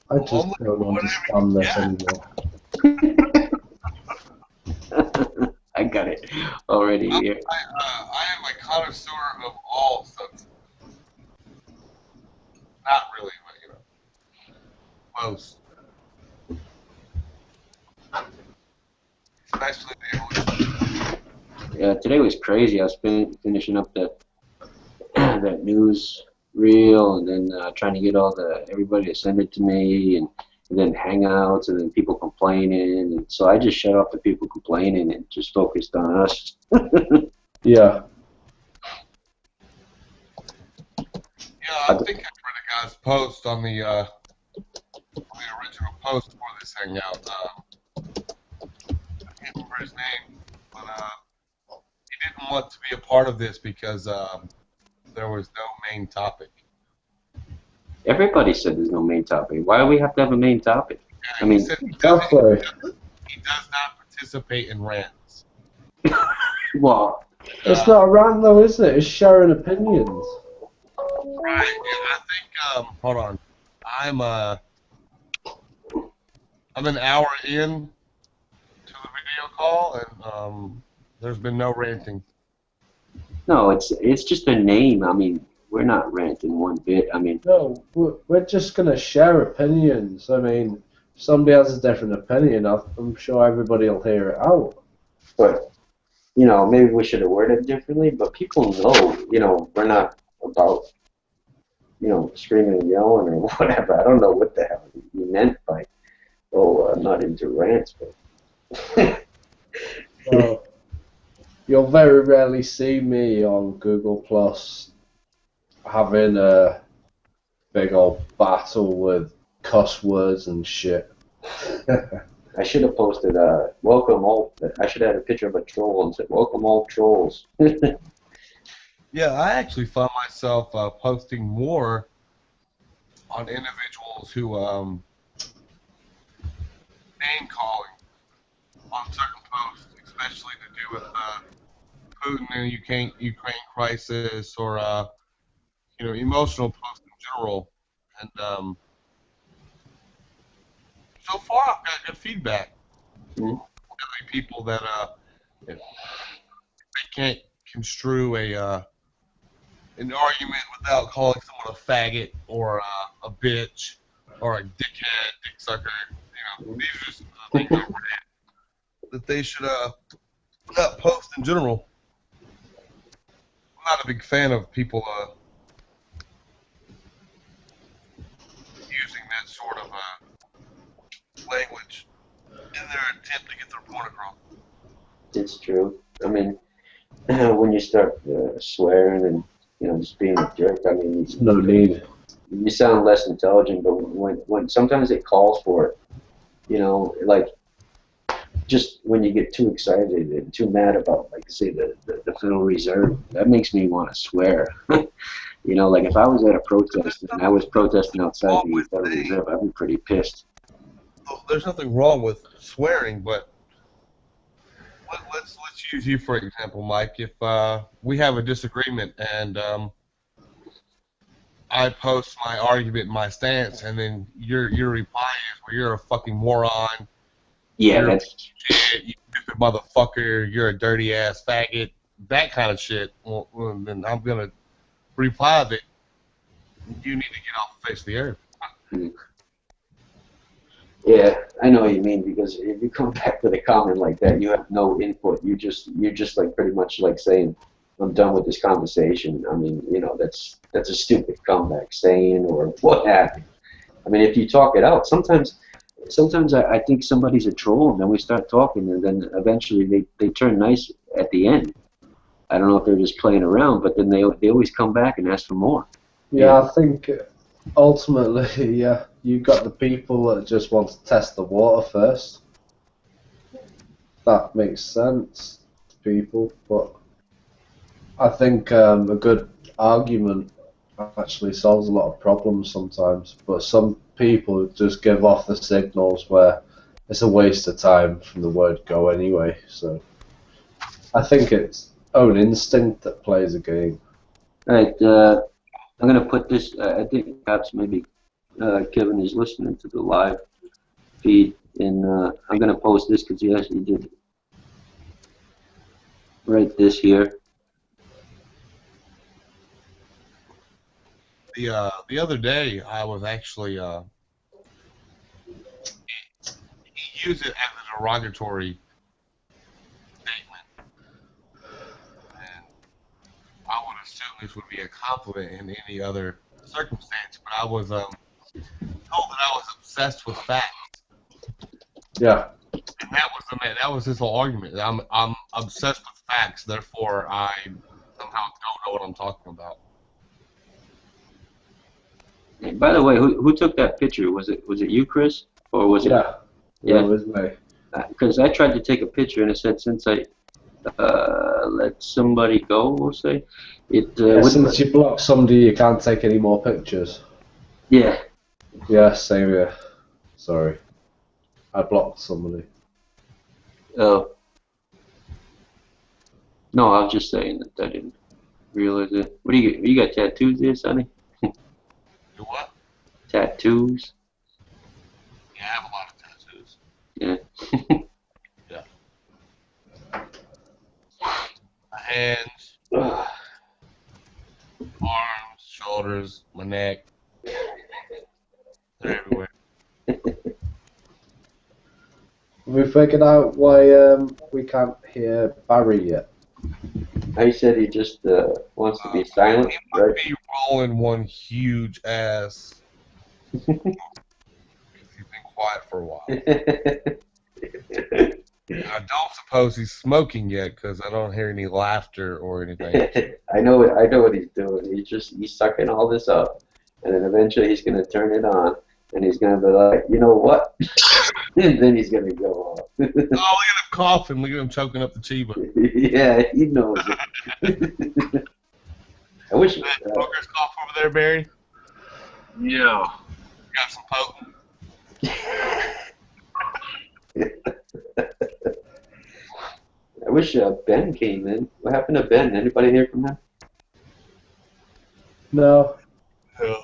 I just don't understand this anymore. I got it already here. I am a connoisseur of all substances. Not really, but most. Especially the evolution. Yeah, today was crazy. I was finishing up that that news reel, and then trying to get everybody to send it to me, and then hangouts, and then people complaining, and so I just shut off the people complaining and just focused on us. Yeah. Yeah, I think I read a guy's post on the original post for this hangout. I can't remember his name, but he didn't want to be a part of this because there was no main topic. Everybody said there's no main topic. Why do we have to have a main topic? Yeah, I mean, he does not participate in rants. well, it's not a rant though, is it? It's sharing opinions. Right. Yeah, I think. Hold on. I'm an hour in to the video call, and there's been no ranting. no, it's just a name. I mean, we're not ranting one bit. I mean, No, we're just gonna share opinions. I mean, if somebody has a different opinion, I'm sure everybody will hear it out. but maybe we should have worded it differently. But people know, we're not about screaming and yelling or whatever. I don't know what the hell you meant by, I'm not into rants, but. Well, you'll very rarely see me on Google Plus having a big old battle with cuss words and shit. I should have posted welcome all. I should have had a picture of a troll and said welcome all trolls. Yeah, I actually find myself posting more on individuals who name calling on certain posts, especially to do with Putin and Ukraine crisis, or emotional posts in general. And so far, I've got good feedback. Mm-hmm. People that if they can't construe an argument without calling someone a faggot or a bitch or a dickhead, dick sucker. These are just things that they should not post in general. I'm not a big fan of people using that sort of language in their attempt to get their point across. It's true. I mean, when you start swearing and just being a jerk, I mean, no need. You sound less intelligent, but when sometimes it calls for it, like just when you get too excited and too mad about, like, say, the Federal Reserve, that makes me want to swear. Like if I was at a protest and I was protesting outside the Federal Reserve, I'd be pretty pissed. There's nothing wrong with swearing, but let's use you for example, Mike. If we have a disagreement and I post my argument, my stance, and then your reply is, "Well, you're a fucking moron. Yeah, you're that's shit, you stupid motherfucker. You're a dirty ass faggot." That kind of shit. Well, then I'm gonna reply that you need to get off the face of the earth. Yeah, I know what you mean, because if you come back with a comment like that, you have no input. You're just like pretty much like saying, "I'm done with this conversation." I mean, that's a stupid comeback saying or what have you. I mean, if you talk it out, sometimes I think somebody's a troll, and then we start talking, and then eventually they turn nice at the end. I don't know if they're just playing around, but then they always come back and ask for more. Yeah, I think ultimately, yeah, you got the people that just want to test the water first. That makes sense to people, but I think a good argument actually solves a lot of problems sometimes. But some people just give off the signals where it's a waste of time from the word go anyway. So I think it's own instinct that plays a game. Alright, I'm gonna put this, I think perhaps maybe Kevin is listening to the live feed, and I'm gonna post this because he actually did write this here. The other day, I was actually he used it as a derogatory statement, and I would assume this would be a compliment in any other circumstance. But I was told that I was obsessed with facts, Yeah. and that was his whole argument. I'm obsessed with facts, therefore I somehow don't know what I'm talking about. By the way, who took that picture? Was it you, Chris, or was it? Yeah, it was me. Because I tried to take a picture and it said since I let somebody go, we'll say it. Since you blocked somebody, you can't take any more pictures. Yeah. Yeah, same here. Sorry, I blocked somebody. Oh. No, I was just saying that I didn't realize it. What do you got tattoos there, Sonny? You what? Tattoos? Yeah, I have a lot of tattoos. Yeah. Yeah. My hands, arms, shoulders, my neck. They're everywhere. We figured out why we can't hear Barry yet. I said he just wants to be silent, right? Be rolling one huge ass. He's been quiet for a while. I don't suppose he's smoking yet because I don't hear any laughter or anything. I know what he's doing. He's sucking all this up, and then eventually he's gonna turn it on, and he's gonna be like, you know what? And then he's gonna go off. Oh, look at him coughing. Look at him choking up the chiba. Yeah, he knows it. I wish. That smoker's cough over there, Barry. Yeah. Got some potent. I wish Ben came in. What happened to Ben? Anybody hear from him? No. No.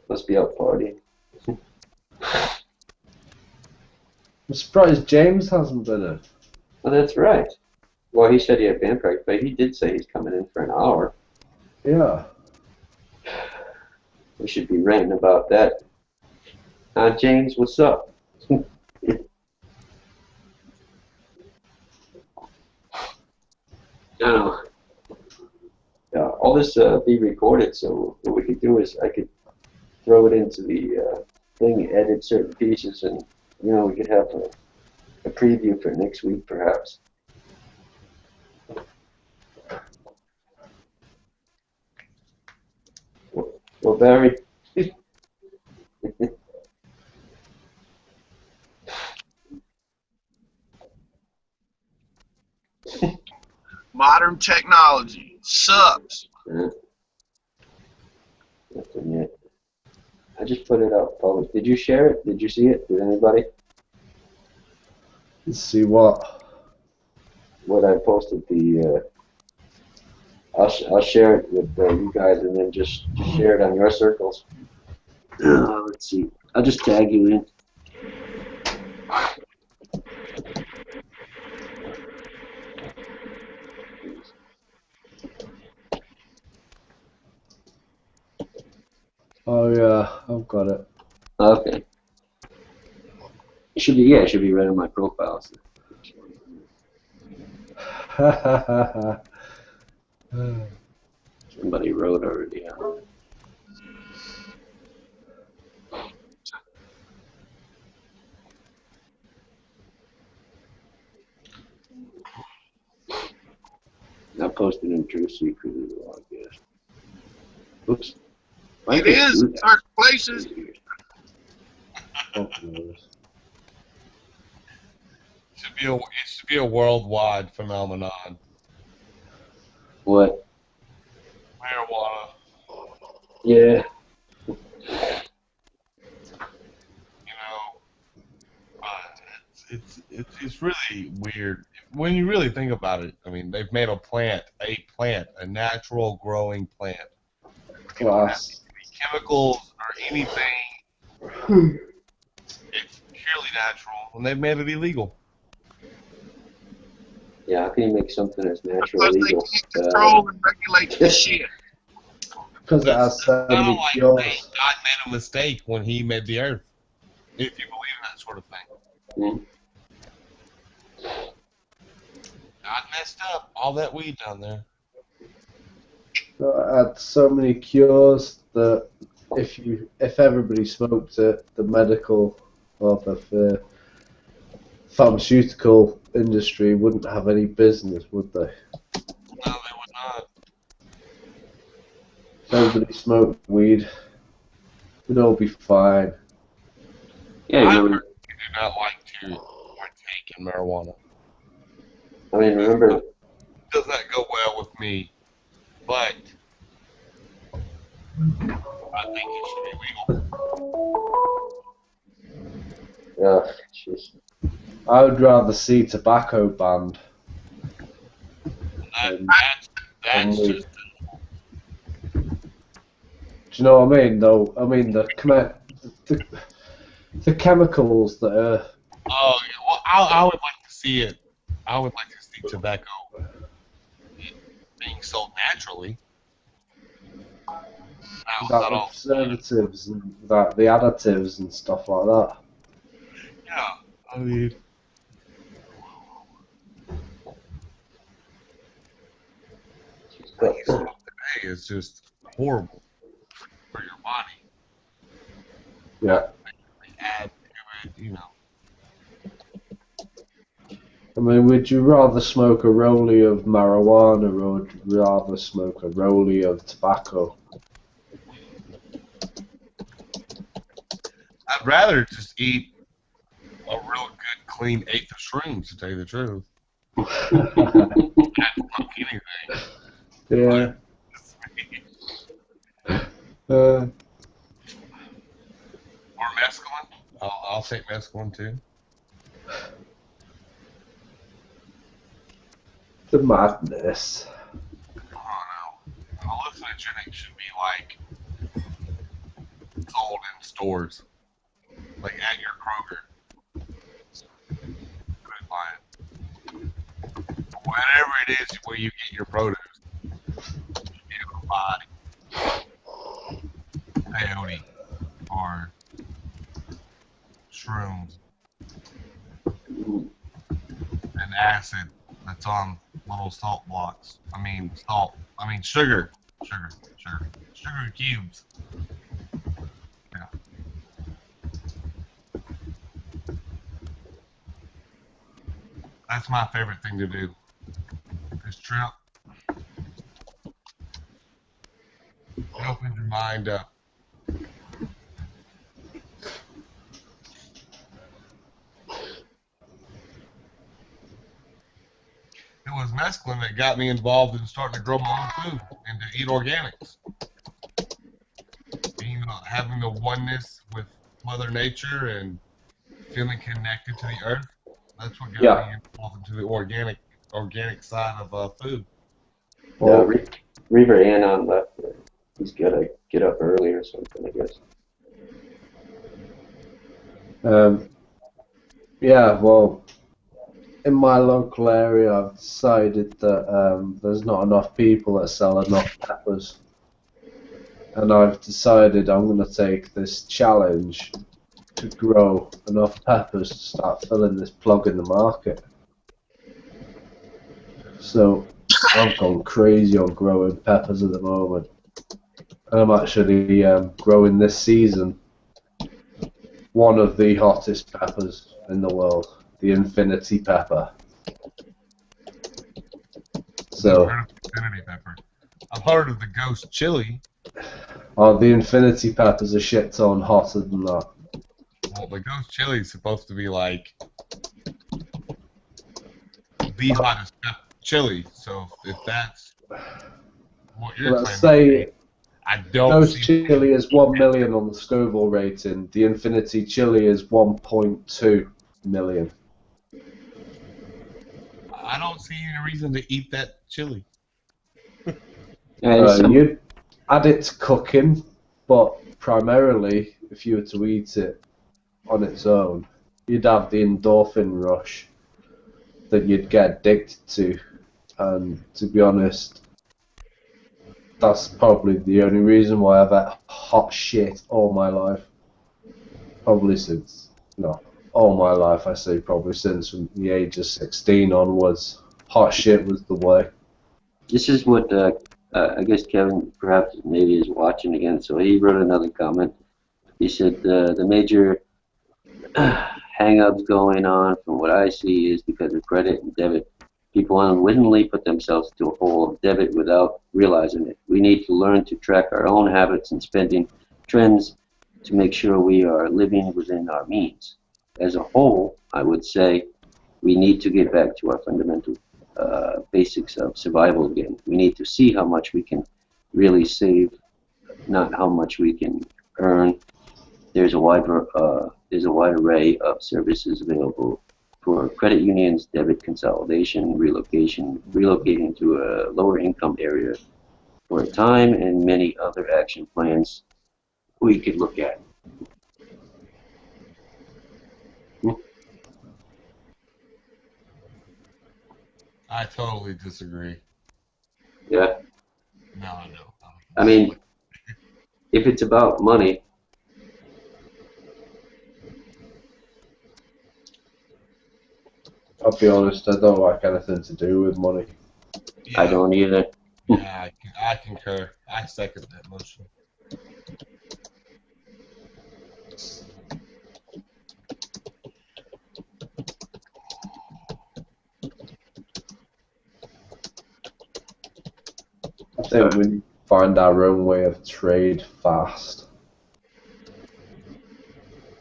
Must be out partying. I'm surprised James hasn't been in. Oh, that's right. Well, he said he had band practice, but he did say he's coming in for an hour. Yeah. We should be ranting about that. James, what's up? All this be recorded, so what we could do is I could throw it into the thing, edit certain pieces, and we could have a preview for next week, perhaps. Well, Barry. Modern technology sucks. Nothing yet. I just put it out public. Did you share it? Did you see it? Did anybody? Let's see what? What I posted. I'll share it with you guys, and then just share it on your circles. Let's see. I'll just tag you in. Oh yeah, I've got it. Okay. It should be it should be right on my profile. So. Somebody wrote already. I posted in True Secret as well, I guess. Oops. It is in certain places. It should be a worldwide phenomenon. What? Marijuana. Yeah. It's really weird. when you really think about it, I mean, they've made a natural growing plant. You don't have any chemicals or anything. It's purely natural, and they've made it illegal. Yeah, how can you make something as natural Because they illegal? can't control and regulate the shit. Because it has so many Like cures. God made a mistake when he made the earth, if you believe in that sort of thing. Mm. God messed up all that weed down there. It had so many cures that if everybody smoked it, the medical or the pharmaceutical industry wouldn't have any business, would they? No, they would not. If everybody smoked weed, we'd all be fine. Yeah, I remember, do not like to partake in marijuana. I mean, remember, It does not go well with me, but I think it should be legal. jeez. I would rather see tobacco banned. That's just. Do you know what I mean? Though I mean the chemicals that are. Oh, yeah, well, I would like to see it. I would like to see tobacco being sold naturally. That the preservatives and that the additives and stuff like that. Yeah, I mean, what you smoke today is just horrible for your body. Yeah. They add to it, you know. I mean, would you rather smoke a rollie of marijuana or would you rather smoke a rollie of tobacco? I'd rather just eat a real good, clean eighth of shrooms, to tell you the truth. Not smoke anything. Yeah. Or mescaline. I'll take mescaline too. The madness. Oh no. Hallucinogenics should be like sold in stores. Like at your Kroger. Good buy it. Whatever it is where you get your produce. You know, buy peyote or shrooms and acid that's on little salt blocks. Sugar cubes. Yeah. That's my favorite thing to do. This trip. It opens your mind up. It was mescaline that got me involved in starting to grow my own food and to eat organics. You know, having the oneness with Mother Nature and feeling connected to the earth. That's what got me involved into the organic side of food. Well, Reaver Anon left. He's got to get up early or something, I guess. Yeah, well, in my local area, I've decided that there's not enough people that sell enough peppers. And I've decided I'm going to take this challenge to grow enough peppers to start filling this plug in the market. So I've gone crazy on growing peppers at the moment. And I'm actually growing this season one of the hottest peppers in the world, the infinity pepper. So, I've heard of the infinity pepper. I've heard of the ghost chili. Oh, the infinity pepper's a shit ton hotter than that. Well, the ghost chili is supposed to be like the hottest chili. So if that's what you're Let's claiming, say I don't ghost see. chili is 1 million on the Scoville rating. The infinity chili is 1.2 million. I don't see any reason to eat that chili. You'd add it to cooking, but primarily, if you were to eat it on its own, you'd have the endorphin rush that you'd get addicted to. And to be honest, that's probably the only reason why I've had hot shit all my life. Probably since, no, all my life, I say probably since from the age of 16 onwards. Hot shit was the way. This is what I guess Kevin perhaps maybe is watching again. So he wrote another comment. He said the major hang-ups going on from what I see is because of credit and debit. People unwittingly put themselves into a hole of debit without realizing it. We need to learn to track our own habits and spending trends to make sure we are living within our means. As a whole, I would say we need to get back to our fundamental basics of survival again. We need to see how much we can really save, not how much we can earn. There's a wide array of services available for credit unions, debit consolidation, relocating to a lower income area for a time, and many other action plans we could look at. I totally disagree. Yeah. No. I mean, if it's about money, I'll be honest, I don't like anything to do with money. I don't either. Yeah, I concur. I second that motion. I think we need to find our own way of trade fast.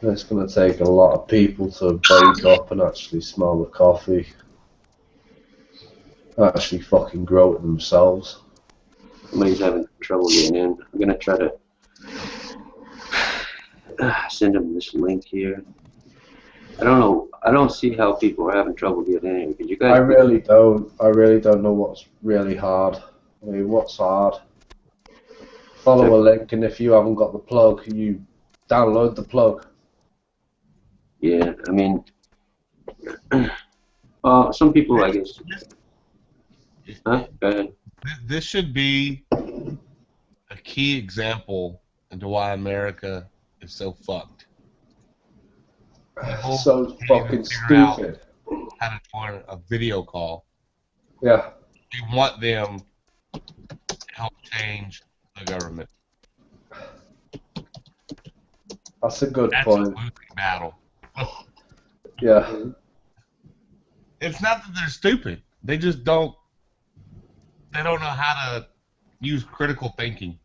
It's going to take a lot of people to wake up and actually smell the coffee. Actually fucking grow it themselves. Somebody's having trouble getting in. I'm going to try to send them this link here. I don't know. I don't see how people are having trouble getting in. Could you guys? I really don't. I really don't know what's really hard. I mean, what's hard? Follow a link, and if you haven't got the plug, you download the plug. Yeah, I mean, some people, I guess. Huh? Go ahead. This should be a key example into why America is so fucked. People So fucking stupid. How to join a video call. Yeah. We want them to help change the government. That's a good That's point. a losing battle. Yeah. It's not that they're stupid. They just don't. They don't know how to use critical thinking.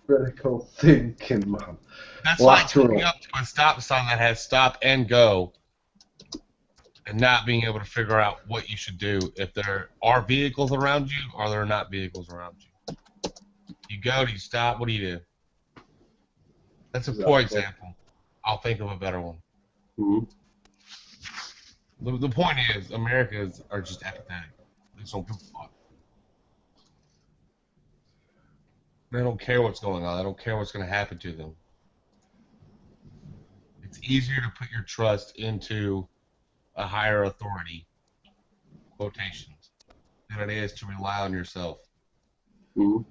Critical thinking, man. That's like going up to a stop sign that has stop and go, and not being able to figure out what you should do if there are vehicles around you or there are not vehicles around you. You go, do you stop? What do you do? That's a poor example. I'll think of a better one. Mm-hmm. The point is, Americans are just apathetic. They just don't give a fuck. They don't care what's going on. They don't care what's going to happen to them. It's easier to put your trust into a higher authority, quotations, than it is to rely on yourself. Mm-hmm.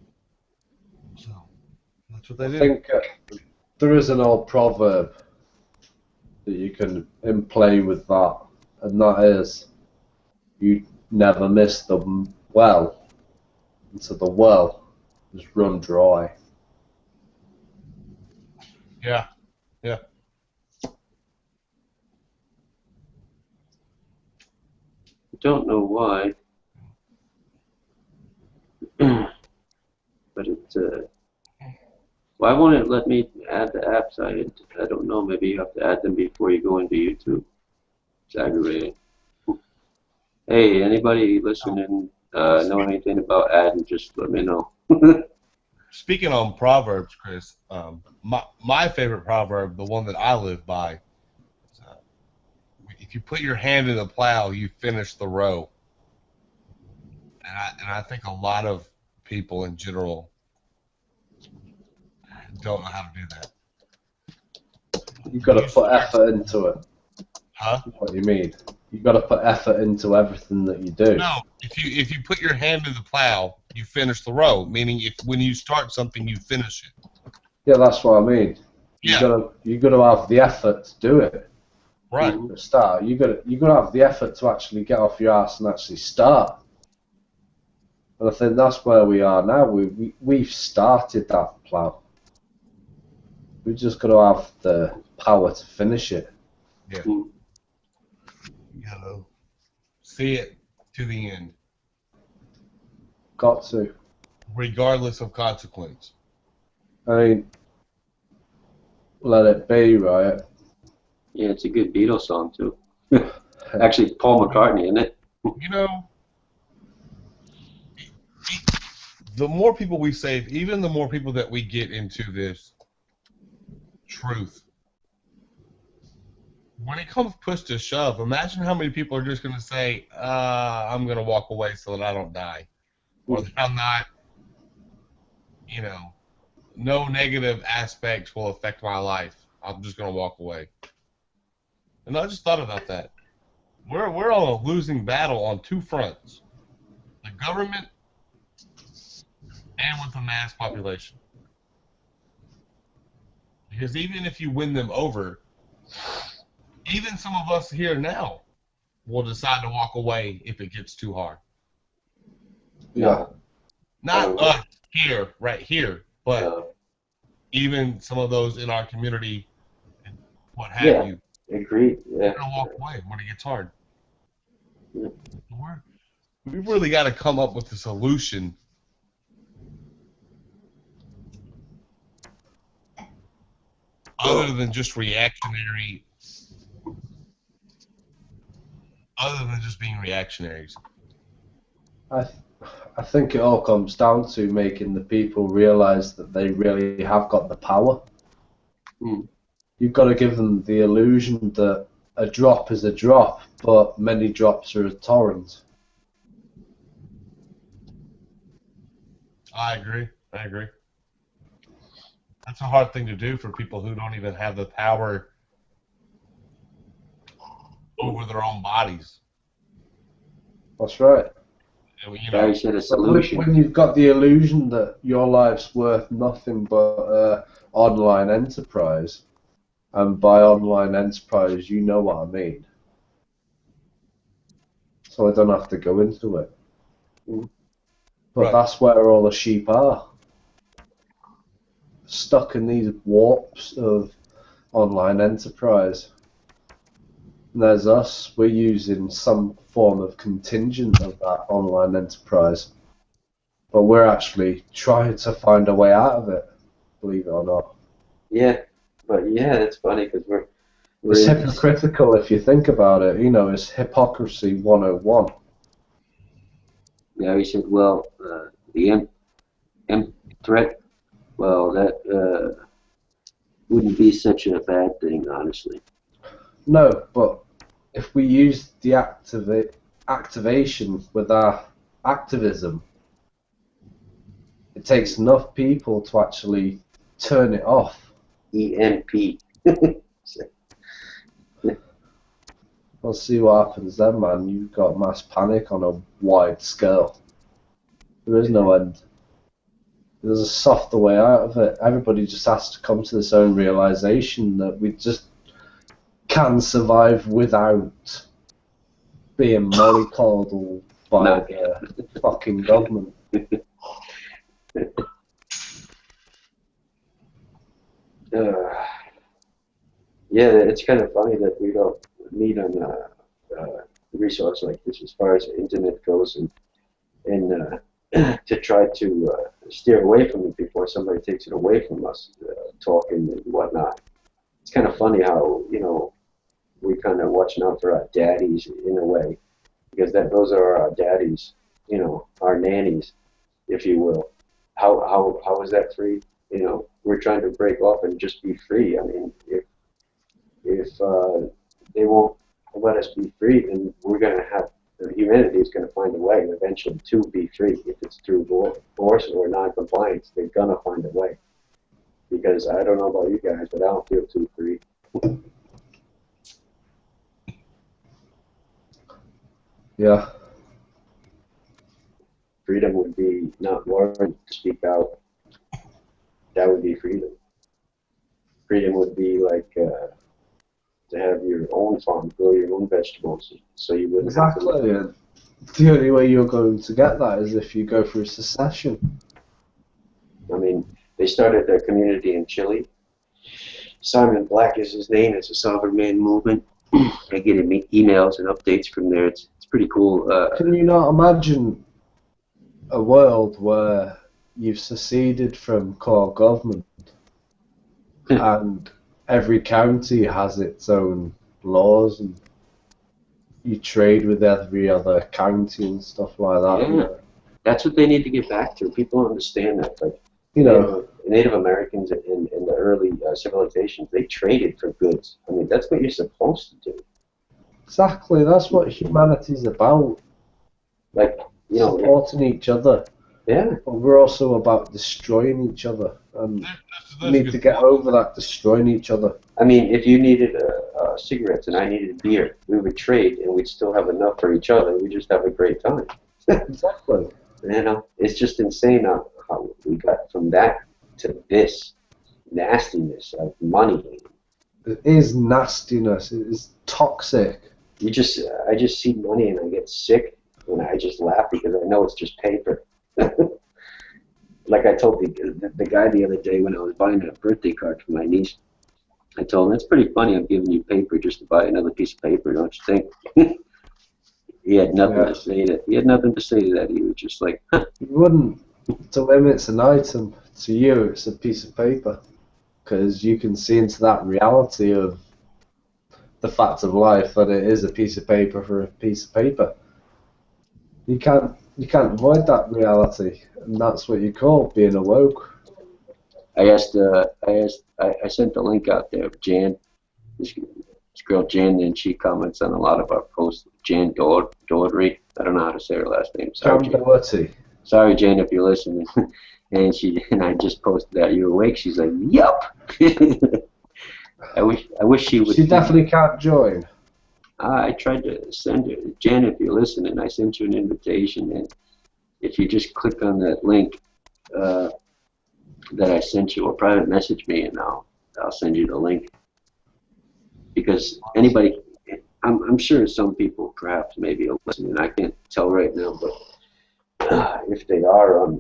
So, that's what they do. I think there is an old proverb that you can play with that, and that is, you never miss the well until the well is run dry. Yeah, yeah. Don't know why, but it's why won't it let me add the apps? I don't know. Maybe you have to add them before you go into YouTube. It's aggravating. Hey, anybody listening know anything about adding? Just let me know. Speaking on proverbs, Chris, my favorite proverb, the one that I live by, if you put your hand in the plow, you finish the row. And I think a lot of people in general don't know how to do that. You've got to put effort into it. Huh? What do you mean? You've got to put effort into everything that you do. No, if you put your hand in the plow, you finish the row. Meaning, when you start something, you finish it. Yeah, that's what I mean. Yeah. You got to have the effort to do it. Right. To start. You got to have the effort to actually get off your ass and actually start. And I think that's where we are now. We've started that plow. We just got to have the power to finish it. Yeah. You gotta see it to the end. Got to. Regardless of consequence. I mean, let it be, right? Yeah, it's a good Beatles song too. Actually, Paul McCartney, isn't it? You know, the more people we save, even the more people that we get into this truth, when it comes push to shove, imagine how many people are just going to say, I'm going to walk away so that I don't die. Or that I'm not, you know, no negative aspects will affect my life. I'm just going to walk away. And I just thought about that. We're on a losing battle on two fronts. The government and with the mass population. Because even if you win them over, even some of us here now will decide to walk away if it gets too hard. Yeah. Not us here, right here, but even some of those in our community and what have you. Agreed. Yeah. We're gonna walk away when it gets hard. Yeah. We've really got to come up with a solution. Other than just reactionary, other than just being reactionaries. I think it all comes down to making the people realize that they really have got the power. You've got to give them the illusion that a drop is a drop, but many drops are a torrent. I agree. That's a hard thing to do for people who don't even have the power over their own bodies. That's right. And, you know, said a solution. When you've got the illusion that your life's worth nothing but online enterprise, and by online enterprise, you know what I mean. So I don't have to go into it. But that's where all the sheep are. Stuck in these warps of online enterprise. And there's us, we're using some form of contingent of that online enterprise. But we're actually trying to find a way out of it, believe it or not. Yeah, but yeah, it's funny because we're it's hypocritical if you think about it. You know, it's hypocrisy 101. Yeah, he said, well, the M threat, well, that wouldn't be such a bad thing, honestly. No, but if we use the activation with our activism, it takes enough people to actually turn it off. EMP. We'll see what happens then, man. You've got mass panic on a wide scale. There is no end. There's a softer way out of it. Everybody just has to come to this own realization that we just can survive without being mollycoddled by the fucking government. Yeah, it's kind of funny that we don't meet on resource like this as far as the internet goes, and to try to steer away from it before somebody takes it away from us, talking and whatnot. It's kind of funny how, you know, we kind of watching out for our daddies in a way, because those are our daddies, you know, our nannies, if you will. How is that free? You know, we're trying to break off and just be free. I mean, if they won't let us be free, then we're going to have, humanity is going to find a way eventually to be free. If it's through force or non-compliance, they're going to find a way. Because I don't know about you guys, but I don't feel too free. Yeah. Freedom would be not worrying to speak out. That would be freedom. Freedom would be like to have your own farm, grow your own vegetables, so you wouldn't have to. Exactly. And the only way you're going to get that is if you go through secession. I mean, they started their community in Chile. Simon Black is his name. It's a sovereign man movement. I get emails and updates from there. It's pretty cool. Can you not imagine a world where you've seceded from core government and every county has its own laws and you trade with every other county and stuff like that? Yeah, that's what they need to get back to. People don't understand that. Like, you know, Native Americans in the early civilizations, they traded for goods. I mean, that's what you're supposed to do. Exactly, that's what humanity's about. Like, you know, supporting each other. Yeah. But we're also about destroying each other. And we need to get over that, destroying each other. I mean, if you needed cigarettes and I needed beer, we would trade and we'd still have enough for each other. We'd just have a great time. Exactly. You know, it's just insane how we got from that to this nastiness of money. It is nastiness. It is toxic. I just see money and I get sick and I just laugh because I know it's just paper. Like I told the guy the other day when I was buying a birthday card for my niece, I told him, it's pretty funny I'm giving you paper just to buy another piece of paper, don't you think? He had nothing to say to He had nothing to say to that. He was just like, huh. You wouldn't. To him it's an item. To you it's a piece of paper. Because you can see into that reality of the fact of life that it is a piece of paper for a piece of paper. You can't avoid that reality, and that's what you call being awoke. I sent the link out there of Jan, this girl Jan, and she comments on a lot of our posts. Jan Daugherty, I don't know how to say her last name. Sorry, Jan, if you're listening. And I just posted that, you awake? She's like, yup. I wish she would. She definitely can't join. I tried to send her, Jan, if you're listening, I sent you an invitation, and if you just click on that link that I sent you, or private message me, and I'll send you the link. Because anybody, I'm sure some people perhaps maybe are listening. I can't tell right now, but if they are,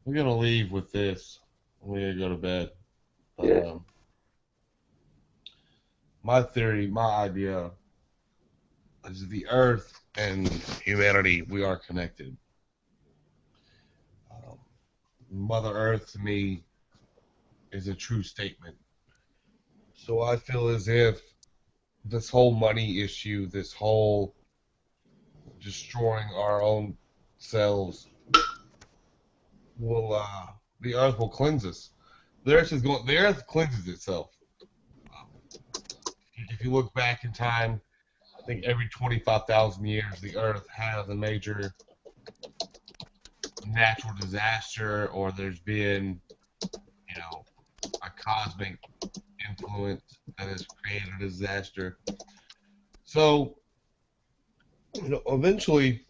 we're gonna leave with this. We're gonna go to bed. Yeah. My theory, my idea, is the Earth and humanity, we are connected. Mother Earth, to me, is a true statement. So I feel as if this whole money issue, this whole destroying our own selves, will the Earth will cleanse us. The Earth cleanses itself. If you look back in time, I think every 25,000 years, the Earth has a major natural disaster, or there's been, a cosmic influence that has created a disaster. So, eventually,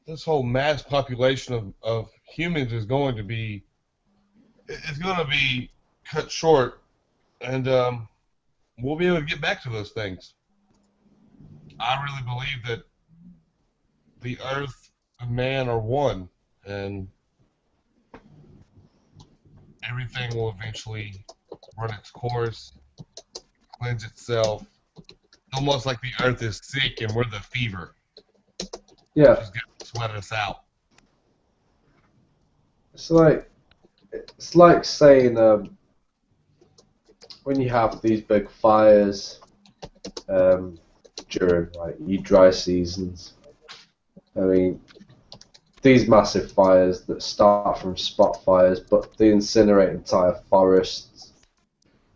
this whole mass population of humans is going to be cut short, and we'll be able to get back to those things. I really believe that the Earth and man are one, and everything will eventually run its course, cleanse itself, almost like the Earth is sick and we're the fever. Yeah. Just gonna sweat us out. It's like saying when you have these big fires during your dry seasons. I mean, these massive fires that start from spot fires, but they incinerate entire forests,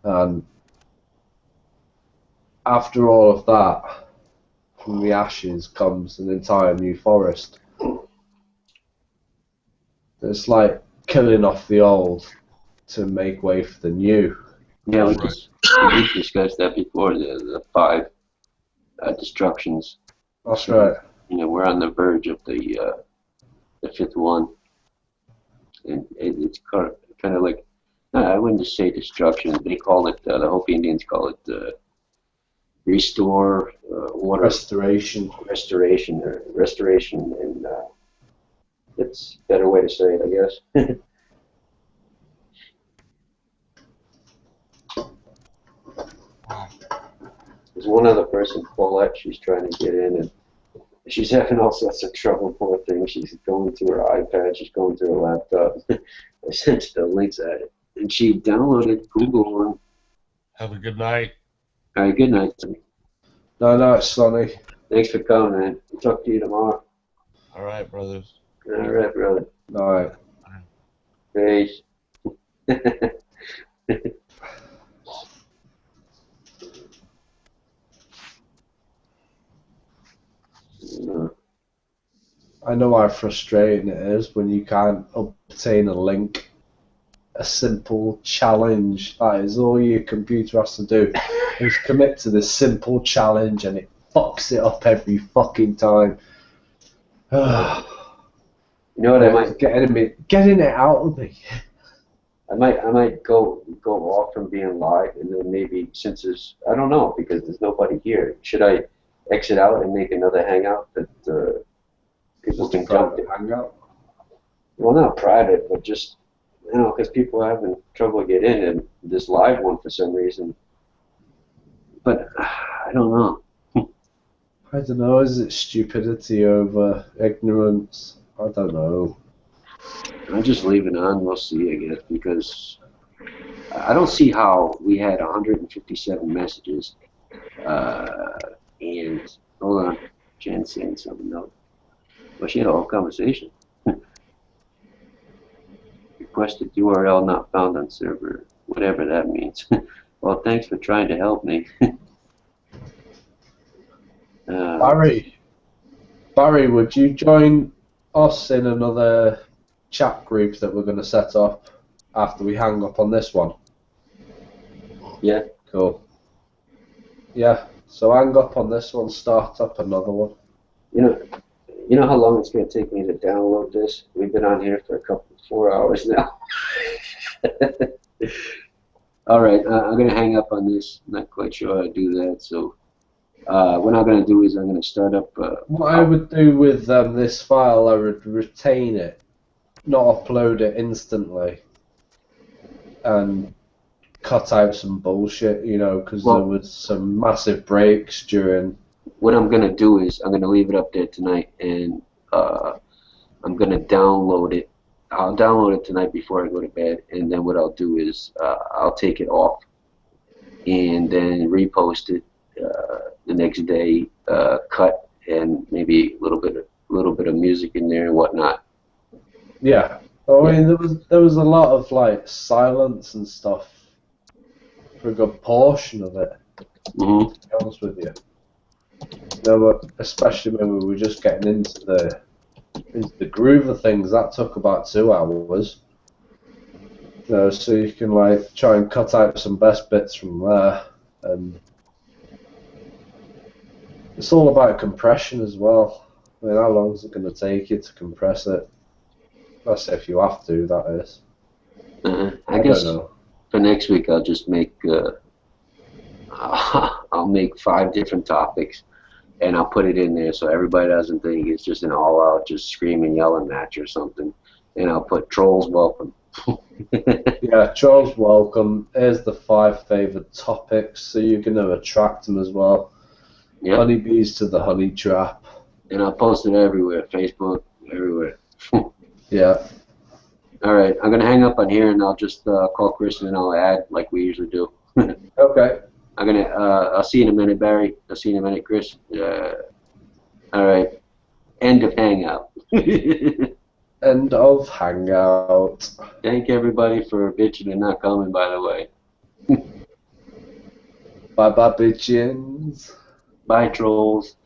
and after all of that, from the ashes comes an entire new forest. It's like killing off the old to make way for the new. Yeah, we discussed that before, the 5 destructions. That's So, right. We're on the verge of the 5th one. And it's kind of like, I wouldn't just say destruction. They call it, the Hopi Indians call it restore, water. Restoration. Restoration, and it's a better way to say it, I guess. There's one other person, Paulette, she's trying to get in, and she's having all sorts of trouble, poor thing. She's going through her iPad, she's going through her laptop. I sent the links at it. And she downloaded Google one. Have a good night. All right, good night. No, it's Sonny. Thanks for coming, man. I'll talk to you tomorrow. All right, brothers. All right, brother. All right. Peace. I know how frustrating it is when you can't obtain a link. A simple challenge. That is all your computer has to do. Is commit to this simple challenge, and it fucks it up every fucking time. You know what? I might getting it out of me. I might go off from being live, and then maybe since there's, I don't know, because there's nobody here. Should I exit out and make another hangout that people can jump in? Hangout? Well, not private, but just, because people are having trouble getting in, and this live one for some reason. But I don't know. I don't know. Is it stupidity over ignorance? I don't know. I'll just leave it on. We'll see, I guess, because I don't see how we had 157 messages. And hold on, Jen's saying something else. Well, she had a whole conversation. Requested URL not found on server, whatever that means. Well, thanks for trying to help me. Barry, would you join us in another chat group that we're going to set up after we hang up on this one? Yeah. Cool. Yeah, so hang up on this one, start up another one. You know how long it's going to take me to download this? We've been on here for 4 hours now. All right, I'm going to hang up on this. Not quite sure how to do that, so what I'm going to do is I'm going to start up... what I would do with this file, I would retain it, not upload it instantly, and cut out some bullshit, because there was some massive breaks during... What I'm going to do is I'm going to leave it up there tonight, and I'm going to download it. I'll download it tonight before I go to bed, and then what I'll do is I'll take it off and then repost it the next day, cut, and maybe a little bit of music in there and whatnot. Yeah. I mean, there was a lot of silence and stuff for a good portion of it. Mm-hmm. To be honest with you. Especially when we were just getting into the groove of things, that took about 2 hours. So you can try and cut out some best bits from there, and it's all about compression as well. I mean, how long is it going to take you to compress it? That's if you have to, that is. I guess for next week I'll just make I'll make 5 different topics, and I'll put it in there so everybody doesn't think it's just an all-out just screaming, yelling match or something. And I'll put trolls welcome. Yeah, trolls welcome. Here's the 5 favorite topics, so you're gonna attract them as well. Yep. Honeybees to the honey trap. And I'll post it everywhere, Facebook, everywhere. Yeah. All right, I'm gonna hang up on here, and I'll just call Chris, and I'll add like we usually do. Okay. I'll see you in a minute, Barry. I'll see you in a minute, Chris. All right. End of hangout. End of hangout. Thank everybody for bitching and not coming, by the way. Bye bye, bitches. Bye, trolls.